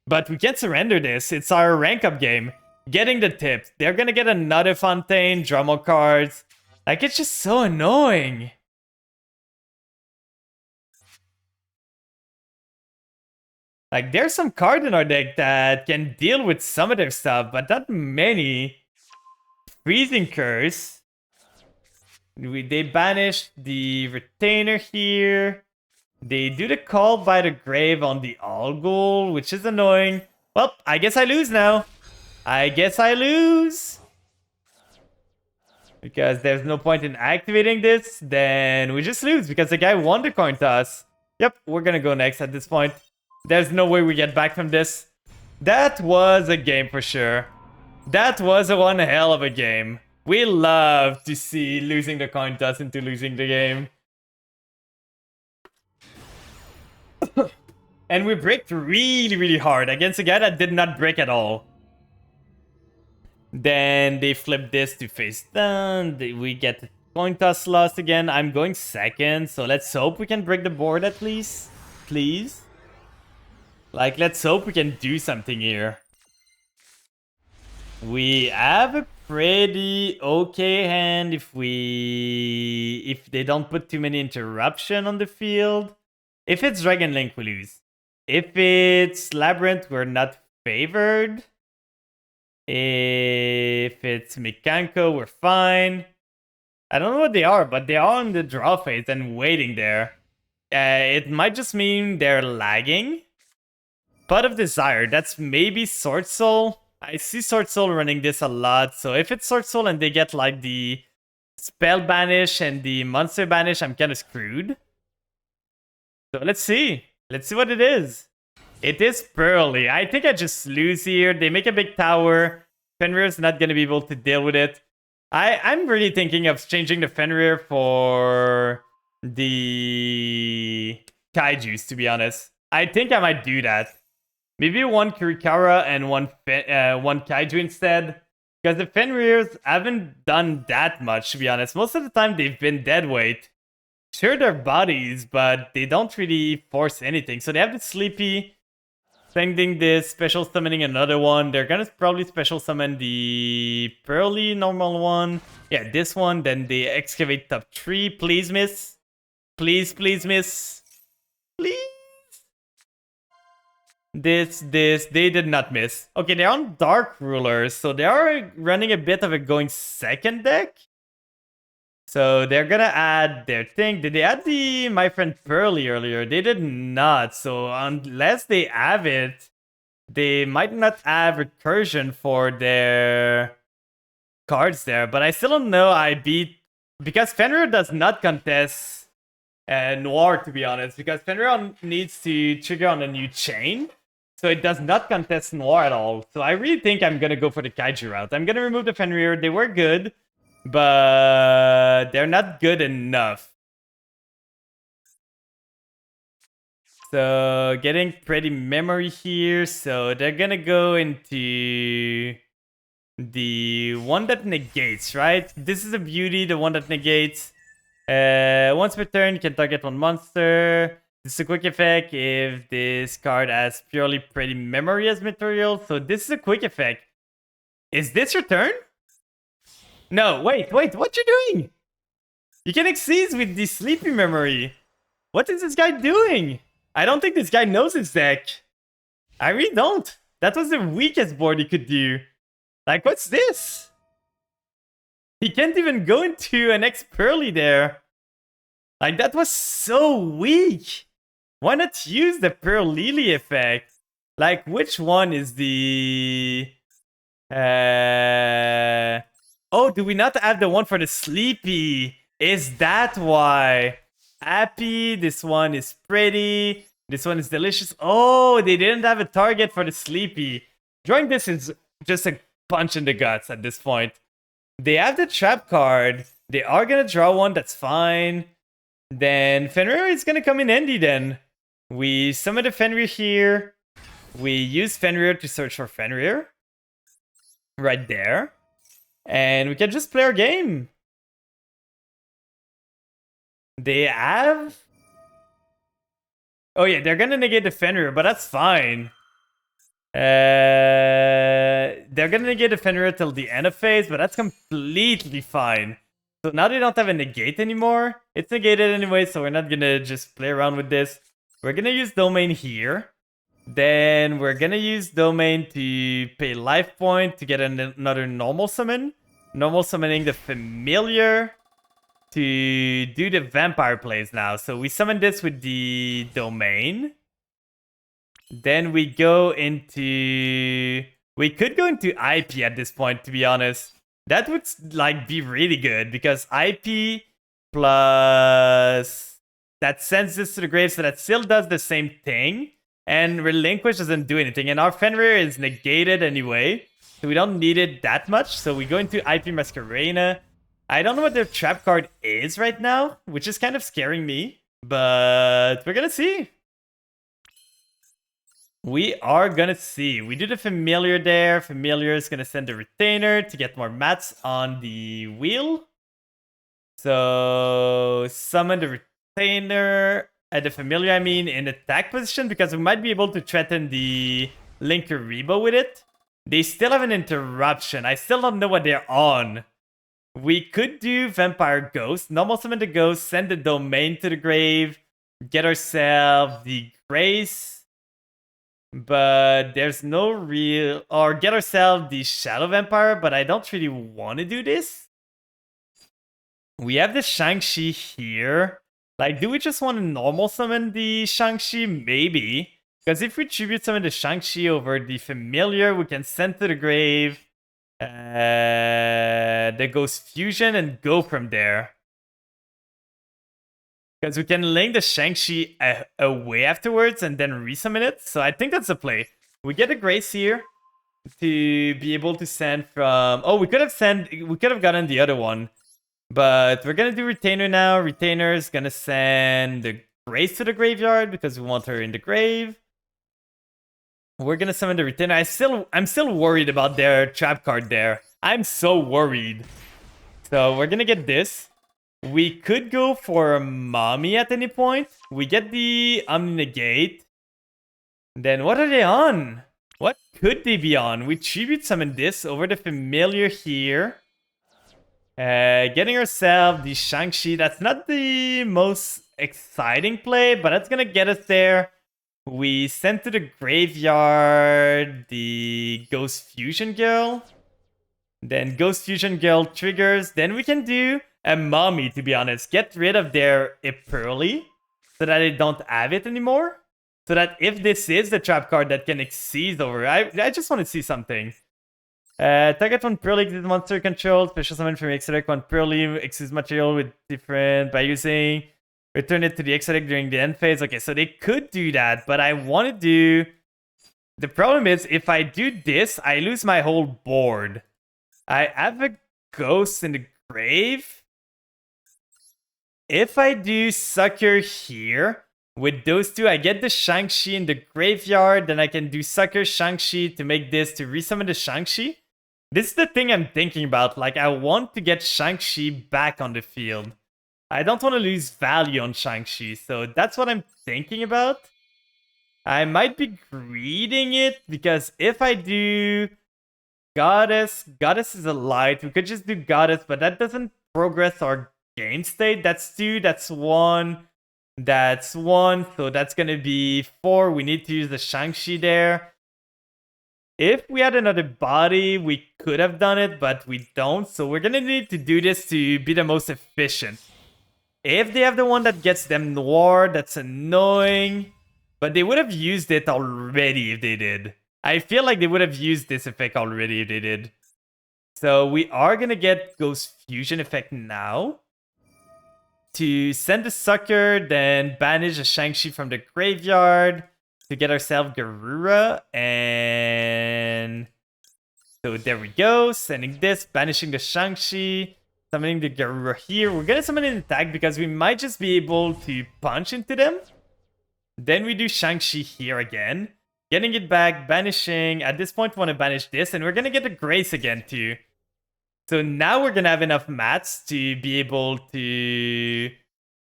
But we can't surrender this. It's our rank up game. Getting the tip. They're gonna get another Fontaine, draw more cards. Like, it's just so annoying. Like, there's some cards in our deck that can deal with some of their stuff, but not many. Freezing Curse. They banished the Retainer here. They do the Call by the Grave on the Algol, which is annoying. Well, I guess I lose now. I guess I lose. Because there's no point in activating this, then we just lose because the guy won the coin toss. Yep, we're gonna go next at this point. There's no way we get back from this. That was a game for sure. That was one hell of a game. We love to see losing the coin toss into losing the game. And we bricked really, really hard against a guy that did not brick at all. Then they flip this to face down. We get the coin toss lost again. I'm going second, so let's hope we can break the board at least. Please. Like, let's hope we can do something here. We have a pretty okay hand if they don't put too many interruption on the field. If it's Dragon Link, we lose. If it's Labyrinth, we're not favored. If it's Mekanko, we're fine. I don't know what they are, but they are on the draw phase and waiting there. It might just mean they're lagging. Pot of Desire, that's maybe Sword Soul. I see Sword Soul running this a lot, so if it's Sword Soul and they get like the Spell Banish and the Monster Banish, I'm kind of screwed. So let's see. Let's see what it is. It is Pearly. I think I just lose here. They make a big tower. Fenrir's not going to be able to deal with it. I'm really thinking of changing the Fenrir for the Kaijus, to be honest. I think I might do that. Maybe one Kirikara and one Kaiju instead. Because the Fenrirs haven't done that much, to be honest. Most of the time, they've been deadweight. Sure, they're bodies, but they don't really force anything. So they have the Sleepy. Sending this, special summoning another one. They're gonna probably special summon the Pearly normal one. Yeah, this one. Then they excavate top 3. Please miss. Please, please miss. Please. This, they did not miss. Okay, they're on Dark Rulers, so they are running a bit of a going second deck. So they're gonna add their thing. Did they add the My Friend Pearly earlier? They did not. So unless they have it, they might not have recursion for their cards there. But I still don't know I beat... Because Fenrir does not contest Noir, to be honest. Because Fenrir needs to trigger on a new chain. So it does not contest Noir at all. So I really think I'm gonna go for the Kaiju route. I'm gonna remove the Fenrir. They were good. But they're not good enough. So getting pretty memory here. So they're gonna go into the one that negates, right? This is a beauty, the one that negates. Once per turn, you can target one monster. This is a quick effect if this card has purely pretty memory as material. So this is a quick effect. Is this your turn? No, wait, what you doing? You can exceed with the Sleepy Memory. What is this guy doing? I don't think this guy knows his deck. I really don't. That was the weakest board he could do. Like, what's this? He can't even go into an X-Pearly there. Like, that was so weak. Why not use the Pearl Lily effect? Like, which one is the... Oh, do we not have the one for the Sleepy? Is that why? Happy, this one is pretty. This one is delicious. Oh, they didn't have a target for the Sleepy. Drawing this is just a punch in the guts at this point. They have the trap card. They are gonna draw one, that's fine. Then Fenrir is gonna come in handy then. We summon the Fenrir here. We use Fenrir to search for Fenrir. Right there. And we can just play our game. They have... Oh yeah, they're gonna negate the Fenrir, but that's fine. They're gonna negate the Fenrir till the end of phase, but that's completely fine. So now they don't have a negate anymore. It's negated anyway, so we're not gonna just play around with this. We're gonna use Domain here. Then we're gonna use Domain to pay life point to get another normal summon. Normal summoning the Familiar to do the vampire plays now. So we summon this with the Domain. Then we go into... We could go into IP at this point, to be honest. That would like be really good because IP plus that sends this to the grave, so that still does the same thing. And Relinquish doesn't do anything. And our Fenrir is negated anyway, so we don't need it that much. So we go into IP Masquerena. I don't know what their trap card is right now, which is kind of scaring me. But we're gonna see. We are gonna see. We do the Familiar there. Familiar is gonna send the Retainer to get more mats on the wheel. So summon the Retainer at the Familiar, I mean, in attack position, because we might be able to threaten the Linkuriboh with it. They still have an interruption. I still don't know what they're on. We could do Vampire Ghost. Normal summon the Ghost, send the Domain to the grave, get ourselves the Grace. But there's no real... Or get ourselves the Shadow Vampire, but I don't really want to do this. We have the Shang-Chi here. Like, do we just want to normal summon the Shang-Chi? Maybe. Because if we tribute summon the Shang-Chi over the Familiar, we can send to the grave the Ghost Fusion and go from there. Because we can link the Shang-Chi away afterwards and then resummon it. So I think that's the play. We get a Grace here to be able to send from... Oh, we could have gotten the other one. But we're going to do Retainer now. Retainer is going to send the Grace to the graveyard because we want her in the grave. We're going to summon the Retainer. I'm still worried about their trap card there. I'm so worried. So we're going to get this. We could go for Mommy at any point. We get the Omni-Negate. Then what are they on? What could they be on? We tribute summon this over the Familiar here. Getting ourselves the Shang-Chi. That's not the most exciting play, but that's gonna get us there. We send to the graveyard the Ghost Fusion Girl. Then Ghost Fusion Girl triggers. Then we can do a Mommy, to be honest. Get rid of their Epurli so that they don't have it anymore. So that if this is the trap card that can exceed over, I just want to see something. Target one Pearly exists monster control. Special summon from exotic one Pearly exists material with different by using. Return it to the exotic during the end phase. Okay, so they could do that, but I want to do... The problem is, if I do this, I lose my whole board. I have a Ghost in the grave. If I do Sucker here, with those two, I get the Shang-Chi in the graveyard, then I can do Sucker Shang-Chi to make this to resummon the Shang-Chi. This is the thing I'm thinking about. Like, I want to get Shang-Chi back on the field. I don't want to lose value on Shang-Chi, so that's what I'm thinking about. I might be greeding it, because if I do Goddess is a light. We could just do Goddess, but that doesn't progress our game state. That's 2, that's 1, that's 1, so that's gonna be 4. We need to use the Shang-Chi there. If we had another body, we could have done it, but we don't. So we're gonna need to do this to be the most efficient. If they have the one that gets them Noir, that's annoying. But they would have used it already if they did. I feel like they would have used this effect already if they did. So we are gonna get Ghost Fusion effect now. To send the Sucker, then banish a Shang-Chi from the graveyard. To get ourselves Garura, and So there we go. Sending this, banishing the Shang-Chi, summoning the Garura here. We're gonna summon an attack because we might just be able to punch into them. Then we do Shang-Chi here again. Getting it back, banishing. At this point, we want to banish this, and we're gonna get the Grace again too. So now we're gonna have enough mats to be able to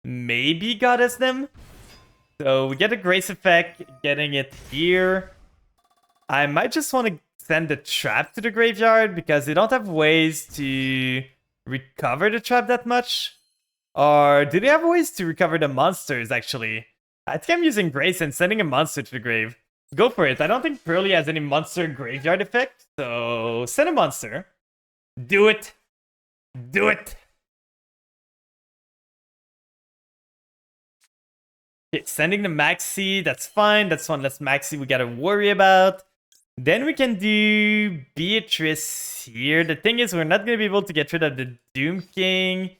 maybe goddess them. So we get a Grace effect, getting it here. I might just want to send the trap to the graveyard because they don't have ways to recover the trap that much. Or do they have ways to recover the monsters actually? I think I'm using Grace and sending a monster to the grave. Go for it. I don't think Pearly has any monster graveyard effect, so send a monster. Do it. Do it. Okay, sending the Maxi, that's fine. That's one less Maxi we gotta worry about. Then we can do Beatrice here. The thing is, we're not gonna be able to get rid of the Doom King.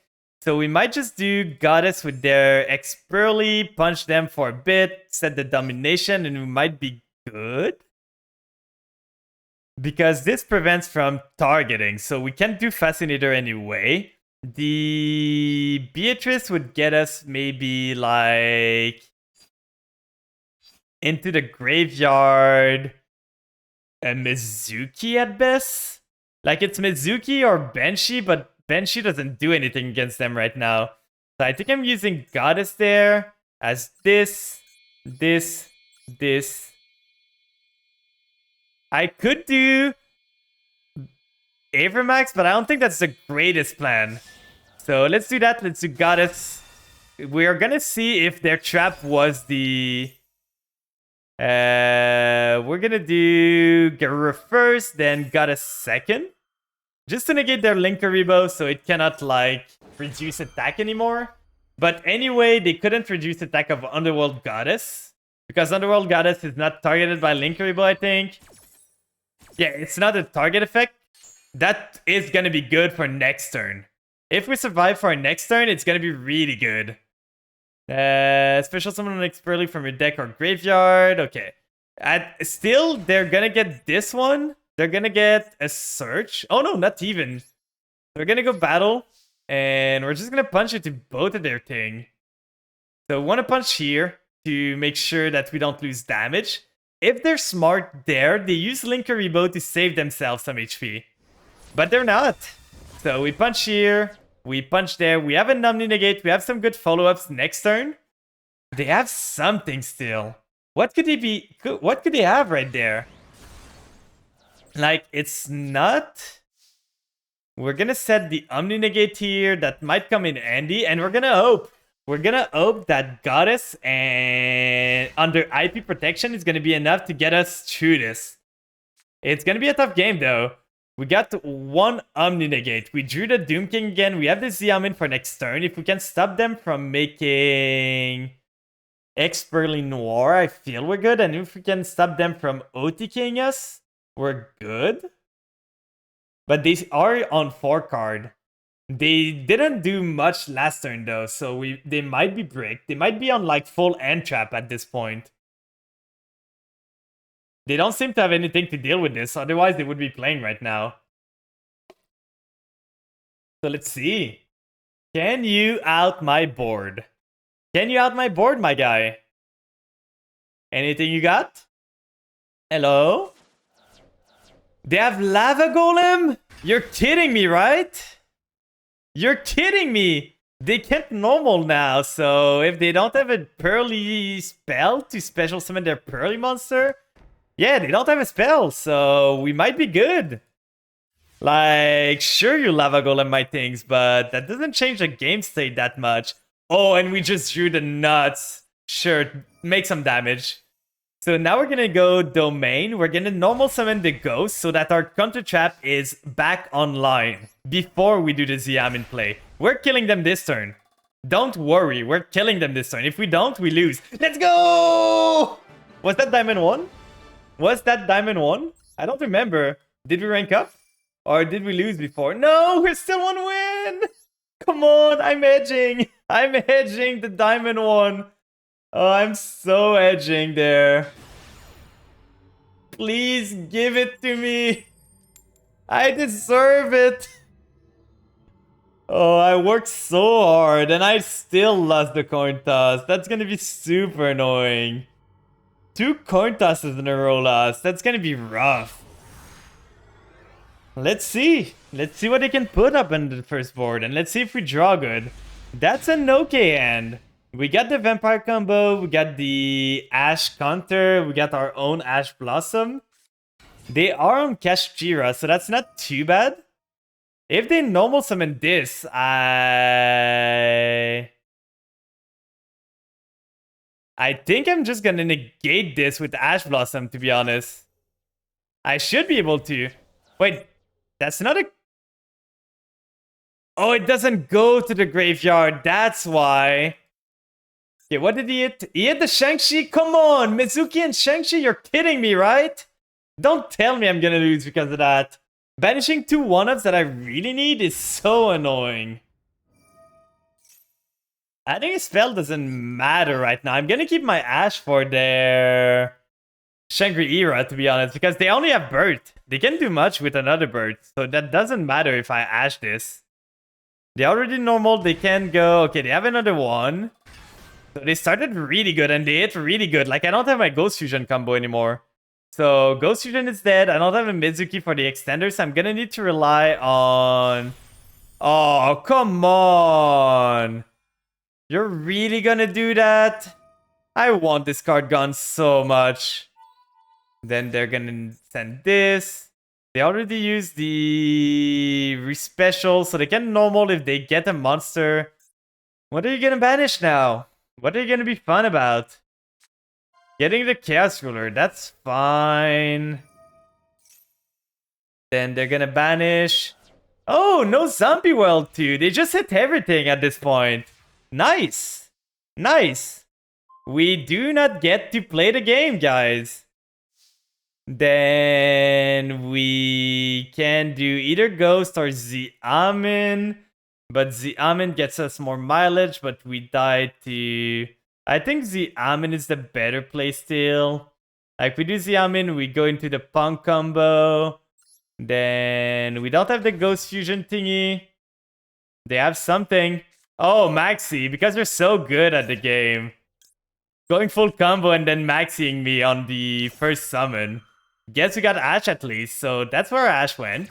So we might just do Goddess with their X-Pearly, punch them for a bit, set the domination, and we might be good. Because this prevents from targeting, so we can't do Fascinator anyway. The Beatrice would get us maybe like into the graveyard. And Mizuki at best? Like it's Mizuki or Banshee, but Banshee doesn't do anything against them right now. So I think I'm using Goddess there as this. I could do Avermax, but I don't think that's the greatest plan. So let's do that. Let's do Goddess. We're gonna see if their trap was the... we're gonna do Garura first, then Goddess second. Just to negate their Linkuriboh so it cannot, like, reduce attack anymore. But anyway, they couldn't reduce attack of Underworld Goddess. Because Underworld Goddess is not targeted by Linkuriboh, I think. Yeah, it's not a target effect. That is gonna be good for next turn. If we survive for our next turn, it's gonna be really good. Special summon an X-Pearly from your deck or graveyard. Okay. Still, they're gonna get this one. They're gonna get a search. Oh no, not even. They're gonna go battle. And we're just gonna punch into both of their thing. So we want to punch here to make sure that we don't lose damage. If they're smart there, they use Linkuriboh to save themselves some HP. But they're not. So we punch here. We punch there. We have a Omni Negate. We have some good follow-ups next turn. They have something still. What could they be? What could they have right there? Like, it's not... We're gonna set the Omni Negate here. That might come in handy. And we're gonna hope. We're gonna hope that Goddess and under IP protection is gonna be enough to get us through this. It's gonna be a tough game though. We got one Omni Negate. We drew the Doom King again. We have the Xiaomin for next turn. If we can stop them from making X-Pearly Noir, I feel we're good. And if we can stop them from OTKing us, we're good. But they are on 4 card. They didn't do much last turn though, so they might be bricked. They might be on like full end trap at this point. They don't seem to have anything to deal with this, otherwise they would be playing right now. So let's see. Can you out my board? Can you out my board, my guy? Anything you got? Hello? They have Lava Golem? You're kidding me, right? You're kidding me! They can't normal now, so if they don't have a Pearly spell to special summon their Pearly monster, yeah, they don't have a spell, so we might be good. Like, sure, you Lava Golem my things, but that doesn't change the game state that much. Oh, and we just drew the nuts. Sure, make some damage. So now we're gonna go Domain. We're gonna normal summon the Ghost so that our counter trap is back online before we do the Xiaomin play. We're killing them this turn. Don't worry, we're killing them this turn. If we don't, we lose. Let's go! Was that Diamond 1? Was that Diamond 1? I don't remember. Did we rank up? Or did we lose before? No, we're still on win! Come on, I'm edging. I'm edging the Diamond 1. Oh, I'm so edging there. Please give it to me. I deserve it. Oh, I worked so hard and I still lost the coin toss. That's gonna be super annoying. 2 coin tosses in a row lost. That's gonna be rough. Let's see. Let's see what they can put up in the first board and let's see if we draw good. That's an okay hand. We got the Vampire combo, we got the Ash counter, we got our own Ash Blossom. They are on Kashtira, so that's not too bad. If they normal summon this, I think I'm just gonna negate this with Ash Blossom, to be honest. I should be able to. Wait, that's not a... Oh, it doesn't go to the graveyard, that's why. Okay, what did he hit? He hit the Shang-Chi? Come on, Mizuki and Shang-Chi, you're kidding me, right? Don't tell me I'm gonna lose because of that. Banishing 2 one-ups that I really need is so annoying. Adding a spell doesn't matter right now. I'm gonna keep my Ash for their Shangri-Ira, to be honest, because they only have Bird. They can't do much with another Bird, so that doesn't matter if I Ash this. They already normal, they can go... Okay, they have another one. So they started really good and they hit really good. Like, I don't have my Ghost Fusion combo anymore. So Ghost Fusion is dead. I don't have a Mizuki for the extender, so I'm gonna need to rely on... Oh, come on! You're really gonna do that? I want this card gone so much. Then they're gonna send this. They already used the respecial, so they can normal if they get a monster. What are you gonna banish now? What are you gonna be fun about? Getting the Chaos Ruler, that's fine. Then they're gonna banish. Oh, no Zombie World too. They just hit everything at this point. Nice. Nice. We do not get to play the game, guys. Then we can do either Ghost or Xiamen. But Xiamen gets us more mileage, but we die to... I think Xiamen is the better play still. Like, we do Xiamen, we go into the Punk combo. Then we don't have the Ghost Fusion thingy. They have something. Oh, Maxi, because they're so good at the game. Going full combo and then maxing me on the first summon. Guess we got Ash at least, so that's where Ash went.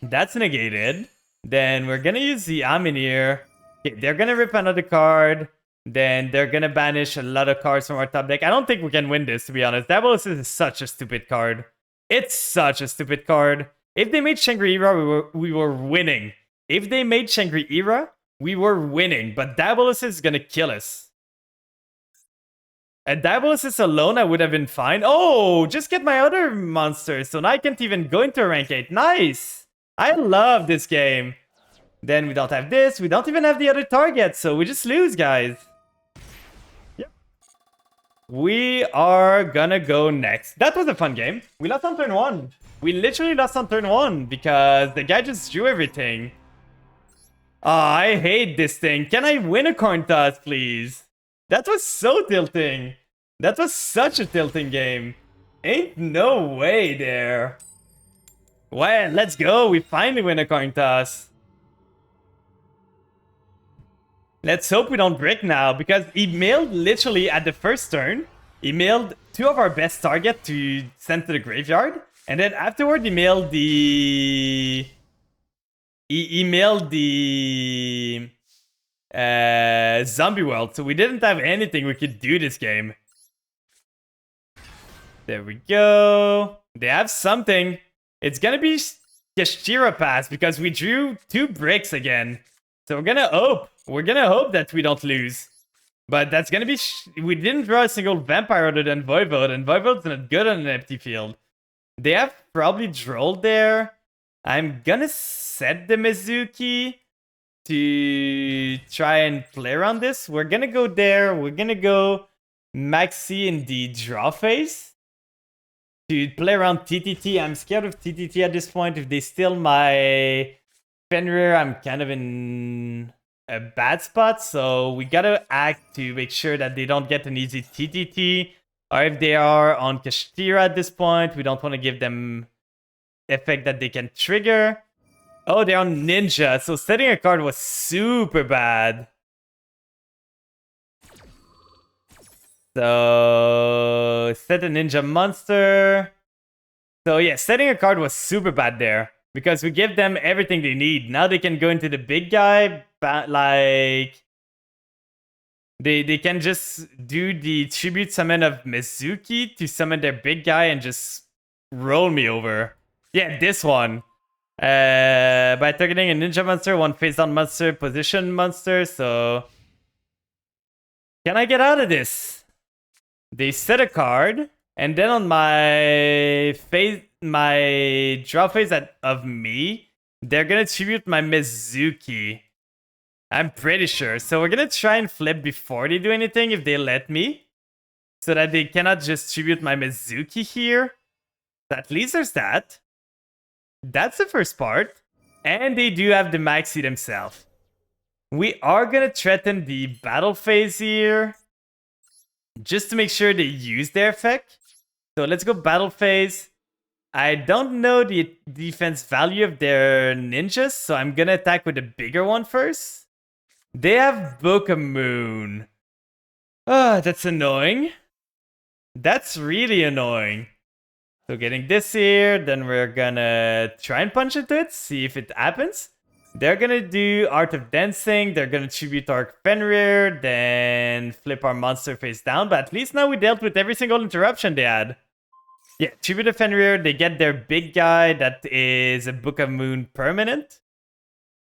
That's negated. Then we're gonna use the Aminir. Okay, they're gonna rip another card. Then they're gonna banish a lot of cards from our top deck. I don't think we can win this, to be honest. Dabolis is such a stupid card. It's such a stupid card. If they made Shangri-Ira, we were winning. If they made Shangri-Ira, we were winning. But Dabolis is gonna kill us. At Diabolis alone, I would have been fine. Oh, just get my other monsters, so now I can't even go into a rank 8. Nice! I love this game. Then we don't have this, we don't even have the other target, so we just lose, guys. Yep. We are gonna go next. That was a fun game. We lost on turn 1. We literally lost on turn 1 because the guy just drew everything. Ah, I hate this thing. Can I win a coin toss, please? That was so tilting. That was such a tilting game. Ain't no way there. Well, let's go. We finally win a coin toss. Let's hope we don't break now, because he milled literally at the first turn. He milled 2 of our best targets to send to the graveyard. And then afterward, he milled the... He milled the... Zombie World, so we didn't have anything we could do this game. There we go. They have something. It's gonna be Kashtira Pass because we drew 2 bricks again. So we're gonna hope. We're gonna hope that we don't lose. But that's gonna be... We didn't draw a single vampire other than Voivode, and Voivode's not good on an empty field. They have probably Droll there. I'm gonna set the Mizuki to try and play around this. We're gonna go there. We're gonna go Maxi in the draw phase to play around TTT. I'm scared of TTT at this point. If they steal my Fenrir, I'm kind of in a bad spot. So we gotta act to make sure that they don't get an easy TTT. Or if they are on Kashtira at this point, we don't want to give them effect that they can trigger. Oh, they're on Ninja, so setting a card was super bad. So, set a Ninja monster. So yeah, setting a card was super bad there. Because we give them everything they need. Now they can go into the big guy, but like... They can just do the tribute summon of Mizuki to summon their big guy and just roll me over. Yeah, this one. By targeting a ninja monster, one face down monster, position monster, so... Can I get out of this? They set a card, and then on my draw phase of me, they're gonna tribute my Mizuki. I'm pretty sure. So we're gonna try and flip before they do anything if they let me. So that they cannot just tribute my Mizuki here. So at least there's that. That's the first part. And they do have the Maxi themselves. We are gonna threaten the battle phase here. Just to make sure they use their effect. So let's go battle phase. I don't know the defense value of their ninjas. So I'm gonna attack with the bigger one first. They have Book of Moon. Ah, that's annoying. That's really annoying. So getting this here, then we're gonna try and punch into it, see if it happens. They're gonna do Art of Dancing, they're gonna tribute our Fenrir, then flip our monster face down, but at least now we dealt with every single interruption they had. Yeah, tribute to Fenrir, they get their big guy that is a Book of Moon permanent.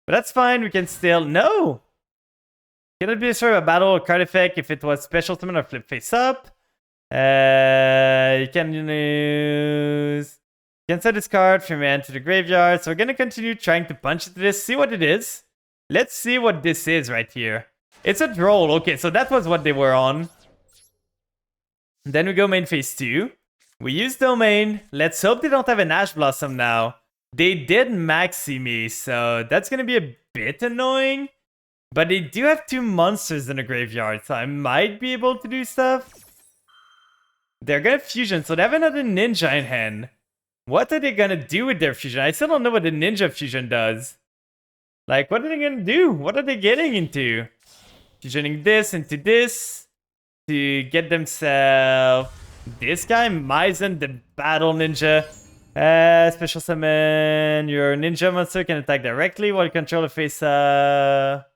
But that's fine, we can still... No! Cannot be sort of a battle or card effect if it was special summon or flip face up. You can use... You can set this card from your hand to the graveyard. So we're gonna continue trying to punch into this, see what it is. Let's see what this is right here. It's a troll. Okay, so that was what they were on. Then we go main phase 2. We use domain. Let's hope they don't have an Ash Blossom now. They did maxi me, so that's gonna be a bit annoying. But they do have 2 monsters in the graveyard, so I might be able to do stuff. They're gonna fusion, so they have another ninja in hand. What are they gonna do with their fusion? I still don't know what the ninja fusion does. Like, what are they gonna do? What are they getting into? Fusioning this into this to get themselves this guy, Maizen, the battle ninja. Special summon. Your ninja monster can attack directly while you control the face up.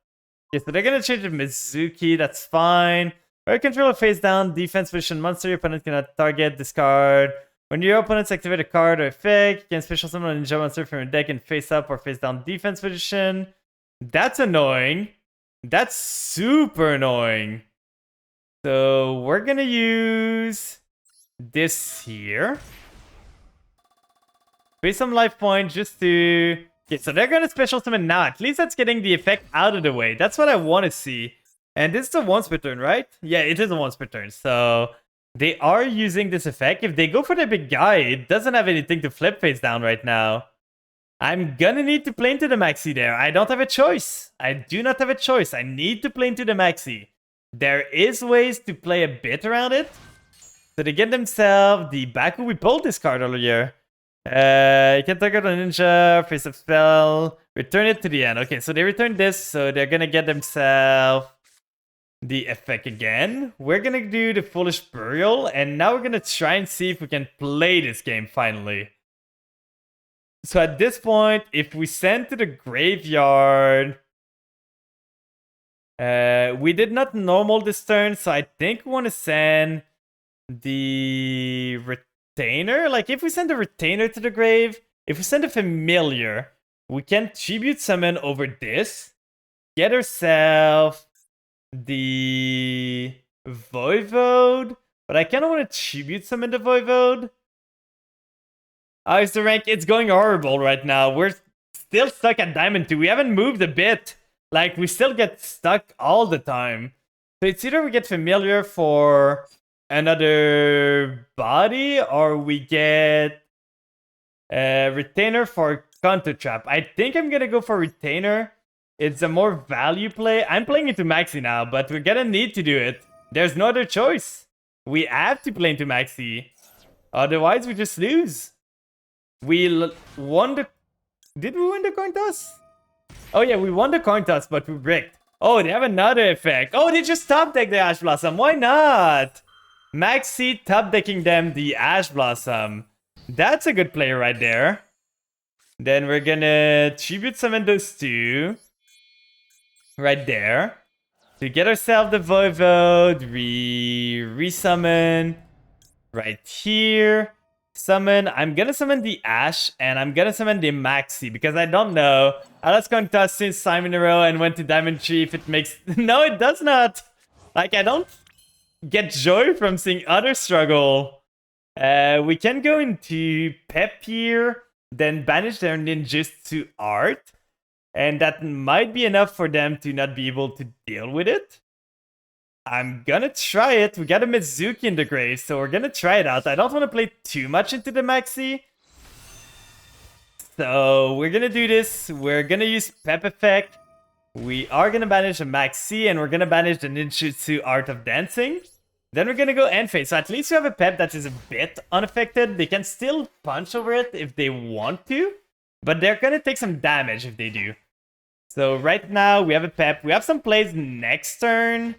Okay, so they're gonna change the Mizuki, that's fine. Or control a face down, defense position monster, your opponent cannot target, discard. When your opponents activate a card or effect, you can special summon a ninja monster from your deck in face up or face down defense position. That's annoying. That's super annoying. So we're gonna use this here. Pay some life points just to... Okay, so they're gonna special summon now. At least that's getting the effect out of the way. That's what I want to see. And this is a once per turn, right? Yeah, it is a once per turn. So they are using this effect. If they go for the big guy, it doesn't have anything to flip face down right now. I'm gonna need to play into the maxi there. I don't have a choice. I do not have a choice. I need to play into the maxi. There is ways to play a bit around it. So they get themselves the Baku. We pulled this card earlier. You can target a ninja, face a spell, return it to the end. Okay, so they return this, so they're gonna get themselves the effect again. We're gonna do the Foolish Burial, and now we're gonna try and see if we can play this game finally. So at this point, if we send to the graveyard... we did not normal this turn, so I think we want to send the Retainer. Like, if we send a Retainer to the grave, if we send a Familiar, we can tribute summon over this, get ourselves the Voivode, but I kind of want to tribute summon the Voivode. How is the rank? It's going horrible right now. We're still stuck at Diamond 2. We haven't moved a bit. Like, we still get stuck all the time. So it's either we get Familiar for another body, or we get Retainer for Counter Trap. I think I'm gonna go for Retainer. It's a more value play. I'm playing into Maxi now, but we're gonna need to do it. There's no other choice. We have to play into Maxi. Otherwise, we just lose. won the... Did we win the coin toss? Oh yeah, we won the coin toss, but we bricked. Oh, they have another effect. Oh, they just top deck the Ash Blossom. Why not? Maxi top decking them the Ash Blossom. That's a good play right there. Then we're gonna tribute summon those two. Right there. To get ourselves the Voivode, we resummon right here. Summon. I'm gonna summon the Ash and I'm gonna summon the Maxi because I don't know. I lost coin toss since time in a row and went to Diamond Tree if it makes... No, it does not. Like, I don't get joy from seeing others struggle. We can go into Pep here, then banish their ninjas to Art. And that might be enough for them to not be able to deal with it. I'm gonna try it. We got a Mizuki in the grave, so we're gonna try it out. I don't want to play too much into the Maxi. So we're gonna do this. We're gonna use Pep Effect. We are gonna banish a Maxi, and we're gonna banish the Ninjutsu Art of Dancing. Then we're gonna go End Phase. So at least we have a Pep that is a bit unaffected. They can still punch over it if they want to, but they're gonna take some damage if they do. So right now we have a Pep. We have some plays next turn.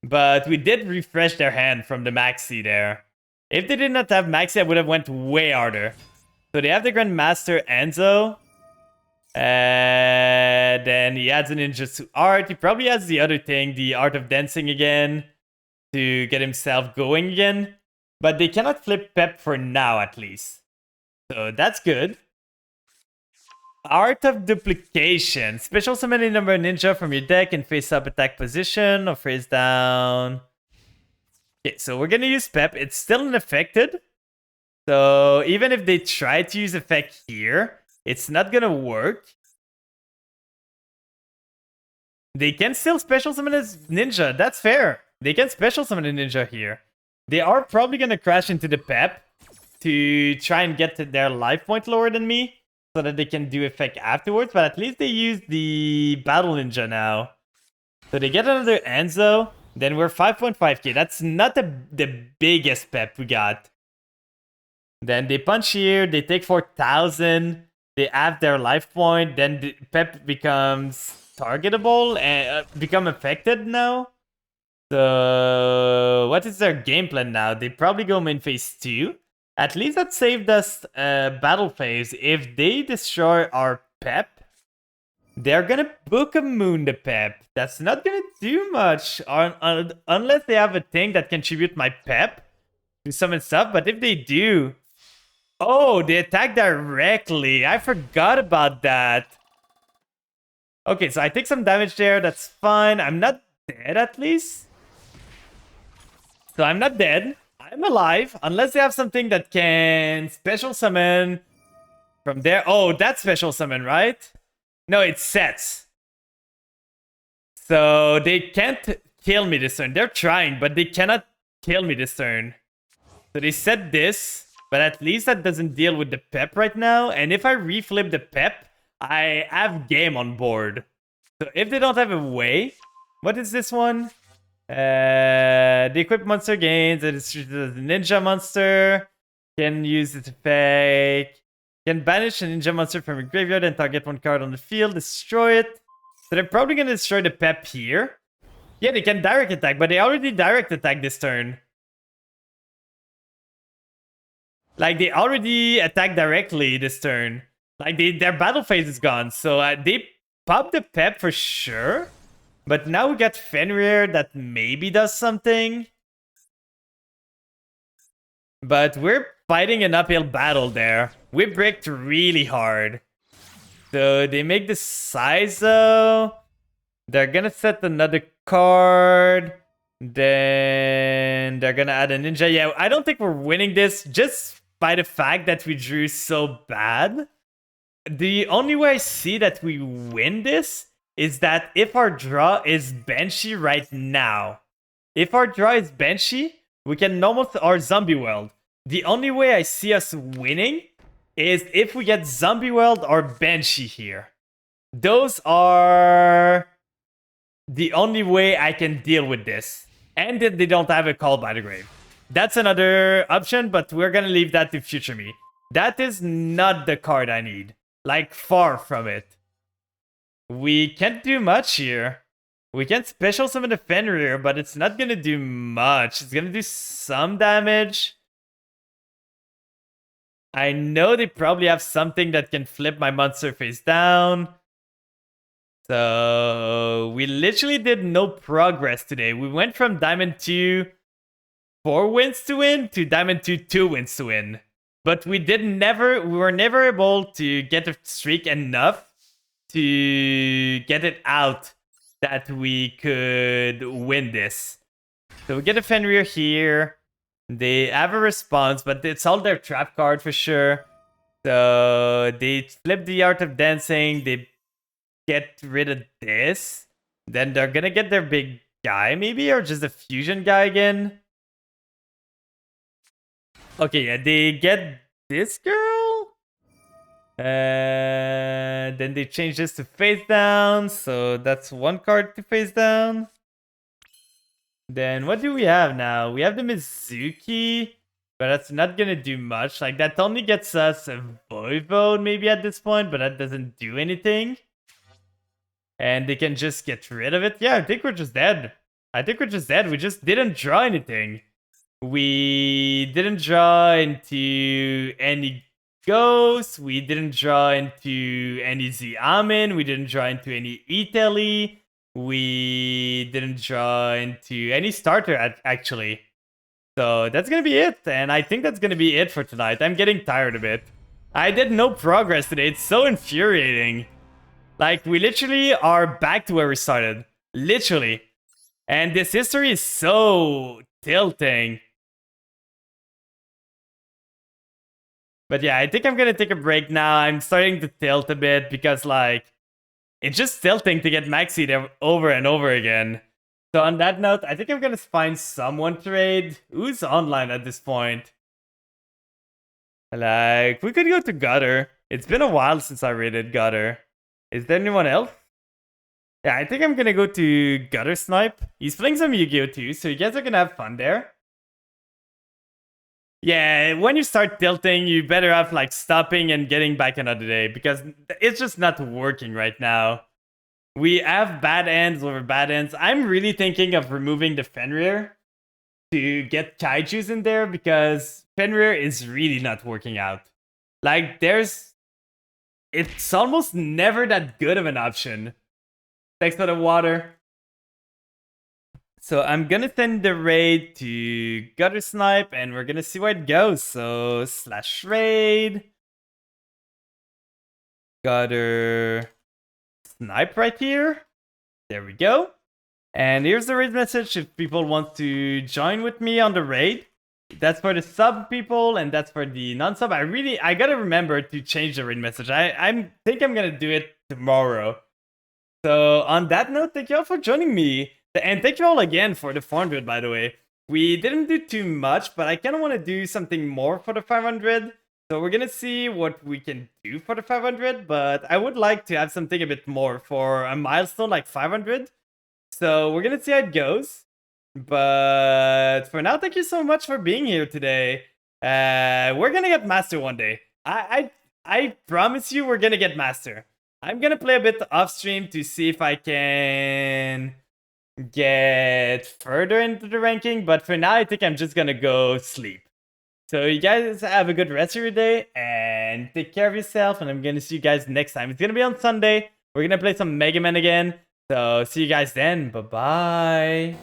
But we did refresh their hand from the Maxi there. If they did not have Maxi, I would have went way harder. So they have the Grandmaster Enzo. Then he adds a Ninjutsu Art. He probably has the other thing, the Art of Dancing again, to get himself going again. But they cannot flip Pep for now, at least. So that's good. Art of Duplication. Special summon a number ninja from your deck in face-up attack position or face down. Okay, so we're gonna use Pep. It's still unaffected. So even if they try to use effect here, it's not gonna work. They can still special summon as ninja. That's fair. They can special summon a ninja here. They are probably gonna crash into the Pep to try and get to their life point lower than me, so that they can do effect afterwards, but at least they use the Battle Ninja now. So they get another Enzo, then we're 5.5k. That's not the biggest Pep we got. Then they punch here, they take 4,000, they have their life point, then the Pep becomes targetable and become affected now. So what is their game plan now? They probably go main phase 2. At least that saved us battle phase. If they destroy our Pep, they're gonna book a Moon the Pep. That's not gonna do much unless they have a thing that can tribute my Pep to summon stuff. But if they do... Oh, they attack directly. I forgot about that. Okay, so I take some damage there. That's fine. I'm not dead at least. So I'm not dead. I'm alive, unless they have something that can special summon from there. Oh, that's special summon, right? No, it sets. So they can't kill me this turn. They're trying, but they cannot kill me this turn. So they set this, but at least that doesn't deal with the Pep right now. And if I reflip the Pep, I have game on board. So if they don't have a way... What is this one? The equipped monster gains the ninja monster. Can use its effect. Can banish a ninja monster from your graveyard and target one card on the field. Destroy it. So they're probably gonna destroy the Pep here. Yeah, they can direct attack, but they already direct attack this turn. Like, they already attack directly this turn. Like, their battle phase is gone. So they pop the Pep for sure. But now we got Fenrir that maybe does something. But we're fighting an uphill battle there. We bricked really hard. So they make the Saizo. They're gonna set another card. Then they're gonna add a ninja. Yeah, I don't think we're winning this just by the fact that we drew so bad. The only way I see that we win this is that if our draw is Banshee right now. If our draw is Banshee, we can normal our Zombie World. The only way I see us winning is if we get Zombie World or Banshee here. Those are the only way I can deal with this. And that they don't have a Call by the Grave. That's another option, but we're gonna leave that to future me. That is not the card I need. Like, far from it. We can't do much here. We can special summon the Fenrir, but it's not gonna do much. It's gonna do some damage. I know they probably have something that can flip my monster face down. So we literally did no progress today. We went from Diamond 2 4 wins to win to Diamond 2 2 wins to win. But we were never able to get the streak enough to get it out that we could win this. So we get a Fenrir here. They have a response, but it's all their trap card for sure. So they flip the Art of Dancing. They get rid of this. Then they're gonna get their big guy maybe, or just a fusion guy again. Okay, yeah, they get this girl. Then they change this to face down. So that's one card to face down. Then what do we have now? We have the Mizuki, but that's not gonna do much. Like, that only gets us a Voivode maybe at this point, but that doesn't do anything. And they can just get rid of it. Yeah, I think we're just dead. We just didn't draw anything. We didn't draw into any ghosts. We didn't draw into any Xiamen. We didn't draw into any Italy. We didn't draw into any starter, actually. So that's gonna be it. And I think that's gonna be it for tonight. I'm getting tired of it. I did no progress today. It's so infuriating. Like, we literally are back to where we started. Literally. And this history is so tilting. But yeah, I think I'm gonna take a break now. I'm starting to tilt a bit because, like, it's just tilting to get Maxied over and over again. So on that note, I think I'm gonna find someone to raid. Who's online at this point? Like, we could go to Gutter. It's been a while since I raided Gutter. Is there anyone else? Yeah, I think I'm gonna go to Gutter Snipe. He's playing some Yu-Gi-Oh! Too, so you guys are gonna have fun there. Yeah, when you start tilting, you better have, like, stopping and getting back another day, because it's just not working right now. We have bad ends over bad ends. I'm really thinking of removing the Fenrir to get Kaijus in there, because Fenrir is really not working out. Like, it's almost never that good of an option. Thanks for the water. So I'm gonna send the raid to Gutter Snipe, and we're gonna see where it goes. So /raid. Gutter Snipe right here. There we go. And here's the raid message if people want to join with me on the raid. That's for the sub people, and that's for the non-sub. I gotta remember to change the raid message. I think I'm gonna do it tomorrow. So on that note, thank you all for joining me. And thank you all again for the 400, by the way. We didn't do too much, but I kind of want to do something more for the 500. So we're going to see what we can do for the 500, but I would like to have something a bit more for a milestone like 500. So we're going to see how it goes. But for now, thank you so much for being here today. We're going to get Master one day. I promise you we're going to get Master. I'm going to play a bit off stream to see if I can get further into the ranking, but for now I think I'm just gonna go sleep. So you guys have a good rest of your day and take care of yourself, and I'm gonna see you guys next time. It's gonna be on Sunday. We're gonna play some Mega Man again, so see you guys then. Bye bye.